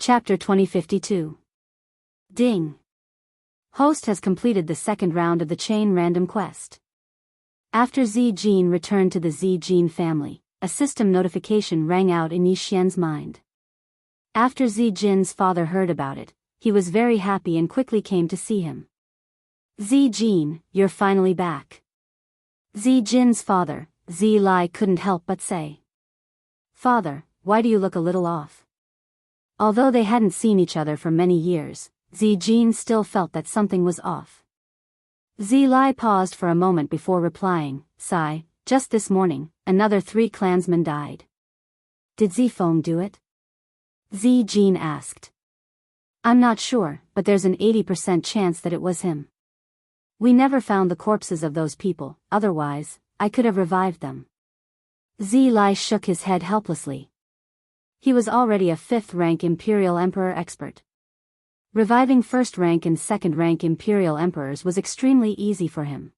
Chapter 2052. Ding. Host has completed the second round of the chain random quest. After Zi Jin returned to the Zi Jin family, a system notification rang out in Yi Xian's mind. After Zi Jin's father heard about it, he was very happy and quickly came to see him. Zi Jin, you're finally back. Zi Jin's father, Zi Lai, couldn't help but say. Father, why do you look a little off? Although they hadn't seen each other for many years, Zi Jin still felt that something was off. Zi Lai paused for a moment before replying, Sigh, just this morning, another 3 clansmen died. Did Zi Feng do it? Zi Jin asked. I'm not sure, but there's an 80% chance that it was him. We never found the corpses of those people, otherwise, I could have revived them. Zi Lai shook his head helplessly. He was already a 5th-rank Imperial Emperor expert. Reviving 1st-rank and 2nd-rank Imperial Emperors was extremely easy for him.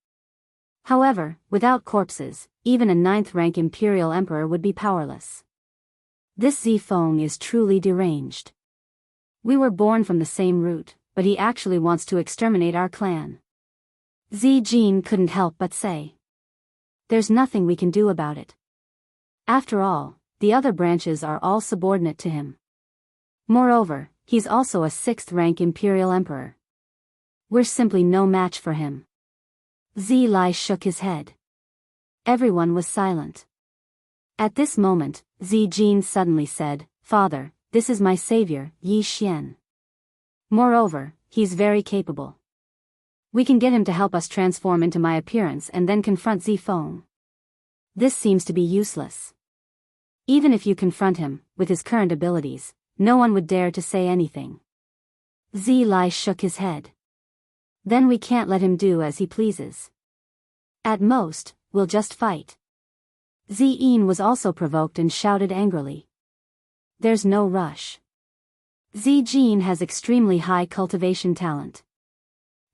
However, without corpses, even a 9th-rank Imperial Emperor would be powerless. This Zi Feng is truly deranged. We were born from the same root, but he actually wants to exterminate our clan. Zi Jin couldn't help but say. There's nothing we can do about it. After all, the other branches are all subordinate to him. Moreover, he's also a 6th-rank Imperial Emperor. We're simply no match for him. Zi Lai shook his head. Everyone was silent. At this moment, Zi Jin suddenly said, Father, this is my savior, Yi Xian. Moreover, he's very capable. We can get him to help us transform into my appearance and then confront Zi Feng. This seems to be useless. Even if you confront him, with his current abilities, no one would dare to say anything. Zi Lai shook his head. Then we can't let him do as he pleases. At most, we'll just fight. Zi Yin was also provoked and shouted angrily. There's no rush. Zi Jin has extremely high cultivation talent.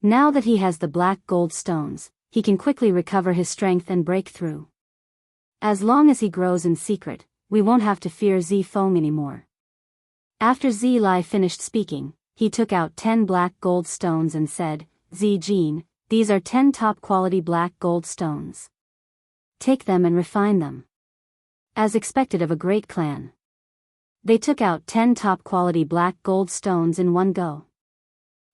Now that he has the black gold stones, he can quickly recover his strength and break through. As long as he grows in secret, we won't have to fear Zi Feng anymore. After Zi Lai finished speaking, he took out 10 black gold stones and said, Zi Jin, these are 10 top-quality black gold stones. Take them and refine them. As expected of a great clan. They took out 10 top-quality black gold stones in one go.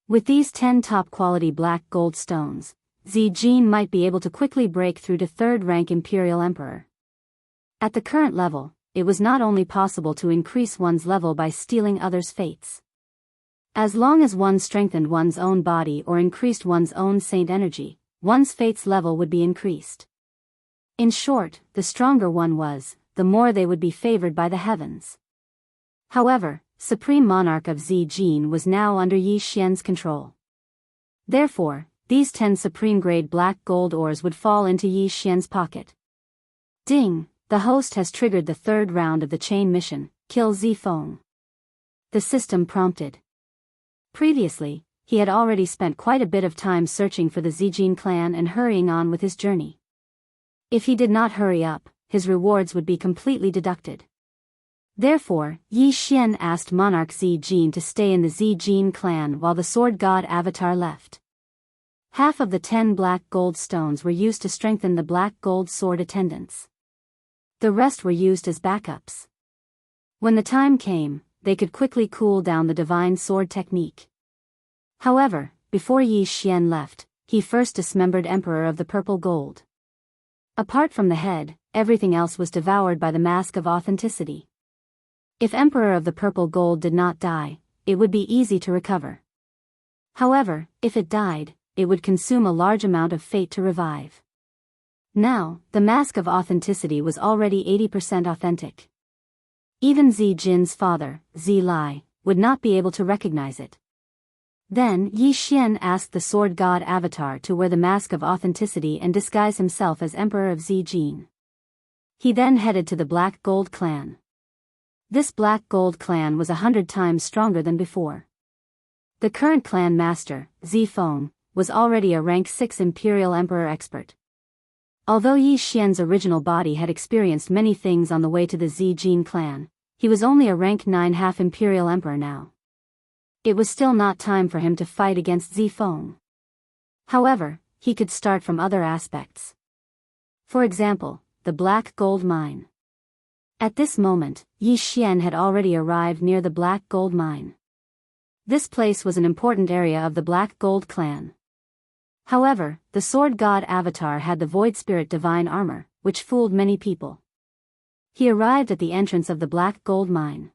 With these 10 top-quality black gold stones, Zi Jin might be able to quickly break through to 3rd-rank Imperial Emperor. At the current level, it was not only possible to increase one's level by stealing others' fates. As long as one strengthened one's own body or increased one's own saint energy, one's fate's level would be increased. In short, the stronger one was, the more they would be favored by the heavens. However, Supreme Monarch of Zi Jin was now under Yi Xian's control. Therefore, these 10 supreme-grade black gold ores would fall into Yi Xian's pocket. Ding! The host has triggered the 3rd round of the chain mission, Kill Zi Feng. The system prompted. Previously, he had already spent quite a bit of time searching for the Zi Jin clan and hurrying on with his journey. If he did not hurry up, his rewards would be completely deducted. Therefore, Yi Xian asked Monarch Zi Jin to stay in the Zi Jin clan while the sword god avatar left. Half of the 10 black gold stones were used to strengthen the black gold sword attendants. The rest were used as backups. When the time came, they could quickly cool down the divine sword technique. However, before Yi Xian left, he first dismembered Emperor of the Purple Gold. Apart from the head, everything else was devoured by the mask of authenticity. If Emperor of the Purple Gold did not die, it would be easy to recover. However, if it died, it would consume a large amount of fate to revive. Now, the mask of authenticity was already 80% authentic. Even Zi Jin's father, Zi Lai, would not be able to recognize it. Then Yi Xian asked the sword god avatar to wear the mask of authenticity and disguise himself as Emperor of Zi Jin. He then headed to the Black Gold clan. This Black Gold clan was 100 times stronger than before. The current clan master, Zi Feng, was already a rank 6 Imperial Emperor expert. Although Yi Xian's original body had experienced many things on the way to the Zi Jin clan, he was only a rank 9 half-imperial emperor now. It was still not time for him to fight against Zifeng. However, he could start from other aspects. For example, the Black Gold Mine. At this moment, Yi Xian had already arrived near the Black Gold Mine. This place was an important area of the Black Gold clan. However, the Sword God Avatar had the Void Spirit Divine Armor, which fooled many people. He arrived at the entrance of the Black Gold Mine.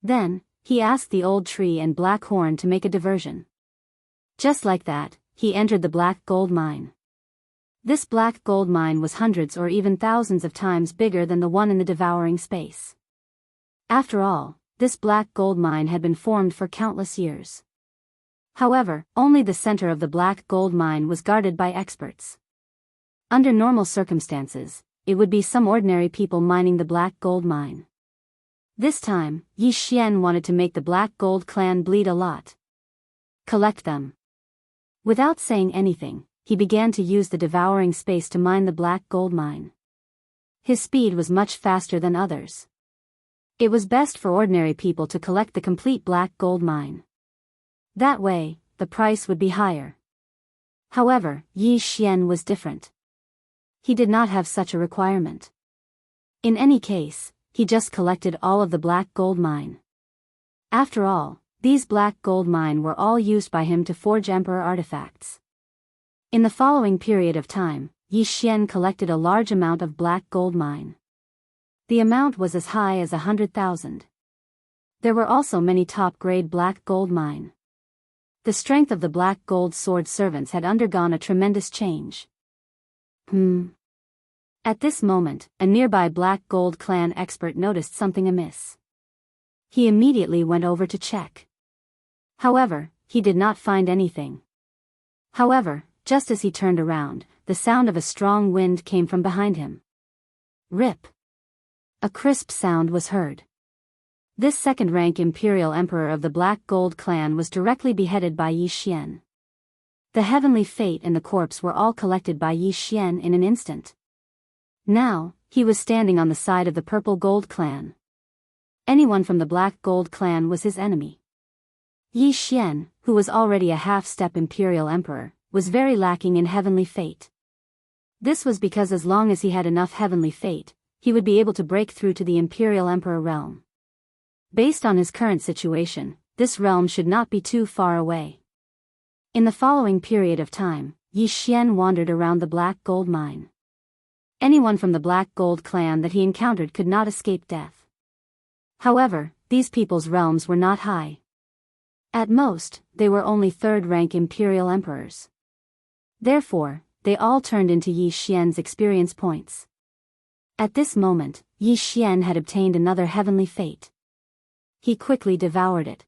Then, he asked the Old Tree and Black Horn to make a diversion. Just like that, he entered the Black Gold Mine. This Black Gold Mine was hundreds or even thousands of times bigger than the one in the devouring space. After all, this Black Gold Mine had been formed for countless years. However, only the center of the Black Gold Mine was guarded by experts. Under normal circumstances, it would be some ordinary people mining the Black Gold Mine. This time, Yi Xian wanted to make the Black Gold clan bleed a lot. Collect them. Without saying anything, he began to use the devouring space to mine the Black Gold Mine. His speed was much faster than others. It was best for ordinary people to collect the complete Black Gold Mine. That way, the price would be higher. However, Yi Xian was different. He did not have such a requirement. In any case, he just collected all of the Black Gold Mine. After all, these Black Gold Mine were all used by him to forge Emperor artifacts. In the following period of time, Yi Xian collected a large amount of Black Gold Mine. The amount was as high as 100,000. There were also many top-grade Black Gold Mine. The strength of the Black Gold Sword servants had undergone a tremendous change. At this moment, a nearby Black Gold clan expert noticed something amiss. He immediately went over to check. However, he did not find anything. However, just as he turned around, the sound of a strong wind came from behind him. Rip! A crisp sound was heard. This second-rank imperial emperor of the Black Gold clan was directly beheaded by Yi Xian. The heavenly fate and the corpse were all collected by Yi Xian in an instant. Now, he was standing on the side of the Purple Gold clan. Anyone from the Black Gold clan was his enemy. Yi Xian, who was already a half-step imperial emperor, was very lacking in heavenly fate. This was because as long as he had enough heavenly fate, he would be able to break through to the imperial emperor realm. Based on his current situation, this realm should not be too far away. In the following period of time, Yi Xian wandered around the Black Gold Mine. Anyone from the Black Gold clan that he encountered could not escape death. However, these people's realms were not high. At most, they were only third-rank imperial emperors. Therefore, they all turned into Yi Xian's experience points. At this moment, Yi Xian had obtained another heavenly fate. He quickly devoured it.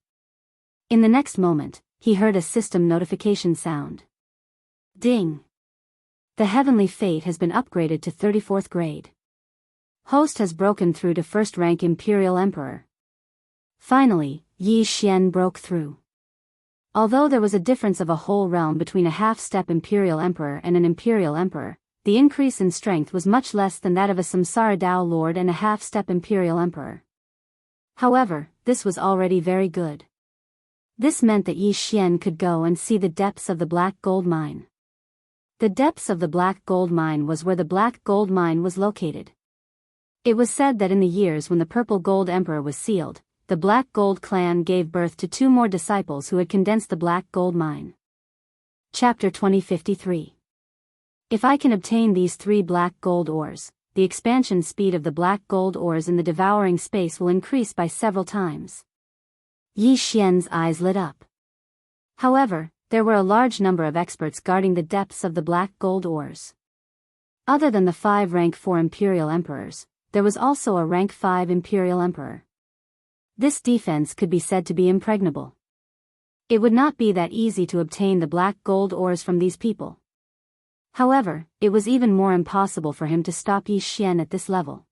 In the next moment, he heard a system notification sound. Ding! The heavenly fate has been upgraded to 34th grade. Host has broken through to first-rank imperial emperor. Finally, Yi Xian broke through. Although there was a difference of a whole realm between a half-step imperial emperor and an imperial emperor, the increase in strength was much less than that of a Samsara Dao lord and a half-step imperial emperor. However, this was already very good. This meant that Yi Xian could go and see the depths of the Black Gold Mine. The depths of the Black Gold Mine was where the Black Gold Mine was located. It was said that in the years when the Purple Gold Emperor was sealed, the Black Gold clan gave birth to 2 more disciples who had condensed the Black Gold Mine. Chapter 2053. If I can obtain these 3 black gold ores, the expansion speed of the black gold ores in the devouring space will increase by several times. Yi Xian's eyes lit up. However, there were a large number of experts guarding the depths of the black gold ores. Other than the 5 rank 4 imperial emperors, there was also a rank 5 imperial emperor. This defense could be said to be impregnable. It would not be that easy to obtain the black gold ores from these people. However, it was even more impossible for him to stop Yi Xian at this level.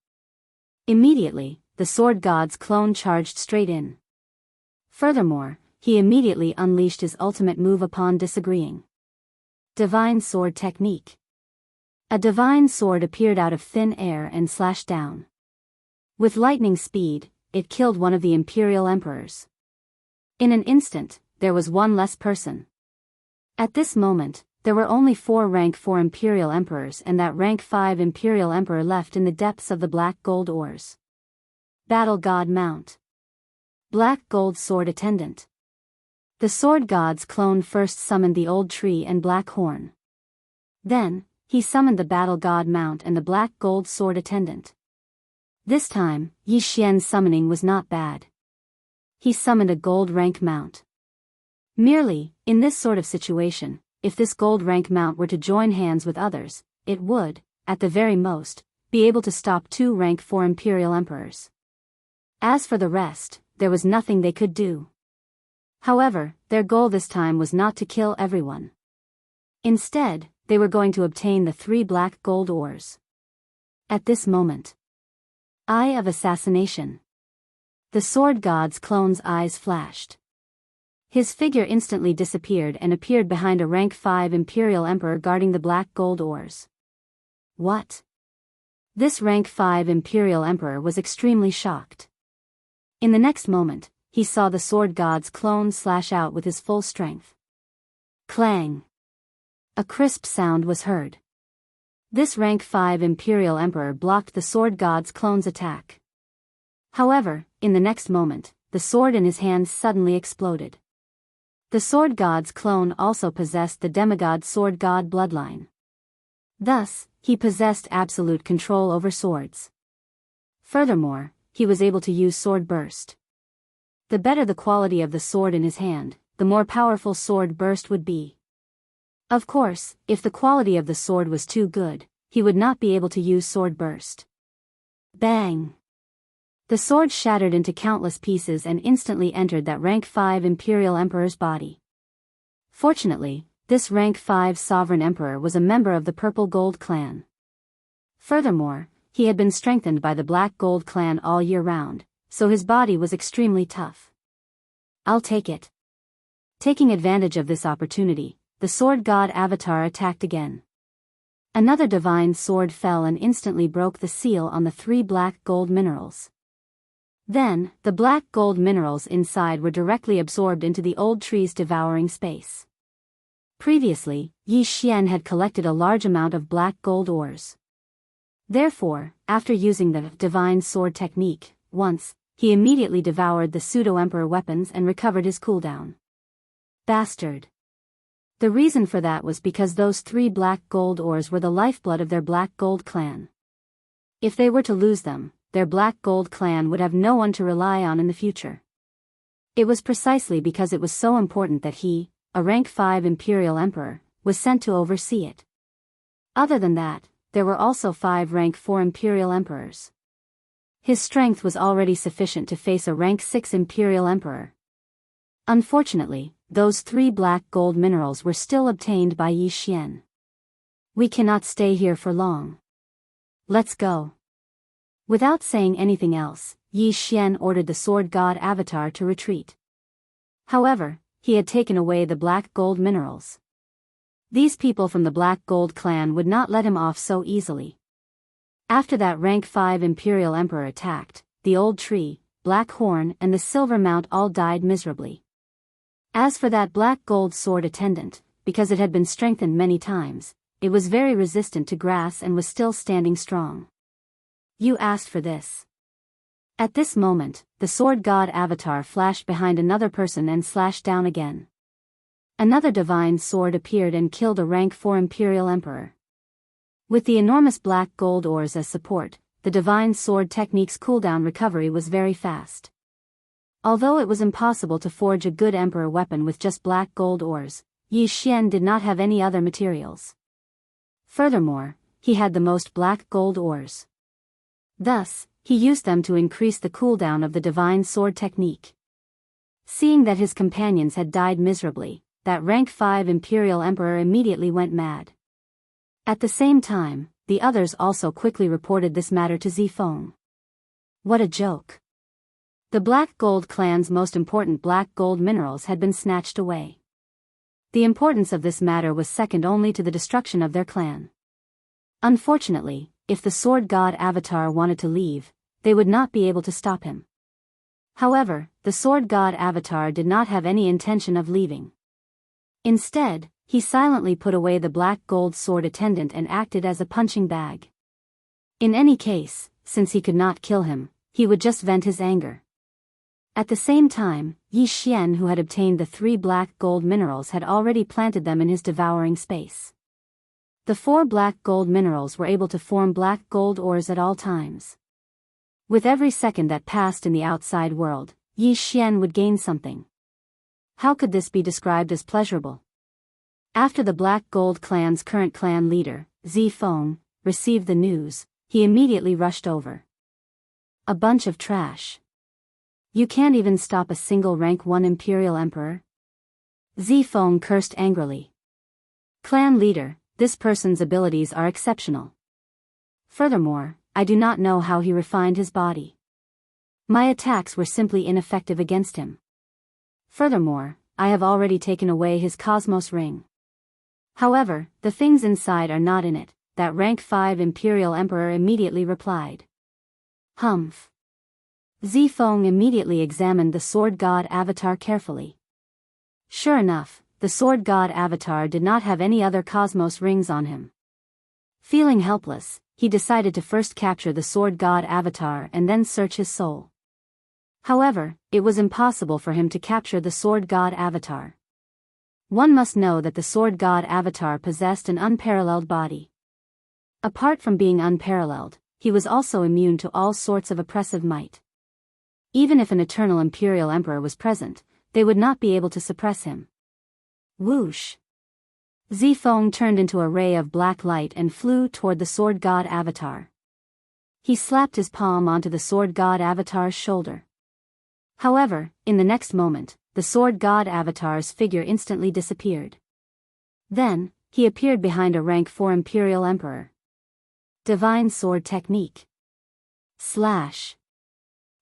Immediately, the Sword God's clone charged straight in. Furthermore, he immediately unleashed his ultimate move upon disagreeing. Divine Sword Technique. A divine sword appeared out of thin air and slashed down. With lightning speed, it killed one of the Imperial Emperors. In an instant, there was one less person. At this moment, there were only 4 rank 4 Imperial Emperors and that rank 5 Imperial Emperor left in the depths of the black gold ores. Battle God Mount. Black Gold Sword Attendant. The Sword God's clone first summoned the old tree and black horn. Then, he summoned the Battle God Mount and the Black Gold Sword Attendant. This time, Yi Xian's summoning was not bad. He summoned a gold rank mount. Merely, in this sort of situation, if this gold rank mount were to join hands with others, it would, at the very most, be able to stop 2 rank 4 Imperial Emperors. As for the rest, there was nothing they could do. However, their goal this time was not to kill everyone. Instead, they were going to obtain the 3 black gold ores. At this moment, Eye of Assassination. The Sword God's clone's eyes flashed. His figure instantly disappeared and appeared behind a rank 5 Imperial Emperor guarding the black gold ores. What? This rank 5 Imperial Emperor was extremely shocked. In the next moment, he saw the Sword God's clone slash out with his full strength. Clang! A crisp sound was heard. This rank 5 Imperial Emperor blocked the Sword God's clone's attack. However, in the next moment, the sword in his hands suddenly exploded. The Sword God's clone also possessed the demigod Sword God bloodline. Thus, he possessed absolute control over swords. Furthermore, he was able to use Sword Burst. The better the quality of the sword in his hand, the more powerful Sword Burst would be. Of course, if the quality of the sword was too good, he would not be able to use Sword Burst. Bang! The sword shattered into countless pieces and instantly entered that rank 5 Imperial Emperor's body. Fortunately, this rank 5 Sovereign Emperor was a member of the Purple Gold Clan. Furthermore, he had been strengthened by the Black Gold Clan all year round, so his body was extremely tough. I'll take it. Taking advantage of this opportunity, the Sword God Avatar attacked again. Another divine sword fell and instantly broke the seal on the 3 black gold minerals. Then, the black gold minerals inside were directly absorbed into the old tree's devouring space. Previously, Yi Xian had collected a large amount of black gold ores. Therefore, after using the divine sword technique, once, he immediately devoured the pseudo-emperor weapons and recovered his cooldown. Bastard. The reason for that was because those 3 black gold ores were the lifeblood of their Black Gold Clan. If they were to lose them, their Black Gold Clan would have no one to rely on in the future. It was precisely because it was so important that he, a rank 5 Imperial Emperor, was sent to oversee it. Other than that, there were also 5 rank 4 Imperial Emperors. His strength was already sufficient to face a rank 6 Imperial Emperor. Unfortunately, those 3 black gold minerals were still obtained by Yi Xian. We cannot stay here for long. Let's go. Without saying anything else, Yi Xian ordered the Sword God Avatar to retreat. However, he had taken away the black gold minerals. These people from the Black Gold Clan would not let him off so easily. After that rank 5 Imperial Emperor attacked, the old tree, Black Horn and the Silver Mount all died miserably. As for that black gold sword attendant, because it had been strengthened many times, it was very resistant to grass and was still standing strong. You asked for this. At this moment, the Sword God Avatar flashed behind another person and slashed down again. Another divine sword appeared and killed a rank 4 Imperial Emperor. With the enormous black gold ores as support, the divine sword technique's cooldown recovery was very fast. Although it was impossible to forge a good emperor weapon with just black gold ores, Yi Xian did not have any other materials. Furthermore, he had the most black gold ores. Thus, he used them to increase the cooldown of the divine sword technique. Seeing that his companions had died miserably, that rank 5 Imperial Emperor immediately went mad. At the same time, the others also quickly reported this matter to Zifeng. What a joke. The Black Gold Clan's most important black gold minerals had been snatched away. The importance of this matter was second only to the destruction of their clan. Unfortunately, if the Sword God Avatar wanted to leave, they would not be able to stop him. However, the sword god avatar did not have any intention of leaving. Instead, he silently put away the black gold sword attendant and acted as a punching bag. In any case, since he could not kill him, he would just vent his anger. At the same time, Yi Xian, who had obtained the 3 black gold minerals, had already planted them in his devouring space. The 4 black gold minerals were able to form black gold ores at all times. With every second that passed in the outside world, Yi Xian would gain something. How could this be described as pleasurable? After the Black Gold clan's current clan leader, Zifeng, received the news, he immediately rushed over. A bunch of trash. You can't even stop a single rank 1 Imperial Emperor? Zifeng cursed angrily. Clan leader, this person's abilities are exceptional. Furthermore, I do not know how he refined his body. My attacks were simply ineffective against him. Furthermore, I have already taken away his Cosmos Ring. However, the things inside are not in it, that rank 5 Imperial Emperor immediately replied. Humph. Zifeng immediately examined the sword god avatar carefully. Sure enough, the sword god avatar did not have any other Cosmos Rings on him. Feeling helpless, he decided to first capture the sword god avatar and then search his soul. However, it was impossible for him to capture the sword god avatar. One must know that the sword god avatar possessed an unparalleled body. Apart from being unparalleled, he was also immune to all sorts of oppressive might. Even if an eternal Imperial Emperor was present, they would not be able to suppress him. Whoosh! Zifeng turned into a ray of black light and flew toward the sword god avatar. He slapped his palm onto the sword god avatar's shoulder. However, in the next moment, the sword god avatar's figure instantly disappeared. Then, he appeared behind a rank 4 Imperial Emperor. Divine Sword Technique. Slash.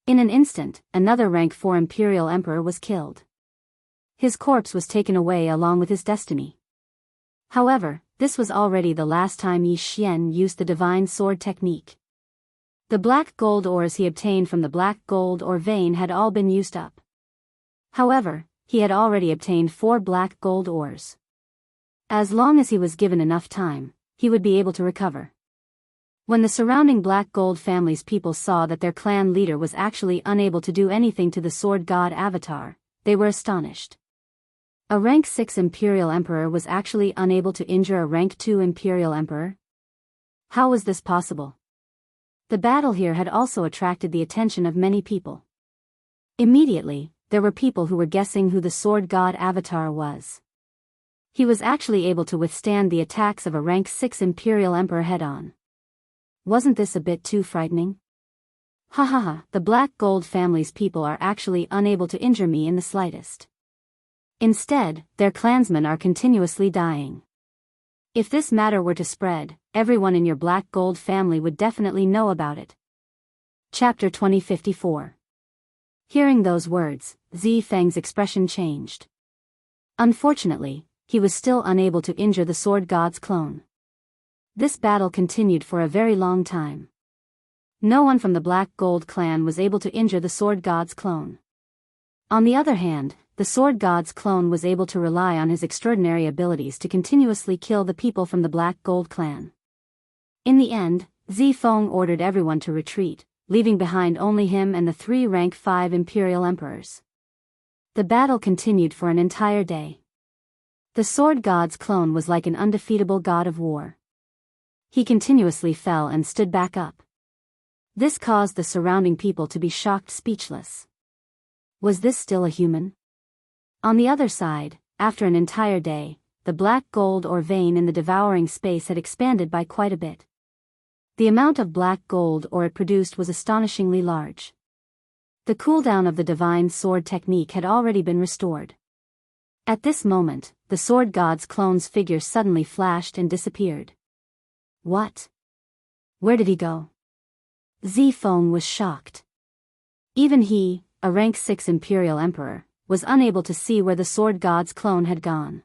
In an instant, another rank 4 Imperial Emperor was killed. His corpse was taken away along with his destiny. However, this was already the last time Yi Xian used the Divine Sword Technique. The black gold ores he obtained from the black gold ore vein had all been used up. However, he had already obtained 4 black gold ores. As long as he was given enough time, he would be able to recover. When the surrounding black gold family's people saw that their clan leader was actually unable to do anything to the sword god avatar, they were astonished. A rank 6 Imperial Emperor was actually unable to injure a rank 2 Imperial Emperor? How was this possible? The battle here had also attracted the attention of many people. Immediately, there were people who were guessing who the sword god avatar was. He was actually able to withstand the attacks of a rank 6 Imperial Emperor head-on. Wasn't this a bit too frightening? Ha ha ha, the Black Gold family's people are actually unable to injure me in the slightest. Instead, their clansmen are continuously dying. If this matter were to spread, everyone in your Black Gold family would definitely know about it. Chapter 2054. Hearing those words, Zifeng's expression changed. Unfortunately, he was still unable to injure the sword god's clone. This battle continued for a very long time. No one from the Black Gold clan was able to injure the sword god's clone. On the other hand, the sword god's clone was able to rely on his extraordinary abilities to continuously kill the people from the Black Gold clan. In the end, Zifeng ordered everyone to retreat, leaving behind only him and the 3 rank 5 Imperial Emperors. The battle continued for an entire day. The sword god's clone was like an undefeatable god of war. He continuously fell and stood back up. This caused the surrounding people to be shocked speechless. Was this still a human? On the other side, after an entire day, the black gold ore vein in the devouring space had expanded by quite a bit. The amount of black gold ore it produced was astonishingly large. The cooldown of the divine sword technique had already been restored. At this moment, the sword god's clone's figure suddenly flashed and disappeared. What? Where did he go? Zifeng was shocked. Even he, a rank 6 Imperial Emperor, was unable to see where the sword god's clone had gone.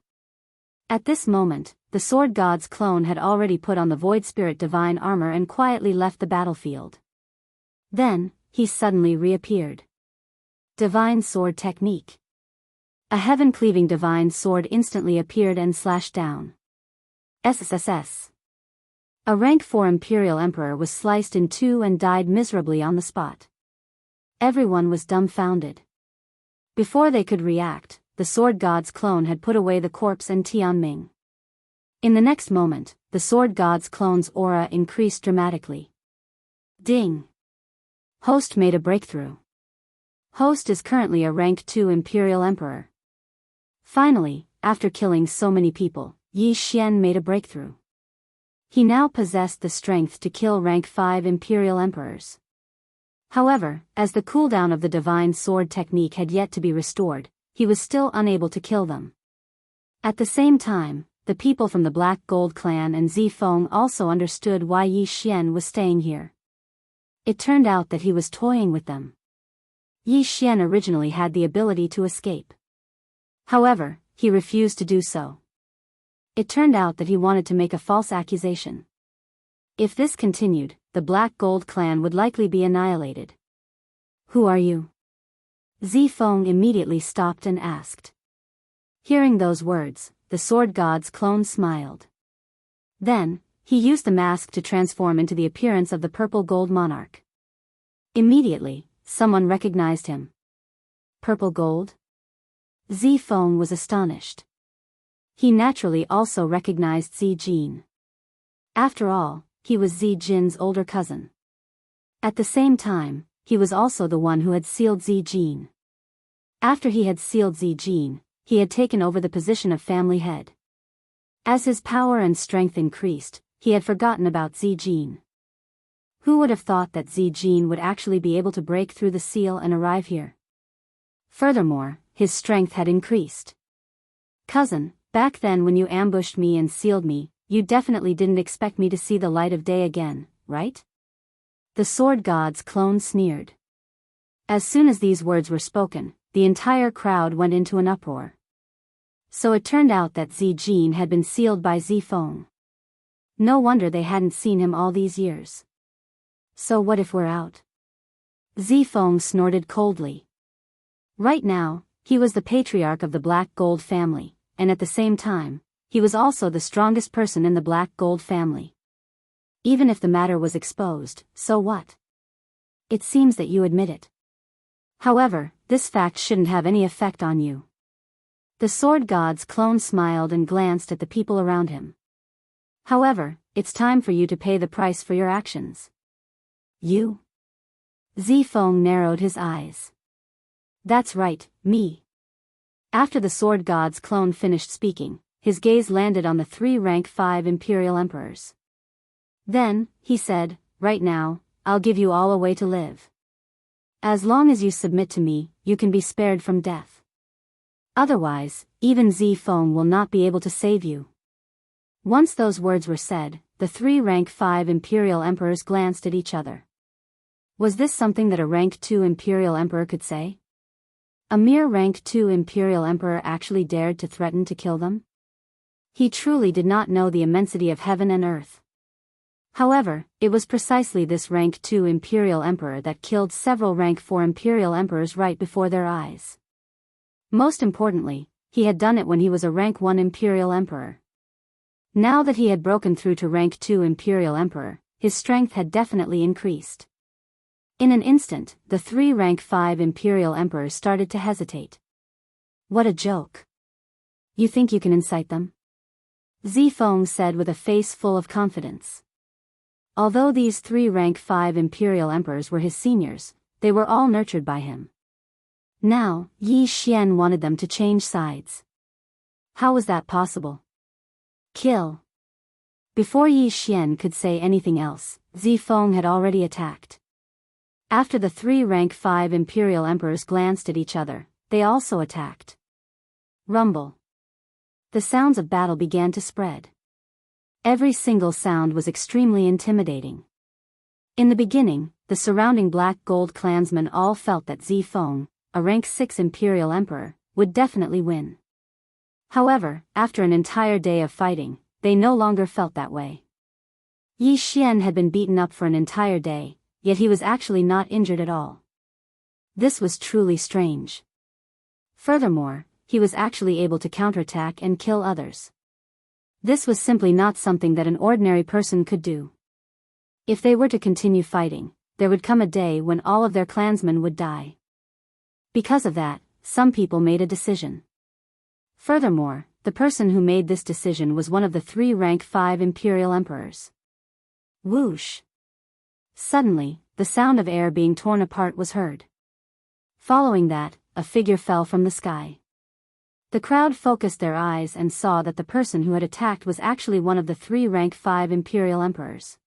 At this moment, the sword god's clone had already put on the Void Spirit divine armor and quietly left the battlefield. Then, he suddenly reappeared. Divine Sword Technique. A heaven-cleaving divine sword instantly appeared and slashed down. SSSS. A rank 4 Imperial Emperor was sliced in two and died miserably on the spot. Everyone was dumbfounded. Before they could react, the sword god's clone had put away the corpse and Tianming. In the next moment, the sword god's clone's aura increased dramatically. Ding! Host made a breakthrough. Host is currently a rank 2 Imperial Emperor. Finally, after killing so many people, Yi Xian made a breakthrough. He now possessed the strength to kill rank 5 Imperial Emperors. However, as the cooldown of the divine sword technique had yet to be restored, he was still unable to kill them. At the same time, the people from the Black Gold clan and Zifeng also understood why Yi Xian was staying here. It turned out that he was toying with them. Yi Xian originally had the ability to escape. However, he refused to do so. It turned out that he wanted to make a false accusation. If this continued, the Black Gold clan would likely be annihilated. Who are you? Zifeng immediately stopped and asked. Hearing those words, the sword god's clone smiled. Then, he used the mask to transform into the appearance of the purple gold monarch. Immediately, someone recognized him. Purple gold? Zifeng was astonished. He naturally also recognized Zi Jin. After all, he was Zi Jin's older cousin. At the same time, he was also the one who had sealed Zi Jin. After he had sealed Zi Jin, he had taken over the position of family head. As his power and strength increased, he had forgotten about Zi Jin. Who would have thought that Zi Jin would actually be able to break through the seal and arrive here? Furthermore, his strength had increased. Cousin, back then when you ambushed me and sealed me, you definitely didn't expect me to see the light of day again, right? The sword god's clone sneered. As soon as these words were spoken, the entire crowd went into an uproar. So it turned out that Zi Jin had been sealed by Zifeng. No wonder they hadn't seen him all these years. So what if we're out? Zifeng snorted coldly. Right now, he was the patriarch of the Black Gold family, and at the same time, he was also the strongest person in the Black Gold family. Even if the matter was exposed, so what? It seems that you admit it. However, this fact shouldn't have any effect on you. The sword god's clone smiled and glanced at the people around him. However, it's time for you to pay the price for your actions. You? Zifeng narrowed his eyes. That's right, me. After the sword god's clone finished speaking, his gaze landed on the 3 rank 5 Imperial Emperors. Then, he said, right now, I'll give you all a way to live. As long as you submit to me, you can be spared from death. Otherwise, even Zifeng will not be able to save you. Once those words were said, the 3 rank 5 Imperial Emperors glanced at each other. Was this something that a rank 2 Imperial Emperor could say? A mere rank 2 Imperial Emperor actually dared to threaten to kill them? He truly did not know the immensity of heaven and earth. However, it was precisely this rank 2 Imperial Emperor that killed several rank 4 Imperial Emperors right before their eyes. Most importantly, he had done it when he was a rank 1 Imperial Emperor. Now that he had broken through to rank 2 Imperial Emperor, his strength had definitely increased. In an instant, the 3 rank 5 Imperial Emperors started to hesitate. What a joke. You think you can incite them? Zifeng said with a face full of confidence. Although these 3 rank 5 Imperial Emperors were his seniors, they were all nurtured by him. Now, Yi Xian wanted them to change sides. How was that possible? Kill. Before Yi Xian could say anything else, Zifeng had already attacked. After the 3 rank 5 Imperial Emperors glanced at each other, they also attacked. Rumble. The sounds of battle began to spread. Every single sound was extremely intimidating. In the beginning, the surrounding Black Gold clansmen all felt that Zifeng, a rank 6 Imperial Emperor, would definitely win. However, after an entire day of fighting, they no longer felt that way. Yi Xian had been beaten up for an entire day, yet he was actually not injured at all. This was truly strange. Furthermore, he was actually able to counterattack and kill others. This was simply not something that an ordinary person could do. If they were to continue fighting, there would come a day when all of their clansmen would die. Because of that, some people made a decision. Furthermore, the person who made this decision was one of the 3 rank 5 imperial emperors. Whoosh! Suddenly, the sound of air being torn apart was heard. Following that, a figure fell from the sky. The crowd focused their eyes and saw that the person who had attacked was actually one of the 3 rank 5 imperial emperors.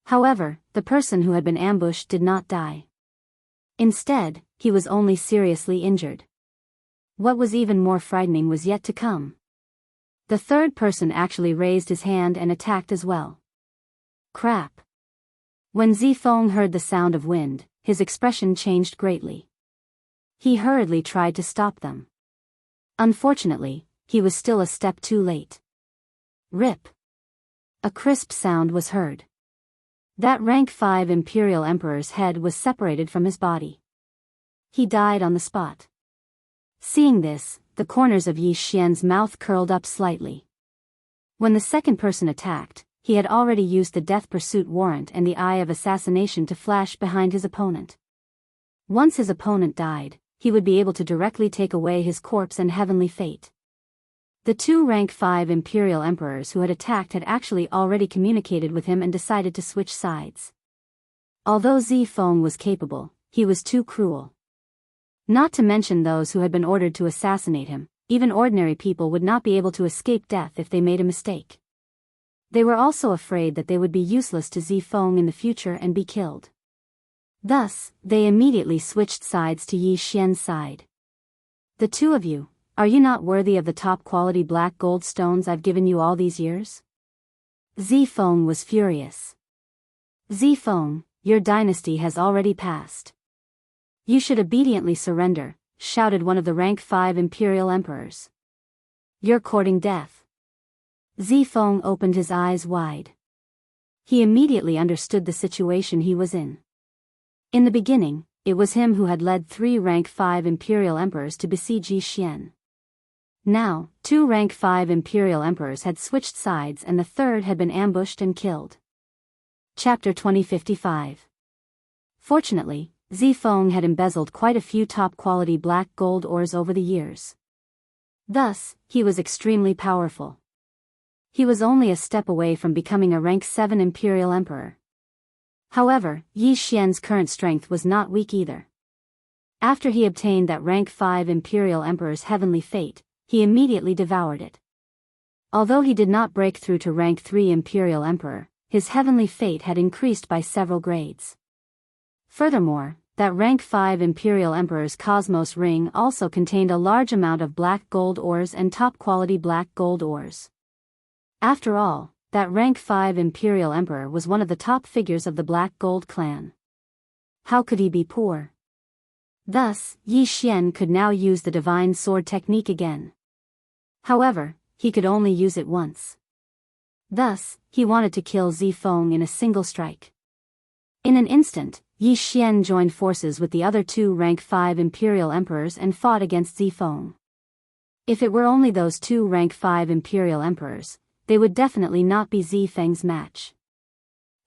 However, the person who had been ambushed did not die. Instead, he was only seriously injured. What was even more frightening was yet to come. The third person actually raised his hand and attacked as well. Crap! When Zifeng heard the sound of wind, his expression changed greatly. He hurriedly tried to stop them. Unfortunately, he was still a step too late. Rip! A crisp sound was heard. That rank 5 imperial emperor's head was separated from his body. He died on the spot. Seeing this, the corners of Yi Xian's mouth curled up slightly. When the second person attacked, he had already used the death pursuit warrant and the eye of assassination to flash behind his opponent. Once his opponent died, he would be able to directly take away his corpse and heavenly fate. The 2 rank 5 imperial emperors who had attacked had actually already communicated with him and decided to switch sides. Although Zifeng was capable, he was too cruel. Not to mention those who had been ordered to assassinate him, even ordinary people would not be able to escape death if they made a mistake. They were also afraid that they would be useless to Zifeng in the future and be killed. Thus, they immediately switched sides to Yi Xian's side. The 2 of you, are you not worthy of the top-quality black gold stones I've given you all these years? Zifeng was furious. Zifeng, your dynasty has already passed. You should obediently surrender, shouted one of the rank 5 imperial emperors. You're courting death. Zifeng opened his eyes wide. He immediately understood the situation he was in. In the beginning, it was him who had led 3 rank 5 imperial emperors to besiege Yi Xian. Now, 2 rank 5 imperial emperors had switched sides and the third had been ambushed and killed. Chapter 2055. Fortunately, Zifeng had embezzled quite a few top-quality black gold ores over the years. Thus, he was extremely powerful. He was only a step away from becoming a rank 7 imperial emperor. However, Yi Xian's current strength was not weak either. After he obtained that rank 5 imperial emperor's heavenly fate, he immediately devoured it. Although he did not break through to rank 3 imperial emperor, his heavenly fate had increased by several grades. Furthermore, that rank 5 imperial emperor's cosmos ring also contained a large amount of black gold ores and top-quality black gold ores. After all, that rank 5 imperial emperor was one of the top figures of the Black Gold clan. How could he be poor? Thus, Yi Xian could now use the divine sword technique again. However, he could only use it once. Thus, he wanted to kill Zifeng in a single strike. In an instant, Yi Xian joined forces with the other 2 rank 5 imperial emperors and fought against Zifeng. If it were only those 2 rank 5 imperial emperors, they would definitely not be Zifeng's match.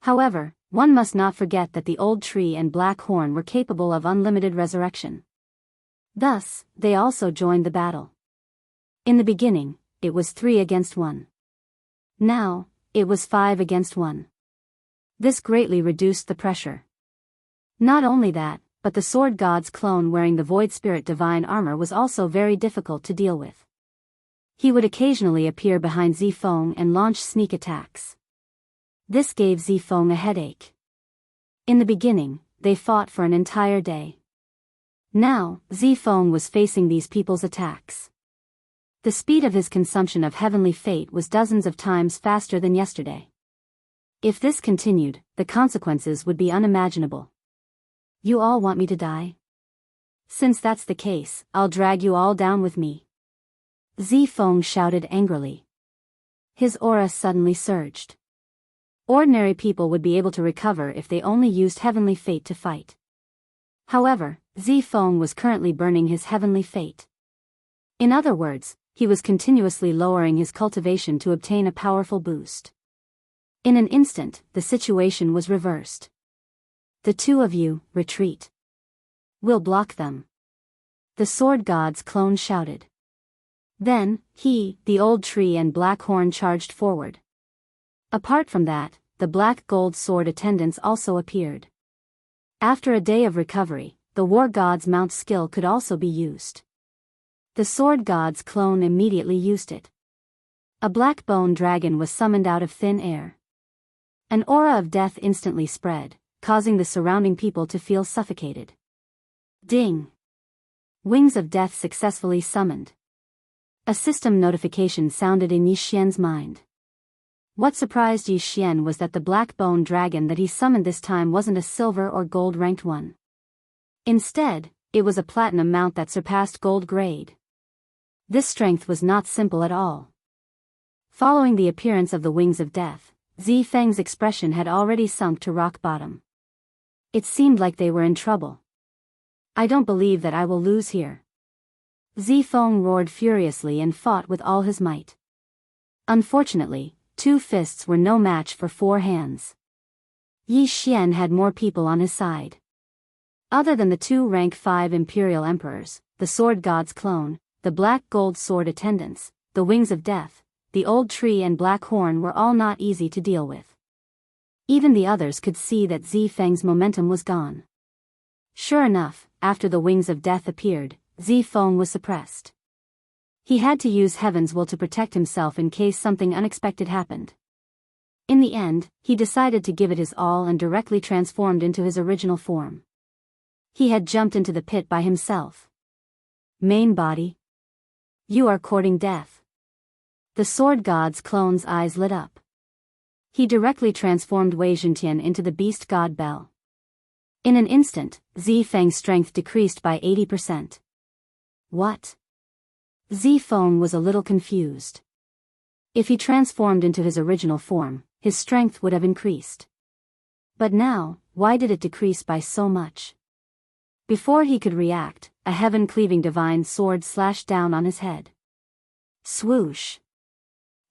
However, one must not forget that the old tree and black horn were capable of unlimited resurrection. Thus, they also joined the battle. In the beginning, it was 3 against 1. Now, it was 5 against 1. This greatly reduced the pressure. Not only that, but the sword god's clone wearing the void spirit divine armor was also very difficult to deal with. He would occasionally appear behind Zifeng and launch sneak attacks. This gave Zifeng a headache. In the beginning, they fought for an entire day. Now, Zifeng was facing these people's attacks. The speed of his consumption of heavenly fate was dozens of times faster than yesterday. If this continued, the consequences would be unimaginable. You all want me to die? Since that's the case, I'll drag you all down with me. Zifeng shouted angrily. His aura suddenly surged. Ordinary people would be able to recover if they only used heavenly fate to fight. However, Zifeng was currently burning his heavenly fate. In other words, he was continuously lowering his cultivation to obtain a powerful boost. In an instant, the situation was reversed. The two of you, retreat. We'll block them. The sword god's clone shouted. Then, the old tree and black horn charged forward. Apart from that, the black gold sword attendants also appeared. After a day of recovery, the war god's mount skill could also be used. The sword god's clone immediately used it. A black bone dragon was summoned out of thin air. An aura of death instantly spread, causing the surrounding people to feel suffocated. Ding! Wings of death successfully summoned. A system notification sounded in Yi Xian's mind. What surprised Yi Xian was that the black bone dragon that he summoned this time wasn't a silver or gold ranked one. Instead, it was a platinum mount that surpassed gold grade. This strength was not simple at all. Following the appearance of the wings of death, Zifeng's expression had already sunk to rock bottom. It seemed like they were in trouble. I don't believe that I will lose here. Zifeng roared furiously and fought with all his might. Unfortunately, 2 fists were no match for 4 hands. Yi Xian had more people on his side. Other than the 2 rank 5 imperial emperors, the sword god's clone, the black gold sword attendants, the wings of death, the old tree and black horn were all not easy to deal with. Even the others could see that Zifeng's momentum was gone. Sure enough, after the wings of death appeared, Zifeng was suppressed. He had to use heaven's will to protect himself in case something unexpected happened. In the end, he decided to give it his all and directly transformed into his original form. He had jumped into the pit by himself. Main body. You are courting death. The sword god's clone's eyes lit up. He directly transformed Wei Zhentian into the beast god Bell. In an instant, Zifeng's strength decreased by 80%. What? Zifeng was a little confused. If he transformed into his original form, his strength would have increased. But now, why did it decrease by so much? Before he could react, a heaven-cleaving divine sword slashed down on his head. Swoosh!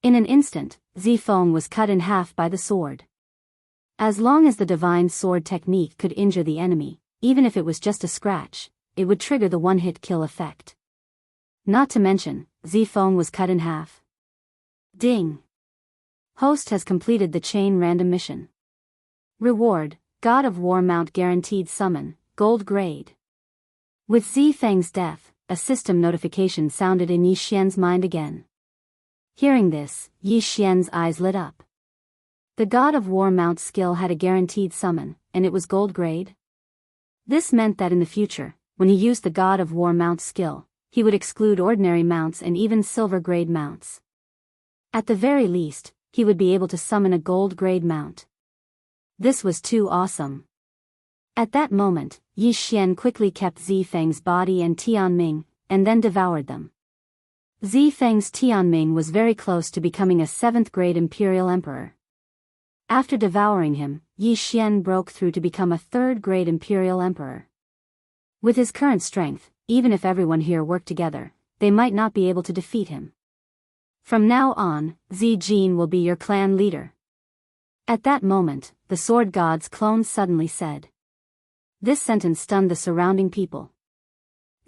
In an instant, Zifeng was cut in half by the sword. As long as the divine sword technique could injure the enemy, even if it was just a scratch, it would trigger the one-hit kill effect. Not to mention, Zifeng was cut in half. Ding! Host has completed the chain random mission. Reward, God of War Mount Guaranteed Summon, Gold Grade. With Zifeng's death, a system notification sounded in Yi Xian's mind again. Hearing this, Yi Xian's eyes lit up. The God of War Mount skill had a guaranteed summon, and it was gold grade? This meant that in the future, when he used the God of War Mount skill, he would exclude ordinary mounts and even silver grade mounts. At the very least, he would be able to summon a gold grade mount. This was too awesome. At that moment, Yi Xian quickly kept Zifeng's body and Tianming, and then devoured them. Zifeng's Tianming was very close to becoming a 7th grade imperial emperor. After devouring him, Yi Xian broke through to become a 3rd grade imperial emperor. With his current strength, even if everyone here worked together, they might not be able to defeat him. From now on, Zi Jin will be your clan leader. At that moment, the sword god's clone suddenly said. This sentence stunned the surrounding people.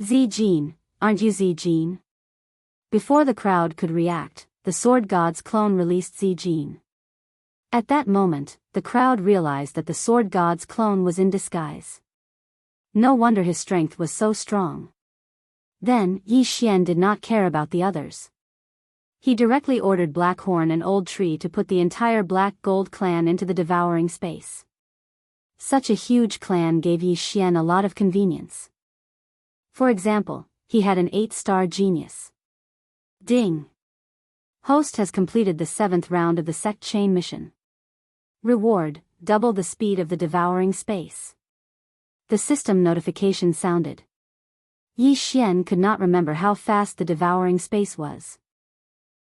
Zi Jin, aren't you Zi Jin? Before the crowd could react, the sword god's clone released Zi Jin. At that moment, the crowd realized that the sword god's clone was in disguise. No wonder his strength was so strong. Then, Yi Xian did not care about the others. He directly ordered Blackhorn and Old Tree to put the entire Black Gold clan into the devouring space. Such a huge clan gave Yi Xian a lot of convenience. For example, he had an 8-star genius. Ding! Host has completed the 7th round of the sect chain mission. Reward, double the speed of the devouring space. The system notification sounded. Yi Xian could not remember how fast the devouring space was.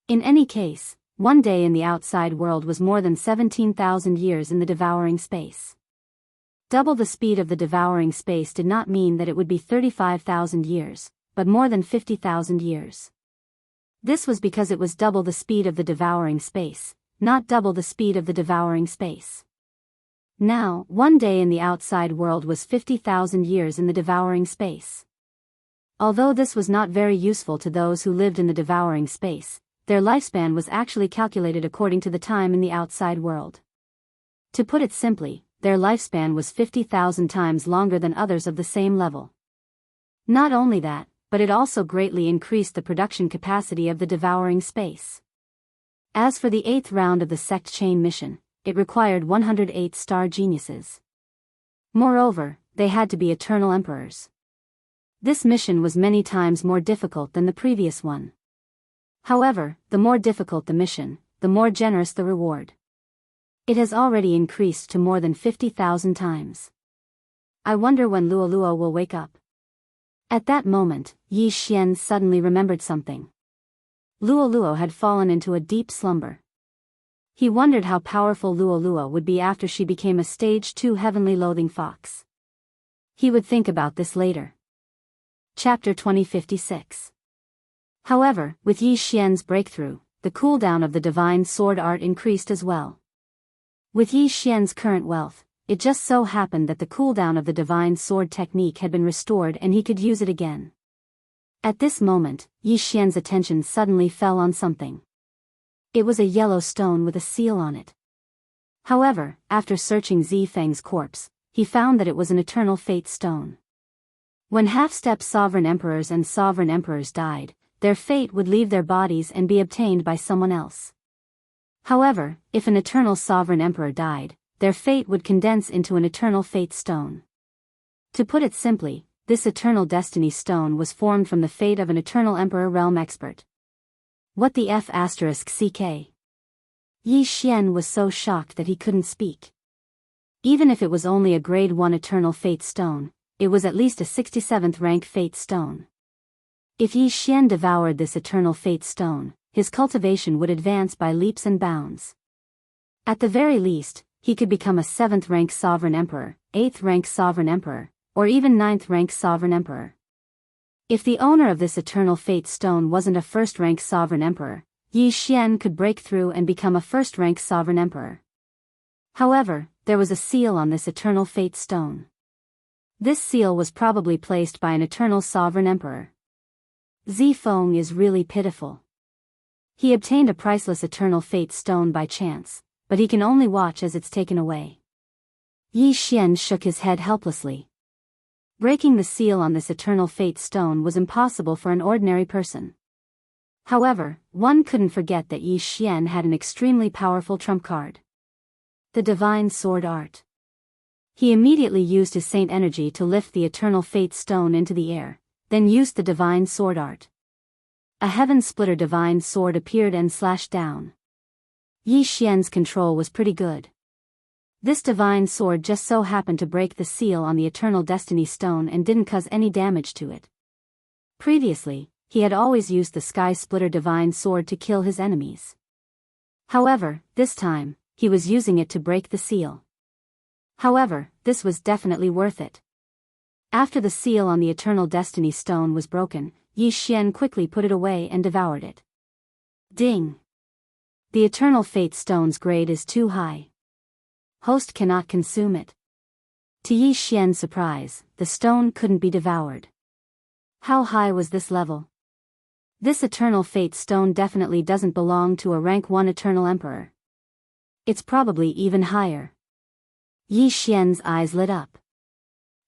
In any case, one day in the outside world was more than 17,000 years in the devouring space. Double the speed of the devouring space did not mean that it would be 35,000 years, but more than 50,000 years. This was because it was double the speed of the devouring space, not double the speed of the devouring space. Now, one day in the outside world was 50,000 years in the devouring space. Although this was not very useful to those who lived in the devouring space, their lifespan was actually calculated according to the time in the outside world. To put it simply, their lifespan was 50,000 times longer than others of the same level. Not only that, but it also greatly increased the production capacity of the devouring space. As for the 8th round of the sect chain mission, it required 108 star geniuses. Moreover, they had to be eternal emperors. This mission was many times more difficult than the previous one. However, the more difficult the mission, the more generous the reward. It has already increased to more than 50,000 times. I wonder when Luoluo will wake up. At that moment, Yi Xian suddenly remembered something. Luoluo had fallen into a deep slumber. He wondered how powerful Luoluo would be after she became a stage 2 heavenly loathing fox. He would think about this later. Chapter 2056. However, with Yi Xian's breakthrough, the cooldown of the divine sword art increased as well. With Yi Xian's current wealth, it just so happened that the cooldown of the divine sword technique had been restored and he could use it again. At this moment, Yi Xian's attention suddenly fell on something. It was a yellow stone with a seal on it. However, after searching Zi Feng's corpse, he found that it was an eternal fate stone. When half-step sovereign emperors and sovereign emperors died, their fate would leave their bodies and be obtained by someone else. However, if an eternal sovereign emperor died, their fate would condense into an eternal fate stone. To put it simply, this eternal destiny stone was formed from the fate of an eternal emperor realm expert. What the F***ck? Yi Xian was so shocked that he couldn't speak. Even if it was only a grade 1 eternal fate stone, it was at least a 67th rank fate stone. If Yi Xian devoured this eternal fate stone, his cultivation would advance by leaps and bounds. At the very least, he could become a 7th rank sovereign emperor, 8th rank sovereign emperor, or even 9th rank sovereign emperor. If the owner of this eternal fate stone wasn't a 1st rank sovereign emperor, Yi Xian could break through and become a 1st rank sovereign emperor. However, there was a seal on this eternal fate stone. This seal was probably placed by an eternal sovereign emperor. Zi Feng is really pitiful. He obtained a priceless eternal fate stone by chance, but he can only watch as it's taken away. Yi Xian shook his head helplessly. Breaking the seal on this eternal fate stone was impossible for an ordinary person. However, one couldn't forget that Yi Xian had an extremely powerful trump card. The divine sword art. He immediately used his saint energy to lift the eternal fate stone into the air, then used the divine sword art. A heaven-splitter divine sword appeared and slashed down. Yi Xian's control was pretty good. This divine sword just so happened to break the seal on the eternal destiny stone and didn't cause any damage to it. Previously, he had always used the sky-splitter divine sword to kill his enemies. However, this time, he was using it to break the seal. However, this was definitely worth it. After the seal on the eternal destiny stone was broken, Yi Xian quickly put it away and devoured it. Ding! The eternal fate stone's grade is too high. Host cannot consume it. To Yi Xian's surprise, the stone couldn't be devoured. How high was this level? This eternal fate stone definitely doesn't belong to a rank 1 eternal emperor. It's probably even higher. Yi Xian's eyes lit up.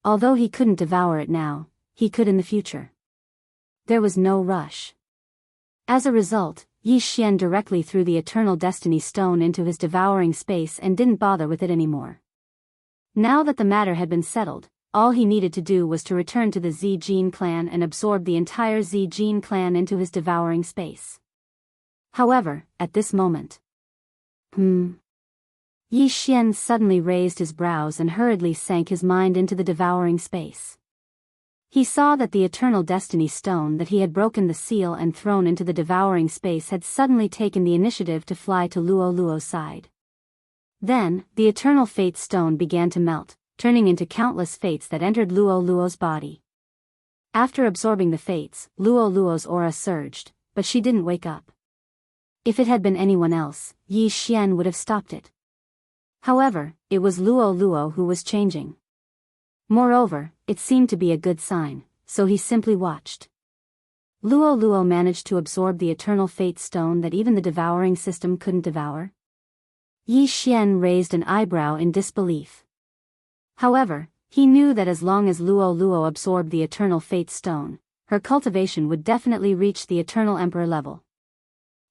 Although he couldn't devour it now, he could in the future. There was no rush. As a result, Yi Xian directly threw the eternal destiny stone into his devouring space and didn't bother with it anymore. Now that the matter had been settled, all he needed to do was to return to the Zi Jin clan and absorb the entire Zi Jin clan into his devouring space. However, at this moment... Yi Xian suddenly raised his brows and hurriedly sank his mind into the devouring space. He saw that the eternal destiny stone that he had broken the seal and thrown into the devouring space had suddenly taken the initiative to fly to Luoluo's side. Then, the eternal fate stone began to melt, turning into countless fates that entered Luo Luo's body. After absorbing the fates, Luo Luo's aura surged, but she didn't wake up. If it had been anyone else, Yi Xian would have stopped it. However, it was Luo Luo who was changing. Moreover, it seemed to be a good sign, so he simply watched. Luo Luo managed to absorb the eternal fate stone that even the devouring system couldn't devour. Yi Xian raised an eyebrow in disbelief. However, he knew that as long as Luo Luo absorbed the eternal fate stone, her cultivation would definitely reach the eternal emperor level.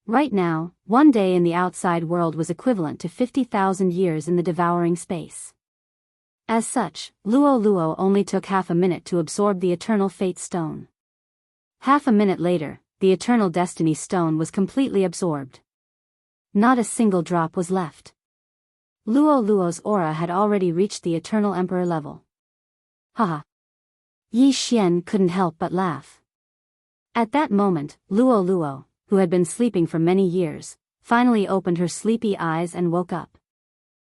Right now, one day in the outside world was equivalent to 50,000 years in the devouring space. As such, Luo Luo only took half a minute to absorb the eternal fate stone. Half a minute later, the eternal destiny stone was completely absorbed. Not a single drop was left. Luo Luo's aura had already reached the eternal emperor level. Haha. Yi Xian couldn't help but laugh. At that moment, Luo Luo, who had been sleeping for many years, finally opened her sleepy eyes and woke up.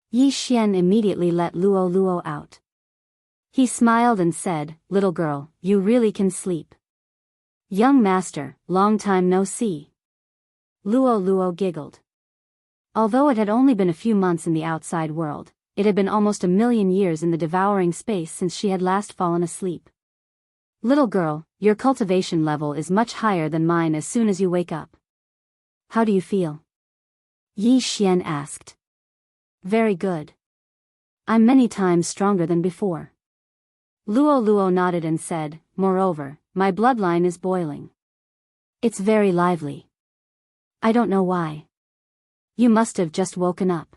Yi Xian immediately let Luo Luo out. He smiled and said, "Little girl, you really can sleep." "Young master, long time no see." Luo Luo giggled. Although it had only been a few months in the outside world, it had been almost 1,000,000 years in the devouring space since she had last fallen asleep. "Little girl, your cultivation level is much higher than mine as soon as you wake up. How do you feel?" Yi Xian asked. "Very good. I'm many times stronger than before." Luo Luo nodded and said, "Moreover, my bloodline is boiling. It's very lively. I don't know why. You must have just woken up.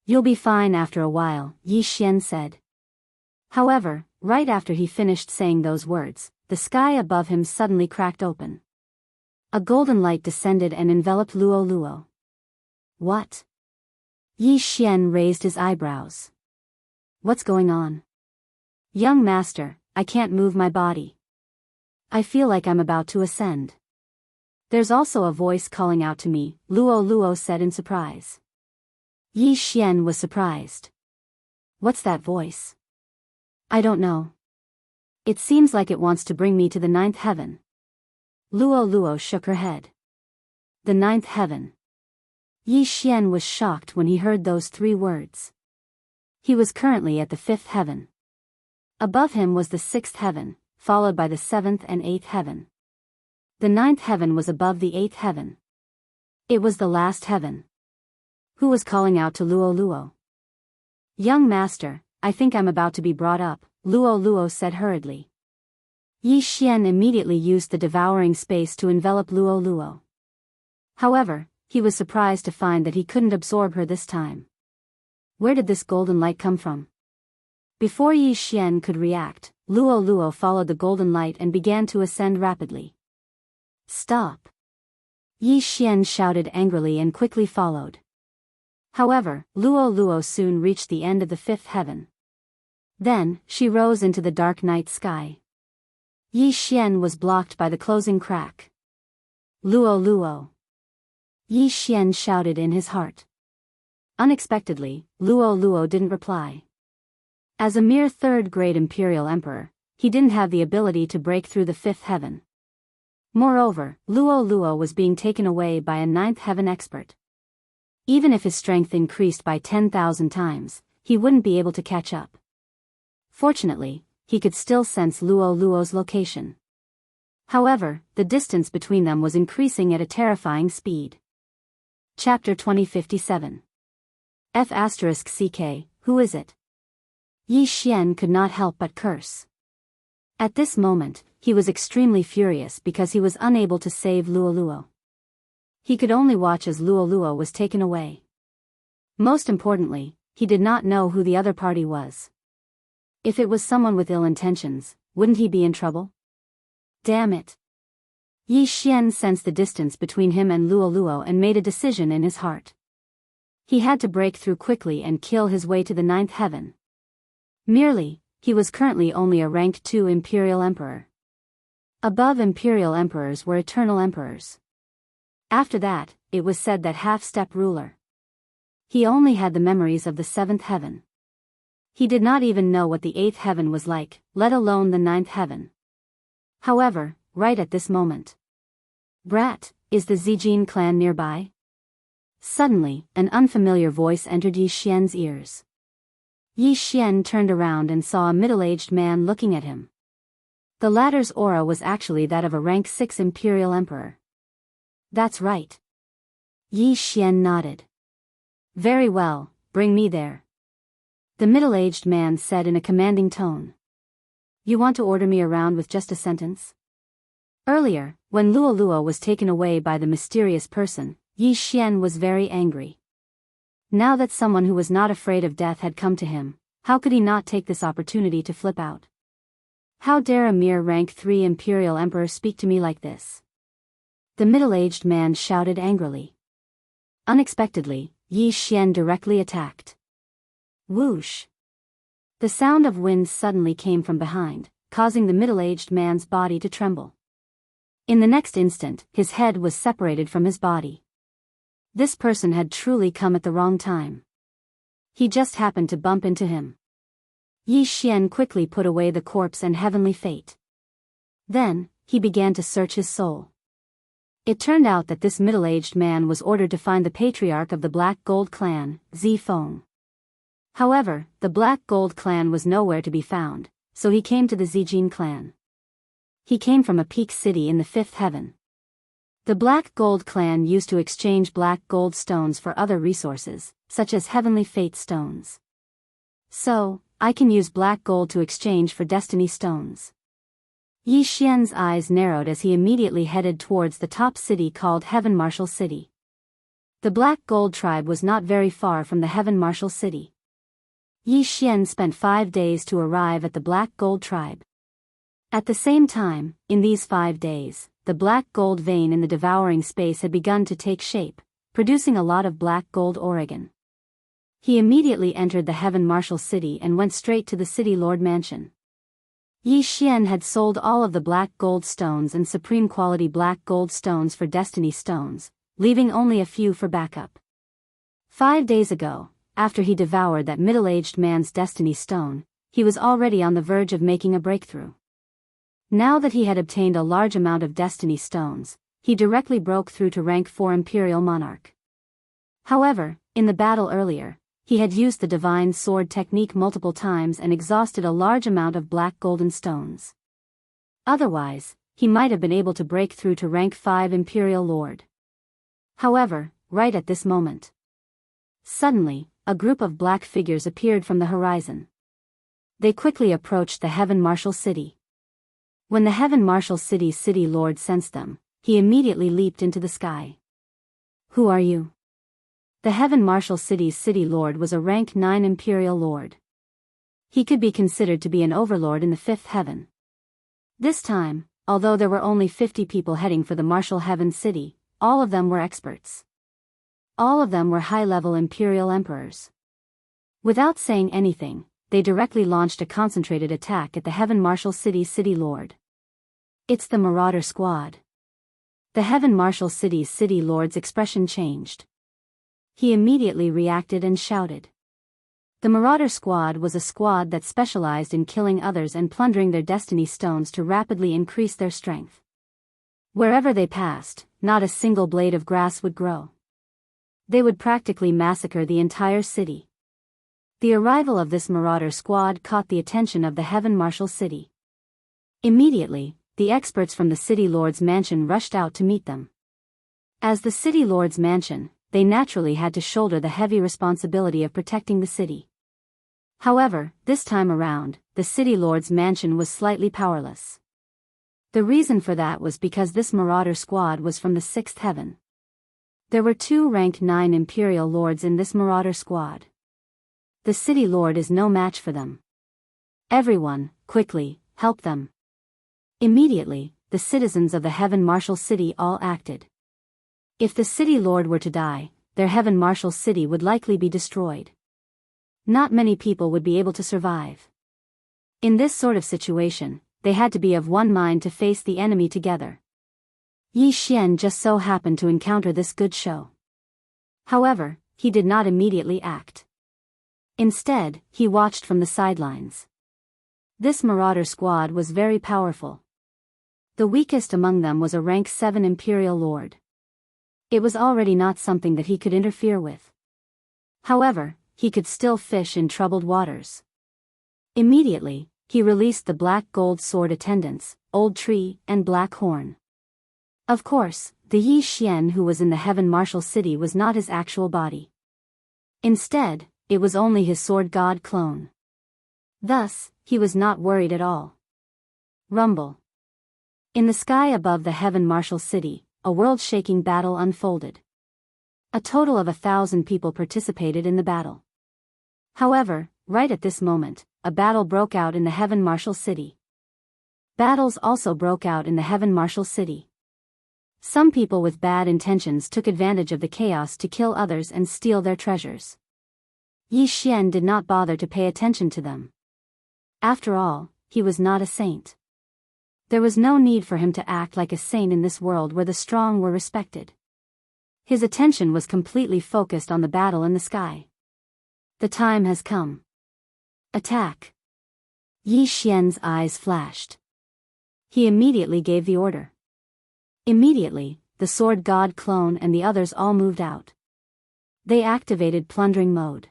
You'll be fine after a while," Yi Xian said. However, right after he finished saying those words, the sky above him suddenly cracked open. A golden light descended and enveloped Luo Luo. "What?" Yi Xian raised his eyebrows. "What's going on?" "Young master, I can't move my body. I feel like I'm about to ascend." "There's also a voice calling out to me," Luo Luo said in surprise. Yi Xian was surprised. "What's that voice?" "I don't know. It seems like it wants to bring me to the 9th heaven." Luo Luo shook her head. "The 9th heaven." Yi Xian was shocked when he heard those 3 words. He was currently at the 5th heaven. Above him was the 6th heaven, followed by the 7th and 8th heaven. The 9th heaven was above the 8th heaven. It was the last heaven. Who was calling out to Luo Luo? "Young master, I think I'm about to be brought up," Luo Luo said hurriedly. Yi Xian immediately used the devouring space to envelop Luo Luo. However, he was surprised to find that he couldn't absorb her this time. Where did this golden light come from? Before Yi Xian could react, Luo Luo followed the golden light and began to ascend rapidly. "Stop!" Yi Xian shouted angrily and quickly followed. However, Luo Luo soon reached the end of the 5th heaven. Then, she rose into the dark night sky. Yi Xian was blocked by the closing crack. "Luo Luo!" Yi Xian shouted in his heart. Unexpectedly, Luo Luo didn't reply. As a mere 3rd-grade imperial emperor, he didn't have the ability to break through the 5th heaven. Moreover, Luo Luo was being taken away by a 9th heaven expert. Even if his strength increased by 10,000 times, he wouldn't be able to catch up. Fortunately, he could still sense Luo Luo's location. However, the distance between them was increasing at a terrifying speed. Chapter 2057. F***CK, who is it? Yi Xian could not help but curse. At this moment, he was extremely furious because he was unable to save Luo Luo. He could only watch as Luo Luo was taken away. Most importantly, he did not know who the other party was. If it was someone with ill intentions, wouldn't he be in trouble? Damn it! Yi Xian sensed the distance between him and Luo Luo and made a decision in his heart. He had to break through quickly and kill his way to the 9th heaven. Merely, he was currently only a rank 2 imperial emperor. Above imperial emperors were eternal emperors. After that, it was said that half-step ruler. He only had the memories of the 7th heaven. He did not even know what the 8th heaven was like, let alone the 9th heaven. However, right at this moment. Brat, is the Zijin clan nearby? Suddenly, an unfamiliar voice entered Yi Xian's ears. Yi Xian turned around and saw a middle-aged man looking at him. The latter's aura was actually that of a rank 6 imperial emperor. That's right. Yi Xian nodded. Very well, bring me there. The middle-aged man said in a commanding tone. You want to order me around with just a sentence? Earlier, when Luo was taken away by the mysterious person, Yi Xian was very angry. Now that someone who was not afraid of death had come to him, how could he not take this opportunity to flip out? How dare a mere rank 3 imperial emperor speak to me like this? The middle-aged man shouted angrily. Unexpectedly, Yi Xian directly attacked. Whoosh! The sound of wind suddenly came from behind, causing the middle-aged man's body to tremble. In the next instant, his head was separated from his body. This person had truly come at the wrong time. He just happened to bump into him. Yi Xian quickly put away the corpse and heavenly fate. Then, he began to search his soul. It turned out that this middle-aged man was ordered to find the patriarch of the Black Gold clan, Zi Feng. However, the Black Gold clan was nowhere to be found, so he came to the Zijin clan. He came from a peak city in the 5th heaven. The Black Gold clan used to exchange black gold stones for other resources, such as heavenly fate stones. So, I can use black gold to exchange for destiny stones. Yi Xian's eyes narrowed as he immediately headed towards the top city called Heaven Marshal City. The Black Gold tribe was not very far from the Heaven Marshal City. Yi Xian spent 5 days to arrive at the Black Gold tribe. At the same time, in these 5 days, the black gold vein in the devouring space had begun to take shape, producing a lot of black gold Oregon. He immediately entered the Heaven Marshal City and went straight to the City Lord Mansion. Yi Xian had sold all of the black gold stones and supreme quality black gold stones for destiny stones, leaving only a few for backup. 5 days ago, after he devoured that middle-aged man's destiny stone, he was already on the verge of making a breakthrough. Now that he had obtained a large amount of destiny stones, he directly broke through to rank 4 imperial monarch. However, in the battle earlier, he had used the divine sword technique multiple times and exhausted a large amount of black golden stones. Otherwise, he might have been able to break through to rank 5 imperial lord. However, right at this moment, suddenly, a group of black figures appeared from the horizon. They quickly approached the Heaven Marshal City. When the Heaven Marshal City's city lord sensed them, he immediately leaped into the sky. Who are you? The Heaven Marshal City's city lord was a rank 9 imperial lord. He could be considered to be an overlord in the 5th heaven. This time, although there were only 50 people heading for the Marshal Heaven City, all of them were experts. All of them were high-level imperial emperors. Without saying anything, they directly launched a concentrated attack at the Heaven Marshal City's city lord. It's the Marauder Squad. The Heaven Marshal City's city lord's expression changed. He immediately reacted and shouted. The Marauder Squad was a squad that specialized in killing others and plundering their destiny stones to rapidly increase their strength. Wherever they passed, not a single blade of grass would grow. They would practically massacre the entire city. The arrival of this Marauder Squad caught the attention of the Heaven Marshal City. Immediately, the experts from the City Lord's mansion rushed out to meet them. As the City Lord's mansion, they naturally had to shoulder the heavy responsibility of protecting the city. However, this time around, the City Lord's mansion was slightly powerless. The reason for that was because this Marauder Squad was from the 6th heaven. There were 2 rank 9 imperial lords in this Marauder Squad. The City Lord is no match for them. Everyone, quickly, help them. Immediately, the citizens of the Heaven Marshal City all acted. If the City Lord were to die, their Heaven Marshal City would likely be destroyed. Not many people would be able to survive. In this sort of situation, they had to be of one mind to face the enemy together. Yi Xian just so happened to encounter this good show. However, he did not immediately act. Instead, he watched from the sidelines. This marauder squad was very powerful. The weakest among them was a rank 7 Imperial Lord. It was already not something that he could interfere with. However, he could still fish in troubled waters. Immediately, he released the black gold sword attendants, Old Tree and Black Horn. Of course, the Yi Xian who was in the Heaven Martial City was not his actual body. Instead, it was only his sword god clone. Thus, he was not worried at all. Rumble. In the sky above the Heaven Martial City, a world-shaking battle unfolded. A total of 1,000 people participated in the battle. However, right at this moment, a battle broke out in the Heaven Martial City. Battles also broke out in the Heaven Martial City. Some people with bad intentions took advantage of the chaos to kill others and steal their treasures. Yi Xian did not bother to pay attention to them. After all, he was not a saint. There was no need for him to act like a saint in this world where the strong were respected. His attention was completely focused on the battle in the sky. The time has come. Attack. Yi Xian's eyes flashed. He immediately gave the order. Immediately, the sword god clone and the others all moved out. They activated plundering mode.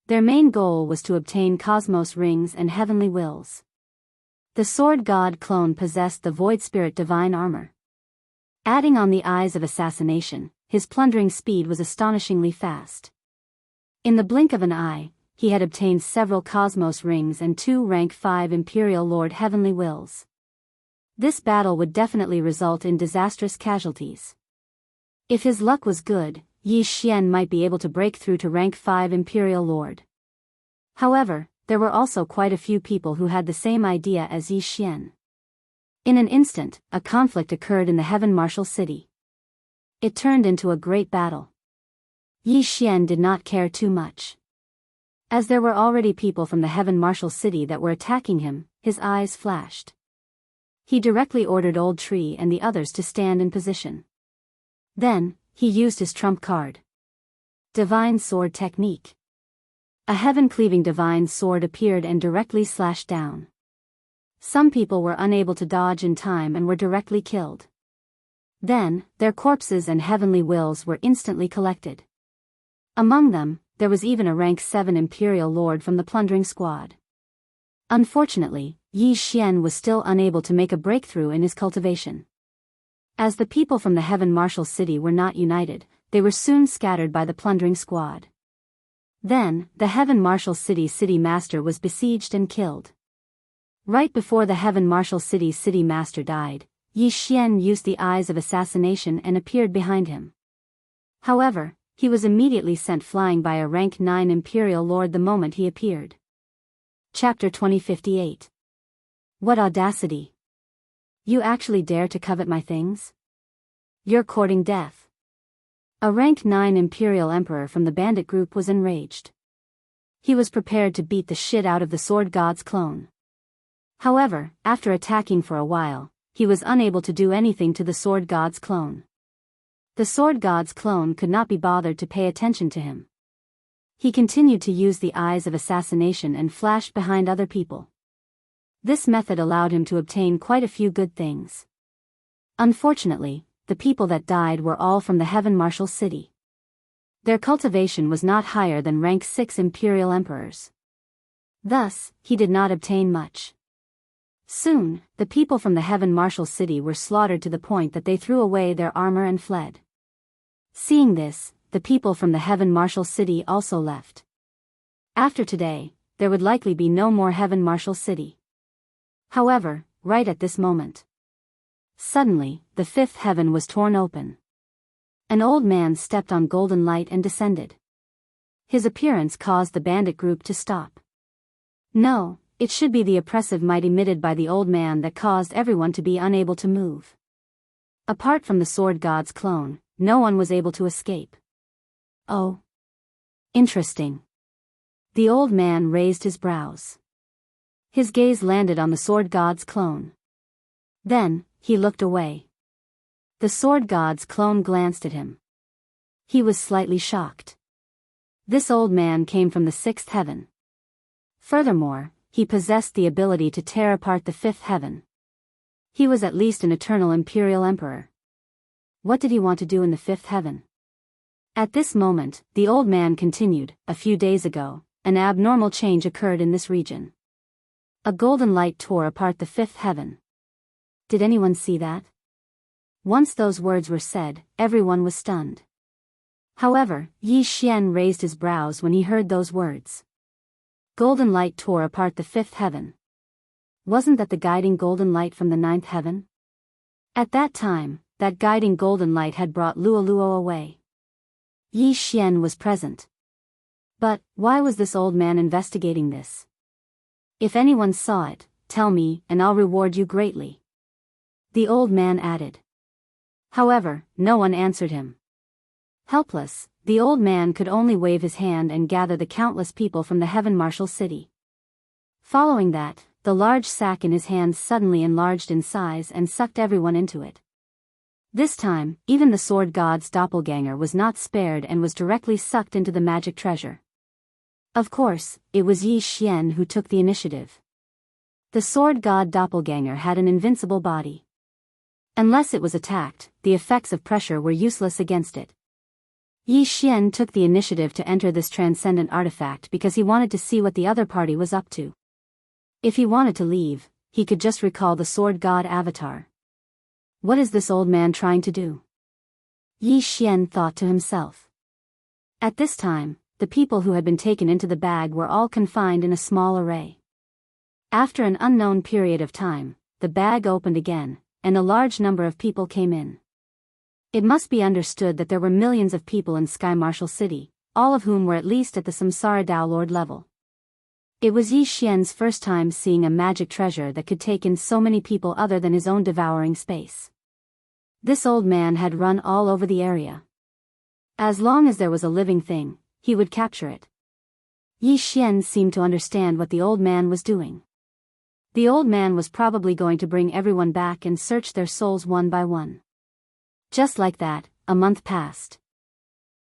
Their main goal was to obtain cosmos rings and heavenly wills. The sword god clone possessed the void spirit divine armor. Adding on the eyes of assassination, his plundering speed was astonishingly fast. In the blink of an eye, he had obtained several cosmos rings and 2 rank 5 Imperial Lord heavenly wills. This battle would definitely result in disastrous casualties. If his luck was good, Yi Xian might be able to break through to rank 5 Imperial Lord. However, there were also quite a few people who had the same idea as Yi Xian. In an instant, a conflict occurred in the Heaven Martial City. It turned into a great battle. Yi Xian did not care too much. As there were already people from the Heaven Martial City that were attacking him, his eyes flashed. He directly ordered Old Tree and the others to stand in position. Then, he used his trump card. Divine Sword Technique. A heaven-cleaving divine sword appeared and directly slashed down. Some people were unable to dodge in time and were directly killed. Then, their corpses and heavenly wills were instantly collected. Among them, there was even a rank 7 Imperial Lord from the plundering squad. Unfortunately, Yi Xian was still unable to make a breakthrough in his cultivation. As the people from the Heaven Martial City were not united, they were soon scattered by the plundering squad. Then, the Heaven Martial City Master was besieged and killed. Right before the Heaven Martial City Master died, Yi Xian used the eyes of assassination and appeared behind him. However, he was immediately sent flying by a rank 9 Imperial Lord the moment he appeared. Chapter 2058. What audacity! You actually dare to covet my things? You're courting death. A rank 9 Imperial Emperor from the bandit group was enraged. He was prepared to beat the shit out of the sword god's clone. However, after attacking for a while, he was unable to do anything to the sword god's clone. The sword god's clone could not be bothered to pay attention to him. He continued to use the eyes of assassination and flashed behind other people. This method allowed him to obtain quite a few good things. Unfortunately, the people that died were all from the Heaven Martial City. Their cultivation was not higher than rank 6 Imperial Emperors. Thus, he did not obtain much. Soon, the people from the Heaven Martial City were slaughtered to the point that they threw away their armor and fled. Seeing this, the people from the Heaven Martial City also left. After today, there would likely be no more Heaven Martial City. However, right at this moment, suddenly, the 5th heaven was torn open. An old man stepped on golden light and descended. His appearance caused the bandit group to stop. No, it should be the oppressive might emitted by the old man that caused everyone to be unable to move. Apart from the sword god's clone, no one was able to escape. Oh. Interesting. The old man raised his brows. His gaze landed on the sword god's clone. Then, he looked away. The sword god's clone glanced at him. He was slightly shocked. This old man came from the sixth heaven. Furthermore, he possessed the ability to tear apart the fifth heaven. He was at least an eternal imperial emperor. What did he want to do in the fifth heaven? At this moment, the old man continued, a few days ago, an abnormal change occurred in this region. A golden light tore apart the fifth heaven. Did anyone see that? Once those words were said, everyone was stunned. However, Yi Xian raised his brows when he heard those words. Golden light tore apart the fifth heaven. Wasn't that the guiding golden light from the ninth heaven? At that time, that guiding golden light had brought Luo away. Yi Xian was present. But, why was this old man investigating this? If anyone saw it, tell me, and I'll reward you greatly. The old man added. However, no one answered him. Helpless, the old man could only wave his hand and gather the countless people from the Heaven Martial City. Following that, the large sack in his hands suddenly enlarged in size and sucked everyone into it. This time, even the sword god's doppelganger was not spared and was directly sucked into the magic treasure. Of course, it was Yi Xian who took the initiative. The sword god doppelganger had an invincible body. Unless it was attacked, the effects of pressure were useless against it. Yi Xian took the initiative to enter this transcendent artifact because he wanted to see what the other party was up to. If he wanted to leave, he could just recall the sword god avatar. What is this old man trying to do? Yi Xian thought to himself. At this time, the people who had been taken into the bag were all confined in a small array. After an unknown period of time, the bag opened again, and a large number of people came in. It must be understood that there were millions of people in Sky Martial City, all of whom were at least at the Samsara Dao Lord level. It was Yi Xian's first time seeing a magic treasure that could take in so many people other than his own devouring space. This old man had run all over the area. As long as there was a living thing, he would capture it. Yi Xian seemed to understand what the old man was doing. The old man was probably going to bring everyone back and search their souls one by one. Just like that, a month passed.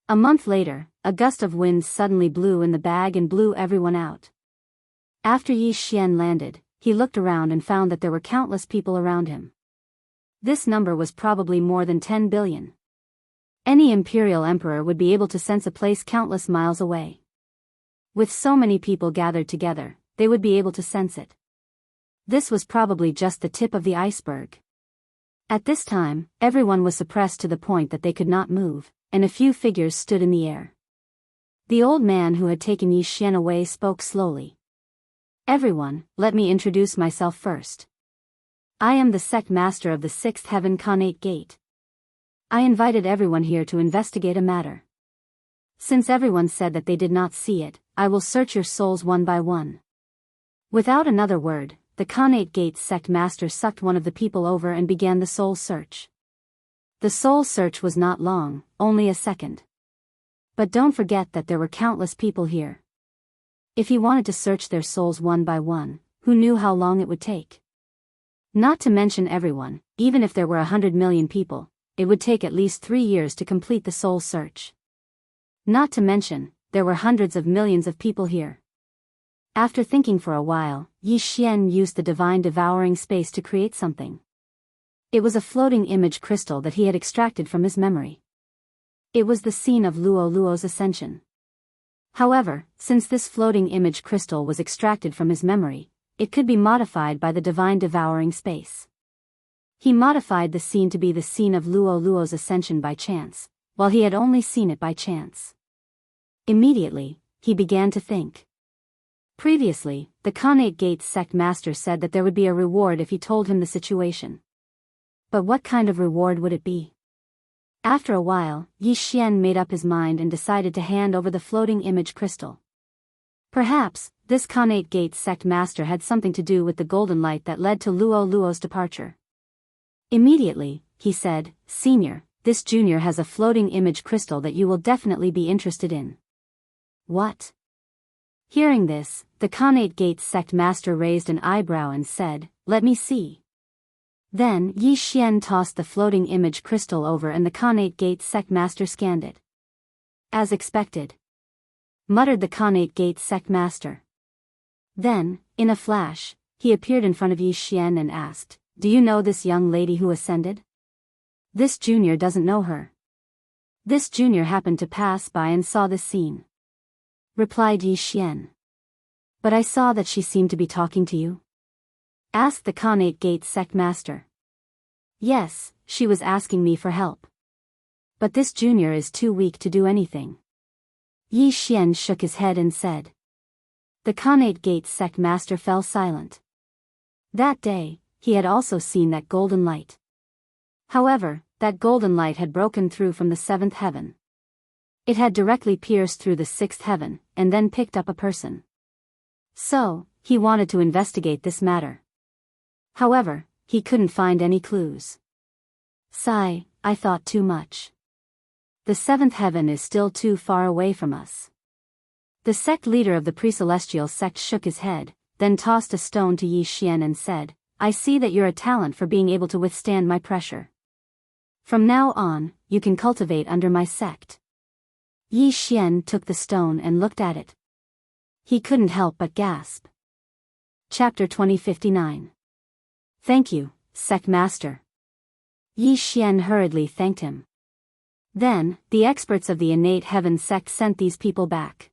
A month later, a gust of wind suddenly blew in the bag and blew everyone out. After Yi Xian landed, he looked around and found that there were countless people around him. This number was probably more than 10 billion. Any imperial emperor would be able to sense a place countless miles away. With so many people gathered together, they would be able to sense it. This was probably just the tip of the iceberg. At this time, everyone was suppressed to the point that they could not move, and a few figures stood in the air. The old man who had taken Yi Xian away spoke slowly. Everyone, let me introduce myself first. I am the sect master of the sixth heaven Khanate Gate. I invited everyone here to investigate a matter. Since everyone said that they did not see it, I will search your souls one by one. Without another word, the Khanate Gate's sect master sucked one of the people over and began the soul search. The soul search was not long, only a second. But don't forget that there were countless people here. If he wanted to search their souls one by one, who knew how long it would take? Not to mention everyone, even if there were 100 million people, it would take at least 3 years to complete the soul search. Not to mention, there were hundreds of millions of people here. After thinking for a while, Yi Xian used the divine devouring space to create something. It was a floating image crystal that he had extracted from his memory. It was the scene of Luo's ascension. However, since this floating image crystal was extracted from his memory, it could be modified by the divine devouring space. He modified the scene to be the scene of Luo's ascension by chance, while he had only seen it by chance. Immediately, he began to think. Previously, the Khanate Gate's sect master said that there would be a reward if he told him the situation. But what kind of reward would it be? After a while, Yi Xian made up his mind and decided to hand over the floating image crystal. Perhaps, this Khanate Gate sect master had something to do with the golden light that led to Luo's departure. Immediately, he said, "Senior, this junior has a floating image crystal that you will definitely be interested in." What? Hearing this, the Khanate Gate sect master raised an eyebrow and said, "Let me see." Then Yi Xian tossed the floating image crystal over and the Khanate Gate sect master scanned it. As expected. muttered the Khanate Gate sect master. Then, in a flash, he appeared in front of Yi Xian and asked, "Do you know this young lady who ascended?" "This junior doesn't know her." "This junior happened to pass by and saw this scene," replied Yi Xian. "But I saw that she seemed to be talking to you?" asked the Khanate Gate sect master. "Yes, she was asking me for help. But this junior is too weak to do anything." Yi Xian shook his head and said. The Khanate Gate sect master fell silent. That day, he had also seen that golden light. However, that golden light had broken through from the seventh heaven. It had directly pierced through the sixth heaven, and then picked up a person. So, he wanted to investigate this matter. However, he couldn't find any clues. Sigh, I thought too much. The seventh heaven is still too far away from us. The sect leader of the pre-celestial sect shook his head, then tossed a stone to Yi Xian and said, "I see that you're a talent for being able to withstand my pressure. From now on, you can cultivate under my sect." Yi Xian took the stone and looked at it. He couldn't help but gasp. Chapter 2059. "Thank you, sect master." Yi Xian hurriedly thanked him. Then, the experts of the innate heaven sect sent these people back.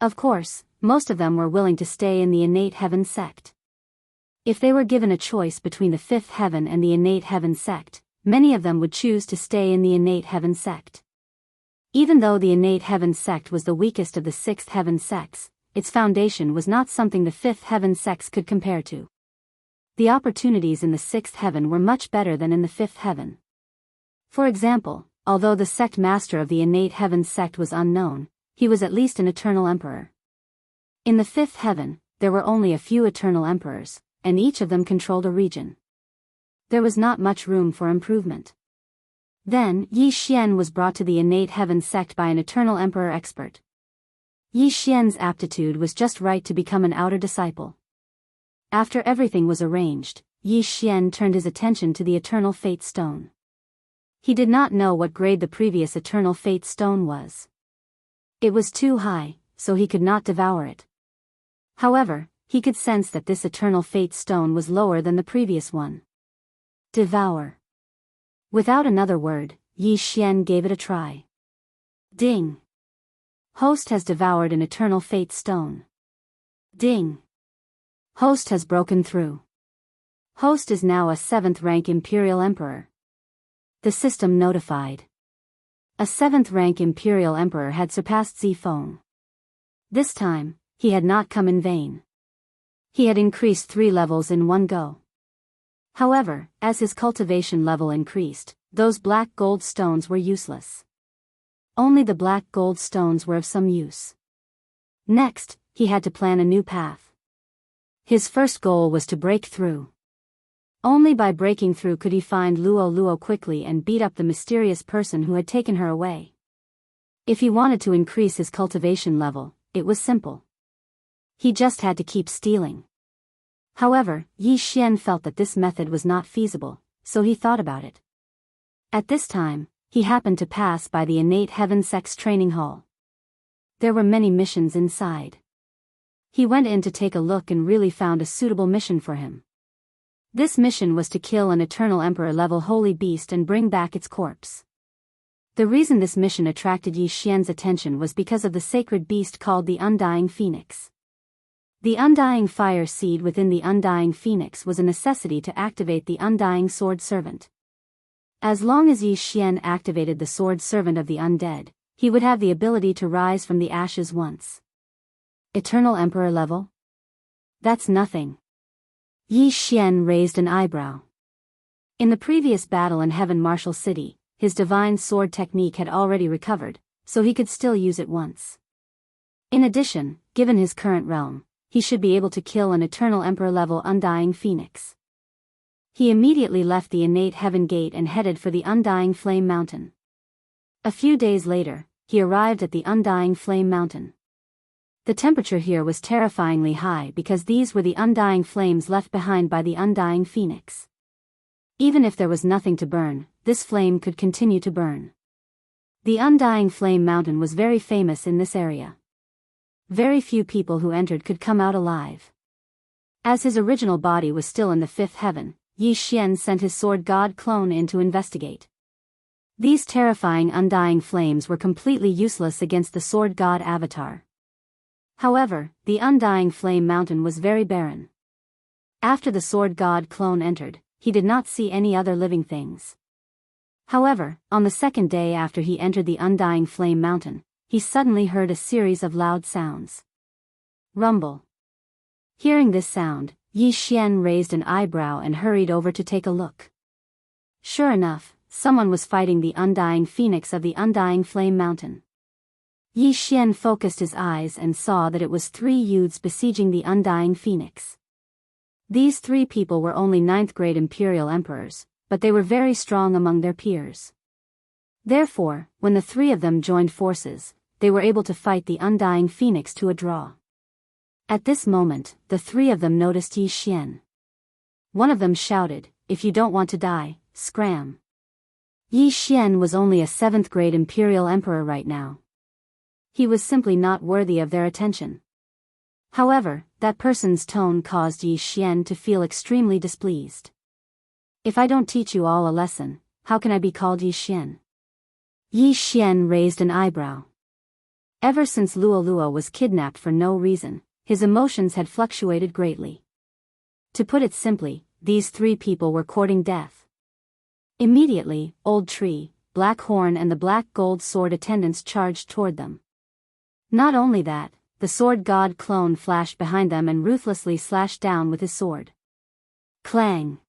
Of course, most of them were willing to stay in the innate heaven sect. If they were given a choice between the fifth heaven and the innate heaven sect, many of them would choose to stay in the innate heaven sect. Even though the innate heaven sect was the weakest of the sixth heaven sects, its foundation was not something the fifth heaven sects could compare to. The opportunities in the sixth heaven were much better than in the fifth heaven. For example, although the sect master of the innate heaven sect was unknown, he was at least an eternal emperor. In the fifth heaven, there were only a few eternal emperors, and each of them controlled a region. There was not much room for improvement. Then, Yi Xian was brought to the innate heaven sect by an eternal emperor expert. Yi Xian's aptitude was just right to become an outer disciple. After everything was arranged, Yi Xian turned his attention to the eternal fate stone. He did not know what grade the previous eternal fate stone was. It was too high, so he could not devour it. However, he could sense that this eternal fate stone was lower than the previous one. Devour. Without another word, Yi Xian gave it a try. Ding. Host has devoured an eternal fate stone. Ding. Host has broken through. Host is now a 7th rank Imperial Emperor. The system notified. A 7th rank Imperial Emperor had surpassed Zifeng. This time, he had not come in vain. He had increased 3 levels in one go. However, as his cultivation level increased, those black gold stones were useless. Only the black gold stones were of some use. Next, he had to plan a new path. His first goal was to break through. Only by breaking through could he find Luo Luo quickly and beat up the mysterious person who had taken her away. If he wanted to increase his cultivation level, it was simple. He just had to keep stealing. However, Yi Xian felt that this method was not feasible, so he thought about it. At this time, he happened to pass by the innate heaven sect's training hall. There were many missions inside. He went in to take a look and really found a suitable mission for him. This mission was to kill an eternal emperor level holy beast and bring back its corpse. The reason this mission attracted Yi Xian's attention was because of the sacred beast called the Undying Phoenix. The Undying Fire Seed within the Undying Phoenix was a necessity to activate the Undying Sword Servant. As long as Yi Xian activated the Sword Servant of the Undead, he would have the ability to rise from the ashes once. Eternal Emperor level? That's nothing. Yi Xian raised an eyebrow. In the previous battle in Heaven Martial City, his divine sword technique had already recovered, so he could still use it once. In addition, given his current realm, he should be able to kill an Eternal Emperor level Undying Phoenix. He immediately left the innate heaven gate and headed for the Undying Flame Mountain. A few days later, he arrived at the Undying Flame Mountain. The temperature here was terrifyingly high because these were the undying flames left behind by the Undying Phoenix. Even if there was nothing to burn, this flame could continue to burn. The Undying Flame Mountain was very famous in this area. Very few people who entered could come out alive. As his original body was still in the fifth heaven, Yi Xian sent his sword god clone in to investigate. These terrifying undying flames were completely useless against the sword god avatar. However, the undying flame mountain was very barren. After the sword god clone entered, he did not see any other living things. However, on the second day after he entered the undying flame mountain, he suddenly heard a series of loud sounds. Rumble. Hearing this sound, Yi Xian raised an eyebrow and hurried over to take a look. Sure enough, someone was fighting the undying phoenix of the undying flame mountain. Yi Xian focused his eyes and saw that it was 3 youths besieging the undying phoenix. These 3 people were only 9th grade imperial emperors, but they were very strong among their peers. Therefore, when the 3 of them joined forces, they were able to fight the undying phoenix to a draw. At this moment, the 3 of them noticed Yi Xian. One of them shouted, "If you don't want to die, scram." Yi Xian was only a 7th grade imperial emperor right now. He was simply not worthy of their attention. However, that person's tone caused Yi Xian to feel extremely displeased. "If I don't teach you all a lesson, how can I be called Yi Xian?" Yi Xian raised an eyebrow. Ever since Luolua was kidnapped for no reason, his emotions had fluctuated greatly. To put it simply, these 3 people were courting death. Immediately, Old Tree, Black Horn and the Black Gold Sword attendants charged toward them. Not only that, the sword god clone flashed behind them and ruthlessly slashed down with his sword. Clang!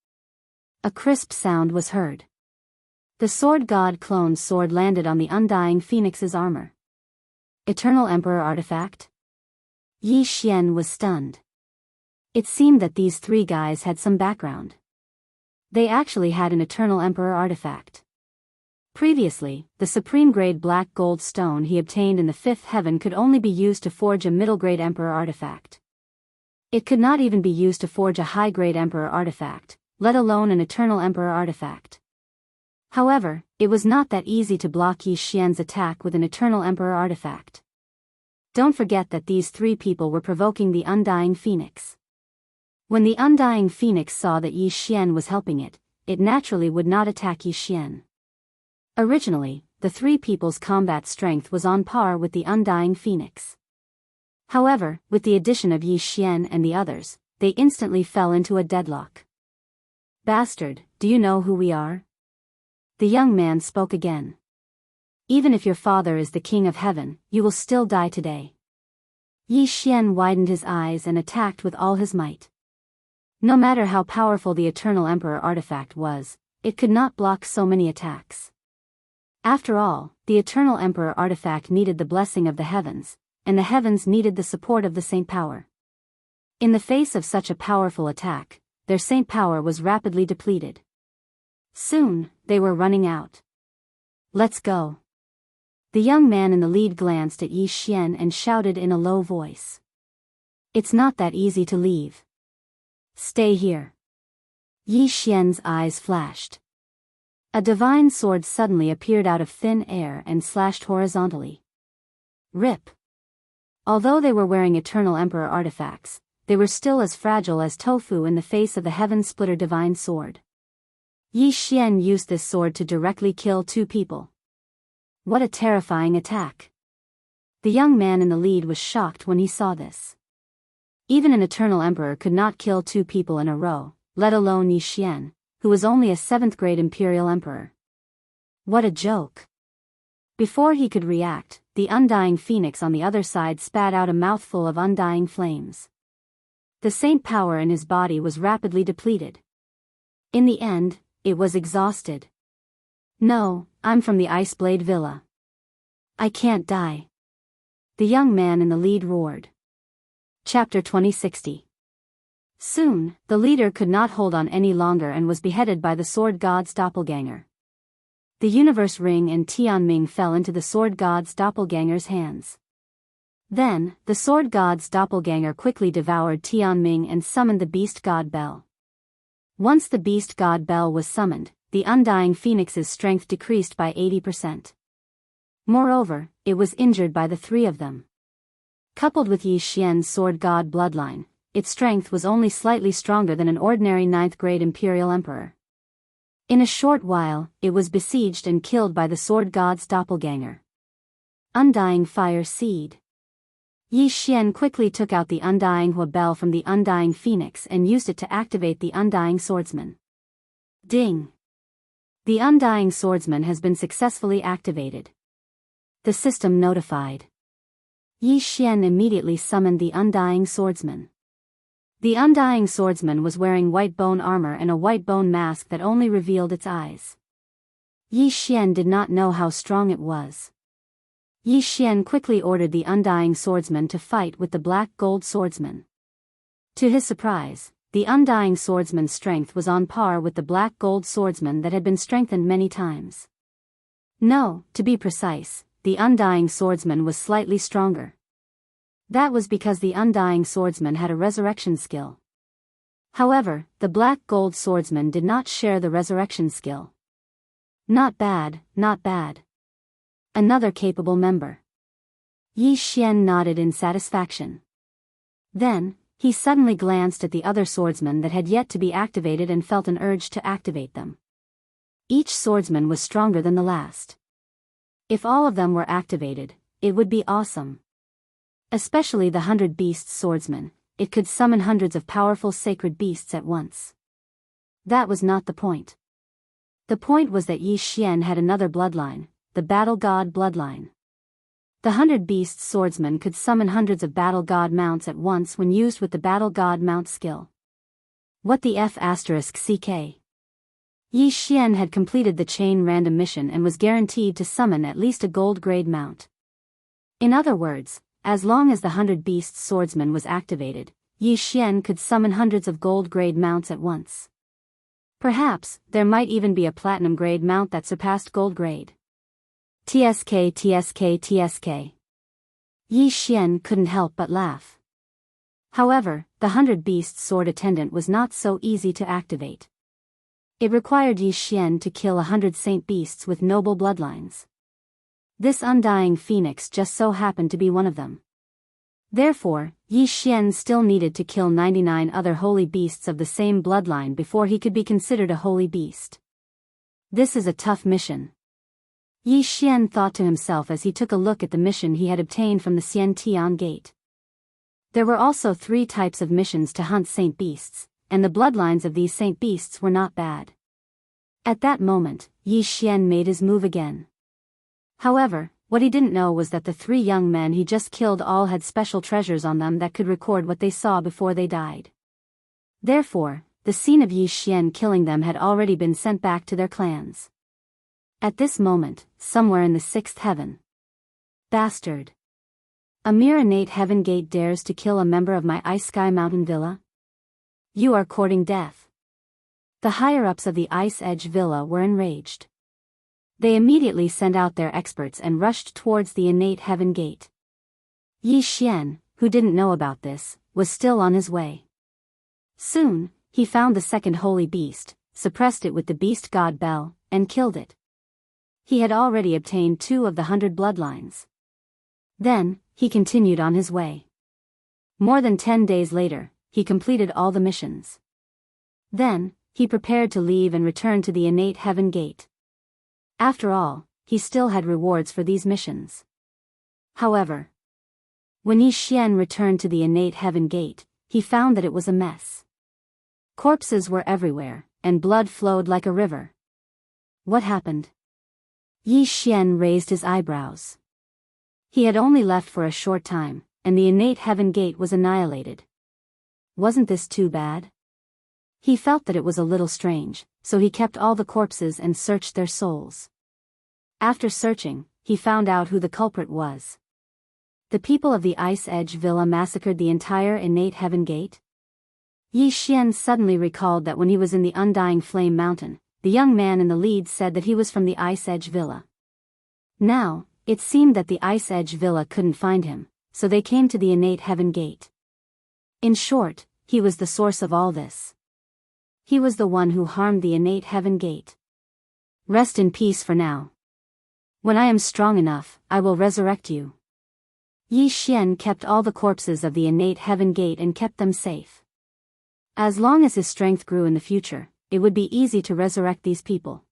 A crisp sound was heard. The sword god clone's sword landed on the undying phoenix's armor. Eternal Emperor artifact? Yi Xian was stunned. It seemed that these 3 guys had some background. They actually had an Eternal Emperor artifact. Previously, the supreme grade black gold stone he obtained in the 5th heaven could only be used to forge a middle grade Emperor artifact. It could not even be used to forge a high grade Emperor artifact, let alone an Eternal Emperor artifact. However, it was not that easy to block Yi Xian's attack with an Eternal Emperor artifact. Don't forget that these 3 people were provoking the undying phoenix. When the undying phoenix saw that Yi Xian was helping it, it naturally would not attack Yi Xian. Originally, the 3 people's combat strength was on par with the undying phoenix. However, with the addition of Yi Xian and the others, they instantly fell into a deadlock. "Bastard, do you know who we are?" The young man spoke again. "Even if your father is the king of heaven, you will still die today." Yi Xian widened his eyes and attacked with all his might. No matter how powerful the Eternal Emperor artifact was, it could not block so many attacks. After all, the Eternal Emperor artifact needed the blessing of the heavens, and the heavens needed the support of the saint power. In the face of such a powerful attack, their saint power was rapidly depleted. Soon, they were running out. "Let's go." The young man in the lead glanced at Yi Xian and shouted in a low voice. "It's not that easy to leave. Stay here." Yi Xian's eyes flashed. A divine sword suddenly appeared out of thin air and slashed horizontally. Rip! Although they were wearing Eternal Emperor artifacts, they were still as fragile as tofu in the face of the Heaven Splitter divine sword. Yi Xian used this sword to directly kill 2 people. What a terrifying attack! The young man in the lead was shocked when he saw this. Even an Eternal Emperor could not kill 2 people in a row, let alone Yi Xian, who was only a 7th grade Imperial Emperor. What a joke! Before he could react, the undying phoenix on the other side spat out a mouthful of undying flames. The saint power in his body was rapidly depleted. In the end, it was exhausted. "No, I'm from the Iceblade Villa. I can't die." The young man in the lead roared. Chapter 2060. Soon, the leader could not hold on any longer and was beheaded by the sword god's doppelganger. The universe ring and Tianming fell into the sword god's doppelganger's hands. Then, the sword god's doppelganger quickly devoured Tianming and summoned the beast god Bell. Once the beast god Bell was summoned, the undying phoenix's strength decreased by 80%. Moreover, it was injured by the 3 of them. Coupled with Yi Xian's sword god bloodline, its strength was only slightly stronger than an ordinary 9th-grade imperial emperor. In a short while, it was besieged and killed by the sword god's doppelganger. Undying Fire Seed. Yi Xian quickly took out the Undying Hua Bell from the Undying Phoenix and used it to activate the Undying Swordsman. Ding! The Undying Swordsman has been successfully activated. The system notified. Yi Xian immediately summoned the Undying Swordsman. The Undying Swordsman was wearing white bone armor and a white bone mask that only revealed its eyes. Yi Xian did not know how strong it was. Yi Xian quickly ordered the Undying Swordsman to fight with the Black Gold Swordsman. To his surprise, the Undying Swordsman's strength was on par with the Black Gold Swordsman that had been strengthened many times. No, to be precise, the Undying Swordsman was slightly stronger. That was because the Undying Swordsman had a resurrection skill. However, the Black Gold Swordsman did not share the resurrection skill. Not bad, not bad. Another capable member. Yi Xian nodded in satisfaction. Then, he suddenly glanced at the other swordsmen that had yet to be activated and felt an urge to activate them. Each swordsman was stronger than the last. If all of them were activated, it would be awesome. Especially the 100 Beasts swordsman, it could summon hundreds of powerful sacred beasts at once. That was not the point. The point was that Yi Xian had another bloodline, the Battle God bloodline. The 100 Beasts swordsman could summon hundreds of Battle God mounts at once when used with the Battle God mount skill. What the F***ck? Yi Xian had completed the chain random mission and was guaranteed to summon at least a gold grade mount. In other words, as long as the 100 Beasts swordsman was activated, Yi Xian could summon hundreds of gold grade mounts at once. Perhaps, there might even be a platinum grade mount that surpassed gold grade. TSK. Yi Xian couldn't help but laugh. However, the 100 Beasts sword attendant was not so easy to activate. It required Yi Xian to kill 100 saint beasts with noble bloodlines. This Undying Phoenix just so happened to be one of them. Therefore, Yi Xian still needed to kill 99 other holy beasts of the same bloodline before he could be considered a holy beast. This is a tough mission. Yi Xian thought to himself as he took a look at the mission he had obtained from the Xian Gate. There were also 3 types of missions to hunt saint beasts, and the bloodlines of these saint beasts were not bad. At that moment, Yi Xian made his move again. However, what he didn't know was that the 3 young men he just killed all had special treasures on them that could record what they saw before they died. Therefore, the scene of Yi Xian killing them had already been sent back to their clans. At this moment, somewhere in the 6th heaven. Bastard. A mere innate heaven gate dares to kill a member of my Ice Sky Mountain Villa? You are courting death. The higher-ups of the Ice Edge Villa were enraged. They immediately sent out their experts and rushed towards the innate heaven gate. Yi Xian, who didn't know about this, was still on his way. Soon, he found the second holy beast, suppressed it with the beast god bell, and killed it. He had already obtained 2 of the 100 bloodlines. Then, he continued on his way. More than 10 days later, he completed all the missions. Then, he prepared to leave and return to the innate heaven gate. After all, he still had rewards for these missions. However, when Yi Xian returned to the innate heaven gate, he found that it was a mess. Corpses were everywhere, and blood flowed like a river. What happened? Yi Xian raised his eyebrows. He had only left for a short time, and the innate heaven gate was annihilated. Wasn't this too bad? He felt that it was a little strange, so he kept all the corpses and searched their souls. After searching, he found out who the culprit was. The people of the Ice Edge Villa massacred the entire innate heaven gate? Yi Xian suddenly recalled that when he was in the Undying Flame Mountain, the young man in the lead said that he was from the Ice Edge Villa. Now, it seemed that the Ice Edge Villa couldn't find him, so they came to the innate heaven gate. In short, he was the source of all this. He was the one who harmed the innate heaven gate. Rest in peace for now. When I am strong enough, I will resurrect you. Yi Xian kept all the corpses of the innate heaven gate and kept them safe. As long as his strength grew in the future, it would be easy to resurrect these people.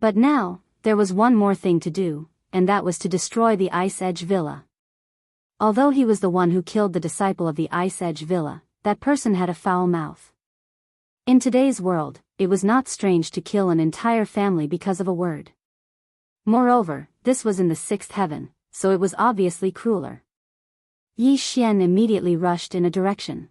But now, there was one more thing to do, and that was to destroy the Ice Edge Villa. Although he was the one who killed the disciple of the Ice Edge Villa, that person had a foul mouth. In today's world, it was not strange to kill an entire family because of a word. Moreover, this was in the sixth heaven, so it was obviously crueler. Yi Xian immediately rushed in a direction.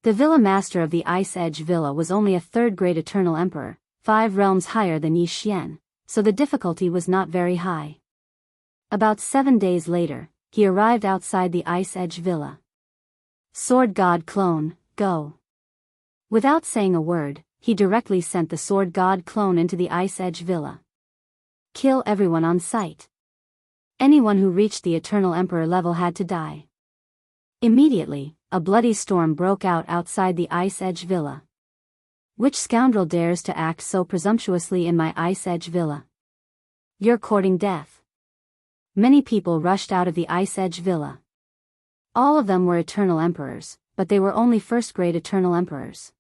The villa master of the Ice Edge Villa was only a third-grade eternal emperor, 5 realms higher than Yi Xian, so the difficulty was not very high. About 7 days later, he arrived outside the Ice Edge Villa. Sword God Clone, go. Without saying a word, he directly sent the Sword God Clone into the Ice Edge Villa. Kill everyone on sight. Anyone who reached the Eternal Emperor level had to die. Immediately, a bloody storm broke out outside the Ice Edge Villa. Which scoundrel dares to act so presumptuously in my Ice Edge Villa? You're courting death. Many people rushed out of the Ice Edge Villa. All of them were Eternal Emperors, but they were only first-grade Eternal Emperors.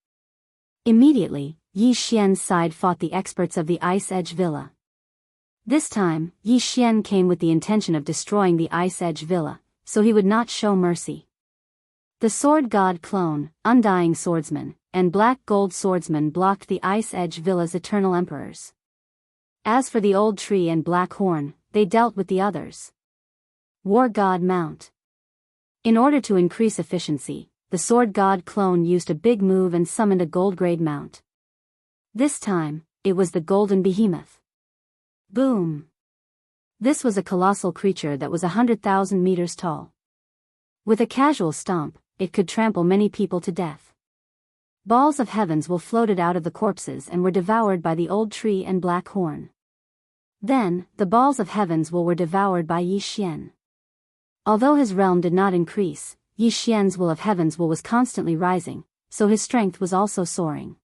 Immediately, Yi Xian's side fought the experts of the Ice Edge Villa. This time, Yi Xian came with the intention of destroying the Ice Edge Villa, so he would not show mercy. The Sword God Clone, Undying Swordsman, and Black Gold Swordsman blocked the Ice Edge Villa's Eternal Emperors. As for the Old Tree and Black Horn, they dealt with the others. War God Mount. In order to increase efficiency, the Sword God Clone used a big move and summoned a gold-grade mount. This time, it was the Golden Behemoth. Boom! This was a colossal creature that was 100,000 meters tall. With a casual stomp, it could trample many people to death. Balls of heavens will floated out of the corpses and were devoured by the Old Tree and Black Horn. Then, the balls of heavens were devoured by Yi Xian. Although his realm did not increase, Yi Xian's will of heavens was constantly rising, so his strength was also soaring.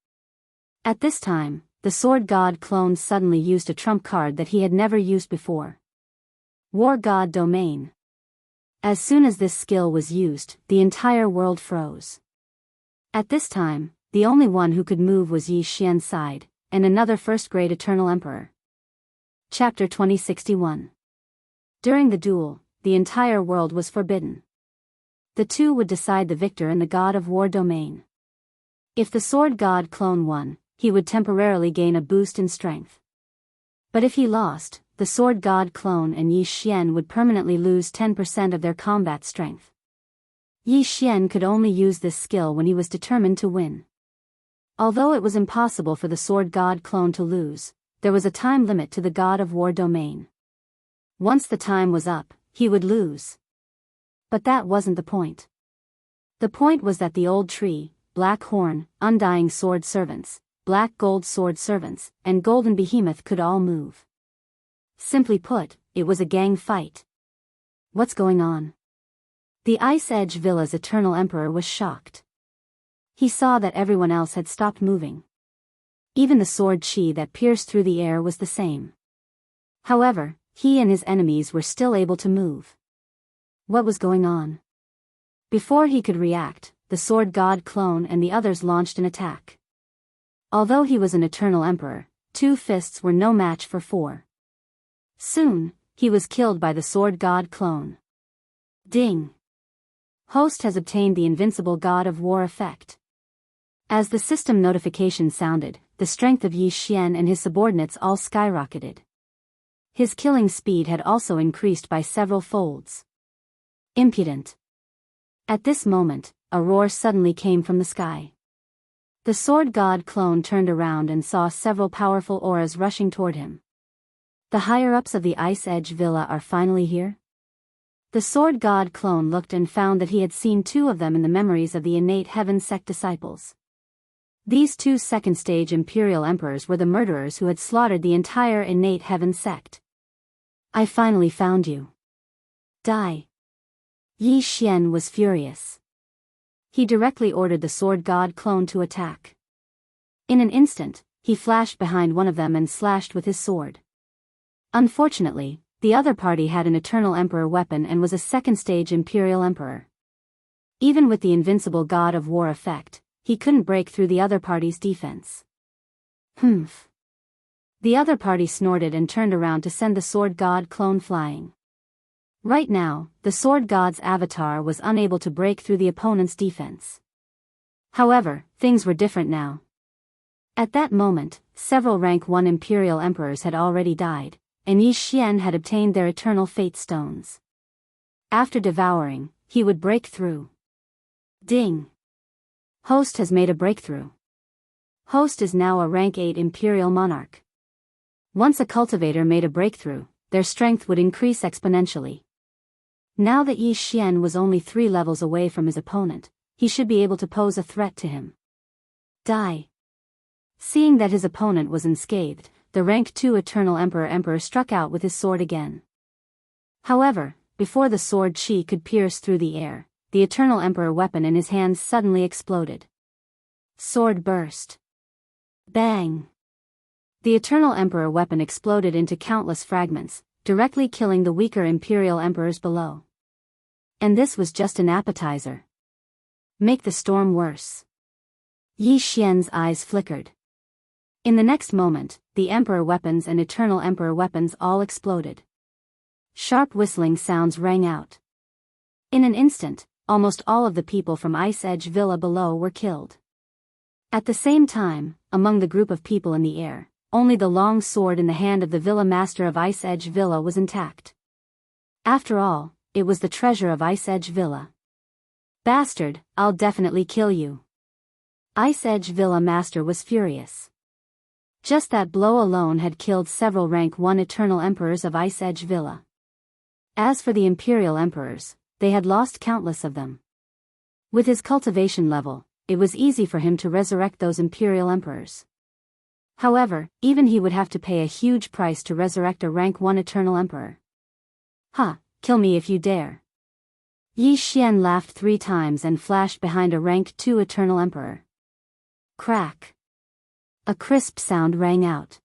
At this time, the Sword God Clone suddenly used a trump card that he had never used before. War God Domain. As soon as this skill was used, the entire world froze. At this time, the only one who could move was Yi Xian's side, and another first-grade Eternal Emperor. Chapter 2061. During the duel, the entire world was forbidden. The two would decide the victor in the God of War domain. If the Sword God Clone won, he would temporarily gain a boost in strength. But if he lost, the Sword God Clone and Yi Xian would permanently lose 10% of their combat strength. Yi Xian could only use this skill when he was determined to win. Although it was impossible for the Sword God Clone to lose, there was a time limit to the God of War domain. Once the time was up, he would lose. But that wasn't the point. The point was that the Old Tree, Black Horn, Undying Sword Servants, Black Gold Sword Servants, and Golden Behemoth could all move. Simply put, it was a gang fight. What's going on? The Ice Edge Villa's Eternal Emperor was shocked. He saw that everyone else had stopped moving. Even the sword chi that pierced through the air was the same. However, he and his enemies were still able to move. What was going on? Before he could react, the Sword God Clone and the others launched an attack. Although he was an Eternal Emperor, 2 fists were no match for 4. Soon, he was killed by the Sword God Clone. Ding! Host has obtained the Invincible God of War effect. As the system notification sounded, the strength of Yi Xian and his subordinates all skyrocketed. His killing speed had also increased by several folds. Impudent! At this moment, a roar suddenly came from the sky. The Sword God Clone turned around and saw several powerful auras rushing toward him. The higher-ups of the Ice Edge Villa are finally here? The Sword God Clone looked and found that he had seen 2 of them in the memories of the innate Heaven Sect disciples. These 2 second-stage Imperial Emperors were the murderers who had slaughtered the entire innate Heaven Sect. I finally found you. Die. Yi Xian was furious. He directly ordered the Sword God Clone to attack. In an instant, he flashed behind one of them and slashed with his sword. Unfortunately, The other party had an Eternal Emperor weapon and was a second-stage Imperial Emperor. Even with the invincible God of War effect, he couldn't break through the other party's defense. Humph. The other party snorted and turned around to send the Sword God clone flying. Right now, the Sword God's avatar was unable to break through the opponent's defense. However, things were different now. At that moment, several rank 1 Imperial Emperors had already died, and Yi Xian had obtained their eternal fate stones. After devouring, he would break through. Ding! Host has made a breakthrough. Host is now a rank 8 Imperial Monarch. Once a cultivator made a breakthrough, their strength would increase exponentially. Now that Yi Xian was only 3 levels away from his opponent, he should be able to pose a threat to him. Die! Seeing that his opponent was unscathed, the rank 2 Eternal Emperor struck out with his sword again. However, before the sword chi could pierce through the air, the Eternal Emperor weapon in his hands suddenly exploded. Sword burst. Bang! The Eternal Emperor weapon exploded into countless fragments, directly killing the weaker Imperial Emperors below. And this was just an appetizer. Make the storm worse. Yi Xian's eyes flickered. In the next moment, the Emperor weapons and Eternal Emperor weapons all exploded. Sharp whistling sounds rang out. In an instant, almost all of the people from Ice Edge Villa below were killed. At the same time, among the group of people in the air, only the long sword in the hand of the Villa Master of Ice Edge Villa was intact. After all, it was the treasure of Ice Edge Villa. Bastard, I'll definitely kill you. Ice Edge Villa Master was furious. Just that blow alone had killed several rank 1 Eternal Emperors of Ice Edge Villa. As for the Imperial Emperors, they had lost countless of them. With his cultivation level, it was easy for him to resurrect those Imperial Emperors. However, even he would have to pay a huge price to resurrect a rank 1 Eternal Emperor. Ha, kill me if you dare. Yi Xian laughed 3 times and flashed behind a rank 2 Eternal Emperor. Crack. A crisp sound rang out.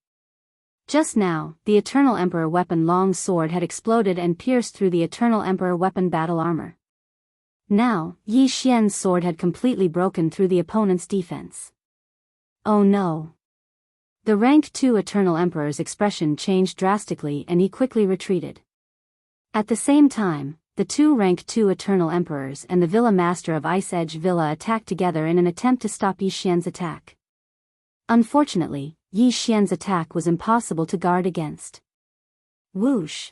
Just now, the Eternal Emperor weapon long sword had exploded and pierced through the Eternal Emperor weapon battle armor. Now, Yi Xian's sword had completely broken through the opponent's defense. Oh no. The rank 2 Eternal Emperor's expression changed drastically and he quickly retreated. At the same time, the 2 rank 2 Eternal Emperors and the Villa Master of Ice Edge Villa attacked together in an attempt to stop Yi Xian's attack. Unfortunately, Yi Xian's attack was impossible to guard against. Whoosh!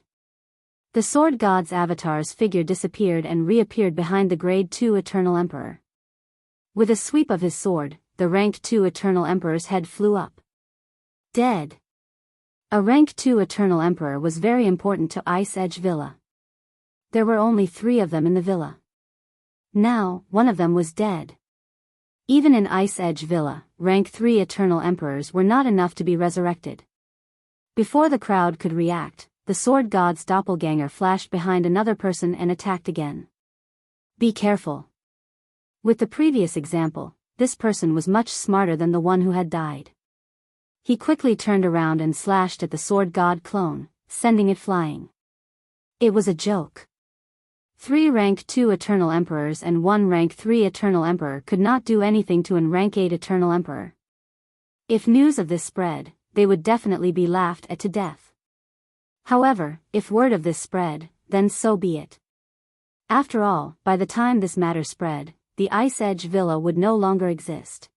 The Sword God's avatar's figure disappeared and reappeared behind the Grade 2 Eternal Emperor. With a sweep of his sword, the rank 2 Eternal Emperor's head flew up. Dead. A rank 2 Eternal Emperor was very important to Ice Edge Villa. There were only 3 of them in the villa. Now, one of them was dead. Even in Ice Edge Villa, rank 3 Eternal Emperors were not enough to be resurrected. Before the crowd could react, the Sword God's doppelganger flashed behind another person and attacked again. Be careful. With the previous example, this person was much smarter than the one who had died. He quickly turned around and slashed at the Sword God clone, sending it flying. It was a joke. 3 rank 2 Eternal Emperors and 1 rank 3 Eternal Emperor could not do anything to an rank 8 Eternal Emperor. If news of this spread, they would definitely be laughed at to death. However, if word of this spread, then so be it. After all, by the time this matter spread, the Ice Edge Villa would no longer exist.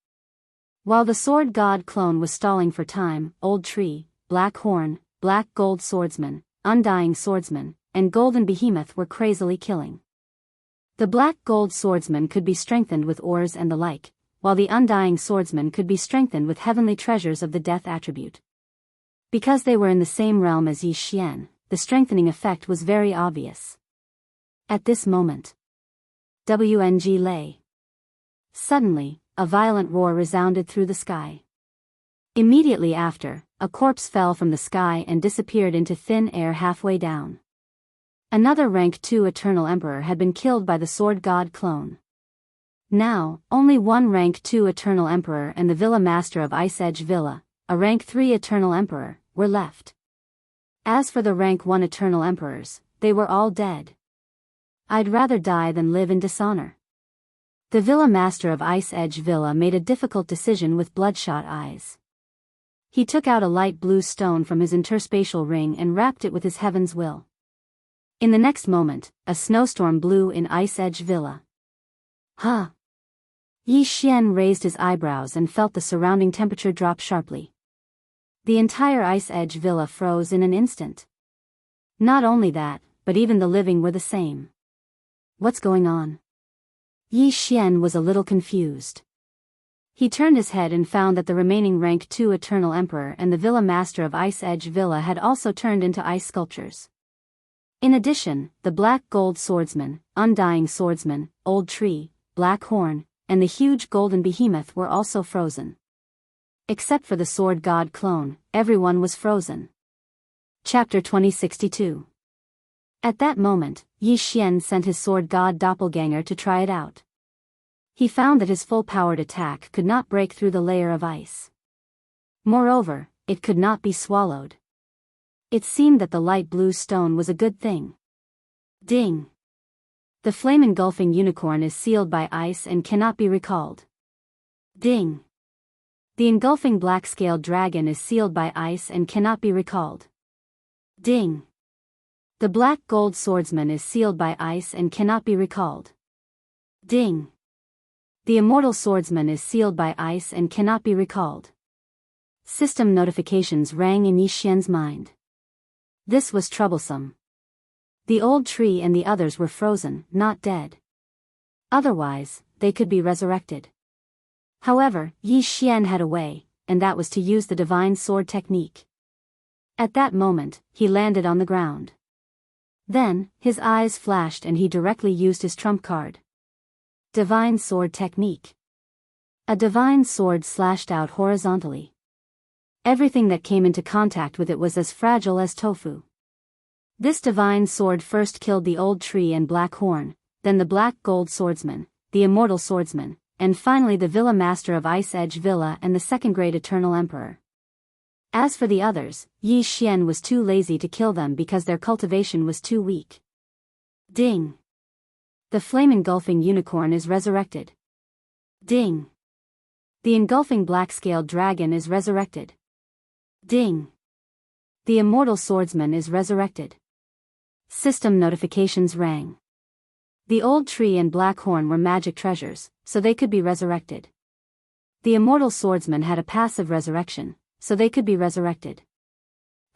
While the Sword God clone was stalling for time, Old Tree, Black Horn, Black Gold Swordsman, Undying Swordsman, and Golden Behemoth were crazily killing. The Black Gold Swordsman could be strengthened with ores and the like, while the Undying Swordsman could be strengthened with heavenly treasures of the death attribute. Because they were in the same realm as Yi Xian, the strengthening effect was very obvious. At this moment, WNG lay. Suddenly, a violent roar resounded through the sky. Immediately after, a corpse fell from the sky and disappeared into thin air halfway down. Another rank 2 Eternal Emperor had been killed by the Sword God clone. Now, only 1 rank 2 Eternal Emperor and the Villa Master of Ice Edge Villa, a rank 3 Eternal Emperor, were left. As for the rank 1 eternal emperors, they were all dead. I'd rather die than live in dishonor. The Villa Master of Ice Edge Villa made a difficult decision with bloodshot eyes. He took out a light blue stone from his interspatial ring and wrapped it with his heaven's will. In the next moment, a snowstorm blew in Ice Edge Villa. Huh? Yi Xian raised his eyebrows and felt the surrounding temperature drop sharply. The entire Ice Edge Villa froze in an instant. Not only that, but even the living were the same. What's going on? Yi Xian was a little confused. He turned his head and found that the remaining rank 2 Eternal Emperor and the Villa Master of Ice Edge Villa had also turned into ice sculptures. In addition, the Black Gold Swordsman, Undying Swordsman, Old Tree, Black Horn, and the huge golden behemoth were also frozen. Except for the Sword God clone, everyone was frozen. Chapter 2062. At that moment, Yi Xian sent his Sword God doppelganger to try it out. He found that his full-powered attack could not break through the layer of ice. Moreover, it could not be swallowed. It seemed that the light blue stone was a good thing. Ding! The flame-engulfing unicorn is sealed by ice and cannot be recalled. Ding! The engulfing black-scaled dragon is sealed by ice and cannot be recalled. Ding! The Black Gold Swordsman is sealed by ice and cannot be recalled. Ding! The Immortal Swordsman is sealed by ice and cannot be recalled. System notifications rang in Yi Xian's mind. This was troublesome. The Old Tree and the others were frozen, not dead. Otherwise, they could be resurrected. However, Yi Xian had a way, and that was to use the Divine Sword technique. At that moment, he landed on the ground. Then, his eyes flashed and he directly used his trump card. Divine Sword Technique. A divine sword slashed out horizontally. Everything that came into contact with it was as fragile as tofu. This divine sword first killed the Old Tree and Black Horn, then the Black Gold Swordsman, the Immortal Swordsman, and finally the Villa Master of Ice Edge Villa and the Second Great Eternal Emperor. As for the others, Yi Xian was too lazy to kill them because their cultivation was too weak. Ding! The flame-engulfing unicorn is resurrected. Ding! The engulfing black-scaled dragon is resurrected. Ding! The Immortal Swordsman is resurrected. System notifications rang. The Old Tree and Black Horn were magic treasures, so they could be resurrected. The Immortal Swordsman had a passive resurrection, so they could be resurrected.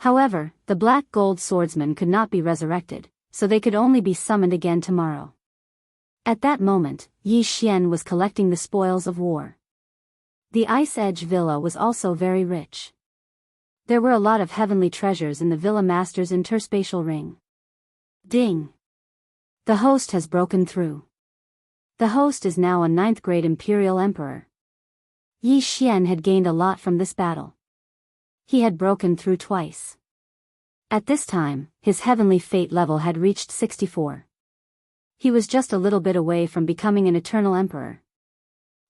However, the Black Gold Swordsman could not be resurrected, so they could only be summoned again tomorrow. At that moment, Yi Xian was collecting the spoils of war. The Ice Edge Villa was also very rich. There were a lot of heavenly treasures in the Villa Master's interspatial ring. Ding! The host has broken through. The host is now a 9th grade Imperial Emperor. Yi Xian had gained a lot from this battle. He had broken through twice. At this time, his heavenly fate level had reached 64. He was just a little bit away from becoming an Eternal Emperor.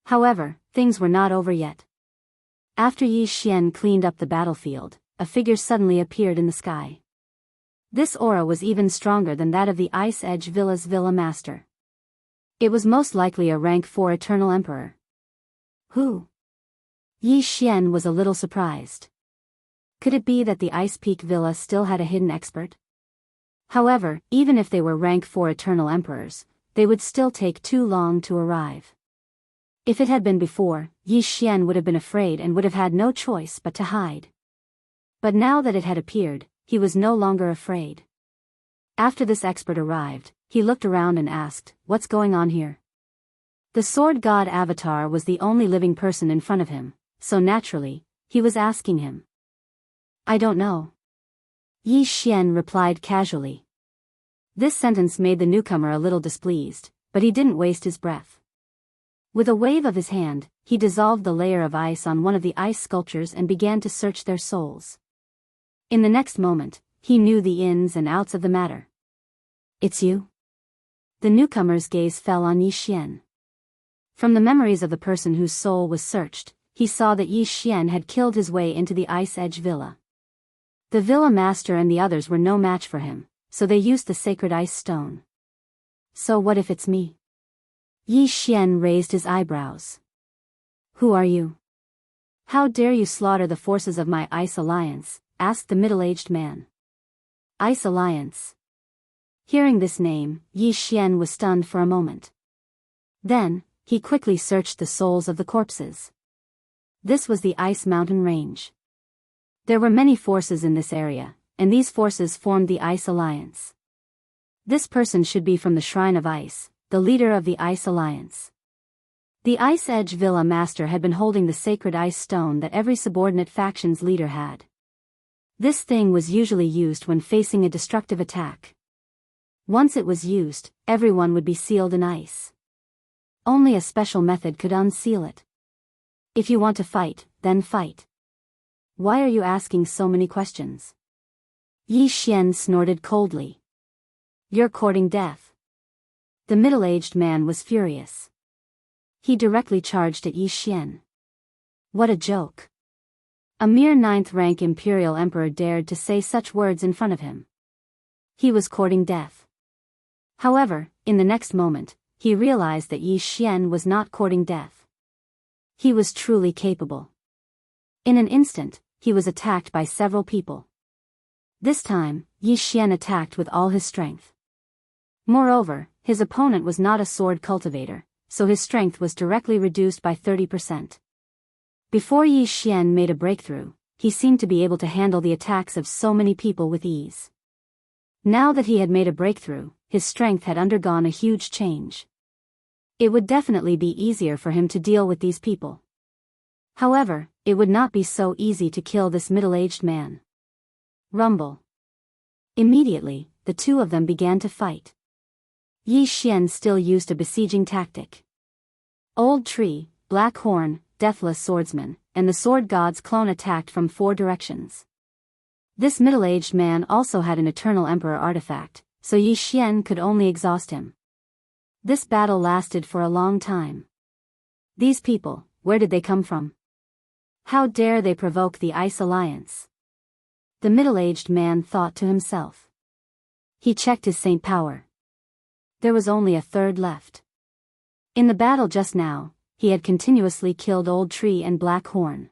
However, things were not over yet. After Yi Xian cleaned up the battlefield, a figure suddenly appeared in the sky. This aura was even stronger than that of the Ice Edge Villa's Villa Master. It was most likely a rank 4 Eternal Emperor. Who? Yi Xian was a little surprised. Could it be that the Ice Peak Villa still had a hidden expert? However, even if they were rank 4 Eternal Emperors, they would still take too long to arrive. If it had been before, Yi Xian would have been afraid and would have had no choice but to hide. But now that it had appeared, he was no longer afraid. After this expert arrived, he looked around and asked, "What's going on here?" The Sword God Avatar was the only living person in front of him, so naturally, he was asking him. "I don't know." Yi Xian replied casually. This sentence made the newcomer a little displeased, but he didn't waste his breath. With a wave of his hand, he dissolved the layer of ice on one of the ice sculptures and began to search their souls. In the next moment, he knew the ins and outs of the matter. "It's you?" The newcomer's gaze fell on Yi Xian. From the memories of the person whose soul was searched, he saw that Yi Xian had killed his way into the Ice Edge Villa. The villa master and the others were no match for him, so they used the sacred ice stone. So what if it's me? Yi Xian raised his eyebrows. Who are you? How dare you slaughter the forces of my Ice Alliance? Asked the middle-aged man. Ice Alliance. Hearing this name, Yi Xian was stunned for a moment. Then, he quickly searched the souls of the corpses. This was the Ice Mountain Range. There were many forces in this area, and these forces formed the Ice Alliance. This person should be from the Shrine of Ice, the leader of the Ice Alliance. The Ice Edge Villa Master had been holding the sacred ice stone that every subordinate faction's leader had. This thing was usually used when facing a destructive attack. Once it was used, everyone would be sealed in ice. Only a special method could unseal it. If you want to fight, then fight. Why are you asking so many questions? Yi Xian snorted coldly. You're courting death. The middle-aged man was furious. He directly charged at Yi Xian. What a joke. A mere 9th-rank imperial emperor dared to say such words in front of him. He was courting death. However, in the next moment, he realized that Yi Xian was not courting death. He was truly capable. In an instant, he was attacked by several people. This time, Yi Xian attacked with all his strength. Moreover, his opponent was not a sword cultivator, so his strength was directly reduced by 30%. Before Yi Xian made a breakthrough, he seemed to be able to handle the attacks of so many people with ease. Now that he had made a breakthrough, his strength had undergone a huge change. It would definitely be easier for him to deal with these people. However, it would not be so easy to kill this middle-aged man. Rumble. Immediately, the two of them began to fight. Yi Xian still used a besieging tactic. Old Tree, Black Horn, Deathless Swordsman, and the Sword God's clone attacked from 4 directions. This middle-aged man also had an Eternal Emperor artifact, so Yi Xian could only exhaust him. This battle lasted for a long time. These people, where did they come from? How dare they provoke the Ice Alliance? The middle-aged man thought to himself. He checked his saint power. There was only a third left. In the battle just now, he had continuously killed Old Tree and Black Horn.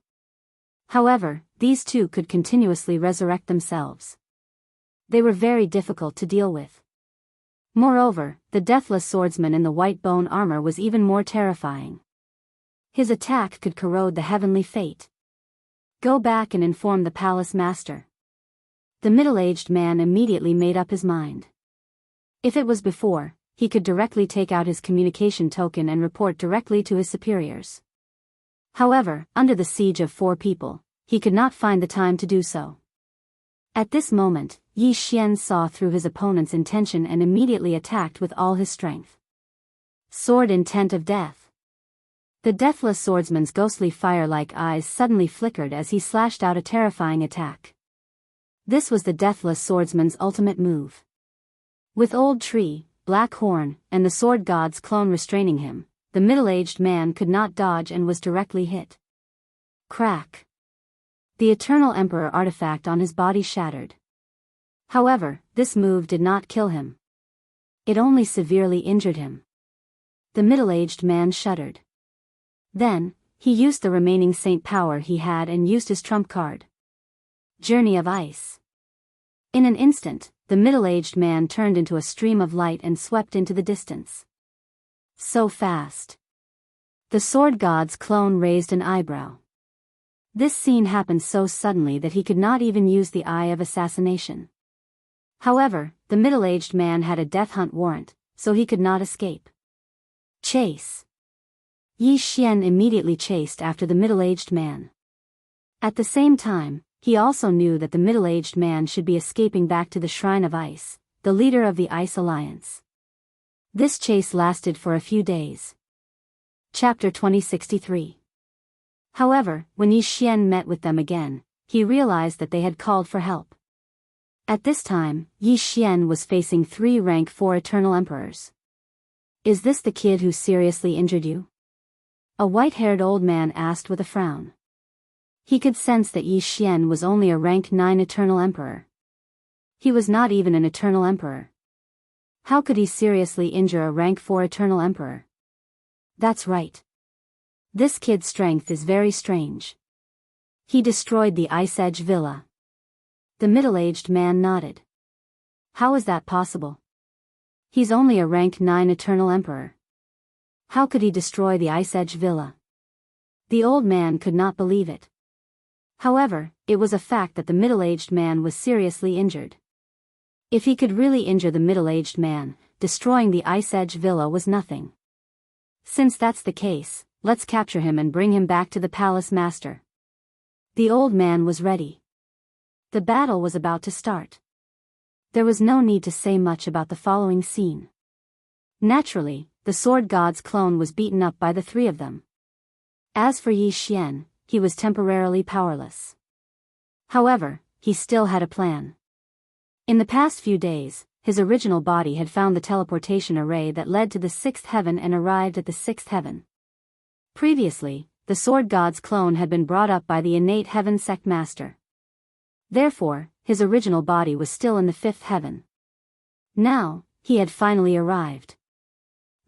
However, these two could continuously resurrect themselves. They were very difficult to deal with. Moreover, the Deathless Swordsman in the white bone armor was even more terrifying. His attack could corrode the heavenly fate. Go back and inform the palace master. The middle-aged man immediately made up his mind. If it was before, he could directly take out his communication token and report directly to his superiors. However, under the siege of 4 people, he could not find the time to do so. At this moment, Yi Xian saw through his opponent's intention and immediately attacked with all his strength. Sword Intent of Death. The Deathless Swordsman's ghostly fire-like eyes suddenly flickered as he slashed out a terrifying attack. This was the Deathless Swordsman's ultimate move. With Old Tree, Black Horn, and the Sword God's clone restraining him, the middle-aged man could not dodge and was directly hit. Crack. The Eternal Emperor artifact on his body shattered. However, this move did not kill him. It only severely injured him. The middle-aged man shuddered. Then, he used the remaining saint power he had and used his trump card. Journey of Ice. In an instant, the middle-aged man turned into a stream of light and swept into the distance. So fast. The Sword God's clone raised an eyebrow. This scene happened so suddenly that he could not even use the Eye of Assassination. However, the middle-aged man had a death hunt warrant, so he could not escape. Chase. Yi Xian immediately chased after the middle-aged man. At the same time, he also knew that the middle-aged man should be escaping back to the Shrine of Ice, the leader of the Ice Alliance. This chase lasted for a few days. Chapter 2063. However, when Yi Xian met with them again, he realized that they had called for help. At this time, Yi Xian was facing 3 rank 4 Eternal Emperors. Is this the kid who seriously injured you? A white-haired old man asked with a frown. He could sense that Yi Xian was only a rank 9 eternal emperor. He was not even an eternal emperor. How could he seriously injure a rank 4 eternal emperor? That's right. This kid's strength is very strange. He destroyed the Ice Edge Villa. The middle-aged man nodded. How is that possible? He's only a rank 9 eternal emperor. How could he destroy the Ice Edge Villa? The old man could not believe it. However, it was a fact that the middle-aged man was seriously injured. If he could really injure the middle-aged man, destroying the Ice Edge Villa was nothing. Since that's the case, let's capture him and bring him back to the palace master. The old man was ready. The battle was about to start. There was no need to say much about the following scene. Naturally, the sword god's clone was beaten up by the three of them. As for Yi Xian, he was temporarily powerless. However, he still had a plan. In the past few days, his original body had found the teleportation array that led to the 6th heaven and arrived at the 6th heaven. Previously, the sword god's clone had been brought up by the innate heaven sect master. Therefore, his original body was still in the 5th heaven. Now, he had finally arrived.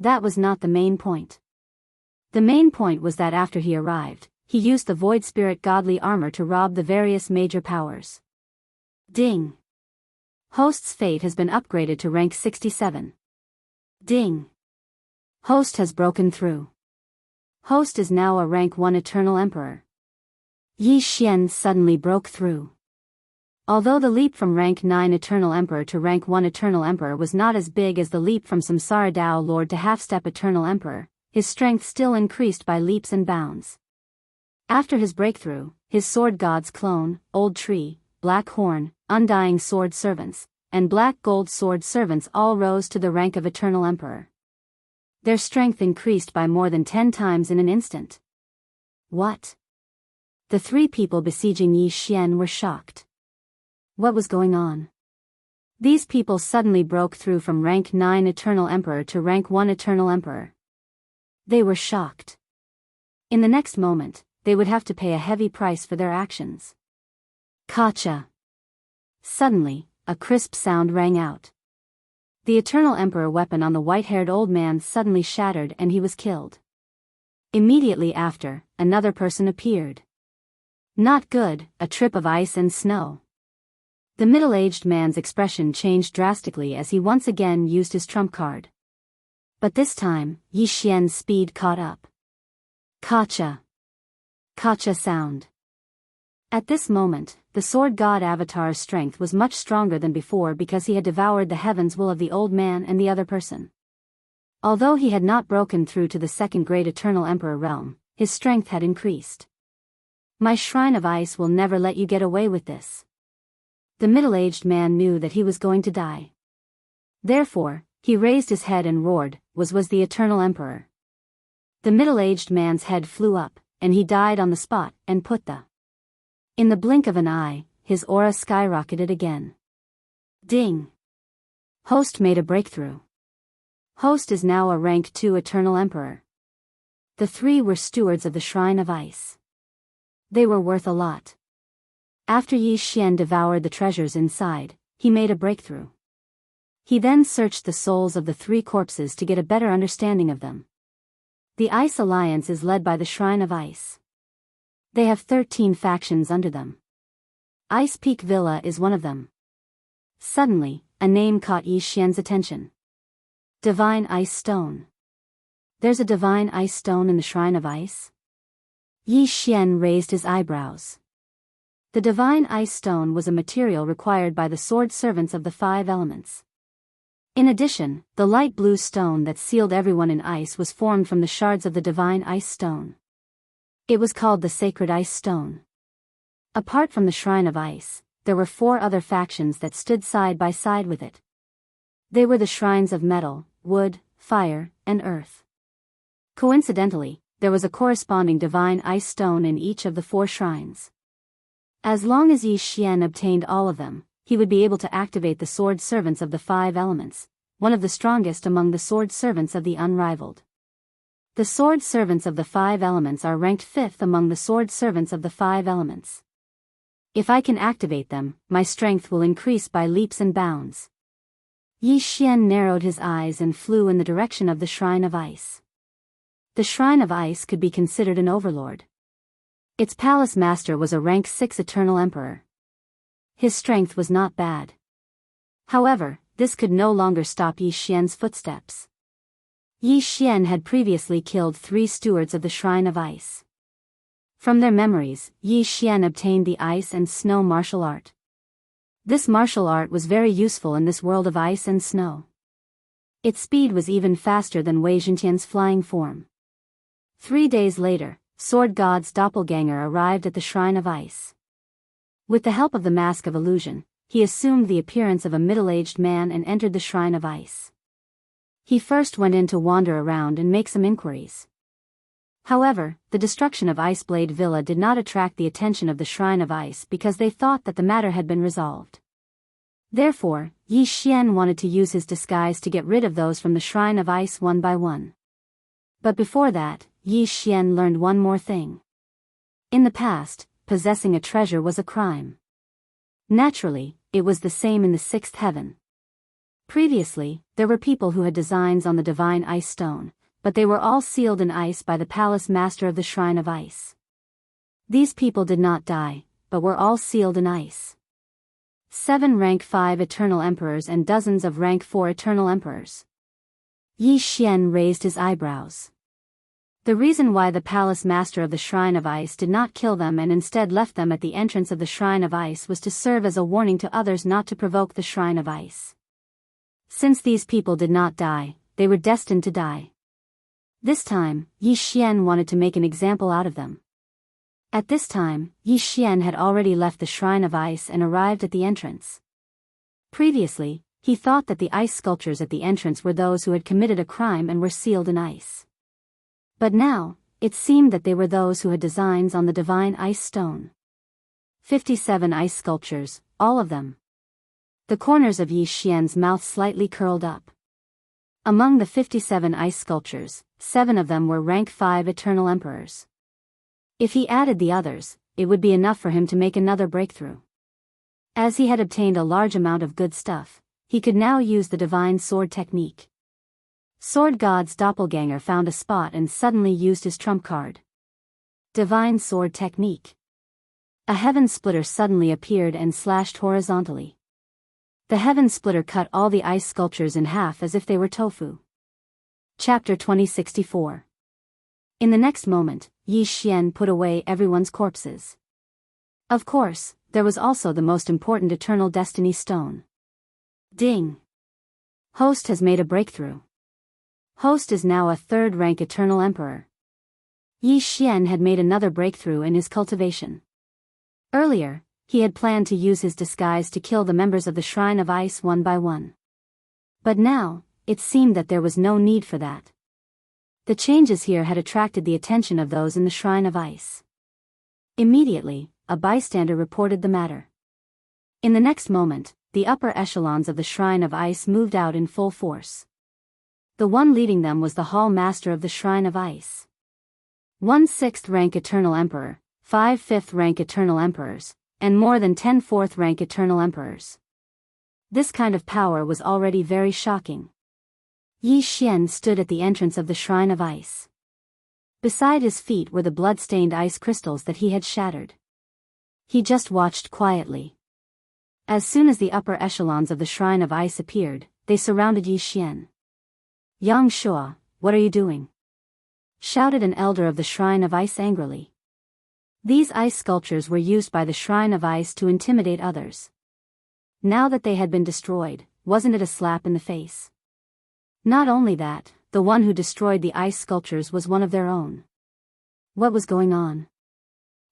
That was not the main point. The main point was that after he arrived, he used the Void Spirit godly armor to rob the various major powers. Ding! Host's fate has been upgraded to rank 67. Ding! Host has broken through. Host is now a rank 1 eternal emperor. Yi Xian suddenly broke through. Although the leap from rank 9 eternal emperor to rank 1 eternal emperor was not as big as the leap from Samsara Dao Lord to half-step eternal emperor, his strength still increased by leaps and bounds. After his breakthrough, his sword god's clone, Old Tree, Black Horn, Undying Sword Servants, and Black Gold Sword Servants all rose to the rank of eternal emperor. Their strength increased by more than 10 times in an instant. What? The three people besieging Yi Xian were shocked. What was going on? These people suddenly broke through from rank 9 eternal emperor to rank 1 eternal emperor. They were shocked. In the next moment, they would have to pay a heavy price for their actions. Gotcha! Suddenly, a crisp sound rang out. The Eternal Emperor weapon on the white-haired old man suddenly shattered and he was killed. Immediately after, another person appeared. Not good, a trip of ice and snow. The middle-aged man's expression changed drastically as he once again used his trump card. But this time, Yi Xian's speed caught up. Gotcha! Gotcha sound. At this moment, the sword god avatar's strength was much stronger than before because he had devoured the heaven's will of the old man and the other person. Although he had not broken through to the second great eternal emperor realm, his strength had increased. My shrine of ice will never let you get away with this. The middle-aged man knew that he was going to die. Therefore, he raised his head and roared, was the eternal emperor. The middle-aged man's head flew up, and he died on the spot, and in the blink of an eye, his aura skyrocketed again. Ding! Host made a breakthrough. Host is now a rank 2 eternal emperor. The three were stewards of the Shrine of Ice. They were worth a lot. After Yi Xian devoured the treasures inside, he made a breakthrough. He then searched the souls of the three corpses to get a better understanding of them. The Ice Alliance is led by the Shrine of Ice. They have 13 factions under them. Ice Peak Villa is one of them. Suddenly, a name caught Yi Xian's attention. Divine Ice Stone. There's a Divine Ice Stone in the Shrine of Ice? Yi Xian raised his eyebrows. The Divine Ice Stone was a material required by the sword servants of the 5 elements. In addition, the light blue stone that sealed everyone in ice was formed from the shards of the Divine Ice Stone. It was called the Sacred Ice Stone. Apart from the Shrine of Ice, there were 4 other factions that stood side by side with it. They were the shrines of metal, wood, fire, and earth. Coincidentally, there was a corresponding Divine Ice Stone in each of the 4 shrines. As long as Yi Xian obtained all of them, he would be able to activate the sword servants of the 5 elements, one of the strongest among the sword servants of the unrivaled. The sword servants of the 5 elements are ranked 5th among the sword servants of the 5 elements. If I can activate them, my strength will increase by leaps and bounds. Yi Xian narrowed his eyes and flew in the direction of the Shrine of Ice. The Shrine of Ice could be considered an overlord. Its palace master was a rank 6 eternal emperor. His strength was not bad. However, this could no longer stop Yi Xian's footsteps. Yi Xian had previously killed 3 stewards of the Shrine of Ice. From their memories, Yi Xian obtained the ice and snow martial art. This martial art was very useful in this world of ice and snow. Its speed was even faster than Wei Zhentian's flying form. 3 days later, Sword God's doppelganger arrived at the Shrine of Ice. With the help of the Mask of Illusion, he assumed the appearance of a middle-aged man and entered the Shrine of Ice. He first went in to wander around and make some inquiries. However, the destruction of Iceblade Villa did not attract the attention of the Shrine of Ice because they thought that the matter had been resolved. Therefore, Yi Xian wanted to use his disguise to get rid of those from the Shrine of Ice one by one. But before that, Yi Xian learned one more thing. In the past, possessing a treasure was a crime. Naturally, it was the same in the 6th heaven. Previously, there were people who had designs on the divine ice stone, but they were all sealed in ice by the palace master of the Shrine of Ice. These people did not die, but were all sealed in ice. 7 rank 5 eternal emperors and dozens of rank 4 eternal emperors. Yi Xian raised his eyebrows. The reason why the palace master of the Shrine of Ice did not kill them and instead left them at the entrance of the Shrine of Ice was to serve as a warning to others not to provoke the Shrine of Ice. Since these people did not die, they were destined to die. This time, Yi Xian wanted to make an example out of them. At this time, Yi Xian had already left the Shrine of Ice and arrived at the entrance. Previously, he thought that the ice sculptures at the entrance were those who had committed a crime and were sealed in ice. But now, it seemed that they were those who had designs on the divine ice stone. 57 ice sculptures, all of them. The corners of Yi Xian's mouth slightly curled up. Among the 57 ice sculptures, 7 of them were rank 5 eternal emperors. If he added the others, it would be enough for him to make another breakthrough. As he had obtained a large amount of good stuff, he could now use the divine sword technique. Sword God's doppelganger found a spot and suddenly used his trump card. Divine sword technique. A heaven splitter suddenly appeared and slashed horizontally. The heaven splitter cut all the ice sculptures in half as if they were tofu. Chapter 2064. In the next moment, Yi Xian put away everyone's corpses. Of course, there was also the most important eternal destiny stone. Ding! Host has made a breakthrough. Host is now a 3rd rank eternal emperor. Yi Xian had made another breakthrough in his cultivation. Earlier, he had planned to use his disguise to kill the members of the Shrine of Ice one by one. But now, it seemed that there was no need for that. The changes here had attracted the attention of those in the Shrine of Ice. Immediately, a bystander reported the matter. In the next moment, the upper echelons of the Shrine of Ice moved out in full force. The one leading them was the Hall Master of the Shrine of Ice. 1 6th rank Eternal Emperor, 5 5th rank Eternal Emperors, and more than 10 4th rank Eternal Emperors. This kind of power was already very shocking. Yi Xian stood at the entrance of the Shrine of Ice. Beside his feet were the blood-stained ice crystals that he had shattered. He just watched quietly. As soon as the upper echelons of the Shrine of Ice appeared, they surrounded Yi Xian. "Yang Shua, what are you doing?" shouted an elder of the Shrine of Ice angrily. These ice sculptures were used by the Shrine of Ice to intimidate others. Now that they had been destroyed, wasn't it a slap in the face? Not only that, the one who destroyed the ice sculptures was one of their own. What was going on?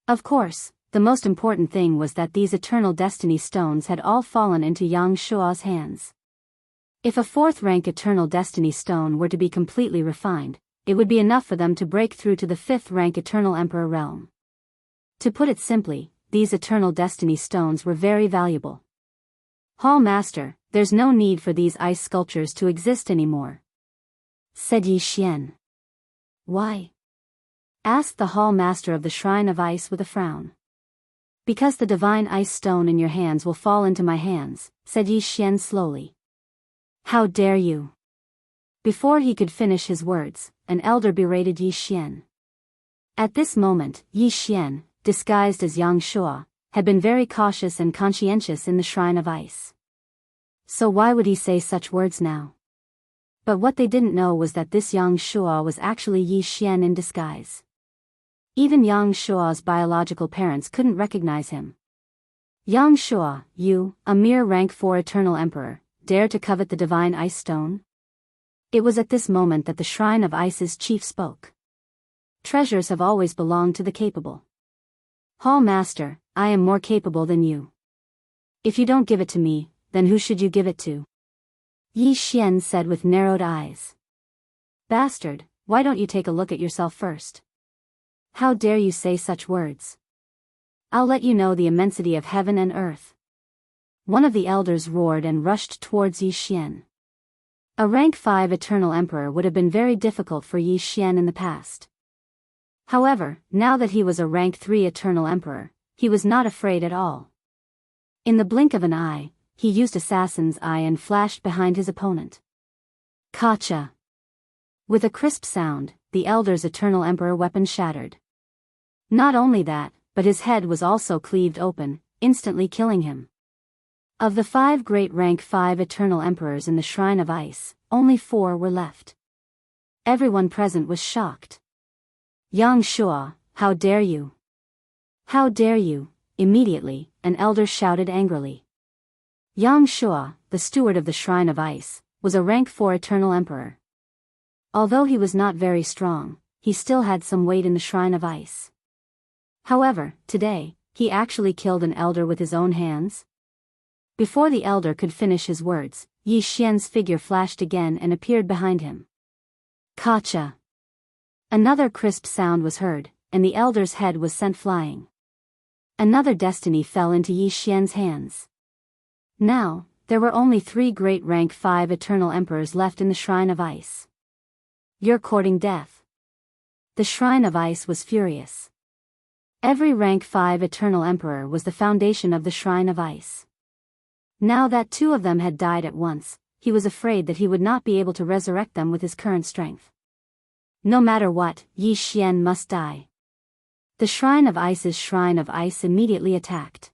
Of course, the most important thing was that these eternal destiny stones had all fallen into Yang Shua's hands. If a 4th rank eternal destiny stone were to be completely refined, it would be enough for them to break through to the 5th rank eternal emperor realm. To put it simply, these eternal destiny stones were very valuable. "Hall Master, there's no need for these ice sculptures to exist anymore," said Yi Xian. Why? Asked the hall master of the Shrine of Ice with a frown. Because the divine ice stone in your hands will fall into my hands, said Yi Xian slowly. How dare you? Before he could finish his words, an elder berated Yi Xian. At this moment, Yi Xian, disguised as Yang Shuo, had been very cautious and conscientious in the Shrine of Ice. So why would he say such words now? But what they didn't know was that this Yang Shuo was actually Yi Xian in disguise. Even Yang Shuo's biological parents couldn't recognize him. Yang Shuo, you, a mere rank 4 eternal emperor, dare to covet the divine ice stone? It was at this moment that the Shrine of Ice's chief spoke. Treasures have always belonged to the capable. Hall Master, I am more capable than you. If you don't give it to me, then who should you give it to? Yi Xian said with narrowed eyes. Bastard, why don't you take a look at yourself first? How dare you say such words? I'll let you know the immensity of heaven and earth. One of the elders roared and rushed towards Yi Xian. A rank 5 eternal emperor would have been very difficult for Yi Xian in the past. However, now that he was a rank 3 eternal emperor, he was not afraid at all. In the blink of an eye, he used Assassin's Eye and flashed behind his opponent. Kacha! With a crisp sound, the elder's eternal emperor weapon shattered. Not only that, but his head was also cleaved open, instantly killing him. Of the 5 great rank 5 eternal emperors in the Shrine of Ice, only 4 were left. Everyone present was shocked. Yang Shuo, how dare you? How dare you? Immediately, an elder shouted angrily. Yang Shuo, the steward of the Shrine of Ice, was a rank 4 eternal emperor. Although he was not very strong, he still had some weight in the Shrine of Ice. However, today, he actually killed an elder with his own hands. Before the elder could finish his words, Yi Xian's figure flashed again and appeared behind him. Kacha! Another crisp sound was heard, and the elder's head was sent flying. Another destiny fell into Yi Xian's hands. Now, there were only 3 great rank 5 eternal emperors left in the Shrine of Ice. You're courting death. The Shrine of Ice was furious. Every rank 5 eternal emperor was the foundation of the Shrine of Ice. Now that 2 of them had died at once, he was afraid that he would not be able to resurrect them with his current strength. No matter what, Yi Xian must die. The Shrine of Ice immediately attacked.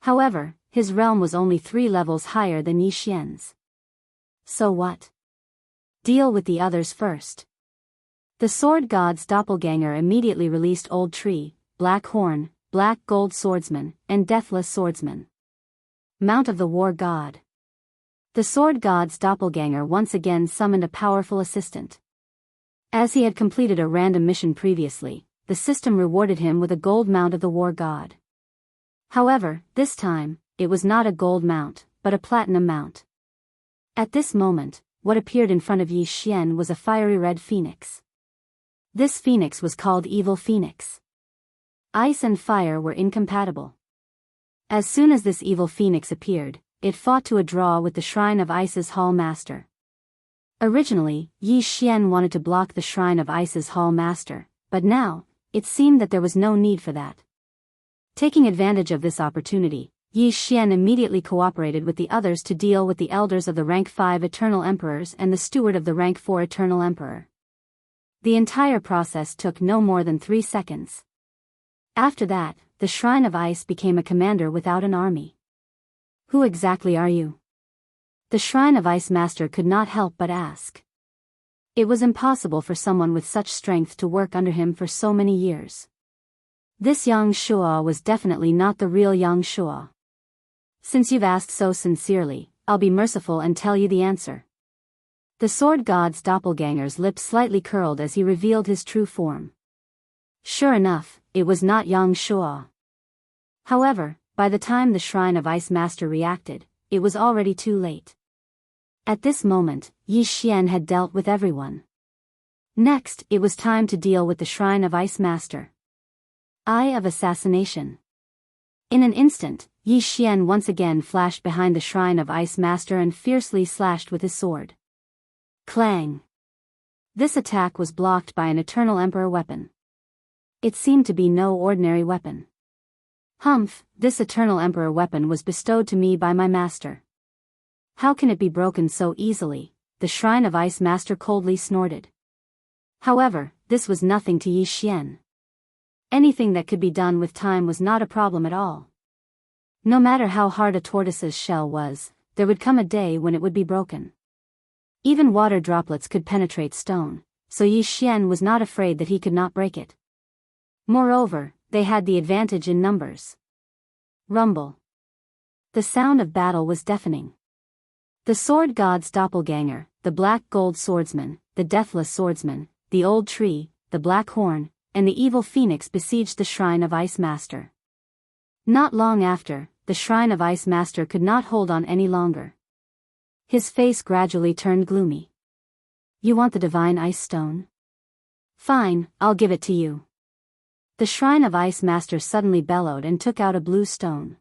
However, his realm was only 3 levels higher than Yi Xian's. So what? Deal with the others first. The sword god's doppelganger immediately released Old Tree, Black Horn, Black Gold Swordsman, and Deathless Swordsman. Mount of the War God. The sword god's doppelganger once again summoned a powerful assistant. As he had completed a random mission previously, the system rewarded him with a gold mount of the war god. However, this time, it was not a gold mount, but a platinum mount. At this moment, what appeared in front of Yi Xian was a fiery red phoenix. This phoenix was called Evil Phoenix. Ice and fire were incompatible. As soon as this evil phoenix appeared, it fought to a draw with the Shrine of Ice's Hall Master. Originally, Yi Xian wanted to block the Shrine of Ice's Hall Master, but now, it seemed that there was no need for that. Taking advantage of this opportunity, Yi Xian immediately cooperated with the others to deal with the elders of the rank 5 Eternal Emperors and the steward of the rank 4 Eternal Emperor. The entire process took no more than 3 seconds. After that, the Shrine of Ice became a commander without an army. Who exactly are you? The Shrine of Ice Master could not help but ask. It was impossible for someone with such strength to work under him for so many years. This Yang Shuo was definitely not the real Yang Shuo. Since you've asked so sincerely, I'll be merciful and tell you the answer. The sword god's doppelganger's lips slightly curled as he revealed his true form. Sure enough, it was not Yang Shuo. However, by the time the Shrine of Ice Master reacted, it was already too late. At this moment, Yi Xian had dealt with everyone. Next, it was time to deal with the Shrine of Ice Master. Eye of Assassination. In an instant, Yi Xian once again flashed behind the Shrine of Ice Master and fiercely slashed with his sword. Clang! This attack was blocked by an Eternal Emperor weapon. It seemed to be no ordinary weapon. Humph, this Eternal Emperor weapon was bestowed to me by my master. How can it be broken so easily? The Shrine of Ice master coldly snorted. However, this was nothing to Yi Xian. Anything that could be done with time was not a problem at all. No matter how hard a tortoise's shell was, there would come a day when it would be broken. Even water droplets could penetrate stone, so Yi Xian was not afraid that he could not break it. Moreover, they had the advantage in numbers. Rumble. The sound of battle was deafening. The sword god's doppelganger, the black gold swordsman, the deathless swordsman, the old tree, the black horn, and the evil phoenix besieged the Shrine of Ice Master. Not long after, the Shrine of Ice Master could not hold on any longer. His face gradually turned gloomy. You want the divine ice stone? Fine, I'll give it to you. The Shrine of Ice Master suddenly bellowed and took out a blue stone.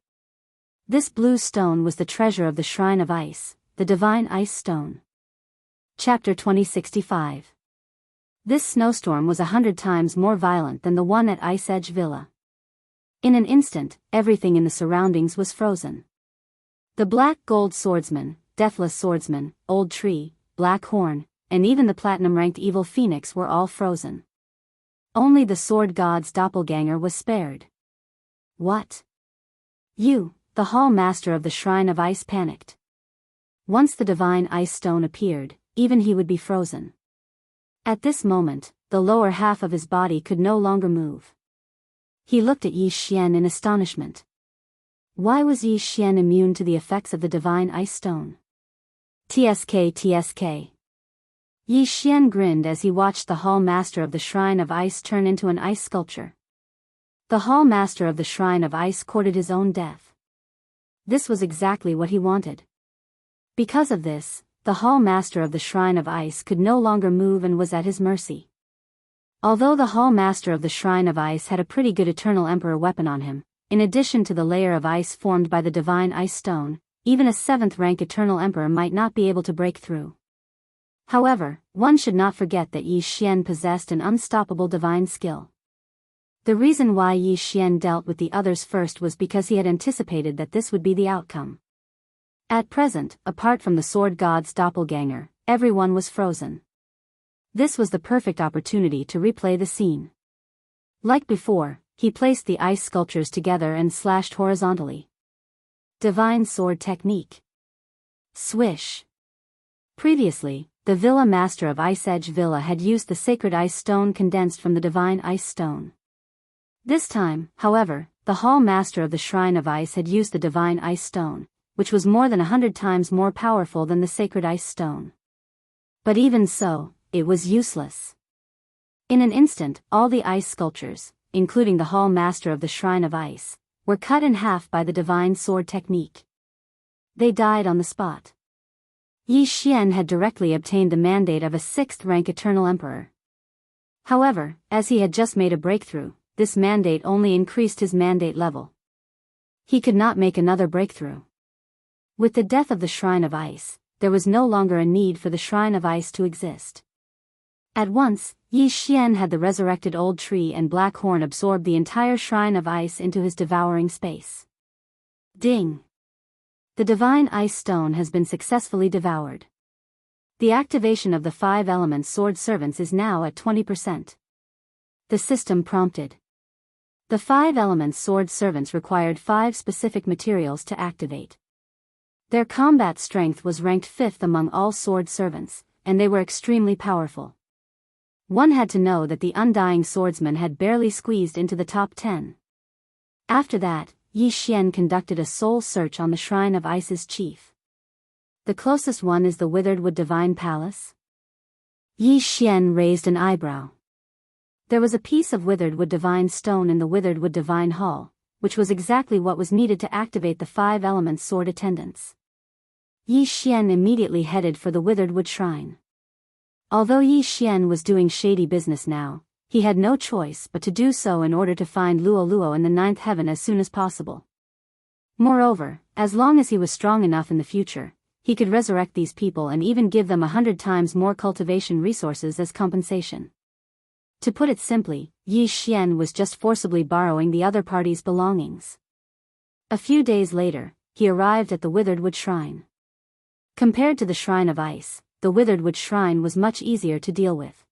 This blue stone was the treasure of the Shrine of Ice, the divine ice stone. Chapter 2065. This snowstorm was 100 times more violent than the one at Ice Edge Villa. In an instant, everything in the surroundings was frozen. The black gold swordsman, deathless swordsman, old tree, black horn, and even the platinum-ranked evil phoenix were all frozen. Only the sword god's doppelganger was spared. What? You, the hall master of the Shrine of Ice, panicked. Once the divine ice stone appeared, even he would be frozen. At this moment, the lower half of his body could no longer move. He looked at Yi Xian in astonishment. Why was Yi Xian immune to the effects of the divine ice stone? TSK. Yi Xian grinned as he watched the hall master of the Shrine of Ice turn into an ice sculpture. The hall master of the Shrine of Ice courted his own death. This was exactly what he wanted. Because of this, the hall master of the Shrine of Ice could no longer move and was at his mercy. Although the hall master of the Shrine of Ice had a pretty good Eternal Emperor weapon on him, in addition to the layer of ice formed by the divine ice stone, even a 7th-rank Eternal Emperor might not be able to break through. However, one should not forget that Yi Xian possessed an unstoppable divine skill. The reason why Yi Xian dealt with the others first was because he had anticipated that this would be the outcome. At present, apart from the sword god's doppelganger, everyone was frozen. This was the perfect opportunity to replay the scene. Like before, he placed the ice sculptures together and slashed horizontally. Divine sword technique. Swish. Previously, the Villa Master of Ice Edge Villa had used the sacred ice stone condensed from the divine ice stone. This time, however, the Hall Master of the Shrine of Ice had used the divine ice stone, which was more than 100 times more powerful than the sacred ice stone. But even so, it was useless. In an instant, all the ice sculptures, including the Hall Master of the Shrine of Ice, were cut in half by the divine sword technique. They died on the spot. Yi Xian had directly obtained the mandate of a 6th-rank Eternal Emperor. However, as he had just made a breakthrough, this mandate only increased his mandate level. He could not make another breakthrough. With the death of the Shrine of Ice, there was no longer a need for the Shrine of Ice to exist. At once, Yi Xian had the resurrected old tree and black horn absorb the entire Shrine of Ice into his devouring space. Ding! The divine ice stone has been successfully devoured. The activation of the 5 elements sword servants is now at 20%. The system prompted. The 5 elements sword servants required 5 specific materials to activate. Their combat strength was ranked 5th among all sword servants, and they were extremely powerful. One had to know that the undying swordsman had barely squeezed into the top 10. After that, Yi Xian conducted a soul search on the Shrine of Ice's chief. The closest one is the Withered Wood Divine Palace? Yi Xian raised an eyebrow. There was a piece of Withered Wood Divine Stone in the Withered Wood Divine Hall, which was exactly what was needed to activate the 5 elements sword attendants. Yi Xian immediately headed for the Withered Wood Shrine. Although Yi Xian was doing shady business now, he had no choice but to do so in order to find Luo Luo in the 9th heaven as soon as possible. Moreover, as long as he was strong enough in the future, he could resurrect these people and even give them 100 times more cultivation resources as compensation. To put it simply, Yi Xian was just forcibly borrowing the other party's belongings. A few days later, he arrived at the Witheredwood Shrine. Compared to the Shrine of Ice, the Witheredwood Shrine was much easier to deal with.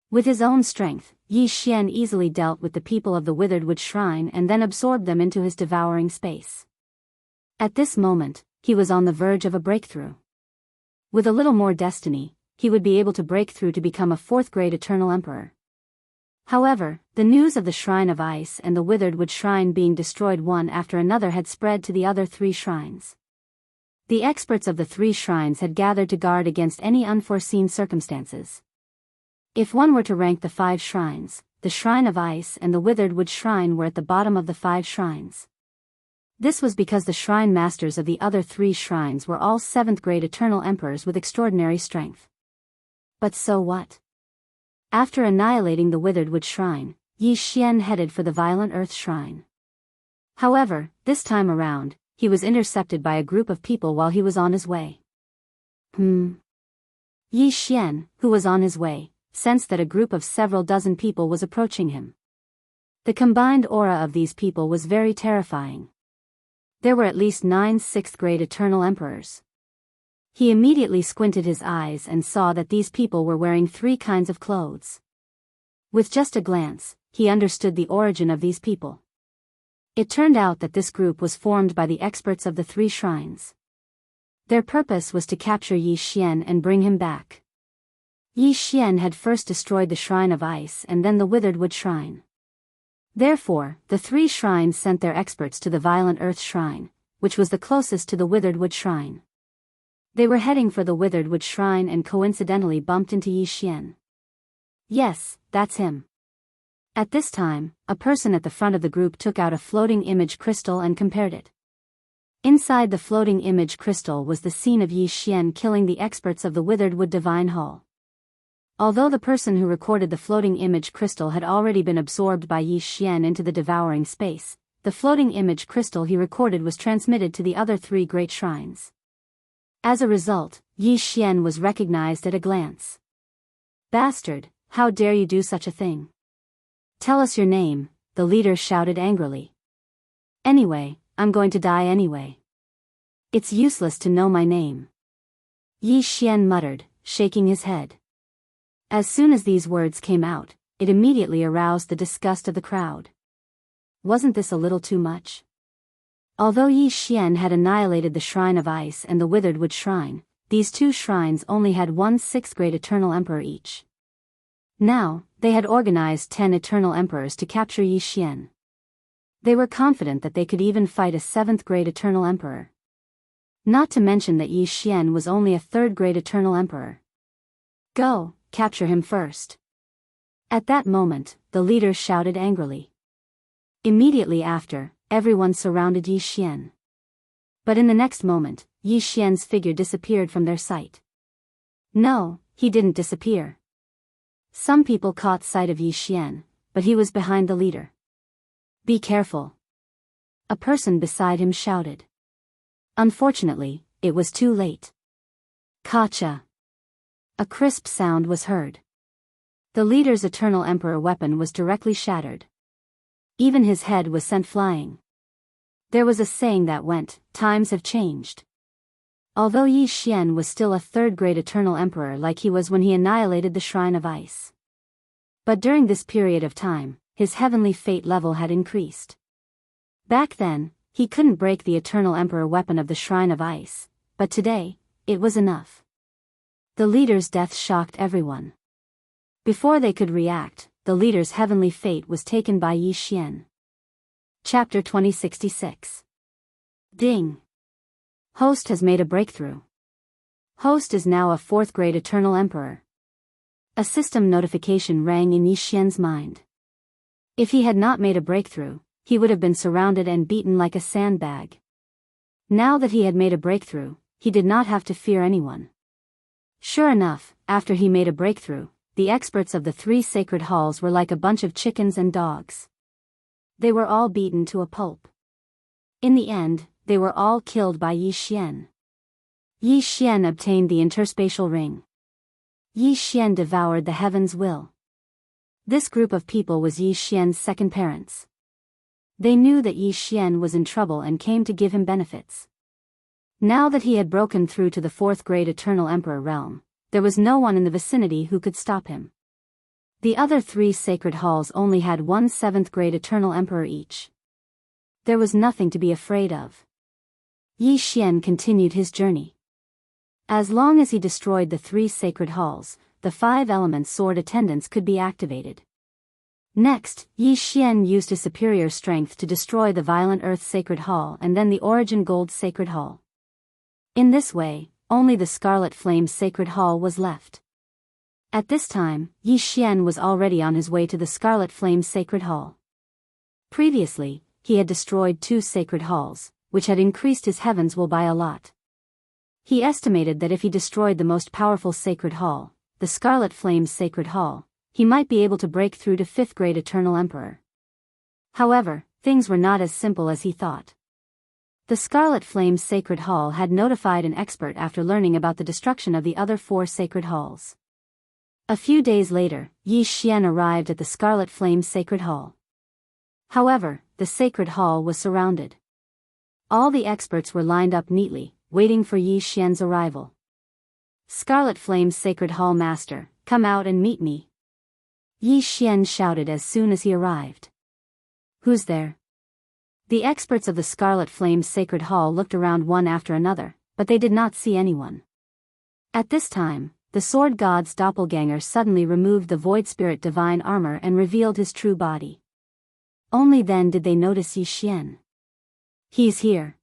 With his own strength, Yi Xian easily dealt with the people of the Witheredwood Shrine and then absorbed them into his devouring space. At this moment, he was on the verge of a breakthrough. With a little more destiny, he would be able to break through to become a fourth-grade Eternal Emperor. However, the news of the Shrine of Ice and the Witheredwood Shrine being destroyed one after another had spread to the other 3 shrines. The experts of the 3 shrines had gathered to guard against any unforeseen circumstances. If one were to rank the 5 shrines, the Shrine of Ice and the Witheredwood Shrine were at the bottom of the 5 shrines. This was because the shrine masters of the other 3 shrines were all 7th-grade Eternal Emperors with extraordinary strength. But so what? After annihilating the Witheredwood Shrine, Yi Xian headed for the Violent Earth Shrine. However, this time around, he was intercepted by a group of people while he was on his way. Yi Xian, who was on his way, sensed that a group of several dozen people was approaching him. The combined aura of these people was very terrifying. There were at least 9 6th-grade Eternal Emperors. He immediately squinted his eyes and saw that these people were wearing 3 kinds of clothes. With just a glance, he understood the origin of these people. It turned out that this group was formed by the experts of the 3 shrines. Their purpose was to capture Yi Xian and bring him back. Yi Xian had first destroyed the Shrine of Ice and then the Witheredwood Shrine. Therefore, the 3 shrines sent their experts to the Violent Earth Shrine, which was the closest to the Witheredwood Shrine. They were heading for the Witheredwood Shrine and coincidentally bumped into Yi Xian. Yes, that's him. At this time, a person at the front of the group took out a floating image crystal and compared it. Inside the floating image crystal was the scene of Yi Xian killing the experts of the Witheredwood Divine Hall. Although the person who recorded the floating image crystal had already been absorbed by Yi Xian into the devouring space, the floating image crystal he recorded was transmitted to the other 3 great shrines. As a result, Yi Xian was recognized at a glance. "Bastard, how dare you do such a thing? Tell us your name," the leader shouted angrily. "Anyway, I'm going to die anyway. It's useless to know my name," Yi Xian muttered, shaking his head. As soon as these words came out, it immediately aroused the disgust of the crowd. Wasn't this a little too much? Although Yi Xian had annihilated the Shrine of Ice and the Witheredwood Shrine, these 2 shrines only had 1 6th-grade Eternal Emperor each. Now, they had organized 10 Eternal Emperors to capture Yi Xian. They were confident that they could even fight a 7th-grade Eternal Emperor. Not to mention that Yi Xian was only a 3rd-grade Eternal Emperor. "Go, capture him first." At that moment, the leader shouted angrily. Immediately after, everyone surrounded Yi Xian. But in the next moment, Yi Xian's figure disappeared from their sight. No, he didn't disappear. Some people caught sight of Yi Xian, but he was behind the leader. "Be careful," a person beside him shouted. Unfortunately, it was too late. Kacha! A crisp sound was heard. The leader's Eternal Emperor weapon was directly shattered. Even his head was sent flying. There was a saying that went, "Times have changed." Although Yi Xian was still a 3rd-grade Eternal Emperor like he was when he annihilated the Shrine of Ice. But during this period of time, his heavenly fate level had increased. Back then, he couldn't break the Eternal Emperor weapon of the Shrine of Ice, but today, it was enough. The leader's death shocked everyone. Before they could react, the leader's heavenly fate was taken by Yi Xian. Chapter 2066. Ding! Host has made a breakthrough. Host is now a 4th-grade Eternal Emperor. A system notification rang in Yi Xian's mind. If he had not made a breakthrough, he would have been surrounded and beaten like a sandbag. Now that he had made a breakthrough, he did not have to fear anyone. Sure enough, after he made a breakthrough, the experts of the 3 sacred halls were like a bunch of chickens and dogs. They were all beaten to a pulp. In the end, they were all killed by Yi Xian. Yi Xian obtained the interspatial ring. Yi Xian devoured the heaven's will. This group of people was Yi Xian's second parents. They knew that Yi Xian was in trouble and came to give him benefits. Now that he had broken through to the fourth great Eternal Emperor realm, there was no one in the vicinity who could stop him. The other three sacred halls only had one seventh great Eternal Emperor each. There was nothing to be afraid of. Yi Xian continued his journey. As long as he destroyed the three sacred halls, the five elements sword attendants could be activated. Next, Yi Xian used his superior strength to destroy the Violent Earth Sacred Hall and then the Origin Gold Sacred Hall. In this way, only the Scarlet Flame Sacred Hall was left. At this time, Yi Xian was already on his way to the Scarlet Flame Sacred Hall. Previously, he had destroyed two sacred halls, which had increased his heaven's will by a lot. He estimated that if he destroyed the most powerful sacred hall, the Scarlet Flame Sacred Hall, he might be able to break through to fifth grade Eternal Emperor. However, things were not as simple as he thought. The Scarlet Flame Sacred Hall had notified an expert after learning about the destruction of the other four sacred halls. A few days later, Yi Xian arrived at the Scarlet Flame Sacred Hall. However, the Sacred Hall was surrounded. All the experts were lined up neatly, waiting for Yi Xian's arrival. "Scarlet Flame Sacred Hall Master, come out and meet me," Yi Xian shouted as soon as he arrived. "Who's there?" The experts of the Scarlet Flame Sacred Hall looked around one after another, but they did not see anyone. At this time, the Sword God's doppelganger suddenly removed the Void Spirit divine armor and revealed his true body. Only then did they notice Yi Xian. "He's here."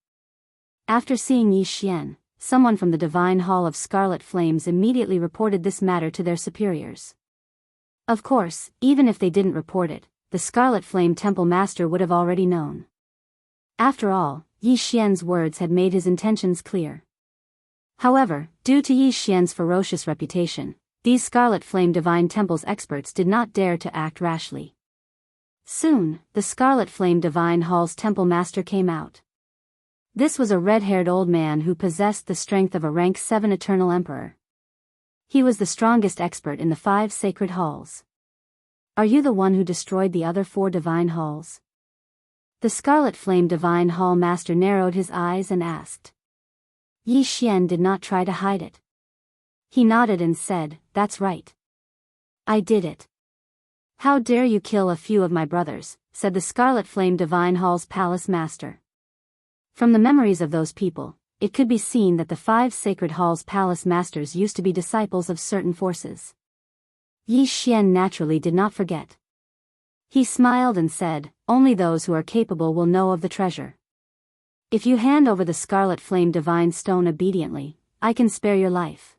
After seeing Yi Xian, someone from the Divine Hall of Scarlet Flames immediately reported this matter to their superiors. Of course, even if they didn't report it, the Scarlet Flame Temple Master would have already known. After all, Yi Xian's words had made his intentions clear. However, due to Yi Xian's ferocious reputation, these Scarlet Flame Divine Temple's experts did not dare to act rashly. Soon, the Scarlet Flame Divine Hall's Temple Master came out. This was a red-haired old man who possessed the strength of a rank 7 Eternal Emperor. He was the strongest expert in the 5 sacred halls. "Are you the one who destroyed the other 4 divine halls?" The Scarlet Flame Divine Hall Master narrowed his eyes and asked. Yi Xian did not try to hide it. He nodded and said, "That's right. I did it." "How dare you kill a few of my brothers," said the Scarlet Flame Divine Hall's Palace Master. From the memories of those people, it could be seen that the 5 sacred halls' palace masters used to be disciples of certain forces. Yi Xian naturally did not forget. He smiled and said, "Only those who are capable will know of the treasure. If you hand over the Scarlet Flame Divine Stone obediently, I can spare your life."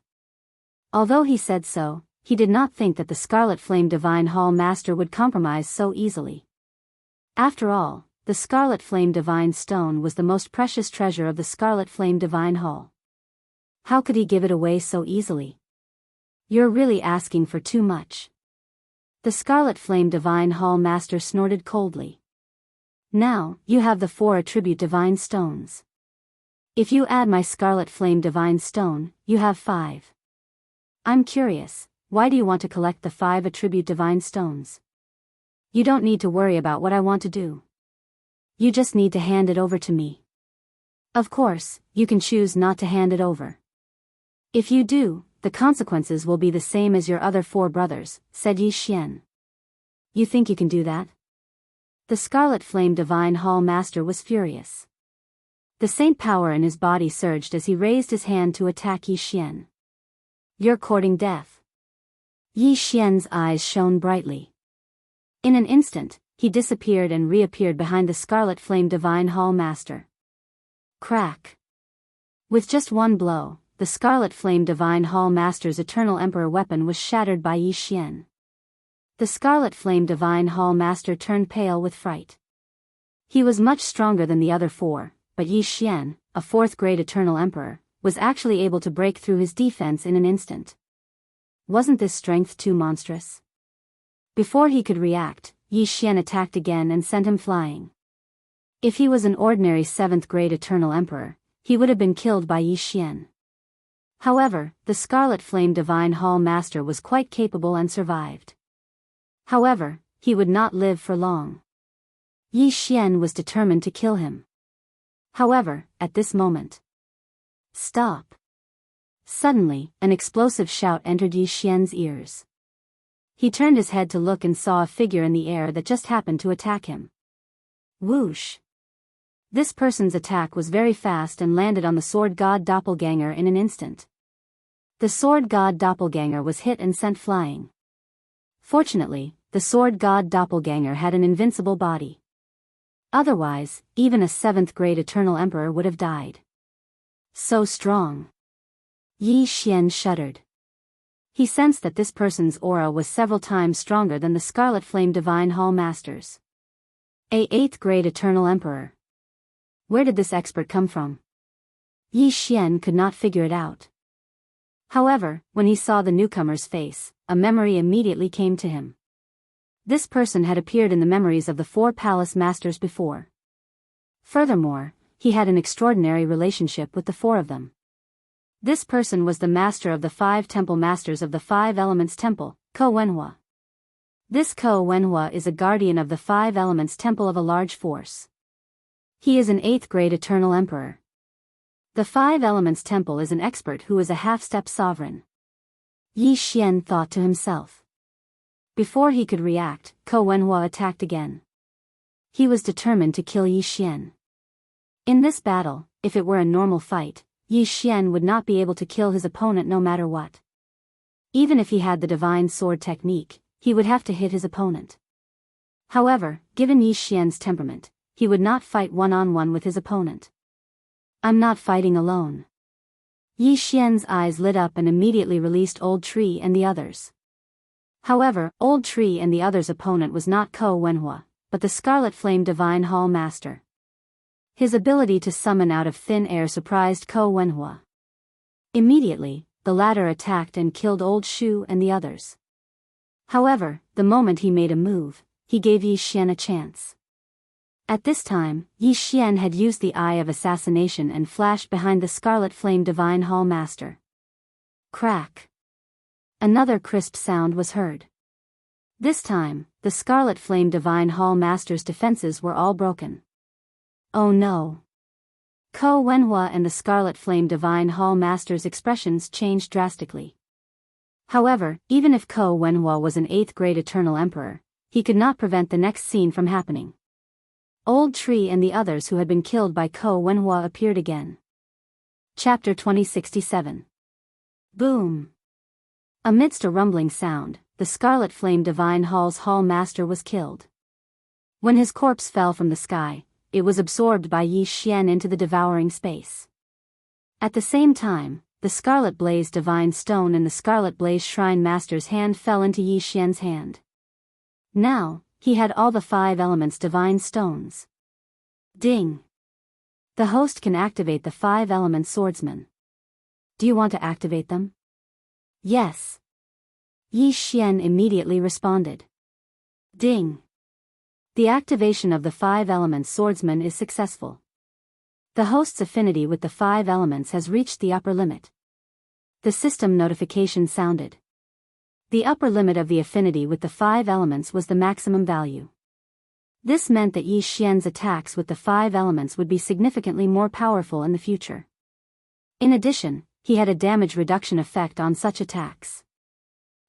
Although he said so, he did not think that the Scarlet Flame Divine Hall Master would compromise so easily. After all, the Scarlet Flame Divine Stone was the most precious treasure of the Scarlet Flame Divine Hall. How could he give it away so easily? "You're really asking for too much." The Scarlet Flame Divine Hall Master snorted coldly. "Now, you have the 4 attribute divine stones. If you add my Scarlet Flame Divine Stone, you have 5. I'm curious, why do you want to collect the 5 attribute divine stones? You don't need to worry about what I want to do. You just need to hand it over to me. Of course, you can choose not to hand it over. If you do, the consequences will be the same as your other 4 brothers," said Yi Xian. "You think you can do that?" The Scarlet Flame Divine Hall Master was furious. The saint power in his body surged as he raised his hand to attack Yi Xian. "You're courting death." Yi Xian's eyes shone brightly. In an instant, he disappeared and reappeared behind the Scarlet Flame Divine Hall Master. Crack! With just one blow, the Scarlet Flame Divine Hall Master's Eternal Emperor weapon was shattered by Yi Xian. The Scarlet Flame Divine Hall Master turned pale with fright. He was much stronger than the other 4, but Yi Xian, a 4th grade Eternal Emperor, was actually able to break through his defense in an instant. Wasn't this strength too monstrous? Before he could react, Yi Xian attacked again and sent him flying. If he was an ordinary 7th grade Eternal Emperor, he would have been killed by Yi Xian. However, the Scarlet Flame Divine Hall Master was quite capable and survived. However, he would not live for long. Yi Xian was determined to kill him. However, at this moment. Stop! Suddenly, an explosive shout entered Yi Xian's ears. He turned his head to look and saw a figure in the air that just happened to attack him. Whoosh! This person's attack was very fast and landed on the Sword God Doppelganger in an instant. The Sword God Doppelganger was hit and sent flying. Fortunately, the Sword God Doppelganger had an invincible body. Otherwise, even a 7th-grade Eternal Emperor would have died. So strong. Yi Xian shuddered. He sensed that this person's aura was several times stronger than the Scarlet Flame Divine Hall Master's. A 8th-grade Eternal Emperor. Where did this expert come from? Yi Xian could not figure it out. However, when he saw the newcomer's face, a memory immediately came to him. This person had appeared in the memories of the 4 palace masters before. Furthermore, he had an extraordinary relationship with the 4 of them. This person was the master of the 5 temple masters of the 5 elements temple, Ko Wenhua. This Ko Wenhua is a guardian of the 5 elements temple of a large force. He is an 8th-grade Eternal Emperor. The 5 elements temple is an expert who is a half-step sovereign. Yi Xian thought to himself. Before he could react, Ko Wenhua attacked again. He was determined to kill Yi Xian. In this battle, if it were a normal fight, Yi Xian would not be able to kill his opponent no matter what. Even if he had the divine sword technique, he would have to hit his opponent. However, given Yi Xian's temperament, he would not fight one-on-one with his opponent. I'm not fighting alone. Yi Xian's eyes lit up and immediately released Old Tree and the others. However, Old Tree and the others' opponent was not Ko Wenhua, but the Scarlet Flame Divine Hall Master. His ability to summon out of thin air surprised Ko Wenhua. Immediately, the latter attacked and killed Old Shu and the others. However, the moment he made a move, he gave Yi Xian a chance. At this time, Yi Xian had used the Eye of Assassination and flashed behind the Scarlet Flame Divine Hall Master. Crack! Another crisp sound was heard. This time, the Scarlet Flame Divine Hall Master's defenses were all broken. Oh no! Ko Wenhua and the Scarlet Flame Divine Hall Master's expressions changed drastically. However, even if Ko Wenhua was an 8th-grade Eternal Emperor, he could not prevent the next scene from happening. Old Tree and the others who had been killed by Ko Wenhua appeared again. Chapter 2067. Boom! Amidst a rumbling sound, the Scarlet Flame Divine Hall's Hall Master was killed. When his corpse fell from the sky, it was absorbed by Yi Xian into the devouring space. At the same time, the Scarlet Blaze Divine Stone in the Scarlet Blaze Shrine Master's hand fell into Yi Xian's hand. Now, he had all the 5 elements divine stones. Ding! The host can activate the 5 element swordsman. Do you want to activate them? Yes. Yi Xian immediately responded. Ding! The activation of the 5 element swordsman is successful. The host's affinity with the 5 elements has reached the upper limit. The system notification sounded. The upper limit of the affinity with the 5 elements was the maximum value. This meant that Yi Xian's attacks with the 5 elements would be significantly more powerful in the future. In addition, he had a damage reduction effect on such attacks.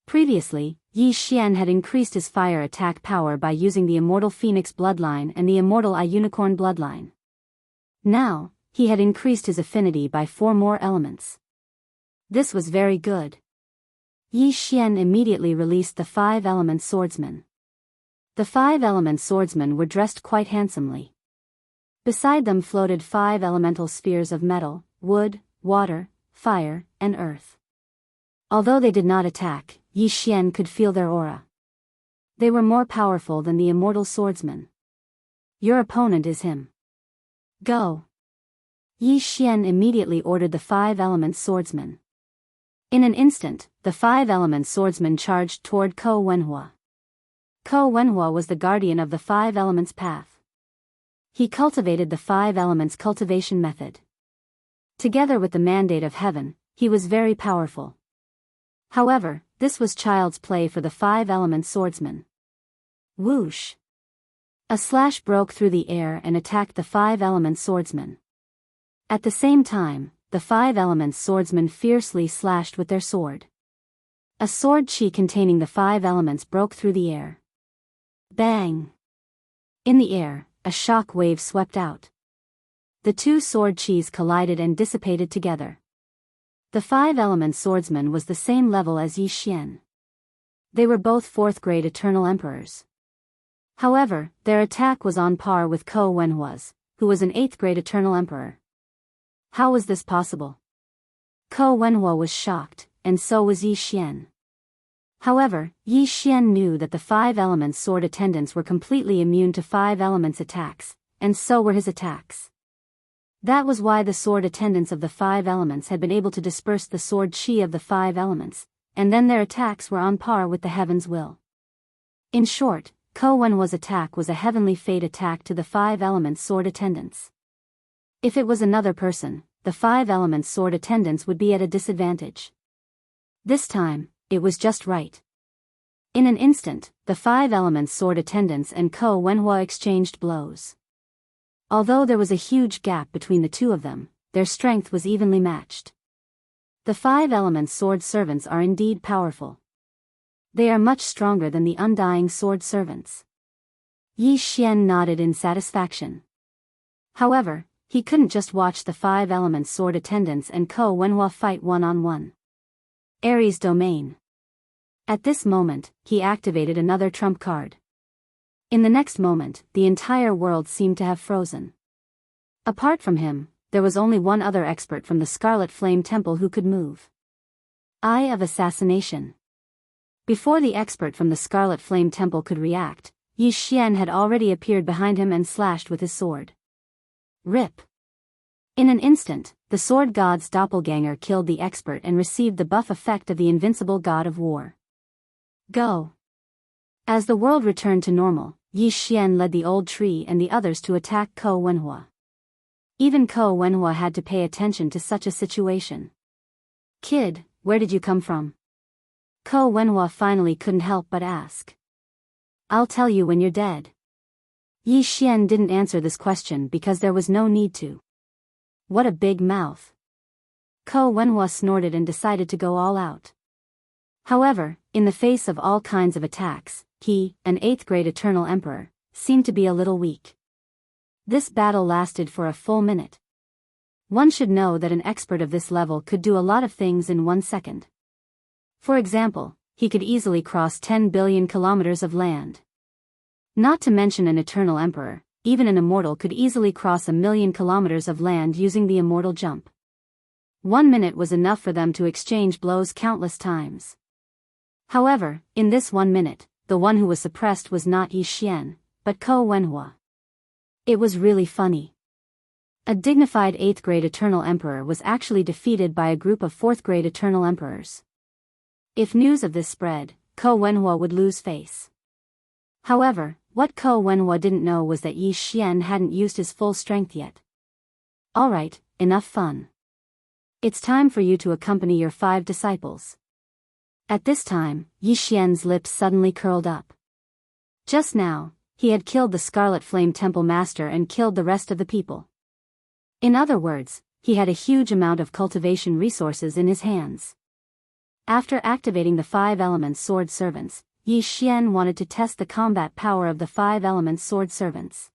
Previously, Yi Xian had increased his fire attack power by using the Immortal Phoenix bloodline and the Immortal Eye Unicorn bloodline. Now, he had increased his affinity by 4 more elements. This was very good. Yi Xian immediately released the 5 element swordsmen. The 5 element swordsmen were dressed quite handsomely. Beside them floated 5 elemental spheres of metal, wood, water, fire, and earth. Although they did not attack, Yi Xian could feel their aura. They were more powerful than the immortal swordsman. Your opponent is him. Go! Yi Xian immediately ordered the 5 element swordsmen. In an instant, the 5 element swordsman charged toward Ko Wenhua. Ko Wenhua was the guardian of the 5 elements path. He cultivated the 5 elements cultivation method. Together with the mandate of heaven, he was very powerful. However, this was child's play for the five-element swordsman. Whoosh! A slash broke through the air and attacked the five-element swordsman. At the same time, the five-element swordsmen fiercely slashed with their sword. A sword chi containing the five elements broke through the air. Bang! In the air, a shock wave swept out. The two sword chis collided and dissipated together. The five-element swordsman was the same level as Yi Xian. They were both fourth-grade Eternal Emperors. However, their attack was on par with Ko Wenhua's, who was an eighth-grade Eternal Emperor. How was this possible? Ko Wenhua was shocked, and so was Yi Xian. However, Yi Xian knew that the five elements sword attendants were completely immune to five elements attacks, and so were his attacks. That was why the sword attendants of the five elements had been able to disperse the sword chi of the five elements, and then their attacks were on par with the heaven's will. In short, Ko Wenhua's attack was a heavenly fate attack to the five elements sword attendants. If it was another person, the five elements sword attendants would be at a disadvantage. This time, it was just right. In an instant, the five elements sword attendants and Ko Wenhua exchanged blows. Although there was a huge gap between the two of them, their strength was evenly matched. The five elements sword servants are indeed powerful. They are much stronger than the undying sword servants. Yi Xian nodded in satisfaction. However, he couldn't just watch the five elements sword attendants and Ko Wenhua fight one-on-one. Ares' domain. At this moment, he activated another trump card. In the next moment, the entire world seemed to have frozen. Apart from him, there was only one other expert from the Scarlet Flame Temple who could move. Eye of Assassination. Before the expert from the Scarlet Flame Temple could react, Yi Xian had already appeared behind him and slashed with his sword. Rip! In an instant, the sword god's doppelganger killed the expert and received the buff effect of the invincible god of war. Go! As the world returned to normal, Yi Xian led the old tree and the others to attack Ko Wenhua. Even Ko Wenhua had to pay attention to such a situation. Kid, where did you come from? Ko Wenhua finally couldn't help but ask. I'll tell you when you're dead. Yi Xian didn't answer this question because there was no need to. What a big mouth. Ko Wenhua snorted and decided to go all out. However, in the face of all kinds of attacks, he, an eighth-grade Eternal Emperor, seemed to be a little weak. This battle lasted for a full minute. One should know that an expert of this level could do a lot of things in 1 second. For example, he could easily cross 10 billion kilometers of land. Not to mention an Eternal Emperor, even an immortal could easily cross 1,000,000 kilometers of land using the immortal jump. 1 minute was enough for them to exchange blows countless times. However, in this 1 minute, the one who was suppressed was not Yi Xian, but Ko Wenhua. It was really funny. A dignified 8th-grade Eternal Emperor was actually defeated by a group of 4th-grade Eternal Emperors. If news of this spread, Ko Wenhua would lose face. However, what Ko Wenhua didn't know was that Yi Xian hadn't used his full strength yet. Alright, enough fun. It's time for you to accompany your 5 disciples. At this time, Yi Xian's lips suddenly curled up. Just now, he had killed the Scarlet Flame Temple Master and killed the rest of the people. In other words, he had a huge amount of cultivation resources in his hands. After activating the 5 elements sword servants, Yi Xian wanted to test the combat power of the 5 elements sword servants.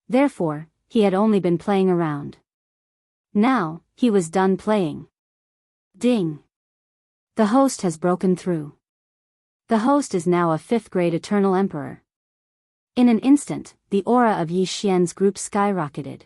Therefore, he had only been playing around. Now, he was done playing. Ding! The host has broken through. The host is now a 5th-grade Eternal Emperor. In an instant, the aura of Yi Xian's group skyrocketed.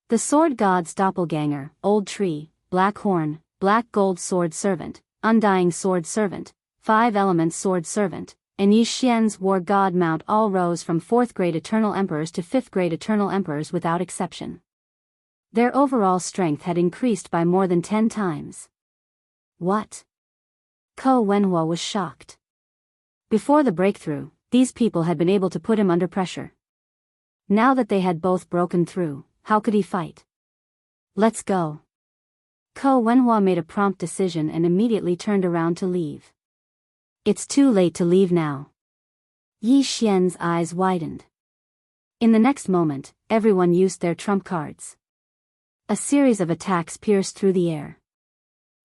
The sword god's doppelganger, Old Tree, Black Horn, Black Gold Sword Servant, Undying Sword Servant, 5 Elements Sword Servant, and Yi Xian's War God Mount all rose from 4th-grade Eternal Emperors to 5th-grade Eternal Emperors without exception. Their overall strength had increased by more than 10 times. What? Ko Wenhua was shocked. Before the breakthrough, these people had been able to put him under pressure. Now that they had both broken through, how could he fight? Let's go. Ko Wenhua made a prompt decision and immediately turned around to leave. It's too late to leave now. Yi Xian's eyes widened. In the next moment, everyone used their trump cards. A series of attacks pierced through the air.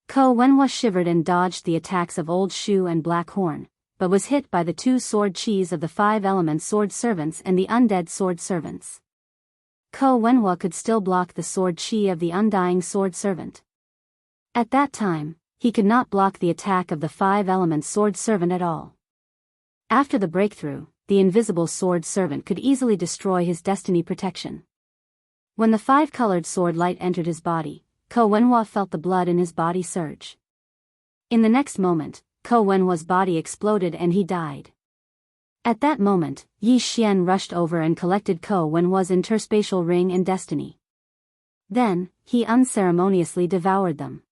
Ko Wenhua shivered and dodged the attacks of Old Shu and Black Horn, but was hit by the two sword chis of the five-element sword servants and the undead sword servants. Ko Wenhua could still block the sword chi of the undying sword servant. At that time, he could not block the attack of the five-element sword servant at all. After the breakthrough, the invisible sword servant could easily destroy his destiny protection. When the five-colored sword light entered his body, Ko Wenhua felt the blood in his body surge. In the next moment, Ko Wenhua's body exploded and he died. At that moment, Yi Xian rushed over and collected Ko Wenhua's interspatial ring and destiny. Then, he unceremoniously devoured them.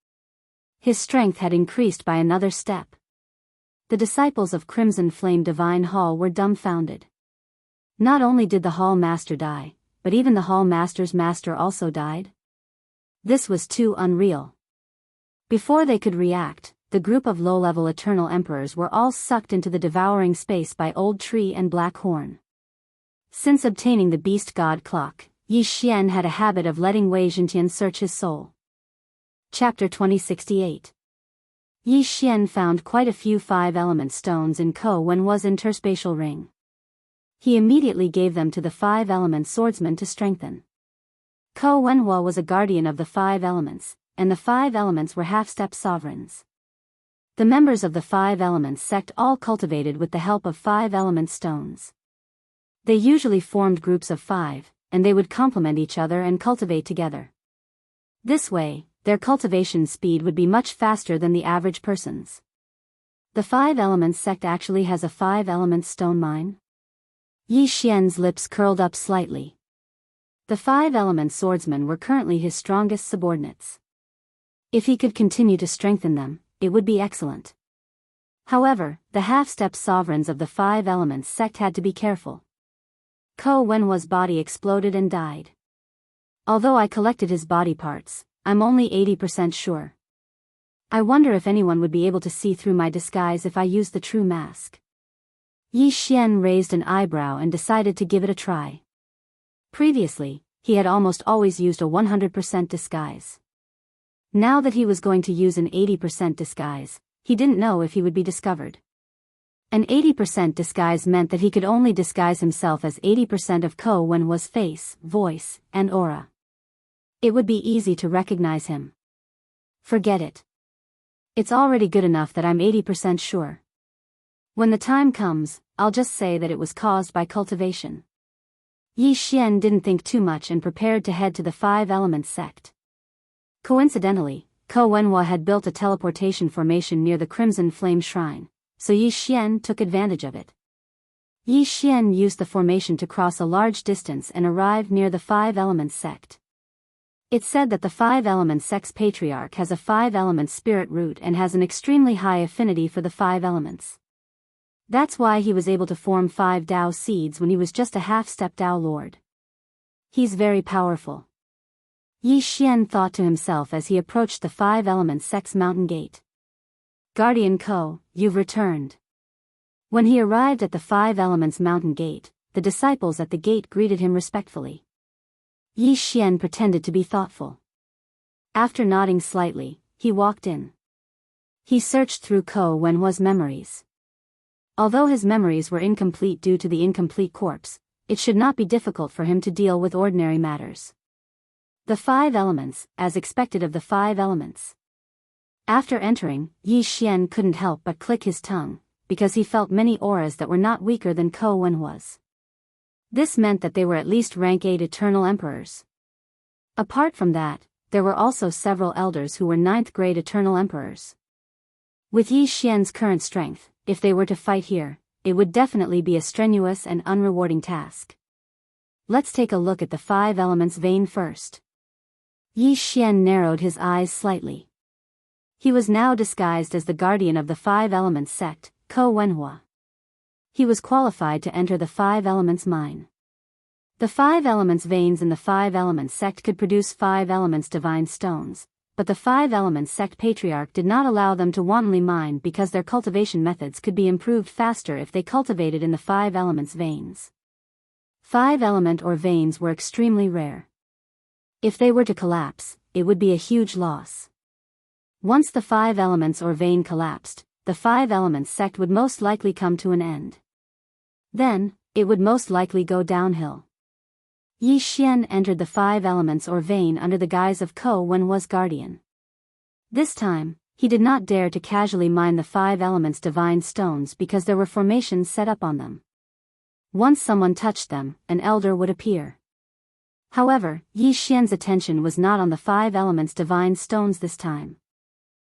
His strength had increased by another step. The disciples of Crimson Flame Divine Hall were dumbfounded. Not only did the Hall Master die, but even the Hall Master's master also died? This was too unreal. Before they could react, the group of low-level Eternal Emperors were all sucked into the devouring space by Old Tree and Black Horn. Since obtaining the Beast God Clock, Yi Xian had a habit of letting Wei Zhentian search his soul. Chapter 2068. Yi Xian found quite a few five-element stones in Ko Wenhua's interspatial ring. He immediately gave them to the five-element swordsman to strengthen. Ko Wenhua was a guardian of the five elements, and the five elements were half-step sovereigns. The members of the five elements sect all cultivated with the help of five-element stones. They usually formed groups of five, and they would complement each other and cultivate together. This way, their cultivation speed would be much faster than the average person's. The five-element sect actually has a five-element stone mine? Yi Xian's lips curled up slightly. The five-element swordsmen were currently his strongest subordinates. If he could continue to strengthen them, it would be excellent. However, the half-step sovereigns of the five-element sect had to be careful. Ko Wenhua's body exploded and died. Although I collected his body parts, I'm only 80% sure. I wonder if anyone would be able to see through my disguise if I used the true mask. Yi Xian raised an eyebrow and decided to give it a try. Previously, he had almost always used a 100% disguise. Now that he was going to use an 80% disguise, he didn't know if he would be discovered. An 80% disguise meant that he could only disguise himself as 80% of Ko Wenhua's face, voice, and aura. It would be easy to recognize him. Forget it. It's already good enough that I'm 80% sure. When the time comes, I'll just say that it was caused by cultivation. Yi Xian didn't think too much and prepared to head to the five-element sect. Coincidentally, Ko Wenhua had built a teleportation formation near the Crimson Flame Shrine, so Yi Xian took advantage of it. Yi Xian used the formation to cross a large distance and arrived near the five-element sect. It's said that the five-element sect's patriarch has a five-element spirit root and has an extremely high affinity for the five elements. That's why he was able to form 5 Dao seeds when he was just a half-step Dao Lord. He's very powerful. Yi Xian thought to himself as he approached the five-element sect's mountain gate. Guardian Ko, you've returned. When he arrived at the five elements mountain gate, the disciples at the gate greeted him respectfully. Yi Xian pretended to be thoughtful. After nodding slightly, he walked in. He searched through Ko Wenhua's memories. Although his memories were incomplete due to the incomplete corpse, it should not be difficult for him to deal with ordinary matters. The five elements, as expected of the five elements. After entering, Yi Xian couldn't help but click his tongue, because he felt many auras that were not weaker than Ko Wenhua's. This meant that they were at least rank 8 Eternal Emperors. Apart from that, there were also several elders who were 9th grade Eternal Emperors. With Yi Xian's current strength, if they were to fight here, it would definitely be a strenuous and unrewarding task. Let's take a look at the five elements vein first. Yi Xian narrowed his eyes slightly. He was now disguised as the guardian of the five elements sect, Ko Wenhua. He was qualified to enter the five elements mine. The five elements veins in the five elements sect could produce five elements divine stones, but the Five Elements sect patriarch did not allow them to wantonly mine because their cultivation methods could be improved faster if they cultivated in the Five Elements veins. Five element or veins were extremely rare. If they were to collapse, it would be a huge loss. Once the Five Elements or vein collapsed, the Five Elements sect would most likely come to an end. Then, it would most likely go downhill. Yi Xian entered the Five Elements or vein under the guise of Ko Wen was guardian. This time, he did not dare to casually mine the Five Elements divine stones because there were formations set up on them. Once someone touched them, an elder would appear. However, Yi Xian's attention was not on the Five Elements divine stones this time.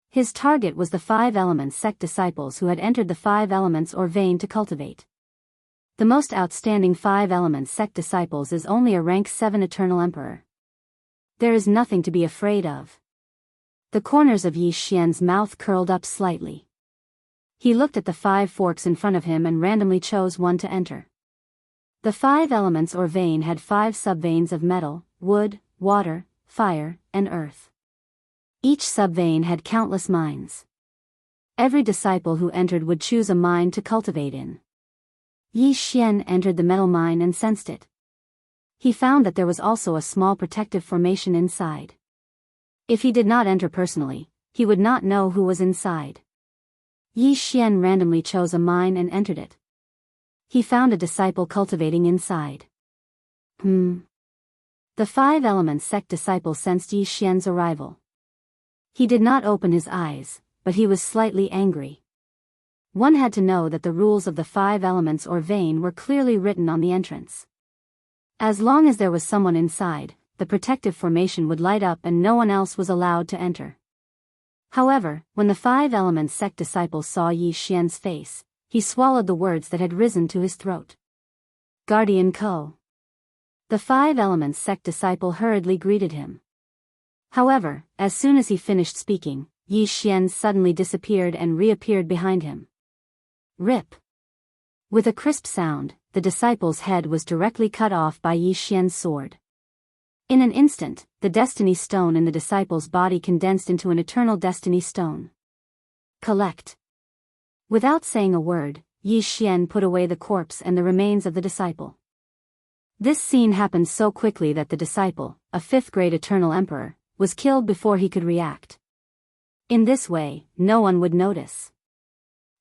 His target was the Five Elements sect disciples who had entered the Five Elements or vein to cultivate. The most outstanding Five Elements sect disciples is only a rank 7 Eternal Emperor. There is nothing to be afraid of. The corners of Yi Xian's mouth curled up slightly. He looked at the 5 forks in front of him and randomly chose one to enter. The Five Elements or vein had 5 subveins of metal, wood, water, fire, and earth. Each subvein had countless mines. Every disciple who entered would choose a mine to cultivate in. Yi Xian entered the metal mine and sensed it. He found that there was also a small protective formation inside. If he did not enter personally, he would not know who was inside. Yi Xian randomly chose a mine and entered it. He found a disciple cultivating inside. The Five Elements sect disciple sensed Yi Xian's arrival. He did not open his eyes, but he was slightly angry. One had to know that the rules of the Five Elements or vein were clearly written on the entrance. As long as there was someone inside, the protective formation would light up and no one else was allowed to enter. However, when the Five Elements sect disciple saw Yi Xian's face, he swallowed the words that had risen to his throat. Guardian Ko. The Five Elements sect disciple hurriedly greeted him. However, as soon as he finished speaking, Yi Xian suddenly disappeared and reappeared behind him. Rip. With a crisp sound, the disciple's head was directly cut off by Yi Xian's sword. In an instant, the destiny stone in the disciple's body condensed into an eternal destiny stone. Collect. Without saying a word, Yi Xian put away the corpse and the remains of the disciple. This scene happened so quickly that the disciple, a 5th-grade Eternal Emperor, was killed before he could react. In this way, no one would notice.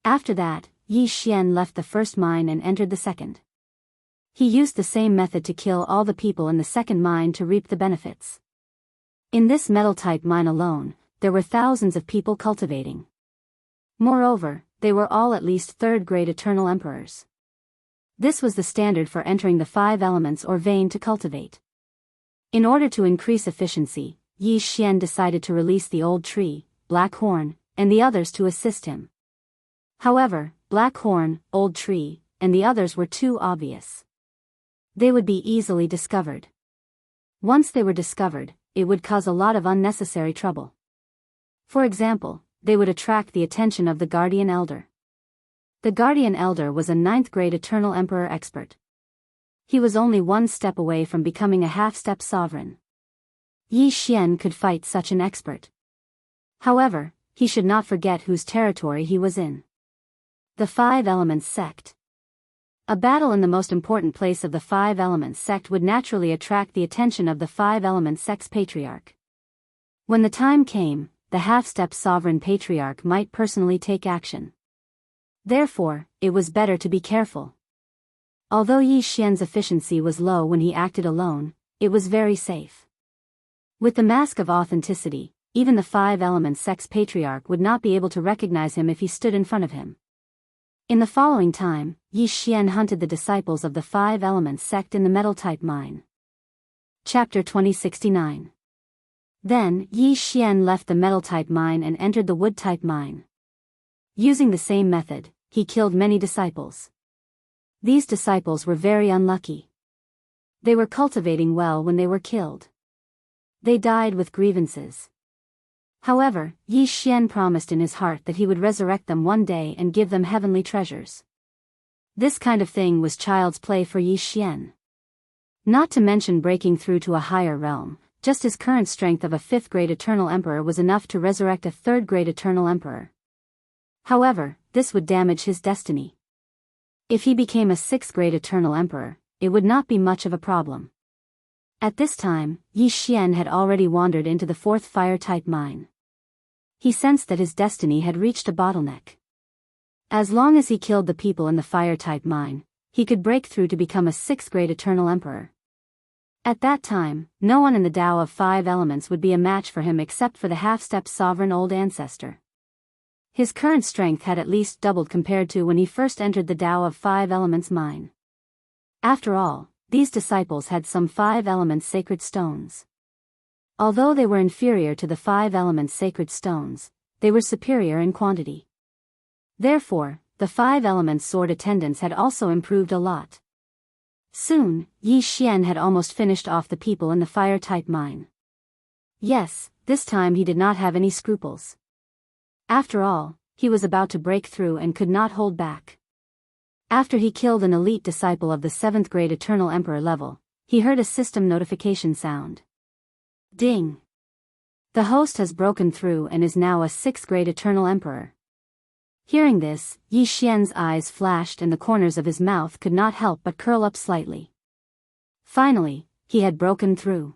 After that, Yi Xian left the first mine and entered the second. He used the same method to kill all the people in the second mine to reap the benefits. In this metal-type mine alone, there were thousands of people cultivating. Moreover, they were all at least 3rd-grade Eternal Emperors. This was the standard for entering the Five Elements or vein to cultivate. In order to increase efficiency, Yi Xian decided to release the old tree, Black Horn, and the others to assist him. However, Black Horn, Old Tree, and the others were too obvious. They would be easily discovered. Once they were discovered, it would cause a lot of unnecessary trouble. For example, they would attract the attention of the Guardian Elder. The Guardian Elder was a 9th-grade Eternal Emperor expert. He was only one step away from becoming a half-step sovereign. Yi Xian could fight such an expert. However, he should not forget whose territory he was in. The Five Elements sect. A battle in the most important place of the Five Elements sect would naturally attract the attention of the Five Elements sect's patriarch. When the time came, the half-step sovereign patriarch might personally take action. Therefore, it was better to be careful. Although Yi Xian's efficiency was low when he acted alone, it was very safe. With the mask of authenticity, even the Five Elements sect's patriarch would not be able to recognize him if he stood in front of him. In the following time, Yi Xian hunted the disciples of the Five Elements sect in the metal-type mine. Chapter 2069. Then, Yi Xian left the metal-type mine and entered the wood-type mine. Using the same method, he killed many disciples. These disciples were very unlucky. They were cultivating well when they were killed. They died with grievances. However, Yi Xian promised in his heart that he would resurrect them one day and give them heavenly treasures. This kind of thing was child's play for Yi Xian. Not to mention breaking through to a higher realm, just his current strength of a 5th-grade Eternal Emperor was enough to resurrect a 3rd-grade Eternal Emperor. However, this would damage his destiny. If he became a 6th-grade Eternal Emperor, it would not be much of a problem. At this time, Yi Xian had already wandered into the 4th fire-type mine. He sensed that his destiny had reached a bottleneck. As long as he killed the people in the fire-type mine, he could break through to become a 6th-grade Eternal Emperor. At that time, no one in the Tao of 5 Elements would be a match for him except for the half-step sovereign old ancestor. His current strength had at least doubled compared to when he first entered the Tao of 5 Elements mine. After all, these disciples had some 5 Elements sacred stones. Although they were inferior to the 5 Elements sacred stones, they were superior in quantity. Therefore, the 5 Elements sword attendants had also improved a lot. Soon, Yi Xian had almost finished off the people in the fire-type mine. Yes, this time he did not have any scruples. After all, he was about to break through and could not hold back. After he killed an elite disciple of the 7th-grade Eternal Emperor level, he heard a system notification sound. Ding! The host has broken through and is now a 6th-grade Eternal Emperor. Hearing this, Yi Xian's eyes flashed and the corners of his mouth could not help but curl up slightly. Finally, he had broken through.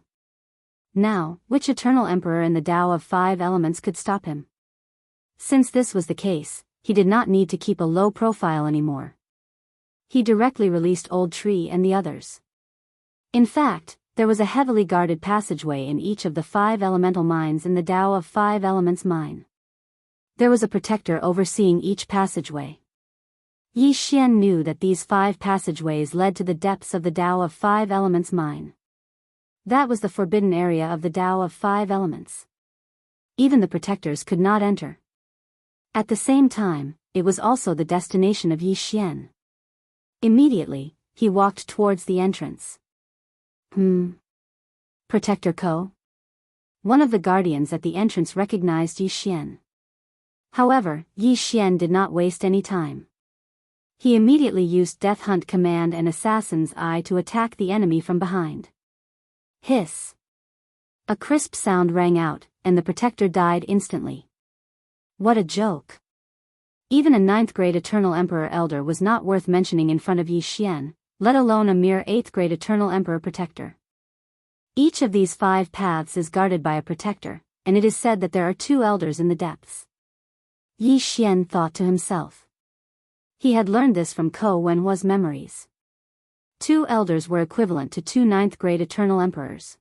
Now, which Eternal Emperor in the Tao of 5 Elements could stop him? Since this was the case, he did not need to keep a low profile anymore. He directly released Old Tree and the others. In fact, there was a heavily guarded passageway in each of the 5 elemental mines in the Tao of 5 Elements mine. There was a protector overseeing each passageway. Yi Xian knew that these 5 passageways led to the depths of the Tao of 5 Elements mine. That was the forbidden area of the Tao of 5 Elements. Even the protectors could not enter. At the same time, it was also the destination of Yi Xian. Immediately, he walked towards the entrance. Protector Ko? One of the guardians at the entrance recognized Yi Xian. However, Yi Xian did not waste any time. He immediately used Death Hunt Command and Assassin's Eye to attack the enemy from behind. Hiss! A crisp sound rang out, and the protector died instantly. What a joke! Even a 9th-grade Eternal Emperor Elder was not worth mentioning in front of Yi Xian, let alone a mere 8th-grade Eternal Emperor Protector. Each of these 5 paths is guarded by a protector, and it is said that there are 2 elders in the depths. Yi Xian thought to himself. He had learned this from Ko Wenhua's memories. 2 elders were equivalent to 2 9th-grade Eternal Emperors.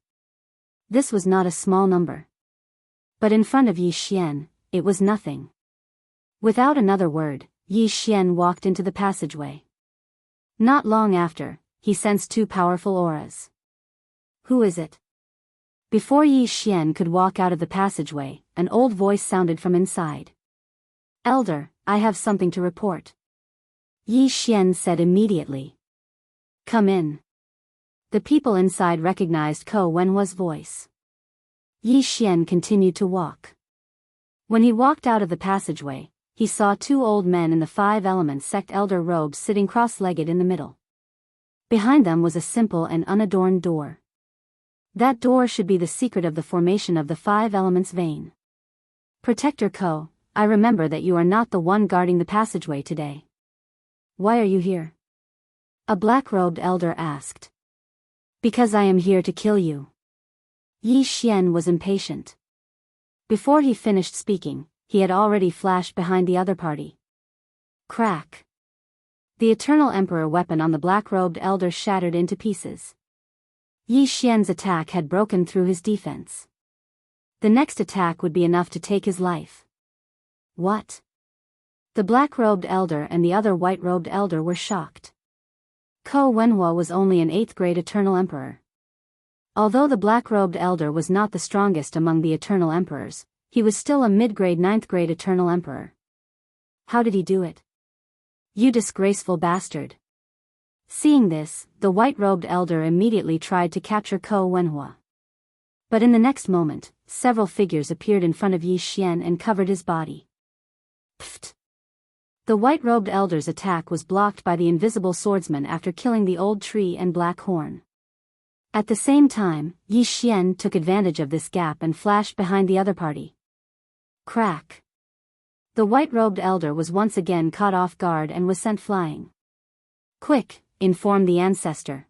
This was not a small number. But in front of Yi Xian, it was nothing. Without another word, Yi Xian walked into the passageway. Not long after, he sensed 2 powerful auras. Who is it? Before Yi Xian could walk out of the passageway, an old voice sounded from inside. Elder, I have something to report. Yi Xian said immediately. Come in. The people inside recognized Ko Wenhua's voice. Yi Xian continued to walk. When he walked out of the passageway, he saw 2 old men in the 5 Elements sect elder robes sitting cross-legged in the middle. Behind them was a simple and unadorned door. That door should be the secret of the formation of the 5 Elements vein. Protector Ko, I remember that you are not the one guarding the passageway today. Why are you here? A black-robed elder asked. Because I am here to kill you. Yi Xian was impatient. Before he finished speaking, he had already flashed behind the other party. Crack! The Eternal Emperor weapon on the black-robed elder shattered into pieces. Yi Xian's attack had broken through his defense. The next attack would be enough to take his life. What? The black-robed elder and the other white-robed elder were shocked. Ko Wenhua was only an 8th-grade Eternal Emperor. Although the black-robed elder was not the strongest among the Eternal Emperors, he was still a mid-grade 9th-grade Eternal Emperor. How did he do it? You disgraceful bastard! Seeing this, the white-robed elder immediately tried to capture Ko Wenhua. But in the next moment, several figures appeared in front of Yi Xian and covered his body. Pfft! The white-robed elder's attack was blocked by the invisible swordsman after killing the old tree and black horn. At the same time, Yi Xian took advantage of this gap and flashed behind the other party. Crack! The white-robed elder was once again caught off guard and was sent flying. Quick, informed the ancestor.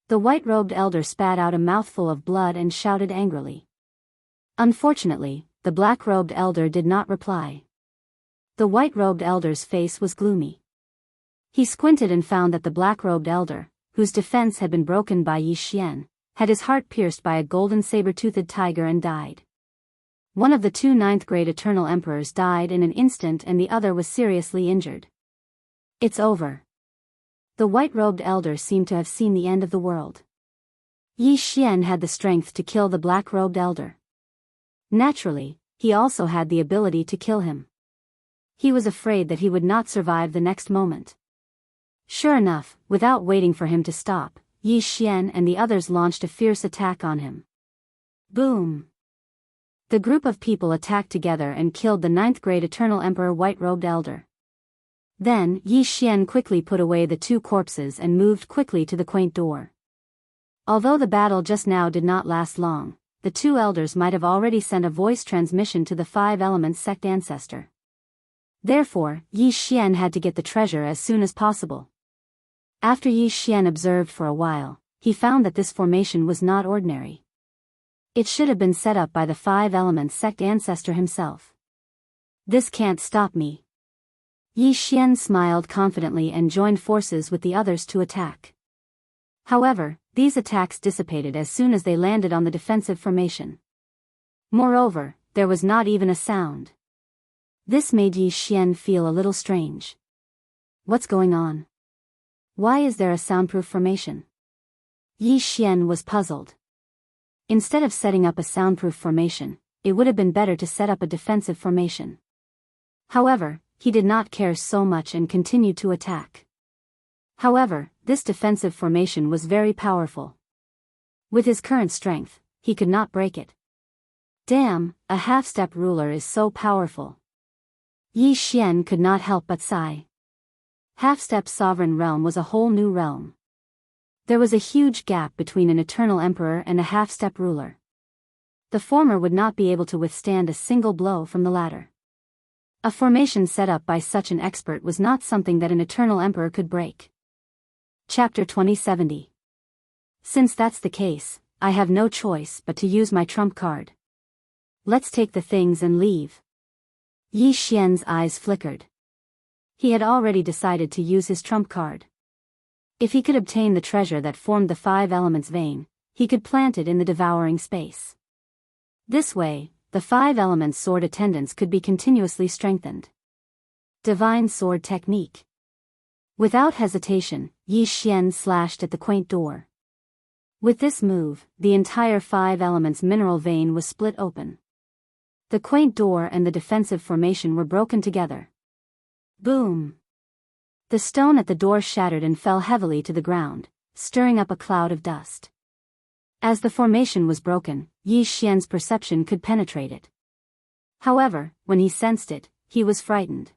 The white-robed elder spat out a mouthful of blood and shouted angrily. Unfortunately, the black-robed elder did not reply. The white-robed elder's face was gloomy. He squinted and found that the black-robed elder, whose defense had been broken by Yi Xian, had his heart pierced by a golden saber-toothed tiger and died. One of the two ninth-grade Eternal Emperors died in an instant and the other was seriously injured. It's over. The white-robed elder seemed to have seen the end of the world. Yi Xian had the strength to kill the black-robed elder. Naturally, he also had the ability to kill him. He was afraid that he would not survive the next moment. Sure enough, without waiting for him to stop, Yi Xian and the others launched a fierce attack on him. Boom! The group of people attacked together and killed the ninth-grade Eternal Emperor White-Robed Elder. Then, Yi Xian quickly put away the two corpses and moved quickly to the quaint door. Although the battle just now did not last long, the two elders might have already sent a voice transmission to the Five Elements sect ancestor. Therefore, Yi Xian had to get the treasure as soon as possible. After Yi Xian observed for a while, he found that this formation was not ordinary. It should have been set up by the Five Elements sect ancestor himself. This can't stop me. Yi Xian smiled confidently and joined forces with the others to attack. However, these attacks dissipated as soon as they landed on the defensive formation. Moreover, there was not even a sound. This made Yi Xian feel a little strange. What's going on? Why is there a soundproof formation? Yi Xian was puzzled. Instead of setting up a soundproof formation, it would have been better to set up a defensive formation. However, he did not care so much and continued to attack. However, this defensive formation was very powerful. With his current strength, he could not break it. Damn, a half-step ruler is so powerful. Yi Xian could not help but sigh. Half-step sovereign realm was a whole new realm. There was a huge gap between an Eternal Emperor and a half-step ruler. The former would not be able to withstand a single blow from the latter. A formation set up by such an expert was not something that an Eternal Emperor could break. Chapter 2070. Since that's the case, I have no choice but to use my trump card. Let's take the things and leave. Yi Xian's eyes flickered. He had already decided to use his trump card. If he could obtain the treasure that formed the Five Elements vein, he could plant it in the devouring space. This way, the Five Elements sword attendants could be continuously strengthened. Divine Sword Technique. Without hesitation, Yi Xian slashed at the quaint door. With this move, the entire Five Elements mineral vein was split open. The quaint door and the defensive formation were broken together. Boom! The stone at the door shattered and fell heavily to the ground, stirring up a cloud of dust. As the formation was broken, Yi Xian's perception could penetrate it. However, when he sensed it, he was frightened.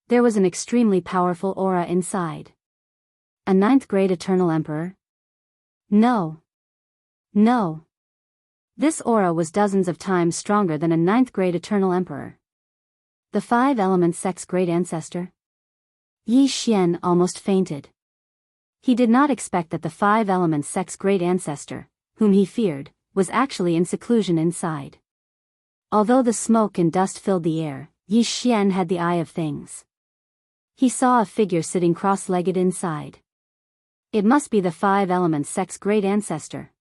There was an extremely powerful aura inside. A ninth-grade Eternal Emperor? No. No. This aura was dozens of times stronger than a ninth-grade Eternal Emperor. The Five Elements sect's great ancestor? Yi Xian almost fainted. He did not expect that the Five Elements sect's great ancestor, whom he feared, was actually in seclusion inside. Although the smoke and dust filled the air, Yi Xian had the eye of things. He saw a figure sitting cross-legged inside. It must be the Five Elements sect's great ancestor.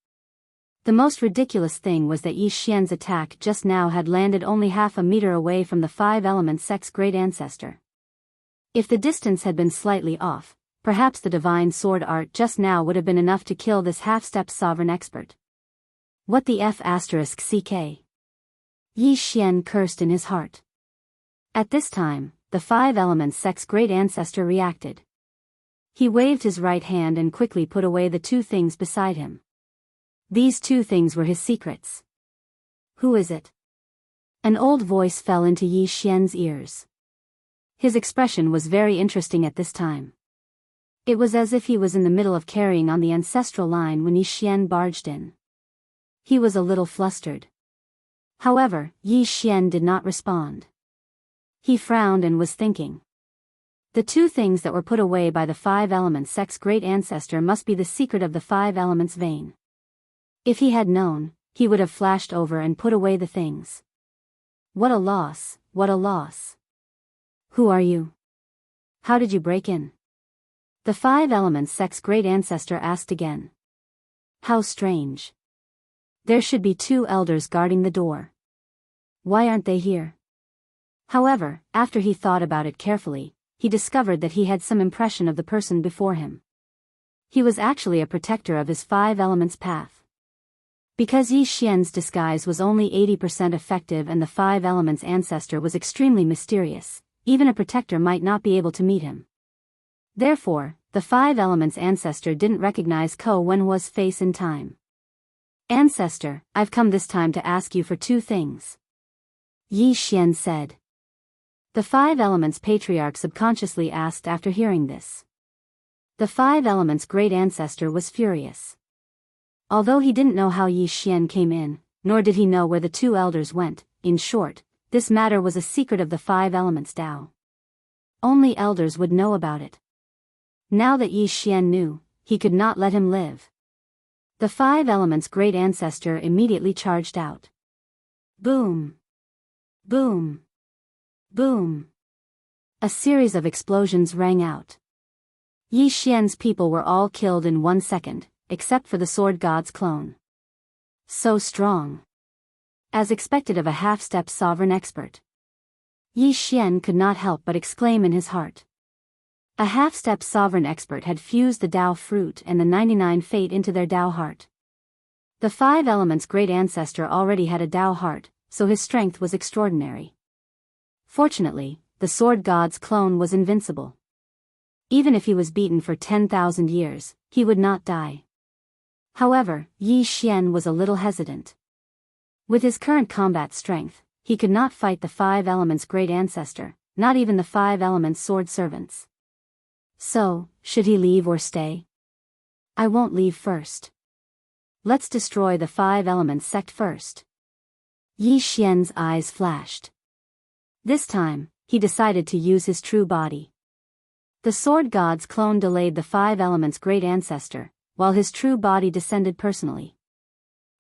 The most ridiculous thing was that Yi Xian's attack just now had landed only half a meter away from the Five Elements sect's great ancestor. If the distance had been slightly off, perhaps the divine sword art just now would have been enough to kill this half-step sovereign expert. What the F***ck? Yi Xian cursed in his heart. At this time, the Five Elements sect's great ancestor reacted. He waved his right hand and quickly put away the two things beside him. These two things were his secrets. Who is it? An old voice fell into Yi Xian's ears. His expression was very interesting at this time. It was as if he was in the middle of carrying on the ancestral line when Yi Xian barged in. He was a little flustered. However, Yi Xian did not respond. He frowned and was thinking. The two things that were put away by the Five Elements sect's great ancestor must be the secret of the Five Elements vein. If he had known, he would have flashed over and put away the things. What a loss, what a loss. Who are you? How did you break in? The Five Elements sect's great ancestor asked again. How strange. There should be two elders guarding the door. Why aren't they here? However, after he thought about it carefully, he discovered that he had some impression of the person before him. He was actually a protector of his Five Elements path. Because Yi Xian's disguise was only 80% effective and the Five Elements ancestor was extremely mysterious, even a protector might not be able to meet him. Therefore, the Five Elements ancestor didn't recognize Ko Wenhua's face in time. Ancestor, I've come this time to ask you for two things. Yi Xian said. The Five Elements patriarch subconsciously asked after hearing this. The Five Elements great ancestor was furious. Although he didn't know how Yi Xian came in, nor did he know where the two elders went, in short, this matter was a secret of the Five Elements Tao. Only elders would know about it. Now that Yi Xian knew, he could not let him live. The Five Elements great ancestor immediately charged out. Boom! Boom! Boom! A series of explosions rang out. Yi Xian's people were all killed in 1 second, except for the sword god's clone. So strong. As expected of a half-step sovereign expert. Yi Xian could not help but exclaim in his heart. A half-step sovereign expert had fused the Tao fruit and the 99 fate into their Tao heart. The Five Elements great ancestor already had a Tao heart, so his strength was extraordinary. Fortunately, the sword god's clone was invincible. Even if he was beaten for 10,000 years, he would not die. However, Yi Xian was a little hesitant. With his current combat strength, he could not fight the Five Elements great ancestor, not even the Five Elements sword servants. So, should he leave or stay? I won't leave first. Let's destroy the Five Elements sect first. Yi Xian's eyes flashed. This time, he decided to use his true body. The sword god's clone delayed the Five Elements great ancestor, while his true body descended personally.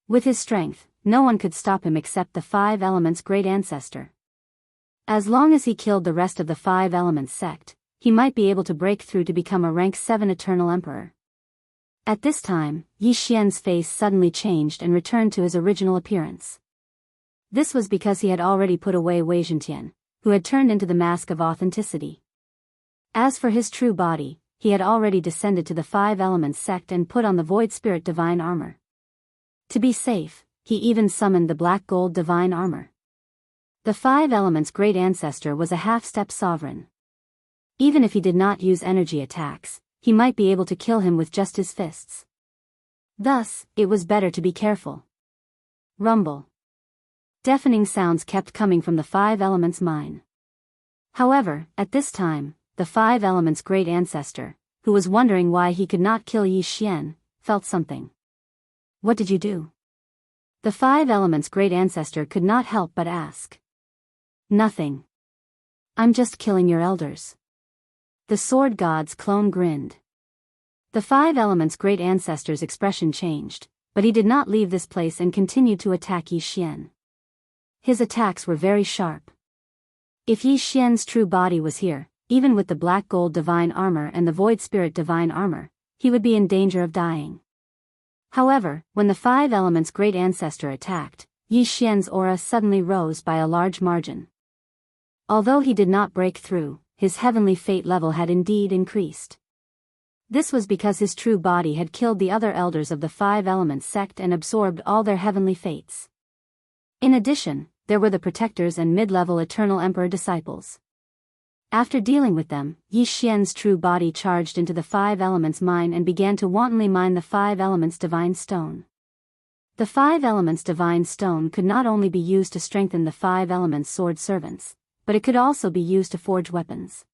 With his strength, no one could stop him except the Five Elements great ancestor. As long as he killed the rest of the Five Elements sect, he might be able to break through to become a rank 7 eternal emperor. At this time, Yi Xian's face suddenly changed and returned to his original appearance. This was because he had already put away Wei Zhentian, who had turned into the mask of authenticity. As for his true body, he had already descended to the Five Elements sect and put on the Void Spirit divine armor. To be safe, he even summoned the Black Gold divine armor. The Five Elements great ancestor was a half-step sovereign. Even if he did not use energy attacks, he might be able to kill him with just his fists. Thus, it was better to be careful. Rumble. Deafening sounds kept coming from the Five Elements mine. However, at this time, the Five Elements great ancestor, who was wondering why he could not kill Yi Xian, felt something. What did you do? The Five Elements great ancestor could not help but ask. Nothing. I'm just killing your elders. The sword god's clone grinned. The Five Elements great ancestor's expression changed, but he did not leave this place and continued to attack Yi Xian. His attacks were very sharp. If Yi Xian's true body was here, even with the Black Gold divine armor and the Void Spirit divine armor, he would be in danger of dying. However, when the Five Elements great ancestor attacked, Yi Xian's aura suddenly rose by a large margin. Although he did not break through, his heavenly fate level had indeed increased. This was because his true body had killed the other elders of the Five Elements sect and absorbed all their heavenly fates. In addition, there were the protectors and mid-level Eternal Emperor disciples. After dealing with them, Yi Xian's true body charged into the Five Elements mine and began to wantonly mine the Five Elements divine stone. The Five Elements divine stone could not only be used to strengthen the Five Elements sword servants, but it could also be used to forge weapons.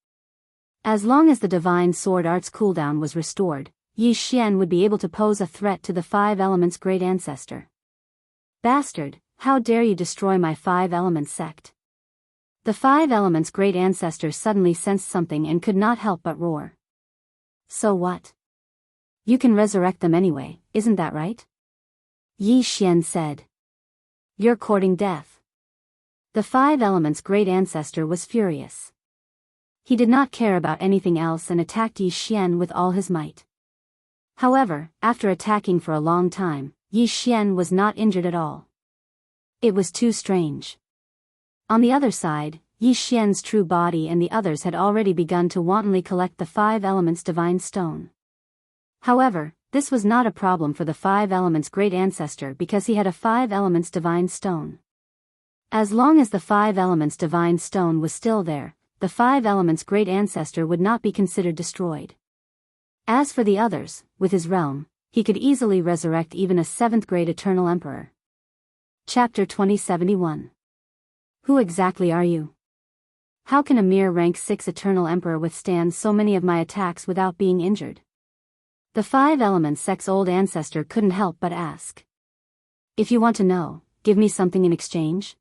As long as the divine sword art's cooldown was restored, Yi Xian would be able to pose a threat to the Five Elements' great ancestor. Bastard, how dare you destroy my Five Elements sect? The Five Elements' great ancestor suddenly sensed something and could not help but roar. So what? You can resurrect them anyway, isn't that right? Yi Xian said. You're courting death. The Five Elements' great ancestor was furious. He did not care about anything else and attacked Yi Xian with all his might. However, after attacking for a long time, Yi Xian was not injured at all. It was too strange. On the other side, Yi Xian's true body and the others had already begun to wantonly collect the Five Elements' divine stone. However, this was not a problem for the Five Elements' great ancestor because he had a Five Elements' divine stone. As long as the Five Elements' divine stone was still there, the Five Elements' great ancestor would not be considered destroyed. As for the others, with his realm, he could easily resurrect even a 7th-grade Eternal Emperor. Chapter 2071. Who exactly are you? How can a mere rank 6 Eternal Emperor withstand so many of my attacks without being injured? The Five Elements sect's old ancestor couldn't help but ask. If you want to know, give me something in exchange?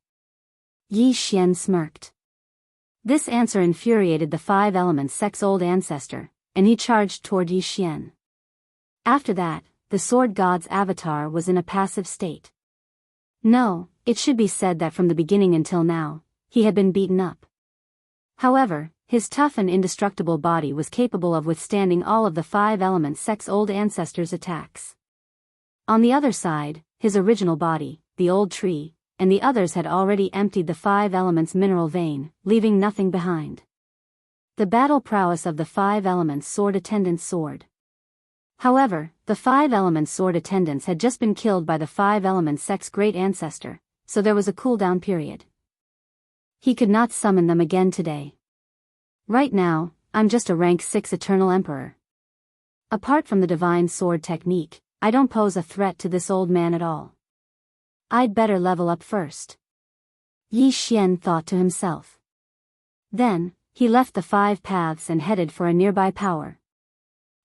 Yi Xian smirked. This answer infuriated the Five Elements sect's old ancestor, and he charged toward Yi Xian. After that, the Sword God's avatar was in a passive state. No, it should be said that from the beginning until now, he had been beaten up. However, his tough and indestructible body was capable of withstanding all of the Five Elements sect's old ancestors' attacks. On the other side, his original body, the old tree, and the others had already emptied the Five Elements' mineral vein, leaving nothing behind. The battle prowess of the Five Elements sword attendant's sword. However, the Five Elements sword attendants had just been killed by the Five Elements sect's great ancestor, so there was a cooldown period. He could not summon them again today. Right now, I'm just a rank 6 Eternal Emperor. Apart from the divine sword technique, I don't pose a threat to this old man at all. I'd better level up first. Yi Xian thought to himself. Then, he left the 5 paths and headed for a nearby power.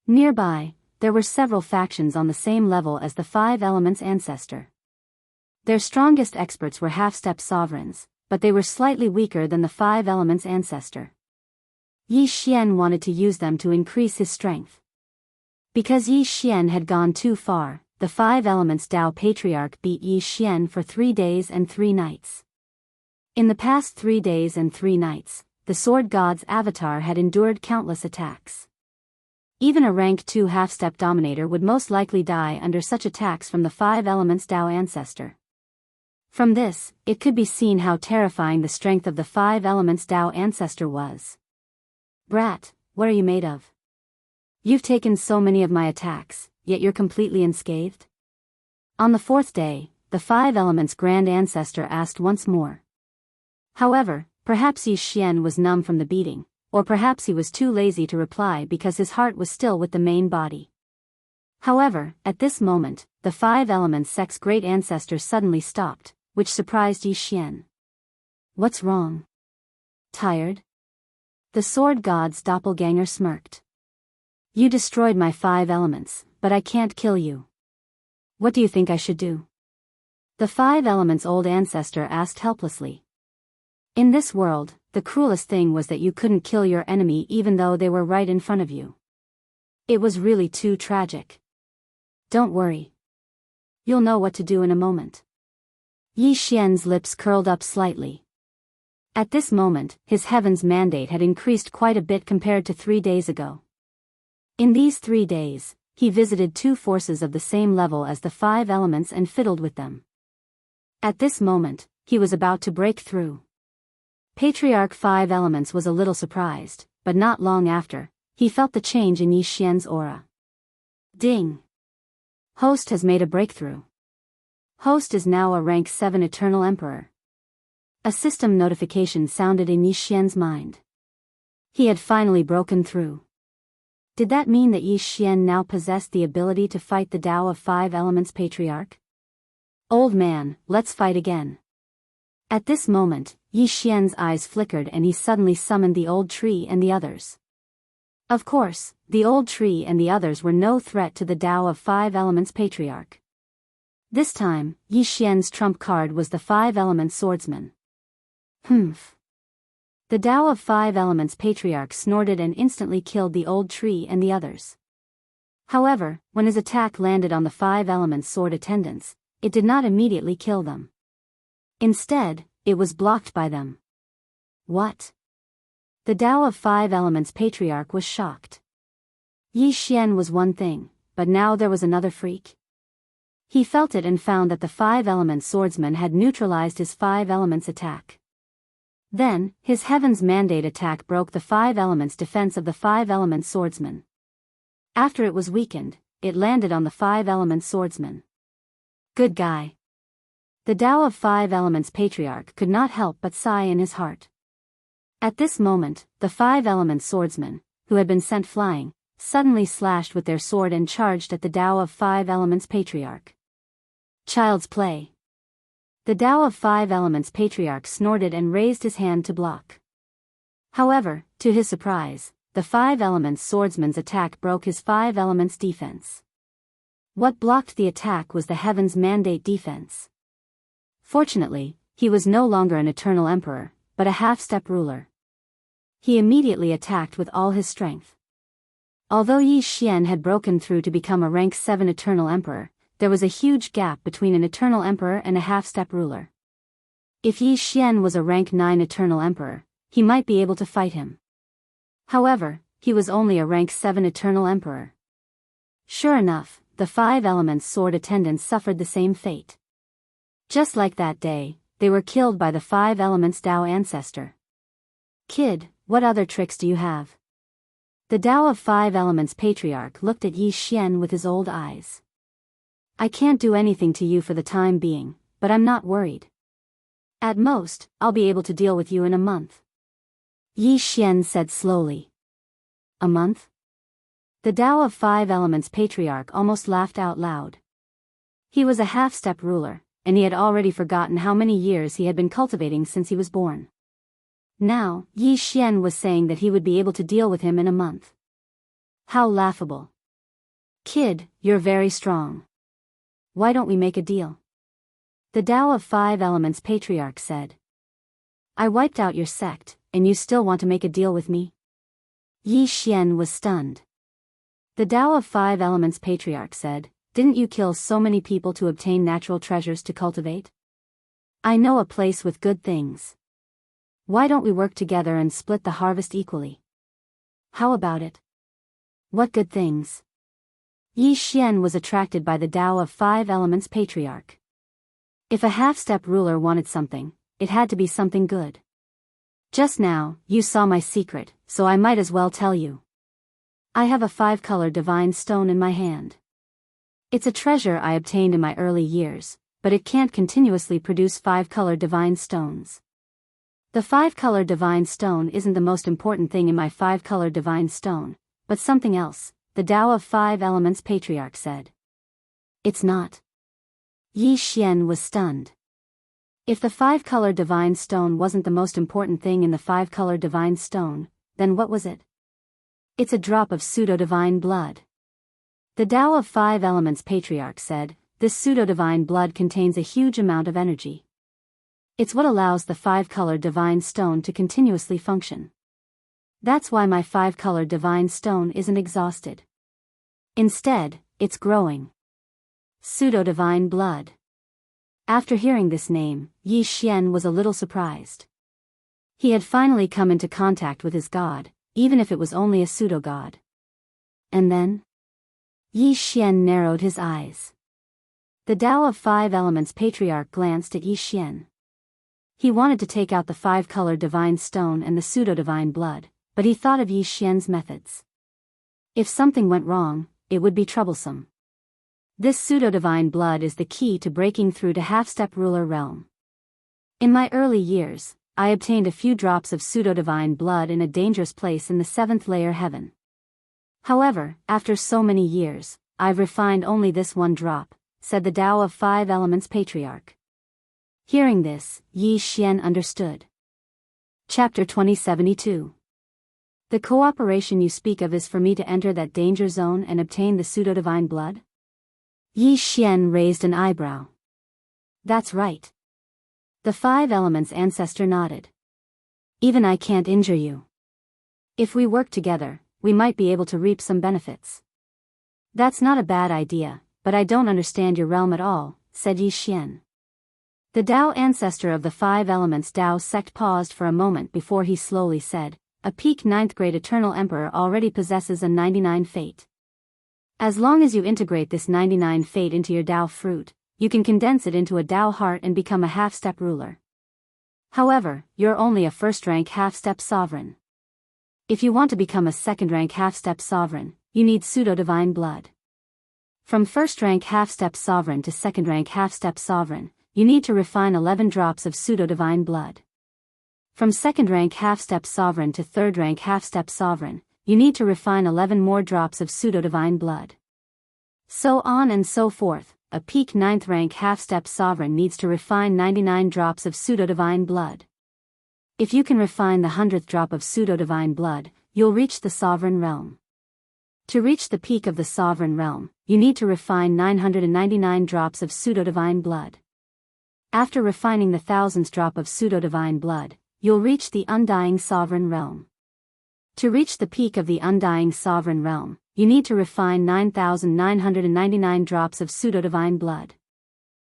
Nearby, there were several factions on the same level as the Five Elements ancestor. Their strongest experts were half-step sovereigns, but they were slightly weaker than the Five Elements ancestor. Yi Xian wanted to use them to increase his strength. Because Yi Xian had gone too far, the Five Elements Tao Patriarch beat Yi Xian for 3 days and 3 nights. In the past 3 days and 3 nights, the Sword God's avatar had endured countless attacks. Even a rank 2 half-step dominator would most likely die under such attacks from the Five Elements Tao ancestor. From this, it could be seen how terrifying the strength of the Five Elements Tao ancestor was. Brat, what are you made of? You've taken so many of my attacks, yet you're completely unscathed? On the 4th day, the Five Elements Grand Ancestor asked once more. However, perhaps Yi Xian was numb from the beating, or perhaps he was too lazy to reply because his heart was still with the main body. However, at this moment, the Five Elements sect's great ancestor suddenly stopped, which surprised Yi Xian. What's wrong? Tired? The Sword God's doppelganger smirked. You destroyed my 5 elements, but I can't kill you. What do you think I should do? The Five Elements old ancestor asked helplessly. In this world, the cruelest thing was that you couldn't kill your enemy even though they were right in front of you. It was really too tragic. Don't worry. You'll know what to do in a moment. Yi Xian's lips curled up slightly. At this moment, his heaven's mandate had increased quite a bit compared to 3 days ago. In these 3 days, he visited 2 forces of the same level as the 5 elements and fiddled with them. At this moment, he was about to break through. Patriarch 5 Elements was a little surprised, but not long after, he felt the change in Yi Xian's aura. Ding! Host has made a breakthrough. Host is now a rank 7 Eternal Emperor. A system notification sounded in Yi Xian's mind. He had finally broken through. Did that mean that Yi Xian now possessed the ability to fight the Tao of 5 Elements Patriarch? Old man, let's fight again. At this moment, Yi Xian's eyes flickered and he suddenly summoned the old tree and the others. Of course, the old tree and the others were no threat to the Tao of Five Elements patriarch. This time, Yi Xian's trump card was the Five Elements swordsman. Humph. The Tao of Five Elements patriarch snorted and instantly killed the old tree and the others. However, when his attack landed on the Five Elements sword attendants, it did not immediately kill them. Instead, it was blocked by them. What? The Tao of Five Elements patriarch was shocked. Yi Xian was one thing, but now there was another freak. He felt it and found that the Five Elements swordsman had neutralized his Five Elements attack. Then, his Heaven's Mandate attack broke the Five Elements defense of the Five Elements swordsman. After it was weakened, it landed on the Five Elements swordsman. Good guy. The Tao of Five Elements patriarch could not help but sigh in his heart. At this moment, the Five Elements swordsmen, who had been sent flying, suddenly slashed with their sword and charged at the Tao of Five Elements patriarch. Child's play. The Tao of Five Elements patriarch snorted and raised his hand to block. However, to his surprise, the Five Elements swordsman's attack broke his Five Elements defense. What blocked the attack was the Heaven's Mandate defense. Fortunately, he was no longer an eternal emperor, but a half-step ruler. He immediately attacked with all his strength. Although Yi Xian had broken through to become a rank 7 eternal emperor, there was a huge gap between an eternal emperor and a half-step ruler. If Yi Xian was a rank 9 eternal emperor, he might be able to fight him. However, he was only a rank 7 eternal emperor. Sure enough, the Five Elements sword attendants suffered the same fate. Just like that day, they were killed by the Five Elements Tao ancestor. Kid, what other tricks do you have? The Tao of Five Elements patriarch looked at Yi Xian with his old eyes. I can't do anything to you for the time being, but I'm not worried. At most, I'll be able to deal with you in a month. Yi Xian said slowly. A month? The Tao of Five Elements patriarch almost laughed out loud. He was a half-step ruler, and he had already forgotten how many years he had been cultivating since he was born. Now, Yi Xian was saying that he would be able to deal with him in a month. How laughable. Kid, you're very strong. Why don't we make a deal? The Tao of Five Elements patriarch said. I wiped out your sect, and you still want to make a deal with me? Yi Xian was stunned. The Tao of Five Elements patriarch said, didn't you kill so many people to obtain natural treasures to cultivate? I know a place with good things. Why don't we work together and split the harvest equally? How about it? What good things? Yi Xian was attracted by the Tao of Five Elements patriarch. If a half-step ruler wanted something, it had to be something good. Just now, you saw my secret, so I might as well tell you. I have a 5-color divine stone in my hand. It's a treasure I obtained in my early years, but it can't continuously produce 5-color divine stones. The 5-color divine stone isn't the most important thing in my 5-color divine stone, but something else, the Tao of Five Elements patriarch said. It's not. Yi Xian was stunned. If the 5-color divine stone wasn't the most important thing in the 5-color divine stone, then what was it? It's a drop of pseudo-divine blood. The Tao of Five Elements patriarch said, this pseudo-divine blood contains a huge amount of energy. It's what allows the 5-color divine stone to continuously function. That's why my 5-color divine stone isn't exhausted. Instead, it's growing. Pseudo-divine blood. After hearing this name, Yi Xian was a little surprised. He had finally come into contact with his god, even if it was only a pseudo-god. And then? Yi Xian narrowed his eyes. The Tao of Five Elements patriarch glanced at Yi Xian. He wanted to take out the 5-color divine stone and the pseudo-divine blood, but he thought of Yi Xian's methods. If something went wrong, it would be troublesome. This pseudo-divine blood is the key to breaking through to half-step ruler realm. In my early years, I obtained a few drops of pseudo-divine blood in a dangerous place in the 7th layer heaven. However, after so many years, I've refined only this one drop, said the Tao of Five Elements patriarch. Hearing this, Yi Xian understood. Chapter 2072. The cooperation you speak of is for me to enter that danger zone and obtain the pseudo-divine blood? Yi Xian raised an eyebrow. That's right. The 5 elements ancestor nodded. Even I can't injure you. If we work together, we might be able to reap some benefits. That's not a bad idea, but I don't understand your realm at all, said Yi Xian. The Tao ancestor of the 5 elements Tao sect paused for a moment before he slowly said, a peak 9th grade eternal emperor already possesses a 99 fate. As long as you integrate this 99 fate into your Tao fruit, you can condense it into a Tao heart and become a half-step ruler. However, you're only a first-rank half-step sovereign. If you want to become a second-rank half-step sovereign, you need pseudo-divine blood. From first-rank half-step sovereign to second-rank half-step sovereign, you need to refine 11 drops of pseudo-divine blood. From second-rank half-step sovereign to third-rank half-step sovereign, you need to refine 11 more drops of pseudo-divine blood. So on and so forth, a peak 9th rank half-step sovereign needs to refine 99 drops of pseudo-divine blood. If you can refine the 100th drop of pseudo-divine blood, you'll reach the sovereign realm. To reach the peak of the sovereign realm, you need to refine 999 drops of pseudo-divine blood. After refining the 1000th drop of pseudo-divine blood, you'll reach the undying sovereign realm. To reach the peak of the undying sovereign realm, you need to refine 9,999 drops of pseudo-divine blood.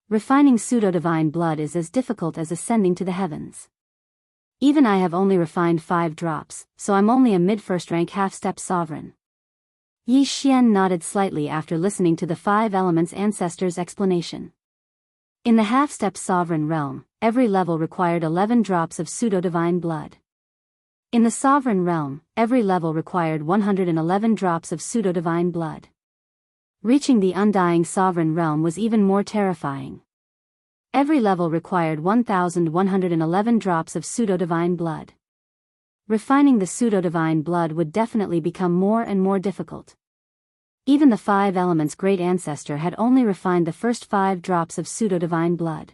Refining pseudo-divine blood is as difficult as ascending to the heavens. Even I have only refined 5 drops, so I'm only a mid-first rank half-step sovereign. Yi Xian nodded slightly after listening to the 5 elements ancestors' explanation. In the half-step sovereign realm, every level required 11 drops of pseudo-divine blood. In the sovereign realm, every level required 111 drops of pseudo-divine blood. Reaching the undying sovereign realm was even more terrifying. Every level required 1,111 drops of pseudo-divine blood. Refining the pseudo-divine blood would definitely become more and more difficult. Even the 5 elements' great ancestor had only refined the first 5 drops of pseudo-divine blood.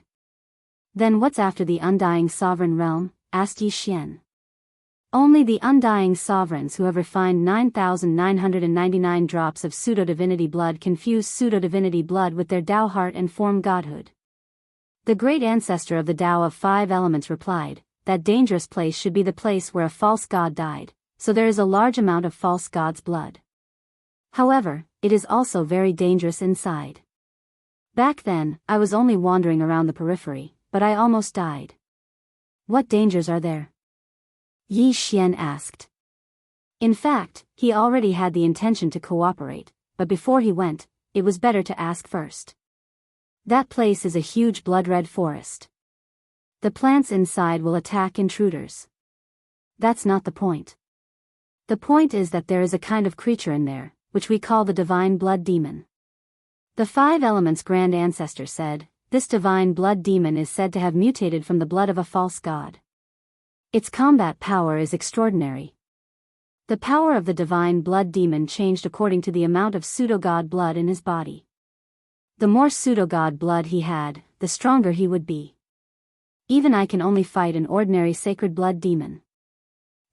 Then what's after the undying sovereign realm? Asked Yi Xian. Only the undying sovereigns who have refined 9,999 drops of pseudo-divinity blood can fuse pseudo-divinity blood with their Tao heart and form godhood. The great ancestor of the Tao of 5 elements replied, that dangerous place should be the place where a false god died, so there is a large amount of false god's blood. However, it is also very dangerous inside. Back then, I was only wandering around the periphery, but I almost died. What dangers are there? Yi Xian asked. In fact, he already had the intention to cooperate, but before he went, it was better to ask first. That place is a huge blood-red forest. The plants inside will attack intruders. That's not the point. The point is that there is a kind of creature in there, which we call the divine blood demon. The 5 elements' grand ancestor said, this divine blood demon is said to have mutated from the blood of a false god. Its combat power is extraordinary. The power of the divine blood demon changed according to the amount of pseudo-god blood in his body. The more pseudo-god blood he had, the stronger he would be. Even I can only fight an ordinary sacred blood demon.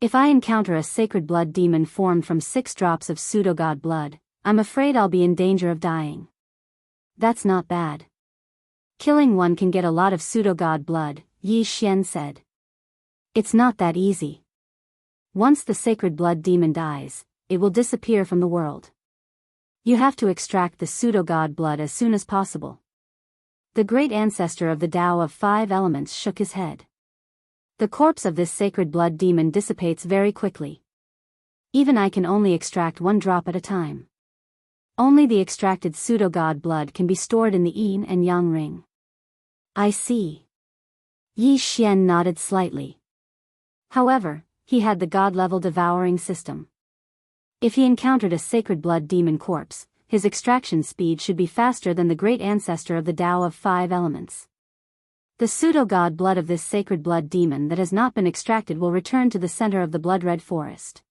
If I encounter a sacred blood demon formed from 6 drops of pseudo-god blood, I'm afraid I'll be in danger of dying. That's not bad. Killing one can get a lot of pseudo-god blood, Yi Xian said. It's not that easy. Once the sacred blood demon dies, it will disappear from the world. You have to extract the pseudo-god blood as soon as possible. The great ancestor of the Tao of 5 elements shook his head. The corpse of this sacred blood demon dissipates very quickly. Even I can only extract 1 drop at a time. Only the extracted pseudo-god blood can be stored in the yin and yang ring. I see. Yi Xian nodded slightly. However, he had the god-level devouring system. If he encountered a sacred blood demon corpse, his extraction speed should be faster than the great ancestor of the Tao of 5 elements. The pseudo-god blood of this sacred blood demon that has not been extracted will return to the center of the blood-red forest.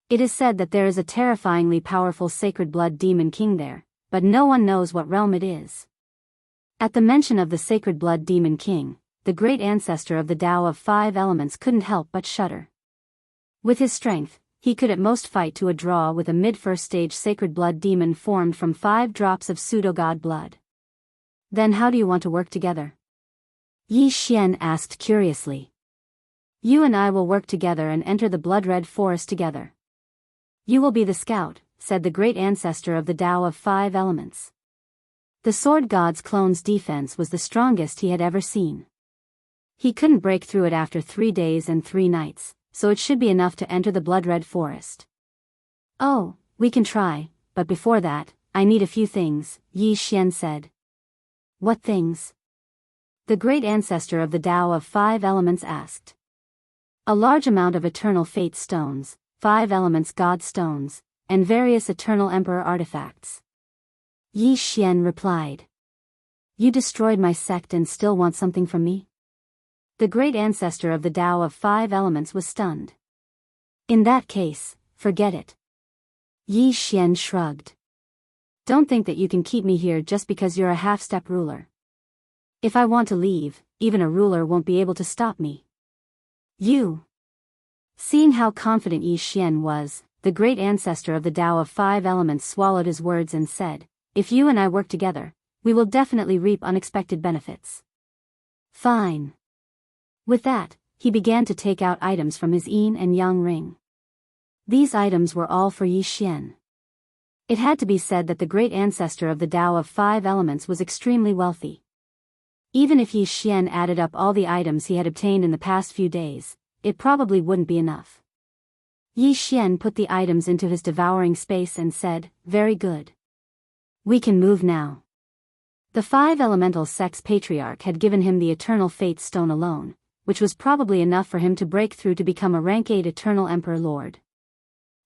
It is said that there is a terrifyingly powerful sacred blood demon king there, but no one knows what realm it is. At the mention of the sacred blood demon king, the great ancestor of the Tao of 5 elements couldn't help but shudder. With his strength, he could at most fight to a draw with a mid-first stage sacred blood demon formed from 5 drops of pseudo-god blood. Then how do you want to work together? Yi Xian asked curiously. You and I will work together and enter the blood-red forest together. You will be the scout, said the great ancestor of the Tao of 5 elements. The sword god's clone's defense was the strongest he had ever seen. He couldn't break through it after 3 days and 3 nights, so it should be enough to enter the blood-red forest. Oh, we can try, but before that, I need a few things, Yi Xian said. What things? The great ancestor of the Tao of 5 elements asked. A large amount of eternal fate stones, 5 elements god stones, and various eternal emperor artifacts. Yi Xian replied. You destroyed my sect and still want something from me? The great ancestor of the Tao of 5 elements was stunned. In that case, forget it. Yi Xian shrugged. Don't think that you can keep me here just because you're a half-step ruler. If I want to leave, even a ruler won't be able to stop me. You. Seeing how confident Yi Xian was, the great ancestor of the Tao of 5 elements swallowed his words and said, If you and I work together, we will definitely reap unexpected benefits. Fine. With that, he began to take out items from his yin and yang ring. These items were all for Yi Xian. It had to be said that the great ancestor of the Tao of 5 elements was extremely wealthy. Even if Yi Xian added up all the items he had obtained in the past few days, it probably wouldn't be enough. Yi Xian put the items into his devouring space and said, Very good. We can move now. The 5 elemental sect's patriarch had given him the eternal fate stone alone, which was probably enough for him to break through to become a rank 8 eternal emperor lord.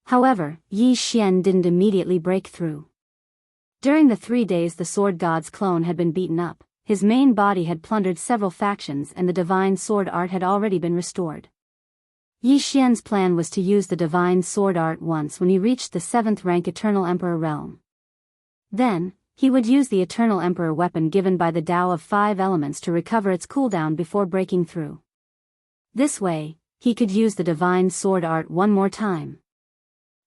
However, Yi Xian didn't immediately break through. During the 3 days the sword god's clone had been beaten up, his main body had plundered several factions and the divine sword art had already been restored. Yi Xian's plan was to use the divine sword art once when he reached the 7th rank eternal emperor realm. Then, he would use the eternal emperor weapon given by the Tao of 5 elements to recover its cooldown before breaking through. This way, he could use the divine sword art one more time.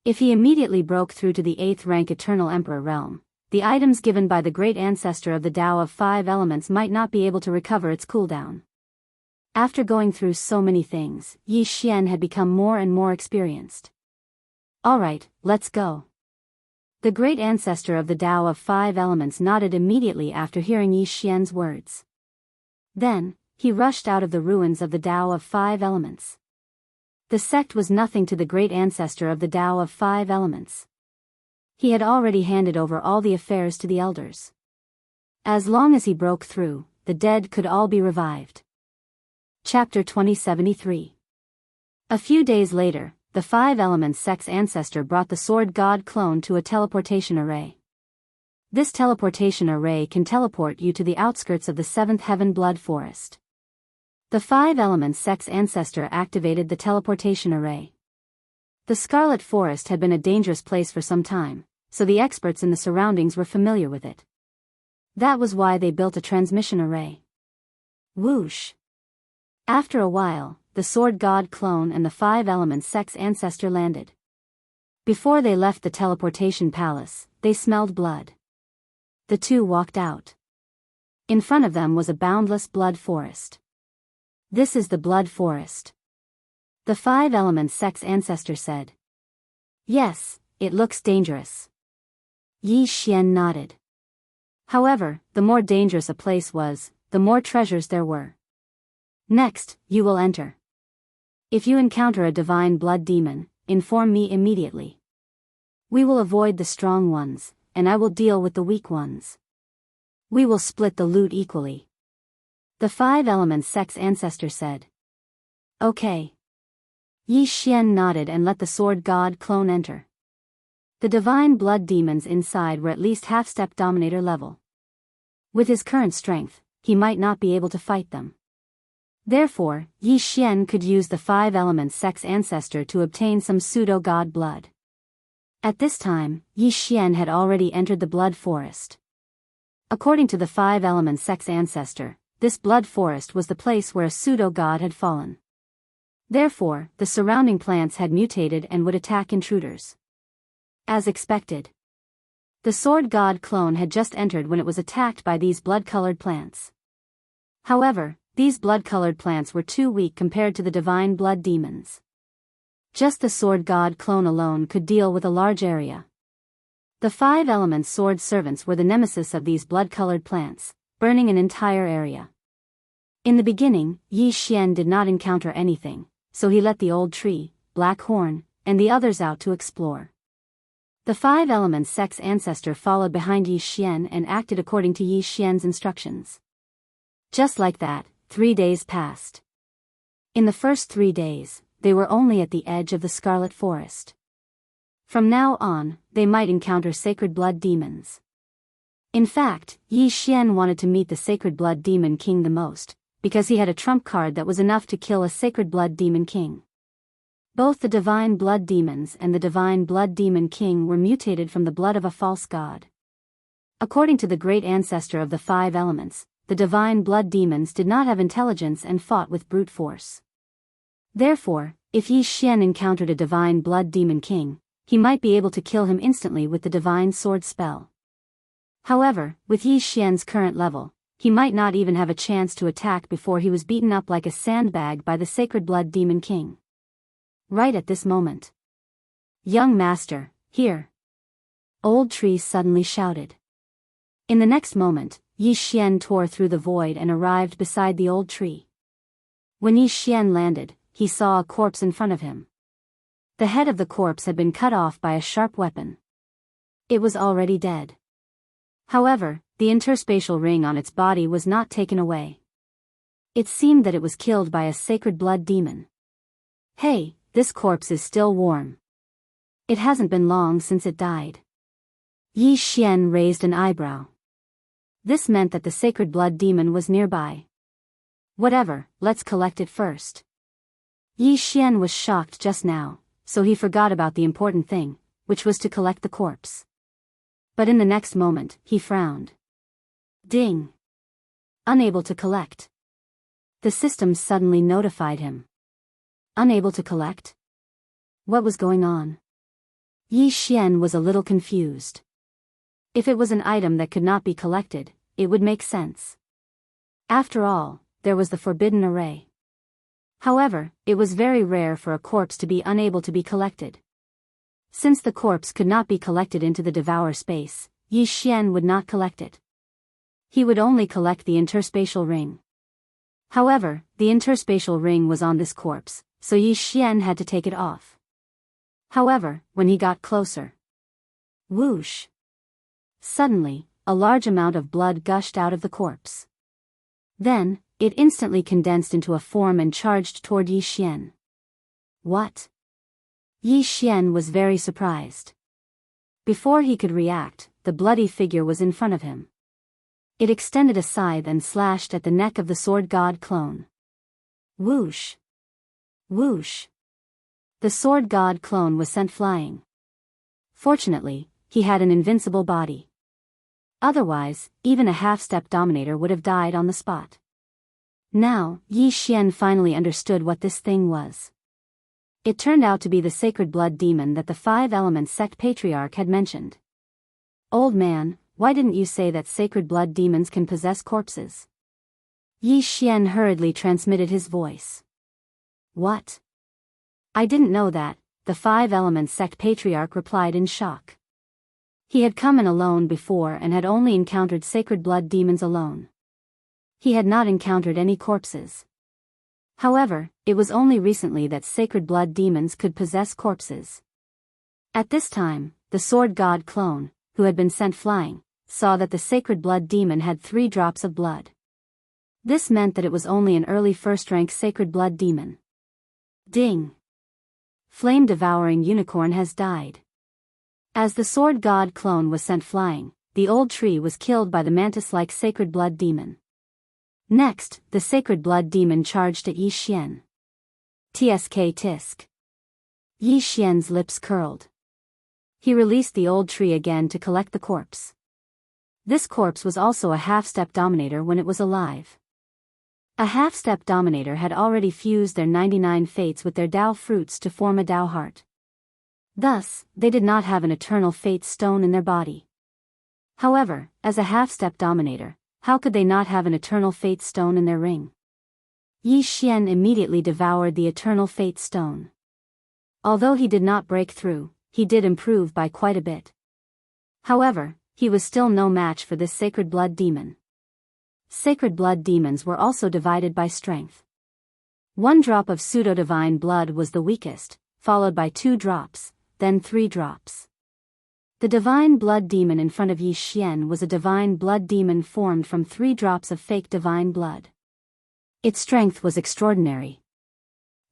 If he immediately broke through to the 8th rank eternal emperor realm, the items given by the great ancestor of the Tao of 5 elements might not be able to recover its cooldown. After going through so many things, Yi Xian had become more and more experienced. Alright, let's go. The great ancestor of the Tao of 5 elements nodded immediately after hearing Yi Xian's words. Then, he rushed out of the ruins of the Tao of 5 elements. The sect was nothing to the great ancestor of the Tao of 5 elements. He had already handed over all the affairs to the elders. As long as he broke through, the dead could all be revived. Chapter 2073. A few days later, the 5 elements sect's ancestor brought the sword god clone to a teleportation array. This teleportation array can teleport you to the outskirts of the 7th heaven blood forest. The 5 elements sect's ancestor activated the teleportation array. The Scarlet Forest had been a dangerous place for some time, so the experts in the surroundings were familiar with it. That was why they built a transmission array. Whoosh! After a while, the sword god clone and the 5 elements sect's ancestor landed. Before they left the teleportation palace, they smelled blood. The two walked out. In front of them was a boundless blood forest. This is the blood forest. The 5 elements sect's ancestor said. Yes, it looks dangerous. Yi Xian nodded. However, the more dangerous a place was, the more treasures there were. Next, you will enter. If you encounter a divine blood demon, inform me immediately. We will avoid the strong ones, and I will deal with the weak ones. We will split the loot equally. The 5 elements sect's ancestor said. Okay. Yi Xian nodded and let the sword god clone enter. The divine blood demons inside were at least half-step dominator level. With his current strength, he might not be able to fight them. Therefore, Yi Xian could use the 5 elements sect's ancestor to obtain some pseudo-god blood. At this time, Yi Xian had already entered the blood forest. According to the 5 elements sect's ancestor, this blood forest was the place where a pseudo-god had fallen. Therefore, the surrounding plants had mutated and would attack intruders. As expected, the sword god clone had just entered when it was attacked by these blood-colored plants. However, these blood-colored plants were too weak compared to the divine blood demons. Just the sword god clone alone could deal with a large area. The 5 elements sword servants were the nemesis of these blood-colored plants, burning an entire area. In the beginning, Yi Xian did not encounter anything, so he let the old tree, Black Horn, and the others out to explore. The 5 elements sect's ancestor followed behind Yi Xian and acted according to Yi Xian's instructions. Just like that, 3 days passed. In the first 3 days, they were only at the edge of the Scarlet Forest. From now on, they might encounter sacred blood demons. In fact, Yi Xian wanted to meet the sacred blood demon king the most, because he had a trump card that was enough to kill a sacred blood demon king. Both the divine blood demons and the divine blood demon king were mutated from the blood of a false god. According to the great ancestor of the 5 elements, the divine blood demons did not have intelligence and fought with brute force. Therefore, if Yi Xian encountered a divine blood demon king, he might be able to kill him instantly with the divine sword spell. However, with Yi Xian's current level, he might not even have a chance to attack before he was beaten up like a sandbag by the sacred blood demon king. Right at this moment. "Young master, here!" Old Tree suddenly shouted. In the next moment, Yi Xian tore through the void and arrived beside the old tree. When Yi Xian landed, he saw a corpse in front of him. The head of the corpse had been cut off by a sharp weapon. It was already dead. However, the interspatial ring on its body was not taken away. It seemed that it was killed by a sacred blood demon. "Hey, this corpse is still warm. It hasn't been long since it died." Yi Xian raised an eyebrow. This meant that the sacred blood demon was nearby. "Whatever, let's collect it first." Yi Xian was shocked just now, so he forgot about the important thing, which was to collect the corpse. But in the next moment, he frowned. Ding! Unable to collect. The system suddenly notified him. Unable to collect? What was going on? Yi Xian was a little confused. If it was an item that could not be collected, it would make sense. After all, there was the forbidden array. However, it was very rare for a corpse to be unable to be collected. Since the corpse could not be collected into the devour space, Yi Xian would not collect it. He would only collect the interspatial ring. However, the interspatial ring was on this corpse, so Yi Xian had to take it off. However, when he got closer, whoosh! Suddenly, a large amount of blood gushed out of the corpse. Then, it instantly condensed into a form and charged toward Yi Xian. What? Yi Xian was very surprised. Before he could react, the bloody figure was in front of him. It extended a scythe and slashed at the neck of the sword god clone. Whoosh! Whoosh! The sword god clone was sent flying. Fortunately, he had an invincible body. Otherwise, even a half-step dominator would have died on the spot. Now, Yi Xian finally understood what this thing was. It turned out to be the sacred blood demon that the 5 elements sect patriarch had mentioned. "Old man, why didn't you say that sacred blood demons can possess corpses?" Yi Xian hurriedly transmitted his voice. "What? I didn't know that," the 5 elements sect patriarch replied in shock. He had come in alone before and had only encountered sacred blood demons alone. He had not encountered any corpses. However, it was only recently that sacred blood demons could possess corpses. At this time, the sword god clone, who had been sent flying, saw that the sacred blood demon had 3 drops of blood. This meant that it was only an early first-rank sacred blood demon. Ding! Flame-devouring unicorn has died. As the sword god clone was sent flying, the old tree was killed by the mantis-like sacred blood demon. Next, the sacred blood demon charged at Yi Xian. Tsk tisk. Yi Xian's lips curled. He released the old tree again to collect the corpse. This corpse was also a half-step dominator when it was alive. A half-step dominator had already fused their 99 fates with their Tao fruits to form a Tao heart. Thus, they did not have an eternal fate stone in their body. However, as a half-step dominator, how could they not have an eternal fate stone in their ring? Yi Xian immediately devoured the eternal fate stone. Although he did not break through, he did improve by quite a bit. However, he was still no match for this sacred blood demon. Sacred blood demons were also divided by strength. 1 drop of pseudo-divine blood was the weakest, followed by 2 drops, then 3 drops. The divine blood demon in front of Yi Xian was a divine blood demon formed from 3 drops of fake divine blood. Its strength was extraordinary.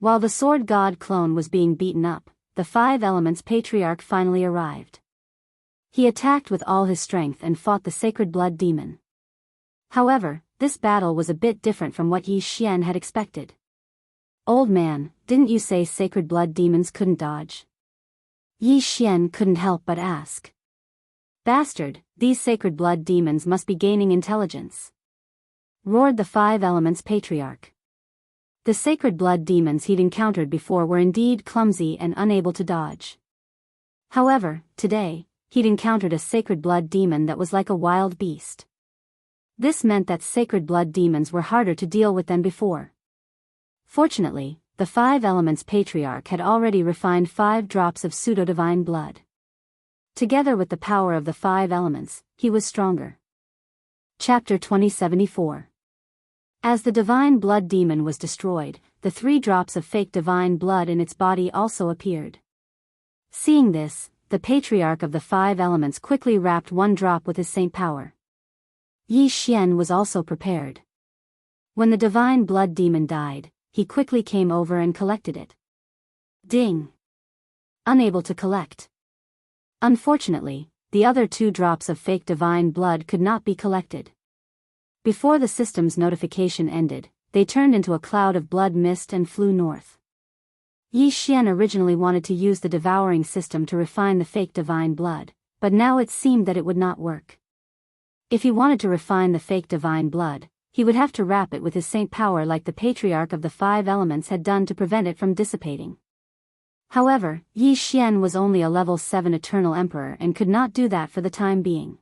While the sword god clone was being beaten up, the 5 elements patriarch finally arrived. He attacked with all his strength and fought the sacred blood demon. However, this battle was a bit different from what Yi Xian had expected. "Old man, didn't you say sacred blood demons couldn't dodge?" Yi Xian couldn't help but ask. "Bastard, these sacred blood demons must be gaining intelligence," roared the 5 elements patriarch. The sacred blood demons he'd encountered before were indeed clumsy and unable to dodge. However, today, he'd encountered a sacred blood demon that was like a wild beast. This meant that sacred blood demons were harder to deal with than before. Fortunately, the 5 elements patriarch had already refined 5 drops of pseudo-divine blood. Together with the power of the 5 elements, he was stronger. Chapter 2074. As the divine blood demon was destroyed, the 3 drops of fake divine blood in its body also appeared. Seeing this, the patriarch of the 5 elements quickly wrapped 1 drop with his saint power. Yi Xian was also prepared. When the divine blood demon died, he quickly came over and collected it. Ding! Unable to collect. Unfortunately, the other 2 drops of fake divine blood could not be collected. Before the system's notification ended, they turned into a cloud of blood mist and flew north. Yi Xian originally wanted to use the devouring system to refine the fake divine blood, but now it seemed that it would not work. If he wanted to refine the fake divine blood, he would have to wrap it with his saint power like the patriarch of the 5 elements had done to prevent it from dissipating. However, Yi Xian was only a level 7 eternal emperor and could not do that for the time being.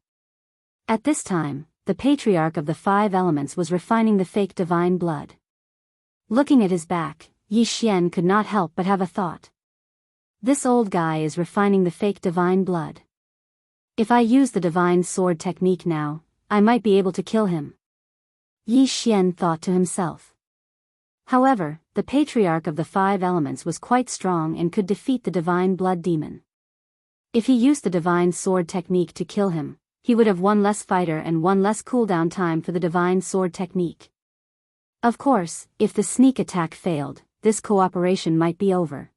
At this time, the patriarch of the 5 elements was refining the fake divine blood. Looking at his back, Yi Xian could not help but have a thought. This old guy is refining the fake divine blood. If I use the divine sword technique now, I might be able to kill him. Yi Xian thought to himself. However, the patriarch of the 5 elements was quite strong and could defeat the divine blood demon. If he used the divine sword technique to kill him, he would have 1 less fighter and 1 less cooldown time for the divine sword technique. Of course, if the sneak attack failed, this cooperation might be over.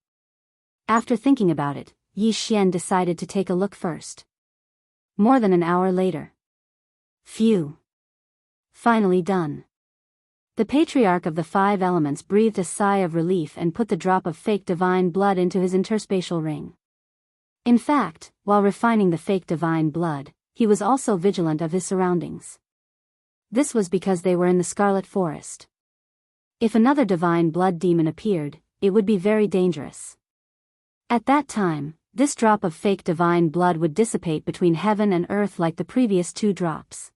After thinking about it, Yi Xian decided to take a look first. More than an hour later. Phew. Finally done. The patriarch of the 5 elements breathed a sigh of relief and put the drop of fake divine blood into his interspatial ring. In fact, while refining the fake divine blood, he was also vigilant of his surroundings. This was because they were in the Scarlet Forest. If another divine blood demon appeared, it would be very dangerous. At that time, this drop of fake divine blood would dissipate between heaven and earth like the previous 2 drops.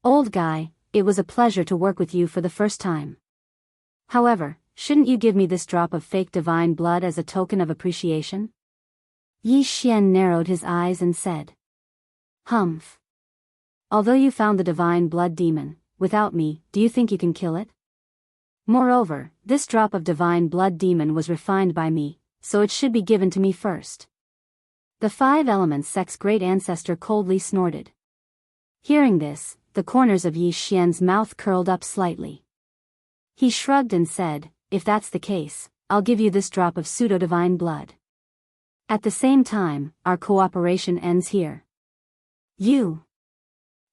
Old guy, it was a pleasure to work with you for the first time. However, shouldn't you give me this drop of fake divine blood as a token of appreciation? Yi Xian narrowed his eyes and said. Humph. Although you found the divine blood demon, without me, do you think you can kill it? Moreover, this drop of divine blood demon was refined by me, so it should be given to me first. The 5 elements sect's great ancestor coldly snorted. Hearing this, the corners of Yi Xian's mouth curled up slightly. He shrugged and said, if that's the case, I'll give you this drop of pseudo-divine blood. At the same time, our cooperation ends here. You.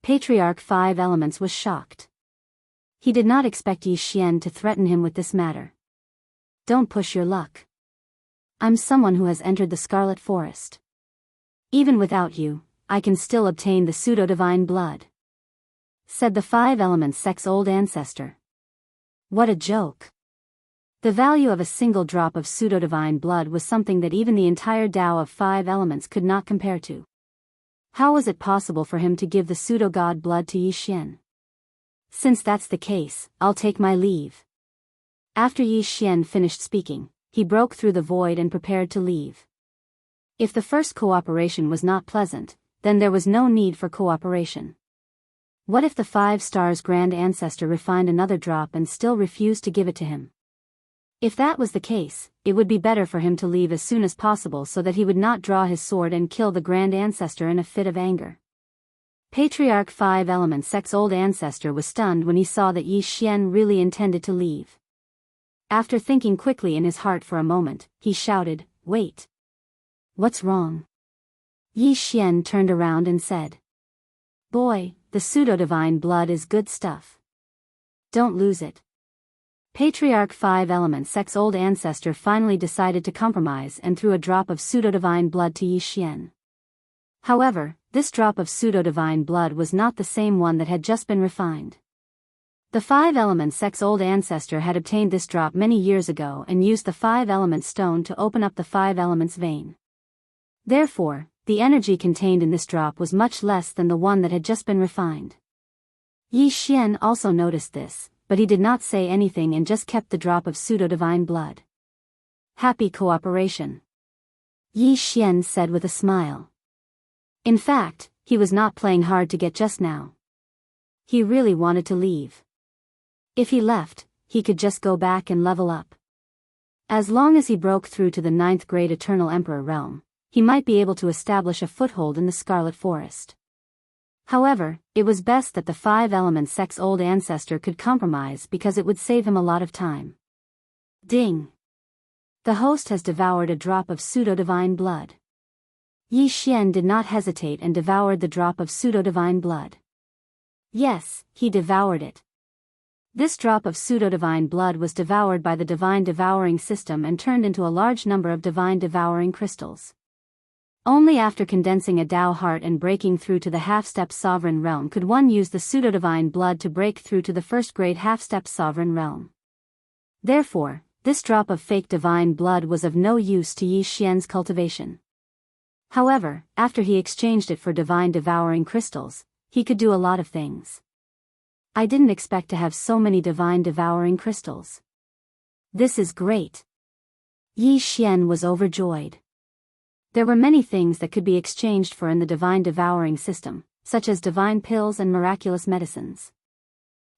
Patriarch 5 elements was shocked. He did not expect Yi Xian to threaten him with this matter. Don't push your luck. I'm someone who has entered the Scarlet Forest. Even without you, I can still obtain the pseudo-divine blood, said the 5 elements sect's old ancestor. What a joke. The value of a single drop of pseudo-divine blood was something that even the entire Tao of 5 elements could not compare to. How was it possible for him to give the pseudo-god blood to Yi Xian? Since that's the case, I'll take my leave. After Yi Xian finished speaking, he broke through the void and prepared to leave. If the first cooperation was not pleasant, then there was no need for cooperation. What if the 5 stars grand ancestor refined another drop and still refused to give it to him? If that was the case, it would be better for him to leave as soon as possible so that he would not draw his sword and kill the grand ancestor in a fit of anger. Patriarch 5 Elements Sec's old ancestor was stunned when he saw that Yi Xian really intended to leave. After thinking quickly in his heart for a moment, he shouted, "Wait. What's wrong?" Yi Xian turned around and said, "Boy, the pseudo-divine blood is good stuff. Don't lose it." Patriarch 5 Elements Sec's old ancestor finally decided to compromise and threw a drop of pseudo-divine blood to Yi Xian. However, this drop of pseudo-divine blood was not the same one that had just been refined. The 5 Elements Sec's old ancestor had obtained this drop many years ago and used the 5 Elements stone to open up the 5 Elements vein. Therefore, the energy contained in this drop was much less than the one that had just been refined. Yi Xian also noticed this, but he did not say anything and just kept the drop of pseudo-divine blood. "Happy cooperation," Yi Xian said with a smile. In fact, he was not playing hard to get just now. He really wanted to leave. If he left, he could just go back and level up. As long as he broke through to the 9th grade Eternal Emperor realm, he might be able to establish a foothold in the Scarlet Forest. However, it was best that the 5 Elements Sec's old ancestor could compromise because it would save him a lot of time. Ding! The host has devoured a drop of pseudo-divine blood. Yi Xian did not hesitate and devoured the drop of pseudo-divine blood. Yes, he devoured it. This drop of pseudo-divine blood was devoured by the divine devouring system and turned into a large number of divine devouring crystals. Only after condensing a Tao heart and breaking through to the half-step sovereign realm could one use the pseudo-divine blood to break through to the first-grade half-step sovereign realm. Therefore, this drop of fake divine blood was of no use to Yi Xian's cultivation. However, after he exchanged it for divine devouring crystals, he could do a lot of things. I didn't expect to have so many divine devouring crystals. This is great. Yi Xian was overjoyed. There were many things that could be exchanged for in the divine devouring system, such as divine pills and miraculous medicines.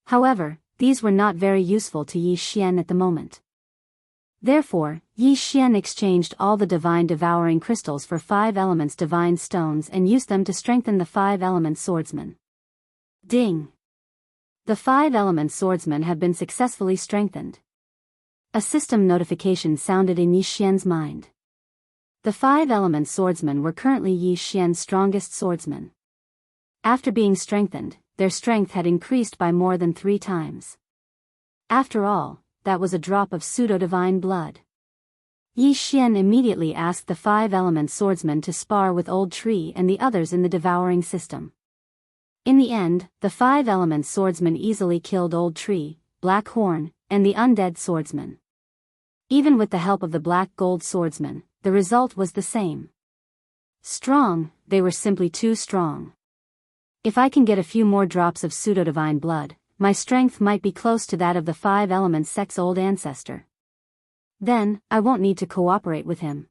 However, these were not very useful to Yi Xian at the moment. Therefore, Yi Xian exchanged all the divine devouring crystals for 5 Elements divine stones and used them to strengthen the 5 Elements swordsman. Ding! The 5 Elements swordsman have been successfully strengthened. A system notification sounded in Yi Xian's mind. The 5 Elements swordsmen were currently Yi Xian's strongest swordsmen. After being strengthened, their strength had increased by more than 3 times. After all, that was a drop of pseudo-divine blood. Yi Xian immediately asked the 5 Elements swordsmen to spar with Old Tree and the others in the devouring system. In the end, the 5 Elements swordsmen easily killed Old Tree, Black Horn, and the undead swordsman. Even with the help of the Black Gold swordsman, the result was the same. Strong, they were simply too strong. If I can get a few more drops of pseudo-divine blood, my strength might be close to that of the 5 Elements Sec's old ancestor. Then, I won't need to cooperate with him.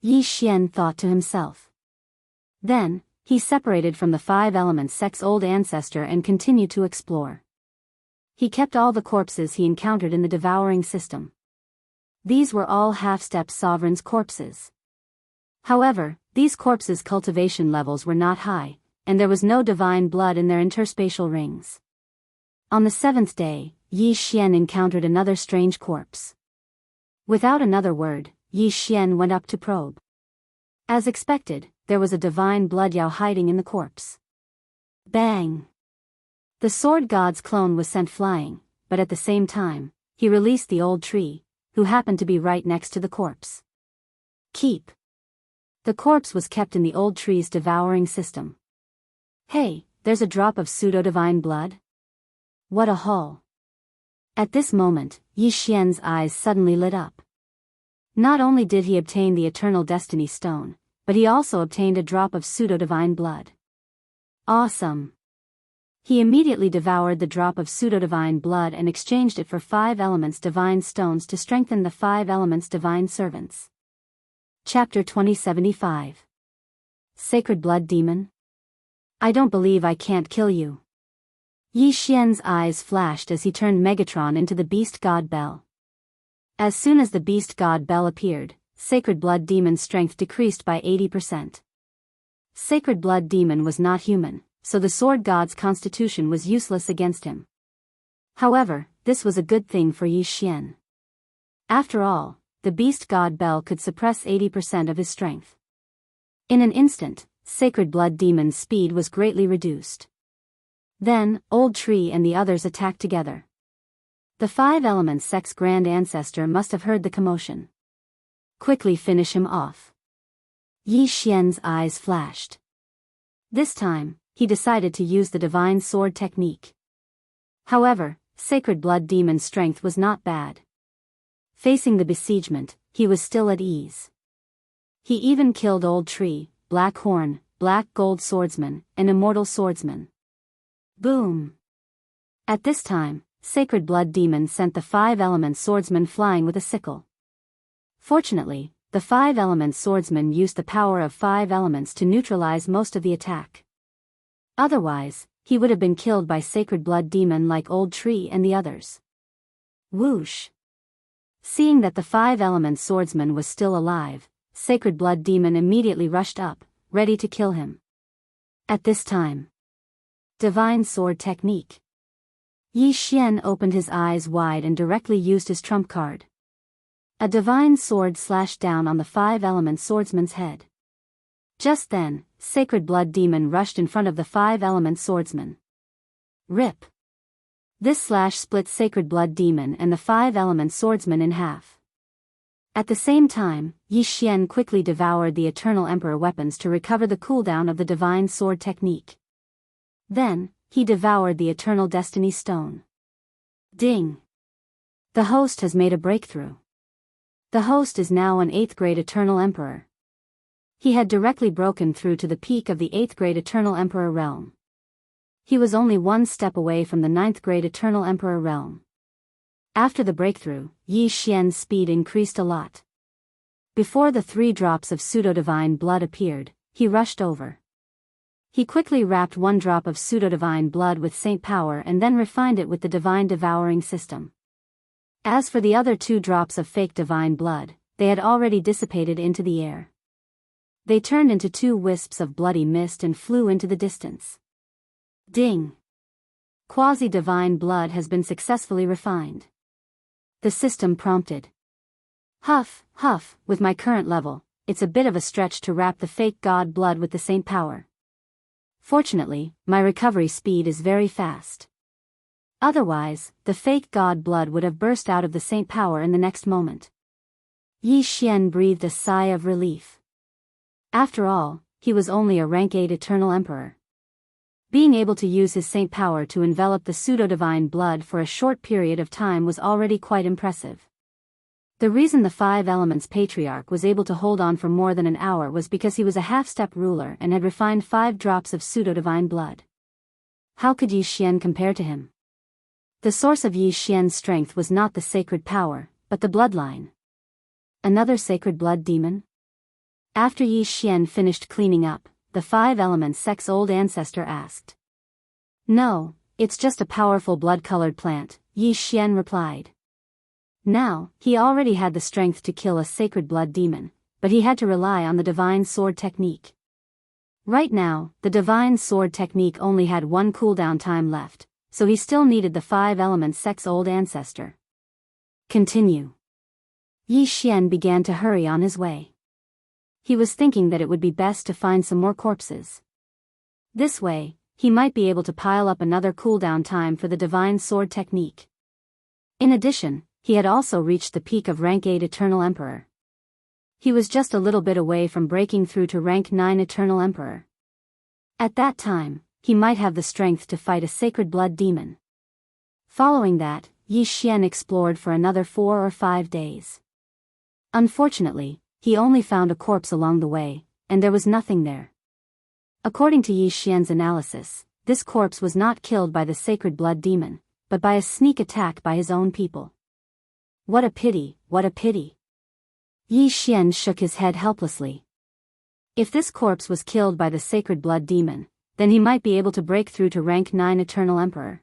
Yi Xian thought to himself. Then, he separated from the 5 Elements Sec's old ancestor and continued to explore. He kept all the corpses he encountered in the devouring system. These were all half-step sovereigns' corpses. However, these corpses' cultivation levels were not high, and there was no divine blood in their interspatial rings. On the 7th day, Yi Xian encountered another strange corpse. Without another word, Yi Xian went up to probe. As expected, there was a divine blood yao hiding in the corpse. Bang! The sword god's clone was sent flying, but at the same time, he released the Old Tree, who happened to be right next to the corpse. Keep. The corpse was kept in the Old Tree's devouring system. Hey, there's a drop of pseudo-divine blood? What a haul. At this moment, Yi Xian's eyes suddenly lit up. Not only did he obtain the Eternal Destiny Stone, but he also obtained a drop of pseudo-divine blood. Awesome! He immediately devoured the drop of pseudo-divine blood and exchanged it for 5 elements divine stones to strengthen the 5 elements divine servants. Chapter 2075. Sacred Blood Demon? I don't believe I can't kill you. Yi Xian's eyes flashed as he turned Megatron into the Beast God Bell. As soon as the Beast God Bell appeared, Sacred Blood Demon's strength decreased by 80%. Sacred Blood Demon was not human, so the Sword God's constitution was useless against him. However, this was a good thing for Yi Xian. After all, the Beast God Bell could suppress 80% of his strength. In an instant, Sacred Blood Demon's speed was greatly reduced. Then, Old Tree and the others attacked together. The 5 Elements Sect's Grand Ancestor must have heard the commotion. Quickly finish him off. Yi Xian's eyes flashed. This time, he decided to use the Divine Sword technique. However, Sacred Blood Demon's strength was not bad. Facing the besiegement, he was still at ease. He even killed Old Tree, Black Horn, Black Gold Swordsman, and Immortal Swordsman. Boom! At this time, Sacred Blood Demon sent the 5 Element Swordsman flying with a sickle. Fortunately, the 5 Element Swordsman used the power of 5 elements to neutralize most of the attack. Otherwise, he would have been killed by Sacred Blood Demon like Old Tree and the others. Whoosh! Seeing that the 5 Element Swordsman was still alive, Sacred Blood Demon immediately rushed up, ready to kill him. At this time, Divine Sword Technique. Yi Xian opened his eyes wide and directly used his trump card. A divine sword slashed down on the 5 Element Swordsman's head. Just then, Sacred Blood Demon rushed in front of the 5 Element Swordsman. Rip! This slash split Sacred Blood Demon and the 5 Element Swordsman in half. At the same time, Yi Xian quickly devoured the Eternal Emperor weapons to recover the cooldown of the Divine Sword technique. Then, he devoured the Eternal Destiny Stone. Ding! The host has made a breakthrough. The host is now an 8th grade Eternal Emperor. He had directly broken through to the peak of the 8th grade Eternal Emperor realm. He was only 1 step away from the 9th grade Eternal Emperor realm. After the breakthrough, Yi Xian's speed increased a lot. Before the 3 drops of pseudo-divine blood appeared, he rushed over. He quickly wrapped 1 drop of pseudo-divine blood with Saint Power and then refined it with the Divine Devouring System. As for the other 2 drops of fake divine blood, they had already dissipated into the air. They turned into 2 wisps of bloody mist and flew into the distance. Ding! Quasi-divine blood has been successfully refined. The system prompted. Huff, huff, with my current level, it's a bit of a stretch to wrap the fake god blood with the Saint Power. Fortunately, my recovery speed is very fast. Otherwise, the fake god blood would have burst out of the Saint Power in the next moment. Yi Xian breathed a sigh of relief. After all, he was only a rank 8 Eternal Emperor. Being able to use his Saint Power to envelop the pseudo-divine blood for a short period of time was already quite impressive. The reason the 5 Elements Patriarch was able to hold on for more than an hour was because he was a half-step ruler and had refined 5 drops of pseudo-divine blood. How could Yi Xian compare to him? The source of Yi Xian's strength was not the sacred power, but the bloodline. Another sacred blood demon? After Yi Xian finished cleaning up, the 5 Elements Sect's old ancestor asked. No, it's just a powerful blood-colored plant, Yi Xian replied. Now, he already had the strength to kill a sacred blood demon, but he had to rely on the Divine Sword technique. Right now, the Divine Sword technique only had 1 cooldown time left, so he still needed the 5 Elements Sect's old ancestor. Continue. Yi Xian began to hurry on his way. He was thinking that it would be best to find some more corpses. This way, he might be able to pile up another cooldown time for the Divine Sword technique. In addition, he had also reached the peak of rank 8 Eternal Emperor. He was just a little bit away from breaking through to rank 9 Eternal Emperor. At that time, he might have the strength to fight a sacred blood demon. Following that, Yi Xian explored for another 4 or 5 days. Unfortunately, he only found a corpse along the way, and there was nothing there. According to Yi Xian's analysis, this corpse was not killed by the sacred blood demon, but by a sneak attack by his own people. What a pity, what a pity. Yi Xian shook his head helplessly. If this corpse was killed by the sacred blood demon, then he might be able to break through to rank 9 Eternal Emperor.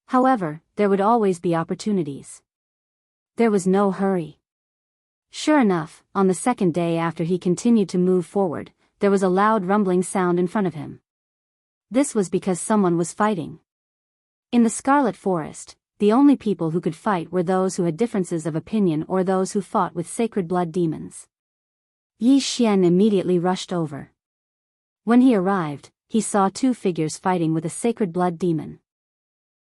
However, there would always be opportunities. There was no hurry. Sure enough, on the second day after he continued to move forward, there was a loud rumbling sound in front of him. This was because someone was fighting. In the Scarlet Forest, the only people who could fight were those who had differences of opinion or those who fought with sacred blood demons. Yi Xian immediately rushed over. When he arrived, he saw 2 figures fighting with a sacred blood demon.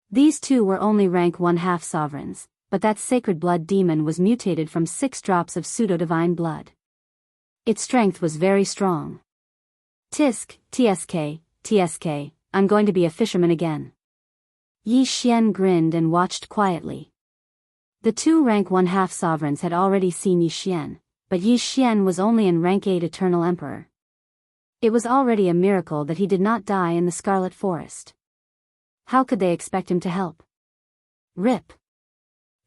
These 2 were only rank 1/2 sovereigns, but that sacred blood demon was mutated from 6 drops of pseudo-divine blood. Its strength was very strong. Tisk, TSK, I'm going to be a fisherman again. Yi Xian grinned and watched quietly. The 2 rank 1/2 sovereigns had already seen Yi Xian, but Yi Xian was only in rank 8 Eternal Emperor. It was already a miracle that he did not die in the Scarlet Forest. How could they expect him to help? Rip.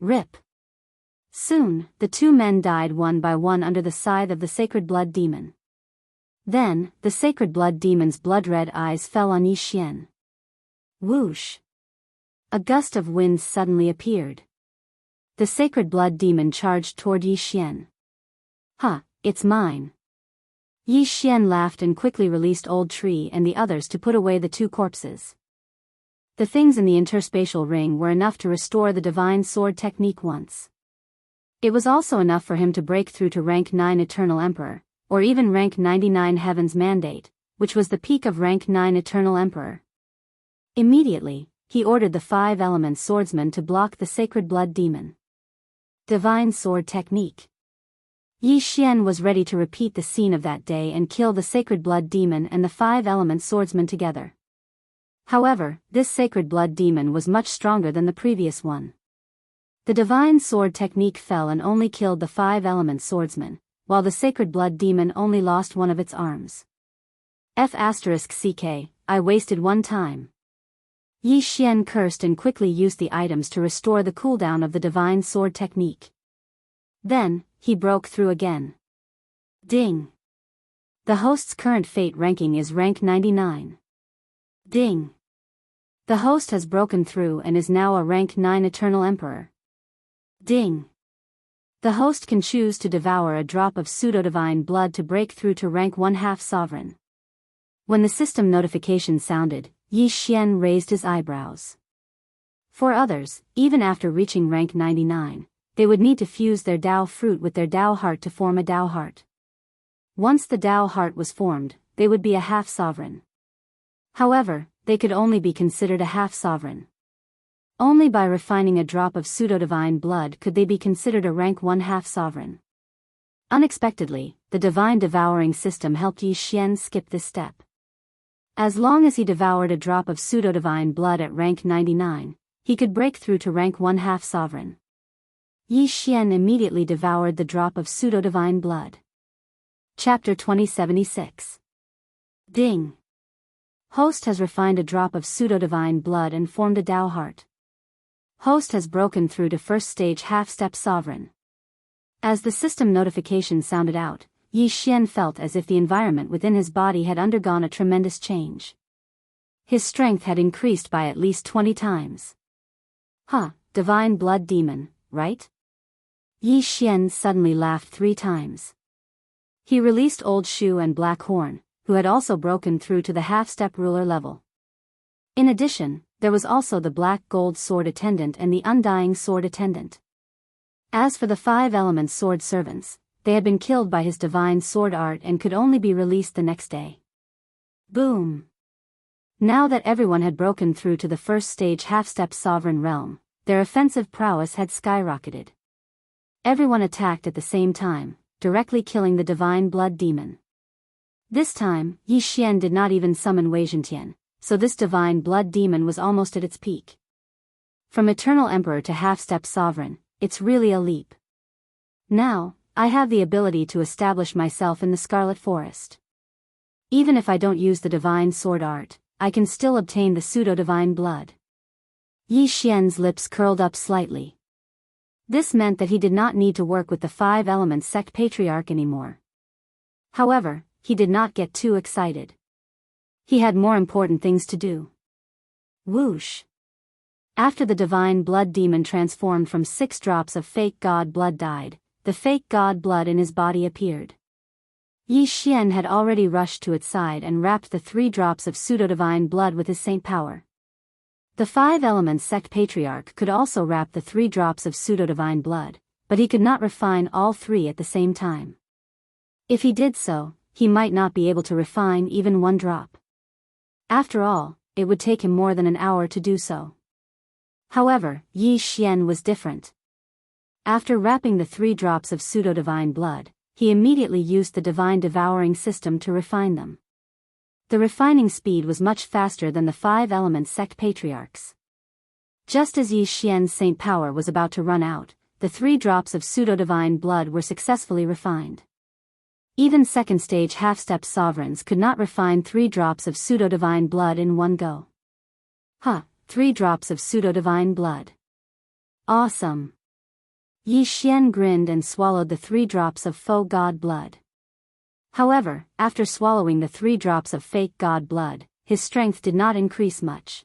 Rip. Soon, the 2 men died one by one under the scythe of the sacred blood demon. Then, the sacred blood demon's blood-red eyes fell on Yi Xian. Whoosh. A gust of wind suddenly appeared. The sacred blood demon charged toward Yi Xian. Ha, it's mine. Yi Xian laughed and quickly released Old Tree and the others to put away the 2 corpses. The things in the interspatial ring were enough to restore the divine sword technique once. It was also enough for him to break through to rank 9 Eternal Emperor, or even rank 99 Heaven's Mandate, which was the peak of rank 9 Eternal Emperor. Immediately, he ordered the 5 element swordsman to block the sacred blood demon. Divine sword technique. Yi Xian was ready to repeat the scene of that day and kill the sacred blood demon and the 5 element swordsman together. However, this sacred blood demon was much stronger than the previous one. The divine sword technique fell and only killed the 5 element swordsman, while the sacred blood demon only lost one of its arms. F***ck, I wasted one time. Yi Xian cursed and quickly used the items to restore the cooldown of the divine sword technique. Then, he broke through again. Ding. The host's current fate ranking is rank 99. Ding. The host has broken through and is now a rank 9 Eternal Emperor. Ding. The host can choose to devour a drop of pseudo-divine blood to break through to rank 1/2 sovereign. When the system notification sounded, Yi Xian raised his eyebrows. For others, even after reaching rank 99, they would need to fuse their Dao fruit with their Dao heart to form a Dao heart. Once the Dao heart was formed, they would be a half sovereign. However, they could only be considered a half sovereign. Only by refining a drop of pseudo-divine blood could they be considered a rank 1/2 sovereign. Unexpectedly, the divine devouring system helped Yi Xian skip this step. As long as he devoured a drop of pseudo-divine blood at rank 99, he could break through to rank 1/2 sovereign. Yi Xian immediately devoured the drop of pseudo-divine blood. Chapter 2076. Ding. Host has refined a drop of pseudo-divine blood and formed a Dao heart. Host has broken through to first stage half-step sovereign. As the system notification sounded out, Yi Xian felt as if the environment within his body had undergone a tremendous change. His strength had increased by at least 20 times. Divine blood demon, right? Yi Xian suddenly laughed 3 times. He released Old Shoe and Black Horn, who had also broken through to the half-step ruler level. In addition, there was also the Black Gold Sword Attendant and the Undying Sword Attendant. As for the 5 element sword servants, they had been killed by his divine sword art and could only be released the next day. Boom! Now that everyone had broken through to the first stage half-step sovereign realm, their offensive prowess had skyrocketed. Everyone attacked at the same time, directly killing the divine blood demon. This time, Yi Xian did not even summon Wei Zhentian, so this divine blood demon was almost at its peak. From eternal emperor to half-step sovereign, it's really a leap. Now, I have the ability to establish myself in the Scarlet Forest. Even if I don't use the divine sword art, I can still obtain the pseudo-divine blood. Yi Xian's lips curled up slightly. This meant that he did not need to work with the Five Elements sect patriarch anymore. However, he did not get too excited. He had more important things to do. Whoosh! After the divine blood demon transformed from 6 drops of fake god blood died, the fake god blood in his body appeared. Yi Xian had already rushed to its side and wrapped the 3 drops of pseudo-divine blood with his saint power. The Five Elements sect patriarch could also wrap the 3 drops of pseudo-divine blood, but he could not refine all 3 at the same time. If he did so, he might not be able to refine even 1 drop. After all, it would take him more than an hour to do so. However, Yi Xian was different. After wrapping the 3 drops of pseudo-divine blood, he immediately used the divine devouring system to refine them. The refining speed was much faster than the Five Elements sect patriarchs. Just as Yi Xian's saint power was about to run out, the 3 drops of pseudo-divine blood were successfully refined. Even second-stage half-step sovereigns could not refine 3 drops of pseudo-divine blood in one go. 3 drops of pseudo-divine blood. Awesome! Yi Xian grinned and swallowed the 3 drops of faux god blood. However, after swallowing the 3 drops of fake god blood, his strength did not increase much.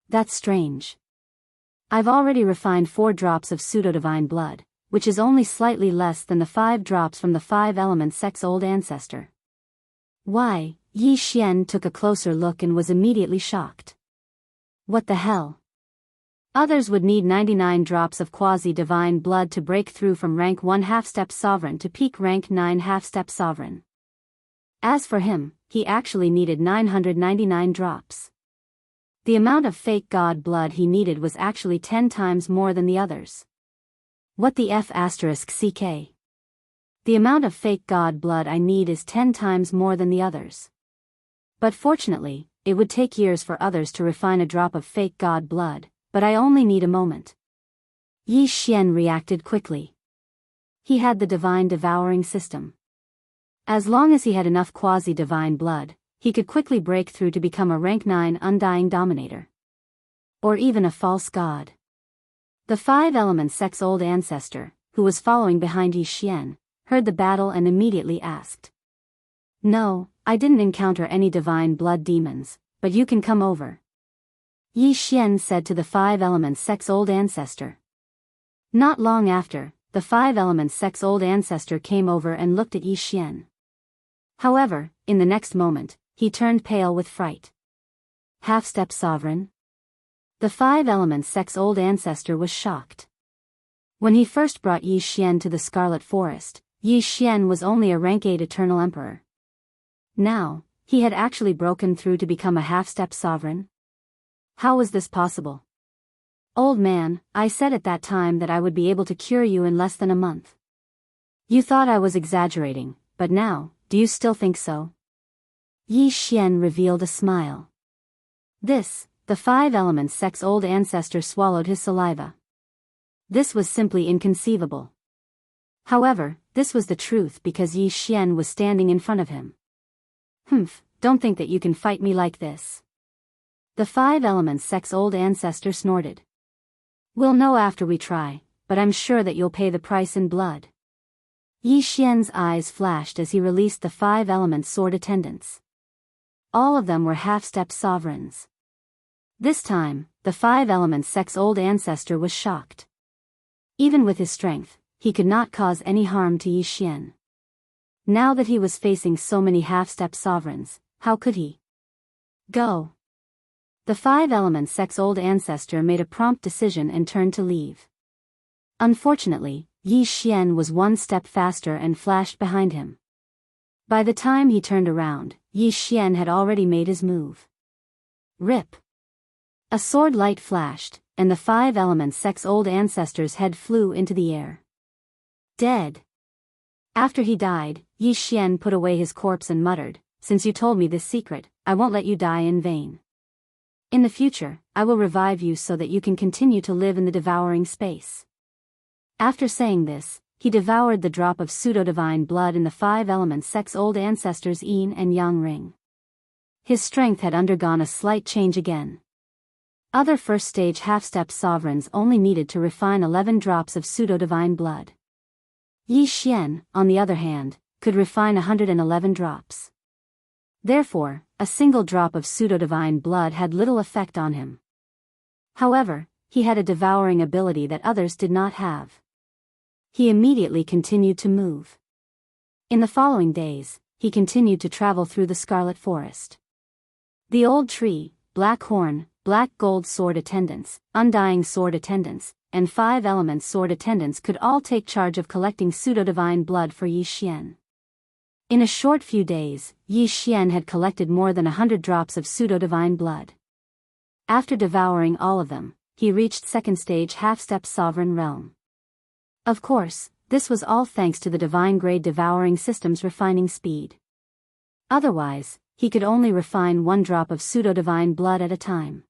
That's strange. I've already refined 4 drops of pseudo-divine blood, which is only slightly less than the 5 drops from the Five Elements sect's old ancestor. Why? Yi Xian took a closer look and was immediately shocked. What the hell? Others would need 99 drops of quasi-divine blood to break through from rank 1 half-step sovereign to peak rank 9 half-step sovereign. As for him, he actually needed 999 drops. The amount of fake god blood he needed was actually 10 times more than the others. What the F***ck? The amount of fake god blood I need is 10 times more than the others. But fortunately, it would take years for others to refine a drop of fake god blood, but I only need a moment. Yi Xian reacted quickly. He had the divine devouring system. As long as he had enough quasi-divine blood, he could quickly break through to become a rank 9 undying dominator. Or even a false god. The Five Elements sect's old ancestor, who was following behind Yi Xian, heard the battle and immediately asked. No, I didn't encounter any divine blood demons, but you can come over. Yi Xian said to the Five Elements sect's old ancestor. Not long after, the Five Elements sect's old ancestor came over and looked at Yi Xian. However, in the next moment, he turned pale with fright. Half-step sovereign? The Five Elements sect's old ancestor was shocked. When he first brought Yi Xian to the Scarlet Forest, Yi Xian was only a rank 8 eternal emperor. Now, he had actually broken through to become a half-step sovereign? How was this possible? Old man, I said at that time that I would be able to cure you in less than a month. You thought I was exaggerating, but now, do you still think so? Yi Xian revealed a smile. The Five Elements sect's old ancestor swallowed his saliva. This was simply inconceivable. However, this was the truth because Yi Xian was standing in front of him. Don't think that you can fight me like this. The Five Elements sect's old ancestor snorted. We'll know after we try, but I'm sure that you'll pay the price in blood. Yi Xian's eyes flashed as he released the Five Elements sword attendants. All of them were half-step sovereigns. This time, the Five Elements sect's old ancestor was shocked. Even with his strength, he could not cause any harm to Yi Xian. Now that he was facing so many half-step sovereigns, how could he? Go! The Five Elements sect's old ancestor made a prompt decision and turned to leave. Unfortunately, Yi Xian was 1 step faster and flashed behind him. By the time he turned around, Yi Xian had already made his move. Rip! A sword light flashed, and the Five Elements sect's old ancestor's head flew into the air. Dead! After he died, Yi Xian put away his corpse and muttered, Since you told me this secret, I won't let you die in vain. In the future, I will revive you so that you can continue to live in the devouring space. After saying this, he devoured the drop of pseudo-divine blood in the 5 elements sex-old ancestors Yin and Yang ring. His strength had undergone a slight change again. Other first-stage half-step sovereigns only needed to refine 11 drops of pseudo-divine blood. Yi Xian, on the other hand, could refine 111 drops. Therefore, a single drop of pseudo-divine blood had little effect on him. However, he had a devouring ability that others did not have. He immediately continued to move. In the following days, he continued to travel through the Scarlet Forest. The old tree, black horn, black gold sword attendants, undying sword attendants, and 5 elements sword attendants could all take charge of collecting pseudo-divine blood for Yi Xian. In a short few days, Yi Xian had collected more than 100 drops of pseudo-divine blood. After devouring all of them, he reached second-stage half-step sovereign realm. Of course, this was all thanks to the divine-grade devouring system's refining speed. Otherwise, he could only refine 1 drop of pseudo-divine blood at a time.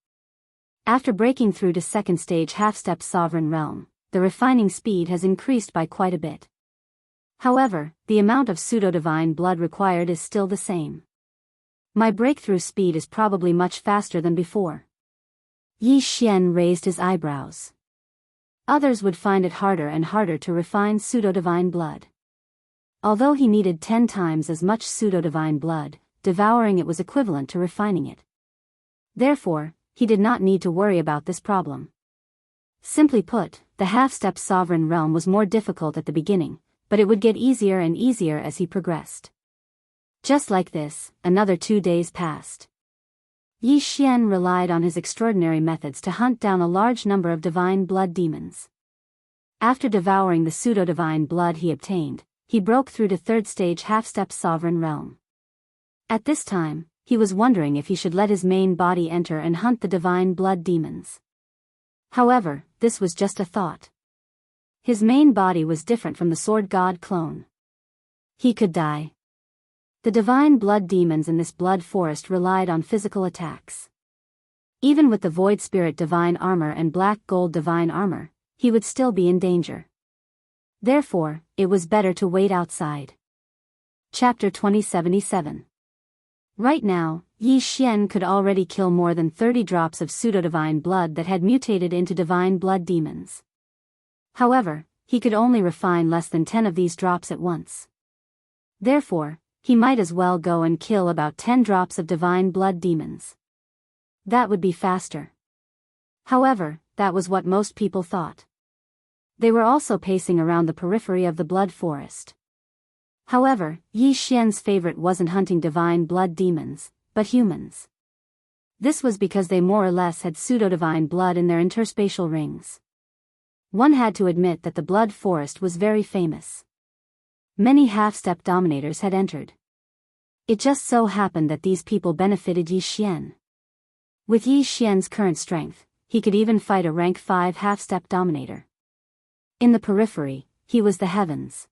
After breaking through to second-stage half-step sovereign realm, the refining speed has increased by quite a bit. However, the amount of pseudo-divine blood required is still the same. My breakthrough speed is probably much faster than before. Yi Xian raised his eyebrows. Others would find it harder and harder to refine pseudo-divine blood. Although he needed 10 times as much pseudo-divine blood, devouring it was equivalent to refining it. Therefore, he did not need to worry about this problem. Simply put, the half-step sovereign realm was more difficult at the beginning, but it would get easier and easier as he progressed. Just like this, another 2 days passed. Yi Xian relied on his extraordinary methods to hunt down a large number of divine blood demons. After devouring the pseudo-divine blood he obtained, he broke through to third-stage half-step sovereign realm. At this time, he was wondering if he should let his main body enter and hunt the divine blood demons. However, this was just a thought. His main body was different from the sword god clone. He could die. The divine blood demons in this blood forest relied on physical attacks. Even with the void spirit divine armor and black gold divine armor, he would still be in danger. Therefore, it was better to wait outside. Chapter 2077. Right now, Yi Xian could already kill more than 30 drops of pseudo-divine blood that had mutated into divine blood demons. However, he could only refine less than 10 of these drops at once. Therefore, he might as well go and kill about 10 drops of divine blood demons. That would be faster. However, that was what most people thought. They were also pacing around the periphery of the blood forest. However, Yi Xian's favorite wasn't hunting divine blood demons, but humans. This was because they more or less had pseudo-divine blood in their interspatial rings. One had to admit that the blood forest was very famous. Many half-step dominators had entered. It just so happened that these people benefited Yi Xian. With Yi Xian's current strength, he could even fight a rank 5 half-step dominator. In the periphery, he was the heavens.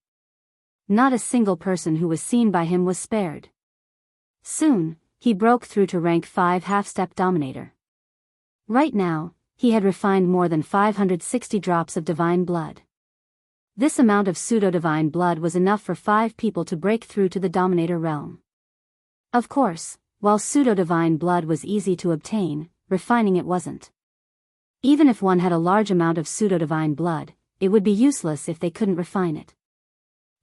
Not a single person who was seen by him was spared. Soon, he broke through to rank 5 half-step dominator. Right now, he had refined more than 560 drops of divine blood. This amount of pseudo-divine blood was enough for 5 people to break through to the dominator realm. Of course, while pseudo-divine blood was easy to obtain, refining it wasn't. Even if one had a large amount of pseudo-divine blood, it would be useless if they couldn't refine it.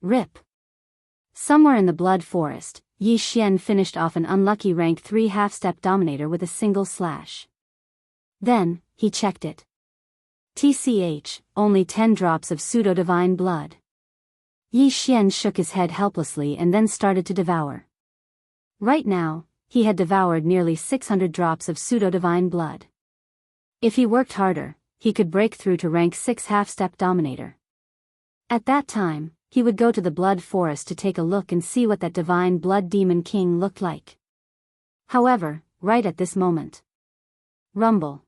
RIP. Somewhere in the blood forest, Yi Xian finished off an unlucky rank 3 half-step dominator with a single slash. Then, he checked it. TCH, only 10 drops of pseudo-divine blood. Yi Xian shook his head helplessly and then started to devour. Right now, he had devoured nearly 600 drops of pseudo-divine blood. If he worked harder, he could break through to rank 6 half-step dominator. At that time, he would go to the blood forest to take a look and see what that divine blood demon king looked like. However, right at this moment. Rumble.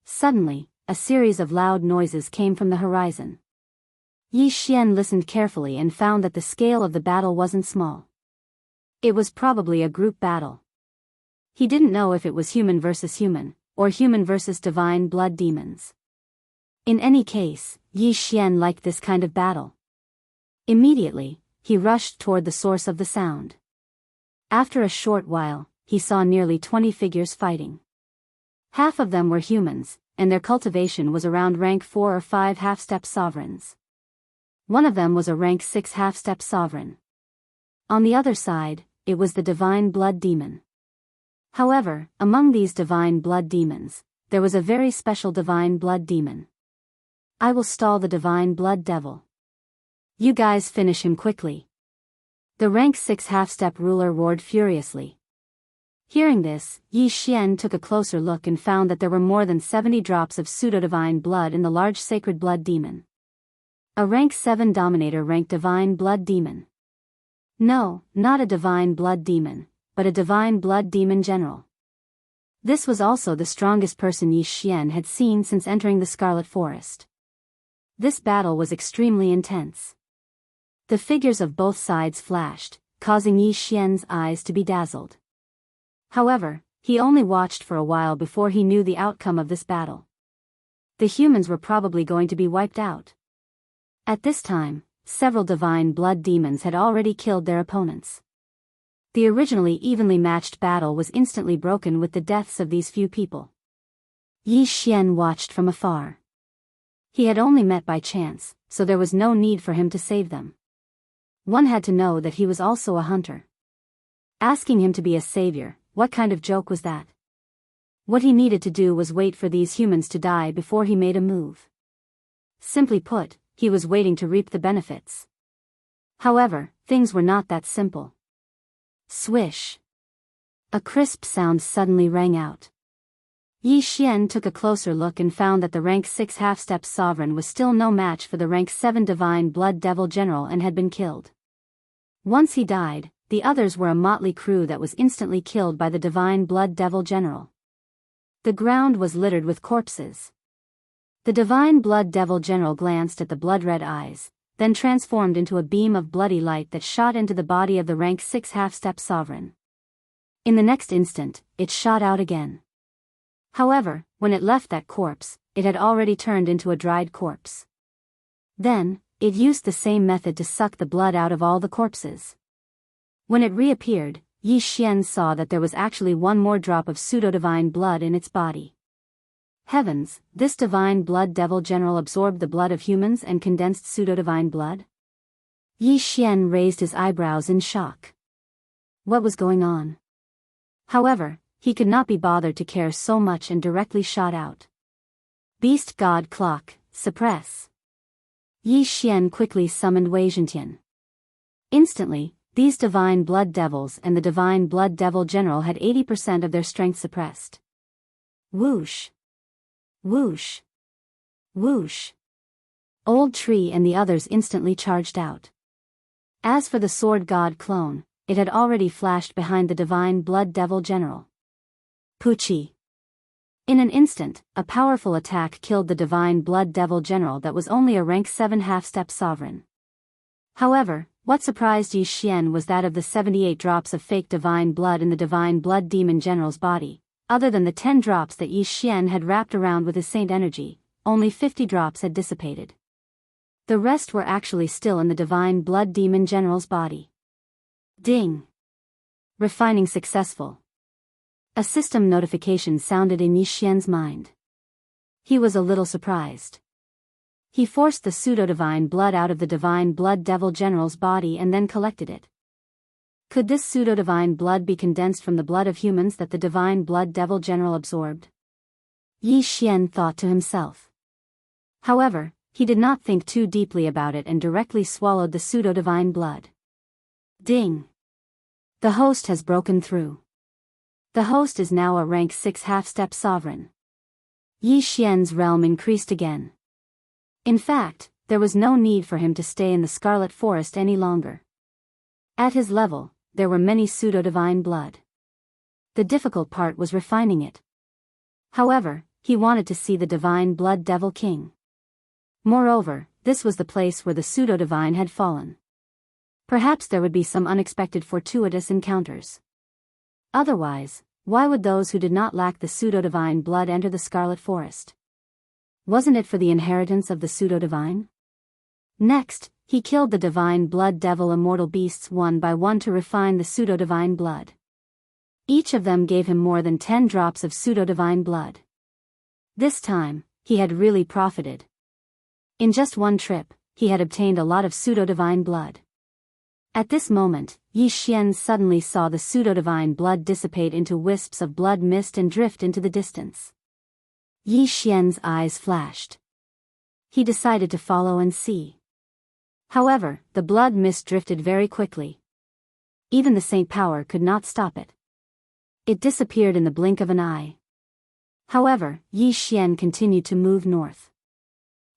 Suddenly, a series of loud noises came from the horizon. Yi Xian listened carefully and found that the scale of the battle wasn't small. It was probably a group battle. He didn't know if it was human versus human, or human versus divine blood demons. In any case, Yi Xian liked this kind of battle. Immediately, he rushed toward the source of the sound. After a short while, he saw nearly 20 figures fighting. Half of them were humans, and their cultivation was around rank 4 or 5 half-step sovereigns. One of them was a rank 6 half-step sovereign. On the other side, it was the divine blood demon. However, among these divine blood demons, there was a very special divine blood demon. I will stall the divine blood devil. You guys finish him quickly. The rank 6 half-step ruler roared furiously. Hearing this, Yi Xian took a closer look and found that there were more than 70 drops of pseudo-divine blood in the large sacred blood demon. A rank 7 dominator ranked divine blood demon. No, not a divine blood demon, but a divine blood demon general. This was also the strongest person Yi Xian had seen since entering the Scarlet Forest. This battle was extremely intense. The figures of both sides flashed, causing Yi Xian's eyes to be dazzled. However, he only watched for a while before he knew the outcome of this battle. The humans were probably going to be wiped out. At this time, several divine blood demons had already killed their opponents. The originally evenly matched battle was instantly broken with the deaths of these few people. Yi Xian watched from afar. He had only met by chance, so there was no need for him to save them. One had to know that he was also a hunter. Asking him to be a savior, what kind of joke was that? What he needed to do was wait for these humans to die before he made a move. Simply put, he was waiting to reap the benefits. However, things were not that simple. Swish! A crisp sound suddenly rang out. Yi Xian took a closer look and found that the rank 6 half-step sovereign was still no match for the rank 7 divine blood devil general and had been killed. Once he died, the others were a motley crew that was instantly killed by the divine blood devil general. The ground was littered with corpses. The divine blood devil general glanced at the blood-red eyes, then transformed into a beam of bloody light that shot into the body of the rank 6 half-step sovereign. In the next instant, it shot out again. However, when it left that corpse, it had already turned into a dried corpse. Then, it used the same method to suck the blood out of all the corpses. When it reappeared, Yi Xian saw that there was actually one more drop of pseudo-divine blood in its body. Heavens, this divine blood devil general absorbed the blood of humans and condensed pseudo-divine blood? Yi Xian raised his eyebrows in shock. What was going on? However, he could not be bothered to care so much and directly shot out. Beast God Clock, suppress. Yi Xian quickly summoned Wei Zhentian. Instantly, these divine blood devils and the divine blood devil general had 80% of their strength suppressed. Whoosh! Whoosh! Whoosh! Old Tree and the others instantly charged out. As for the sword god clone, it had already flashed behind the divine blood devil general. Pucci! In an instant, a powerful attack killed the divine blood devil general that was only a rank 7 half-step sovereign. However, what surprised Yi Xian was that of the 78 drops of fake divine blood in the divine blood demon general's body, other than the 10 drops that Yi Xian had wrapped around with his saint energy, only 50 drops had dissipated. The rest were actually still in the divine blood demon general's body. Ding! Refining successful. A system notification sounded in Yi Xian's mind. He was a little surprised. He forced the pseudo-divine blood out of the divine blood devil general's body and then collected it. Could this pseudo-divine blood be condensed from the blood of humans that the divine blood devil general absorbed? Yi Xian thought to himself. However, he did not think too deeply about it and directly swallowed the pseudo-divine blood. Ding! The host has broken through. The host is now a rank 6 half-step sovereign. Yi Xian's realm increased again. In fact, there was no need for him to stay in the Scarlet Forest any longer. At his level, there were many pseudo-divine blood. The difficult part was refining it. However, he wanted to see the divine blood devil king. Moreover, this was the place where the pseudo-divine had fallen. Perhaps there would be some unexpected fortuitous encounters. Otherwise, Why would those who did not lack the pseudo-divine blood enter the Scarlet Forest? Wasn't it for the inheritance of the pseudo-divine? Next, he killed the divine blood devil immortal beasts one by one to refine the pseudo-divine blood. Each of them gave him more than 10 drops of pseudo-divine blood. This time, he had really profited. In just one trip, he had obtained a lot of pseudo-divine blood. At this moment, Yi Xian suddenly saw the pseudo-divine blood dissipate into wisps of blood mist and drift into the distance. Yi Xian's eyes flashed. He decided to follow and see. However, the blood mist drifted very quickly. Even the Saint Power could not stop it. It disappeared in the blink of an eye. However, Yi Xian continued to move north.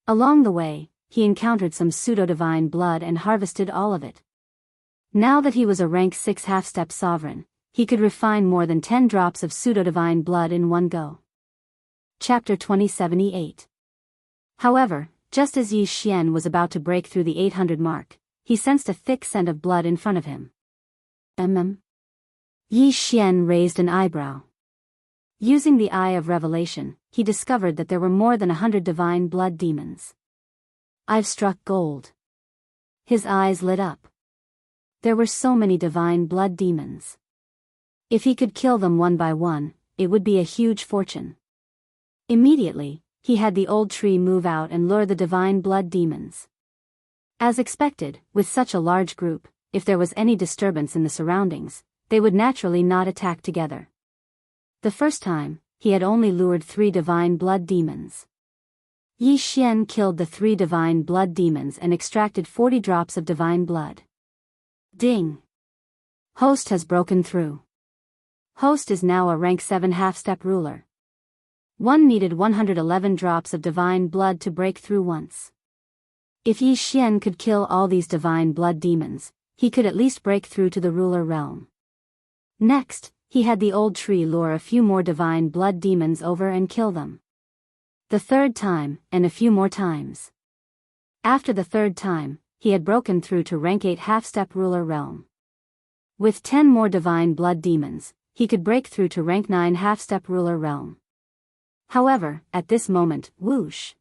Along the way, he encountered some pseudo-divine blood and harvested all of it. Now that he was a rank 6 half-step sovereign, he could refine more than 10 drops of pseudo-divine blood in one go. Chapter 2078. However, just as Yi Xian was about to break through the 800 mark, he sensed a thick scent of blood in front of him. Yi Xian raised an eyebrow. Using the Eye of Revelation, he discovered that there were more than 100 divine blood demons. I've struck gold. His eyes lit up. There were so many divine blood demons. If he could kill them one by one, it would be a huge fortune. Immediately, he had the old tree move out and lure the divine blood demons. As expected, with such a large group, if there was any disturbance in the surroundings, they would naturally not attack together. The first time, he had only lured 3 divine blood demons. Yi Xian killed the 3 divine blood demons and extracted 40 drops of divine blood. Ding! Host has broken through. Host is now a rank 7 half-step ruler. One needed 111 drops of divine blood to break through once. If Yi Xian could kill all these divine blood demons, he could at least break through to the ruler realm. Next, he had the old tree lure a few more divine blood demons over and kill them. The third time, and a few more times. After the third time, he had broken through to rank 8 half-step ruler realm. With 10 more divine blood demons, he could break through to rank 9 half-step ruler realm. However, at this moment, whoosh!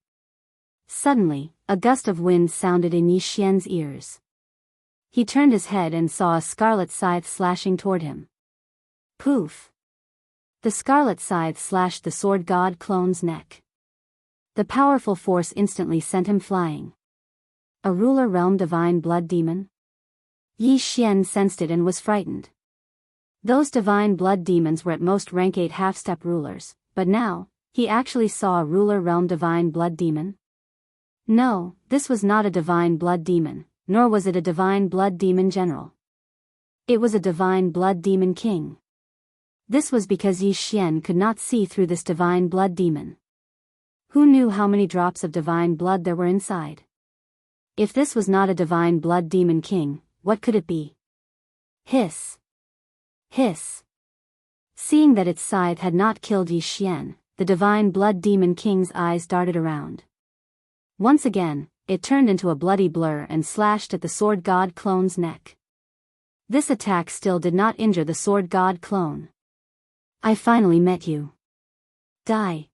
Suddenly, a gust of wind sounded in Yi Xian's ears. He turned his head and saw a scarlet scythe slashing toward him. Poof! The scarlet scythe slashed the sword god clone's neck. The powerful force instantly sent him flying. A ruler realm divine blood demon? Yi Xian sensed it and was frightened. Those divine blood demons were at most rank 8 half-step rulers, but now, he actually saw a ruler realm divine blood demon? No, this was not a divine blood demon, nor was it a divine blood demon general. It was a divine blood demon king. This was because Yi Xian could not see through this divine blood demon. Who knew how many drops of divine blood there were inside? If this was not a divine blood demon king, what could it be? Hiss! Hiss! Seeing that its scythe had not killed Yi Xian, the divine blood demon king's eyes darted around. Once again, it turned into a bloody blur and slashed at the sword god clone's neck. This attack still did not injure the sword god clone. I finally met you. Die.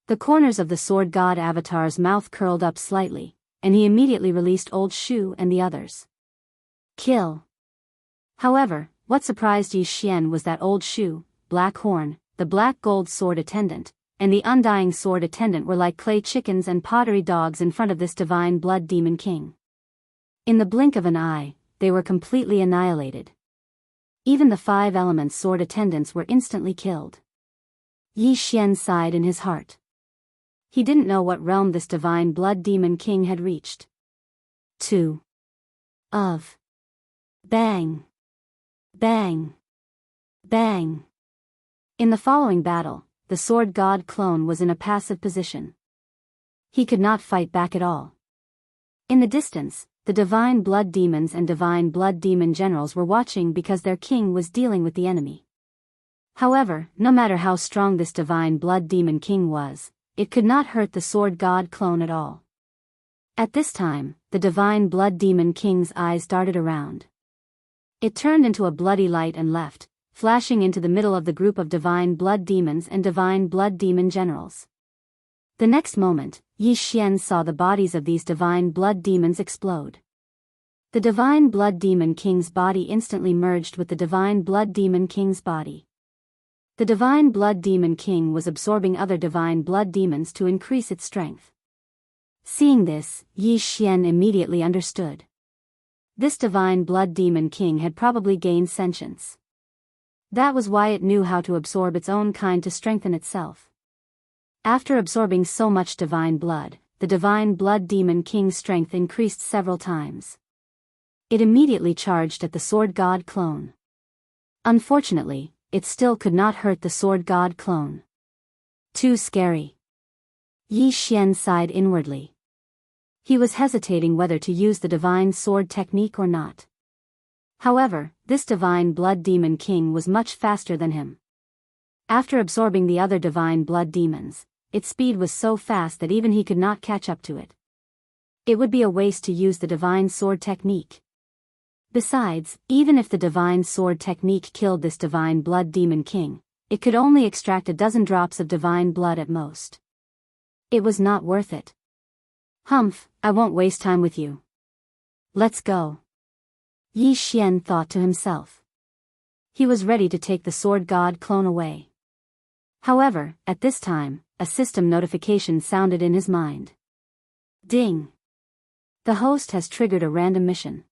The corners of the sword god avatar's mouth curled up slightly, and he immediately released Old Shu and the others. Kill. However, what surprised Yi Xian was that Old Shu, Black Horn, the black gold sword attendant, and the undying sword attendant were like clay chickens and pottery dogs in front of this divine blood demon king. In the blink of an eye, they were completely annihilated. Even the 5 elements sword attendants were instantly killed. Yi Xian sighed in his heart. He didn't know what realm this divine blood demon king had reached. 2. Of. Bang. Bang. Bang. In the following battle, the sword god clone was in a passive position. He could not fight back at all. In the distance, the divine blood demons and divine blood demon generals were watching because their king was dealing with the enemy. However, no matter how strong this divine blood demon king was, it could not hurt the sword god clone at all. At this time, the divine blood demon king's eyes darted around. It turned into a bloody light and left, flashing into the middle of the group of divine blood demons and divine blood demon generals. The next moment, Yi Xian saw the bodies of these divine blood demons explode. The divine blood demon king's body instantly merged with the divine blood demon king's body. The divine blood demon king was absorbing other divine blood demons to increase its strength. Seeing this, Yi Xian immediately understood. This divine blood demon king had probably gained sentience. That was why it knew how to absorb its own kind to strengthen itself. After absorbing so much divine blood, the divine blood demon king's strength increased several times. It immediately charged at the sword god clone. Unfortunately, it still could not hurt the sword god clone. Too scary. Yi Xian sighed inwardly. He was hesitating whether to use the divine sword technique or not. However, this divine blood demon king was much faster than him. After absorbing the other divine blood demons, its speed was so fast that even he could not catch up to it. It would be a waste to use the divine sword technique. Besides, even if the divine sword technique killed this divine blood demon king, it could only extract a dozen drops of divine blood at most. It was not worth it. Humph, I won't waste time with you. Let's go. Yi Xian thought to himself. He was ready to take the sword god clone away. However, at this time, a system notification sounded in his mind. Ding! The host has triggered a random mission.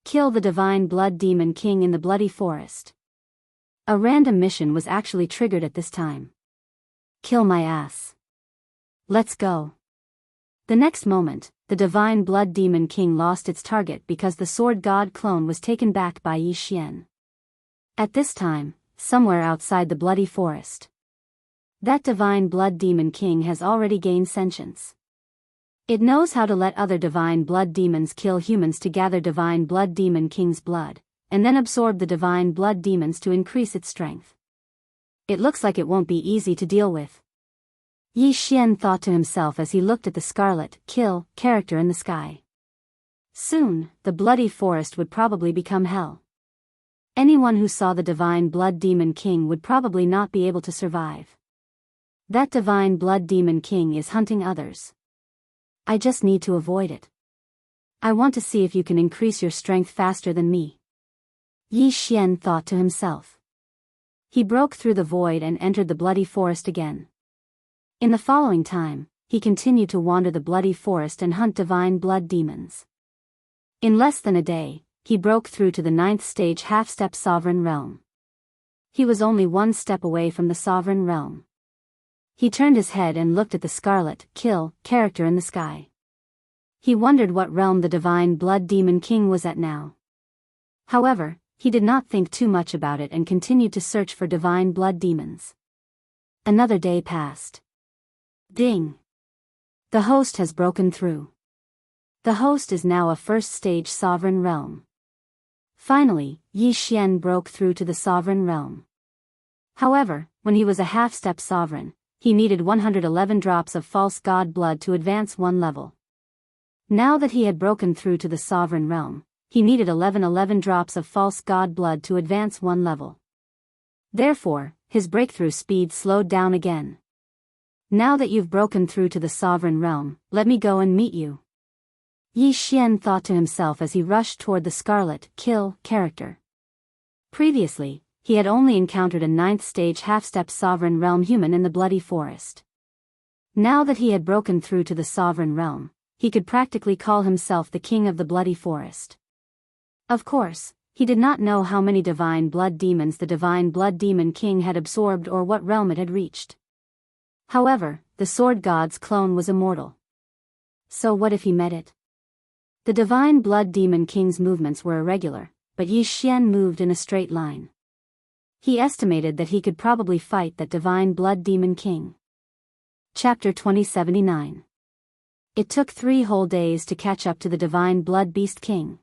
Kill the divine blood demon king in the bloody forest. A random mission was actually triggered at this time. Kill my ass. Let's go. The next moment, the divine blood demon king lost its target because the sword god clone was taken back by Yi Xian. At this time, somewhere outside the bloody forest, that divine blood demon king has already gained sentience. It knows how to let other divine blood demons kill humans to gather divine blood demon king's blood, and then absorb the divine blood demons to increase its strength. It looks like it won't be easy to deal with. Yi Xian thought to himself as he looked at the scarlet kill character in the sky. Soon, the bloody forest would probably become hell. Anyone who saw the divine blood demon king would probably not be able to survive. That divine blood demon king is hunting others. I just need to avoid it. I want to see if you can increase your strength faster than me. Yi Xian thought to himself. He broke through the void and entered the bloody forest again. In the following time, he continued to wander the bloody forest and hunt divine blood demons. In less than a day, he broke through to the 9th stage half-step sovereign realm. He was only one step away from the sovereign realm. He turned his head and looked at the scarlet kill character in the sky. He wondered what realm the divine blood demon king was at now. However, he did not think too much about it and continued to search for divine blood demons. Another day passed. Ding! The host has broken through. The host is now a first-stage sovereign realm. Finally, Yi Xian broke through to the sovereign realm. However, when he was a half-step sovereign, he needed 111 drops of false god blood to advance one level. Now that he had broken through to the sovereign realm, he needed 11 drops of false god blood to advance one level. Therefore, his breakthrough speed slowed down again. Now that you've broken through to the sovereign realm, let me go and meet you. Yi Xian thought to himself as he rushed toward the scarlet kill character. Previously, he had only encountered a 9th stage half-step sovereign realm human in the bloody forest. Now that he had broken through to the sovereign realm, he could practically call himself the king of the bloody forest. Of course, he did not know how many divine blood demons the divine blood demon king had absorbed or what realm it had reached. However, the sword god's clone was immortal. So what if he met it? The divine blood demon king's movements were irregular, but Yi Xian moved in a straight line. He estimated that he could probably fight that divine blood demon king. Chapter 2079. It took 3 whole days to catch up to the divine blood beast king.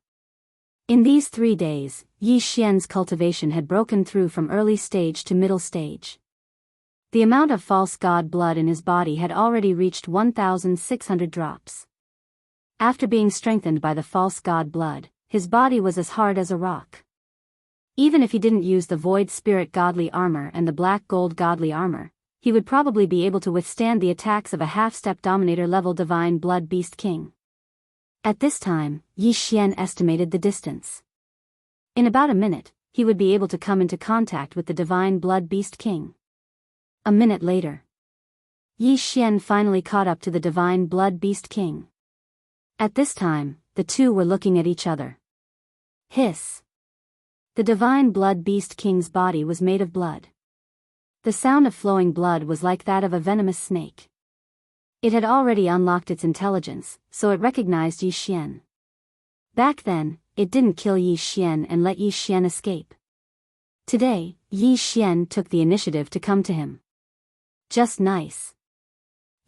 In these 3 days, Yi Xian's cultivation had broken through from early stage to middle stage. The amount of false god blood in his body had already reached 1,600 drops. After being strengthened by the false god blood, his body was as hard as a rock. Even if he didn't use the Void Spirit Godly Armor and the Black Gold Godly Armor, he would probably be able to withstand the attacks of a half-step Dominator level Divine Blood Beast King. At this time, Yi Xian estimated the distance. In about a minute, he would be able to come into contact with the Divine Blood Beast King. A minute later, Yi Xian finally caught up to the Divine Blood Beast King. At this time, the two were looking at each other. Hiss. The Divine Blood Beast King's body was made of blood. The sound of flowing blood was like that of a venomous snake. It had already unlocked its intelligence, so it recognized Yi Xian. Back then, it didn't kill Yi Xian and let Yi Xian escape. Today, Yi Xian took the initiative to come to him. Just nice.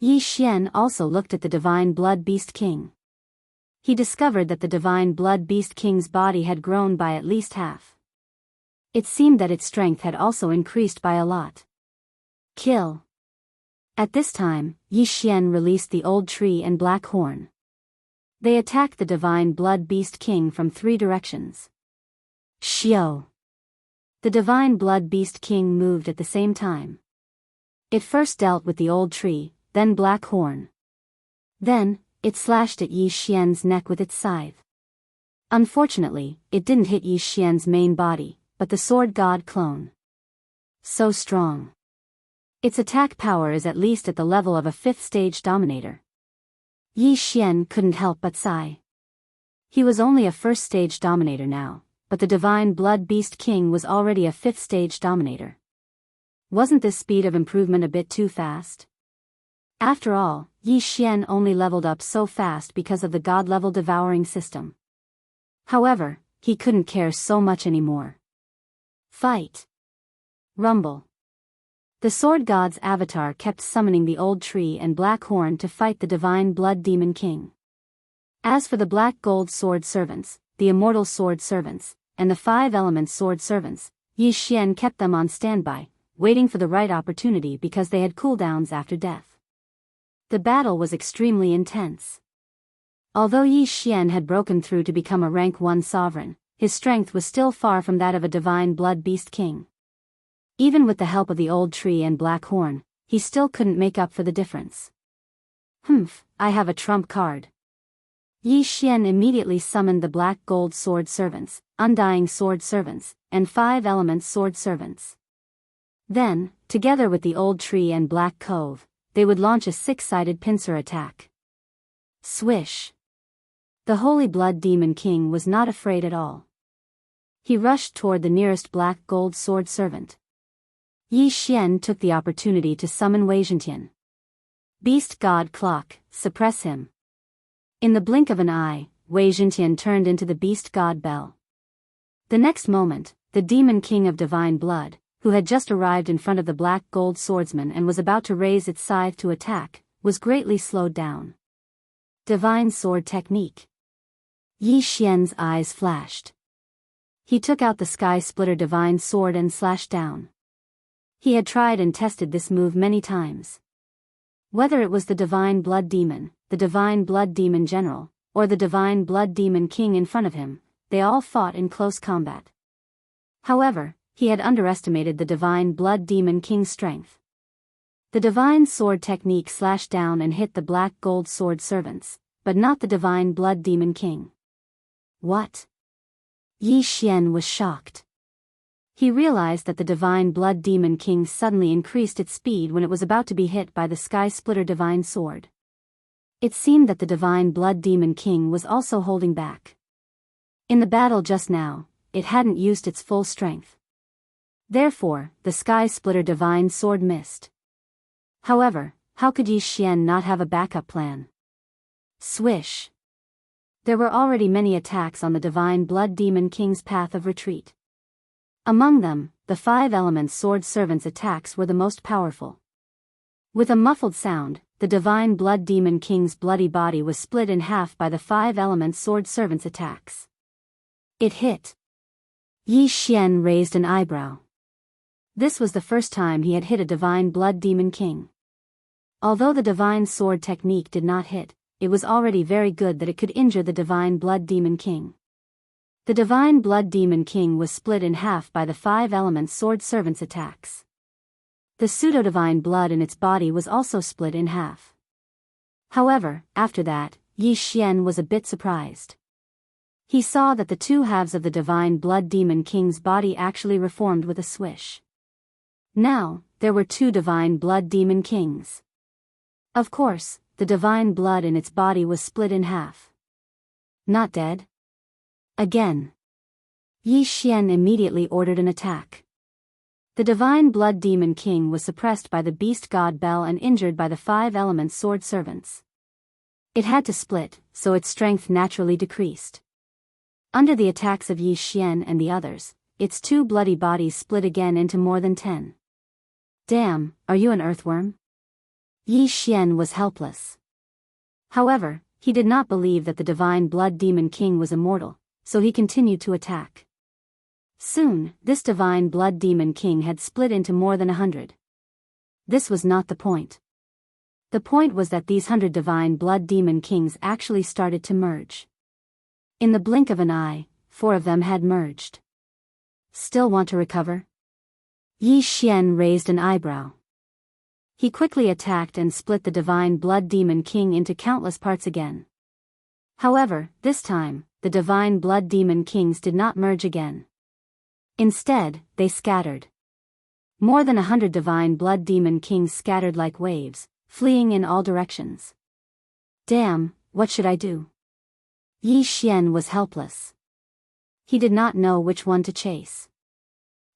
Yi Xian also looked at the Divine Blood Beast King. He discovered that the Divine Blood Beast King's body had grown by at least half. It seemed that its strength had also increased by a lot. Kill. At this time, Yi Xian released the old tree and black horn. They attacked the Divine Blood Beast King from 3 directions. Xiao. The Divine Blood Beast King moved at the same time. It first dealt with the old tree, then black horn. Then, it slashed at Yi Xian's neck with its scythe. Unfortunately, it didn't hit Yi Xian's main body, but the sword god clone. So strong. Its attack power is at least at the level of a 5th stage Dominator. Yi Xian couldn't help but sigh. He was only a 1st stage Dominator now, but the Divine Blood Beast King was already a 5th stage Dominator. Wasn't this speed of improvement a bit too fast? After all, Yi Xian only leveled up so fast because of the god-level devouring system. However, he couldn't care so much anymore. Fight. Rumble. The Sword God's avatar kept summoning the old tree and black horn to fight the Divine Blood Demon King. As for the Black Gold Sword Servants, the Immortal Sword Servants, and the 5 Elements Sword Servants, Yi Xian kept them on standby, waiting for the right opportunity because they had cooldowns after death. The battle was extremely intense. Although Yi Xian had broken through to become a rank 1 sovereign, his strength was still far from that of a Divine Blood Beast King. Even with the help of the old tree and black horn, he still couldn't make up for the difference. I have a trump card. Yi Xian immediately summoned the Black Gold Sword Servants, Undying Sword Servants, and 5 Elements Sword Servants. Then, together with the old tree and black cove, they would launch a 6-sided pincer attack. Swish. The Holy Blood Demon King was not afraid at all. He rushed toward the nearest Black Gold Sword Servant. Yi Xian took the opportunity to summon Wei Zhentian. Beast God Clock, suppress him. In the blink of an eye, Wei Zhentian turned into the Beast God Bell. The next moment, the Demon King of Divine Blood, who had just arrived in front of the Black Gold Swordsman and was about to raise its scythe to attack, was greatly slowed down. Divine Sword Technique. Yi Xian's eyes flashed. He took out the Sky Splitter Divine Sword and slashed down. He had tried and tested this move many times. Whether it was the Divine Blood Demon, the Divine Blood Demon General, or the Divine Blood Demon King in front of him, they all fought in close combat. However, he had underestimated the Divine Blood Demon King's strength. The Divine Sword Technique slashed down and hit the Black Gold Sword Servants, but not the Divine Blood Demon King. What? Yi Xian was shocked. He realized that the Divine Blood Demon King suddenly increased its speed when it was about to be hit by the Sky Splitter Divine Sword. It seemed that the Divine Blood Demon King was also holding back. In the battle just now, it hadn't used its full strength. Therefore, the Sky Splitter Divine Sword missed. However, how could Yi Xian not have a backup plan? Swish. There were already many attacks on the Divine Blood Demon King's path of retreat. Among them, the 5 Elements Sword Servants' attacks were the most powerful. With a muffled sound, the Divine Blood Demon King's bloody body was split in half by the 5 Elements Sword Servants' attacks. It hit. Yi Xian raised an eyebrow. This was the first time he had hit a Divine Blood Demon King. Although the Divine Sword Technique did not hit, it was already very good that it could injure the Divine Blood Demon King. The divine blood demon king was split in half by the 5 elements sword servant's attacks. The pseudo-divine blood in its body was also split in half. However, after that, Yi Xian was a bit surprised. He saw that the 2 halves of the divine blood demon king's body actually reformed with a swish. Now, there were 2 divine blood demon kings. Of course, the divine blood in its body was split in half. Not dead? Again. Yi Xian immediately ordered an attack. The divine blood demon king was suppressed by the beast god Bel and injured by the 5 elements sword servants. It had to split, so its strength naturally decreased. Under the attacks of Yi Xian and the others, its 2 bloody bodies split again into more than 10. Damn, are you an earthworm? Yi Xian was helpless. However, he did not believe that the divine blood demon king was immortal, so he continued to attack. Soon, this divine blood demon king had split into more than 100. This was not the point. The point was that these 100 divine blood demon kings actually started to merge. In the blink of an eye, 4 of them had merged. Still want to recover? Yi Xian raised an eyebrow. He quickly attacked and split the divine blood demon king into countless parts again. However, this time, the divine blood demon kings did not merge again. Instead, they scattered. More than 100 divine blood demon kings scattered like waves, fleeing in all directions. Damn, what should I do? Yi Xian was helpless. He did not know which one to chase.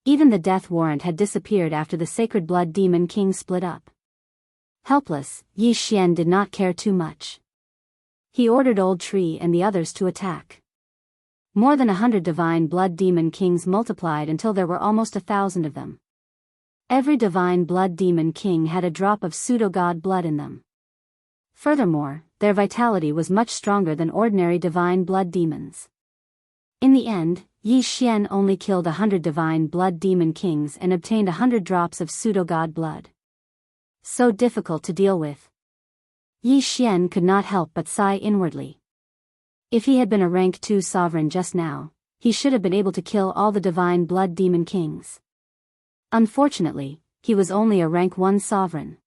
Even the death warrant had disappeared after the sacred blood demon king split up. Helpless, Yi Xian did not care too much. He ordered Old Tree and the others to attack. More than 100 divine blood demon kings multiplied until there were almost 1,000 of them. Every divine blood demon king had a drop of pseudo-god blood in them. Furthermore, their vitality was much stronger than ordinary divine blood demons. In the end, Yi Xian only killed 100 divine blood demon kings and obtained 100 drops of pseudo-god blood. So difficult to deal with. Yi Xian could not help but sigh inwardly. If he had been a rank 2 sovereign just now, he should have been able to kill all the divine blood demon kings. Unfortunately, he was only a rank 1 sovereign.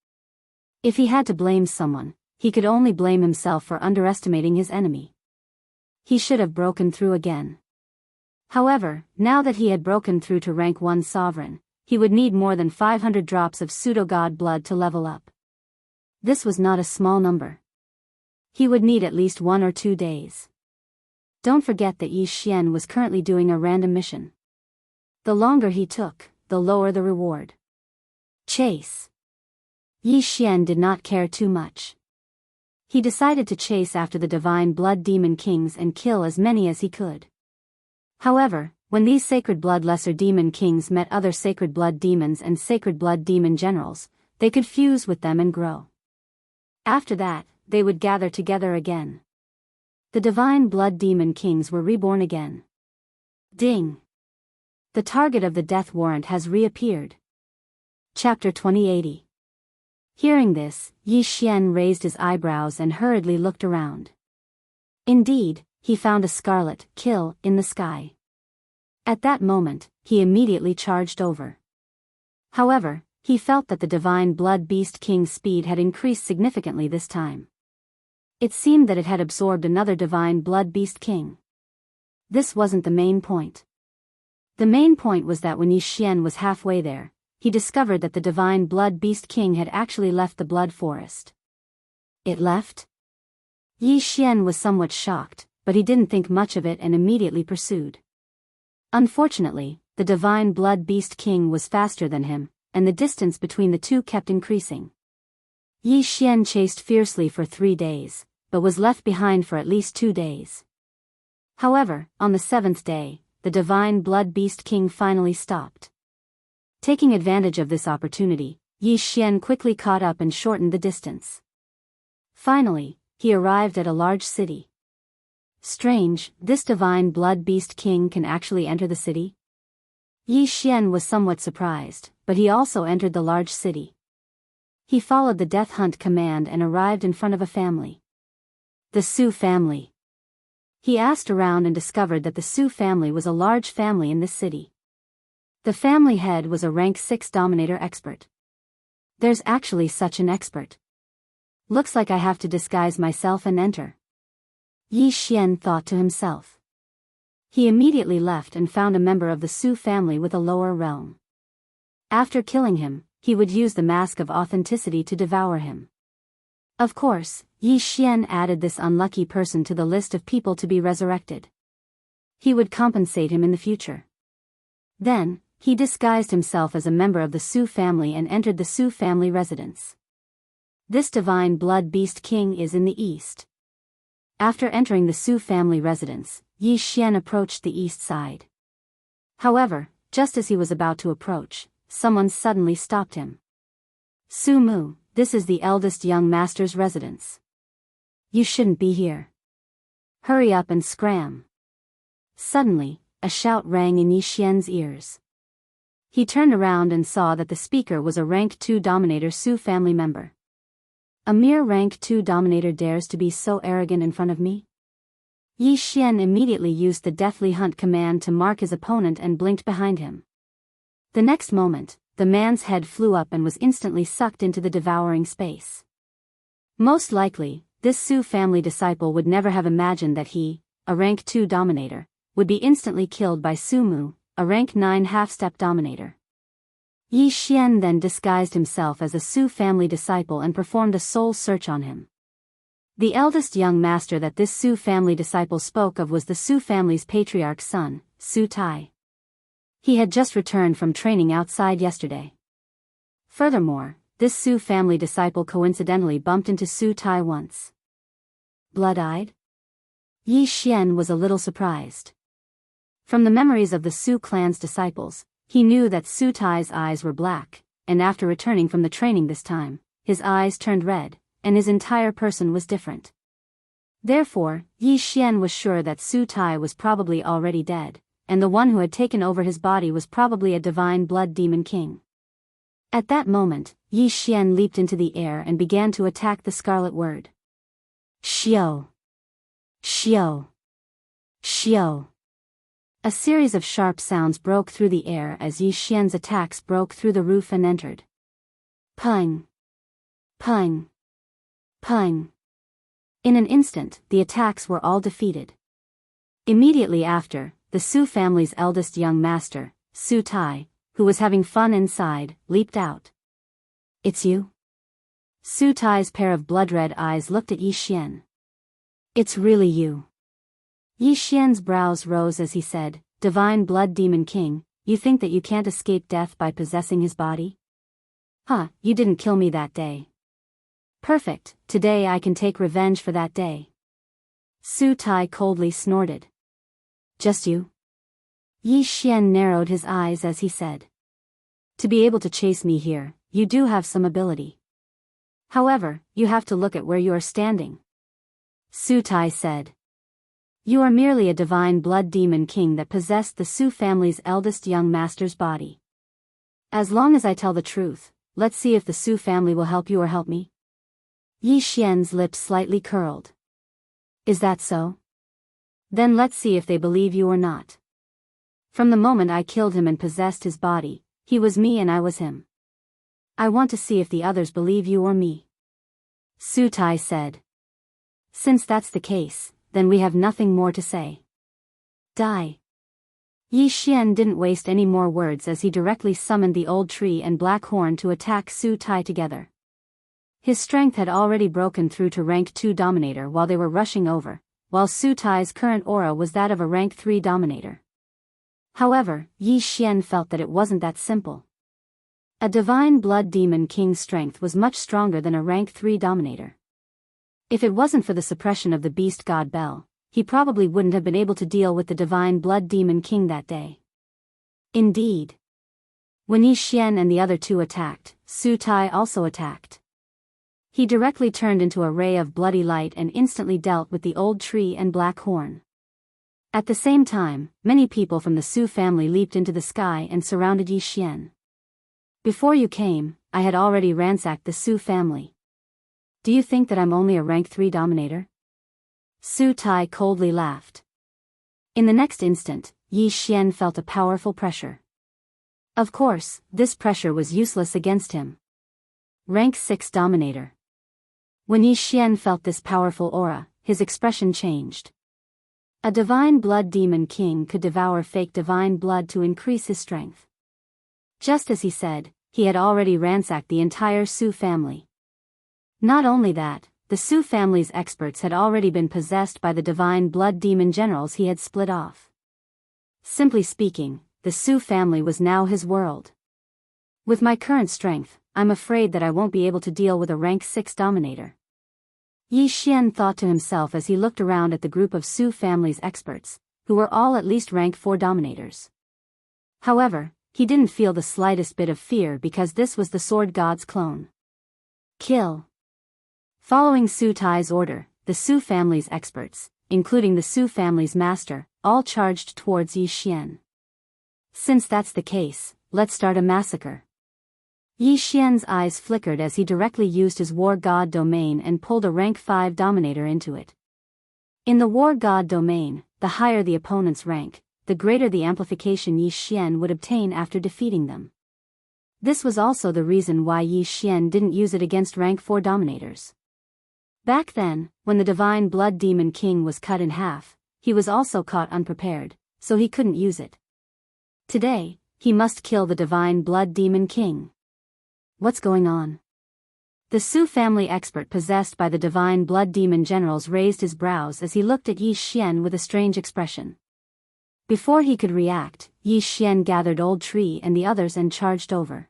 If he had to blame someone, he could only blame himself for underestimating his enemy. He should have broken through again. However, now that he had broken through to rank 1 sovereign, he would need more than 500 drops of pseudo-god blood to level up. This was not a small number. He would need at least 1 or 2 days. Don't forget that Yi Xian was currently doing a random mission. The longer he took, the lower the reward. Chase. Yi Xian did not care too much. He decided to chase after the divine blood demon kings and kill as many as he could. However, when these sacred blood lesser demon kings met other sacred blood demons and sacred blood demon generals, they could fuse with them and grow. After that, they would gather together again. The divine blood demon kings were reborn again. Ding! The target of the death warrant has reappeared. Chapter 2080. Hearing this, Yi Xian raised his eyebrows and hurriedly looked around. Indeed, he found a scarlet kill in the sky. At that moment, he immediately charged over. However, he felt that the divine blood beast king's speed had increased significantly this time. It seemed that it had absorbed another divine blood beast king. This wasn't the main point. The main point was that when Yi Xian was halfway there, he discovered that the divine blood beast king had actually left the blood forest. It left? Yi Xian was somewhat shocked, but he didn't think much of it and immediately pursued. Unfortunately, the divine blood beast king was faster than him, and the distance between the two kept increasing. Yi Xian chased fiercely for 3 days, but was left behind for at least 2 days. However, on the 7th day, the divine blood beast king finally stopped. Taking advantage of this opportunity, Yi Xian quickly caught up and shortened the distance. Finally, he arrived at a large city. Strange, this divine blood beast king can actually enter the city? Yi Xian was somewhat surprised, but he also entered the large city. He followed the death hunt command and arrived in front of a family. The Su family. He asked around and discovered that the Su family was a large family in this city. The family head was a rank 6 dominator expert. There's actually such an expert. Looks like I have to disguise myself and enter. Yi Xian thought to himself. He immediately left and found a member of the Su family with a lower realm. After killing him, he would use the mask of authenticity to devour him. Of course, Yi Xian added this unlucky person to the list of people to be resurrected. He would compensate him in the future. Then, he disguised himself as a member of the Su family and entered the Su family residence. This divine blood beast king is in the east. After entering the Su family residence, Yi Xian approached the east side. However, just as he was about to approach, someone suddenly stopped him. Su Mu, this is the eldest young master's residence. You shouldn't be here. Hurry up and scram. Suddenly, a shout rang in Yi Xian's ears. He turned around and saw that the speaker was a rank 2 dominator Su family member. A mere rank 2 dominator dares to be so arrogant in front of me? Yi Xian immediately used the deathly hunt command to mark his opponent and blinked behind him. The next moment, the man's head flew up and was instantly sucked into the devouring space. Most likely, this Su family disciple would never have imagined that he, a rank 2 dominator, would be instantly killed by Su Mu, a rank 9 half-step dominator. Yi Xian then disguised himself as a Su family disciple and performed a soul search on him. The eldest young master that this Su family disciple spoke of was the Su family's patriarch's son, Su Tai. He had just returned from training outside yesterday. Furthermore, this Su family disciple coincidentally bumped into Su Tai once. Blood-eyed? Yi Xian was a little surprised. From the memories of the Su clan's disciples, he knew that Su Tai's eyes were black, and after returning from the training this time, his eyes turned red, and his entire person was different. Therefore, Yi Xian was sure that Su Tai was probably already dead, and the one who had taken over his body was probably a divine blood demon king. At that moment, Yi Xian leaped into the air and began to attack the scarlet word. Xiao! Xiao! Xiao! A series of sharp sounds broke through the air as Yi Xian's attacks broke through the roof and entered. Pung! Pung! Pung! In an instant, the attacks were all defeated. Immediately after, the Su family's eldest young master, Su Tai, who was having fun inside, leaped out. It's you? Su Tai's pair of blood-red eyes looked at Yi Xian. It's really you. Yi Xian's brows rose as he said, Divine Blood Demon King, you think that you can't escape death by possessing his body? Huh, you didn't kill me that day. Perfect, today I can take revenge for that day. Su Tai coldly snorted. Just you? Yi Xian narrowed his eyes as he said. To be able to chase me here, you do have some ability. However, you have to look at where you are standing. Su Tai said. You are merely a divine blood demon king that possessed the Su family's eldest young master's body. As long as I tell the truth, let's see if the Su family will help you or help me. Yi Xian's lips slightly curled. Is that so? Then let's see if they believe you or not. From the moment I killed him and possessed his body, he was me and I was him. I want to see if the others believe you or me. Su Tai said. Since that's the case, then we have nothing more to say. Die. Yi Xian didn't waste any more words as he directly summoned the old tree and black horn to attack Su Tai together. His strength had already broken through to rank 2 dominator while they were rushing over, while Su Tai's current aura was that of a rank 3 dominator. However, Yi Xian felt that it wasn't that simple. A divine blood demon king's strength was much stronger than a rank 3 dominator. If it wasn't for the suppression of the beast god Bel, he probably wouldn't have been able to deal with the divine blood demon king that day. Indeed. When Yi Xian and the other two attacked, Su Tai also attacked. He directly turned into a ray of bloody light and instantly dealt with the old tree and black horn. At the same time, many people from the Su family leaped into the sky and surrounded Yi Xian. Before you came, I had already ransacked the Su family. Do you think that I'm only a rank 3 dominator? Su Tai coldly laughed. In the next instant, Yi Xian felt a powerful pressure. Of course, this pressure was useless against him. Rank 6 Dominator. When Yi Xian felt this powerful aura, his expression changed. A divine blood demon king could devour fake divine blood to increase his strength. Just as he said, he had already ransacked the entire Su family. Not only that, the Su family's experts had already been possessed by the divine blood demon generals he had split off. Simply speaking, the Su family was now his world. With my current strength, I'm afraid that I won't be able to deal with a rank 6 dominator. Yi Xian thought to himself as he looked around at the group of Su family's experts, who were all at least rank 4 dominators. However, he didn't feel the slightest bit of fear because this was the Sword God's clone. Kill. Following Su Tai's order, the Su family's experts, including the Su family's master, all charged towards Yi Xian. Since that's the case, let's start a massacre. Yi Xian's eyes flickered as he directly used his War God domain and pulled a rank 5 dominator into it. In the War God domain, the higher the opponent's rank, the greater the amplification Yi Xian would obtain after defeating them. This was also the reason why Yi Xian didn't use it against rank 4 dominators. Back then, when the Divine Blood Demon King was cut in half, he was also caught unprepared, so he couldn't use it. Today, he must kill the Divine Blood Demon King. What's going on? The Su family expert possessed by the Divine Blood Demon generals raised his brows as he looked at Yi Xian with a strange expression. Before he could react, Yi Xian gathered Old Tree and the others and charged over.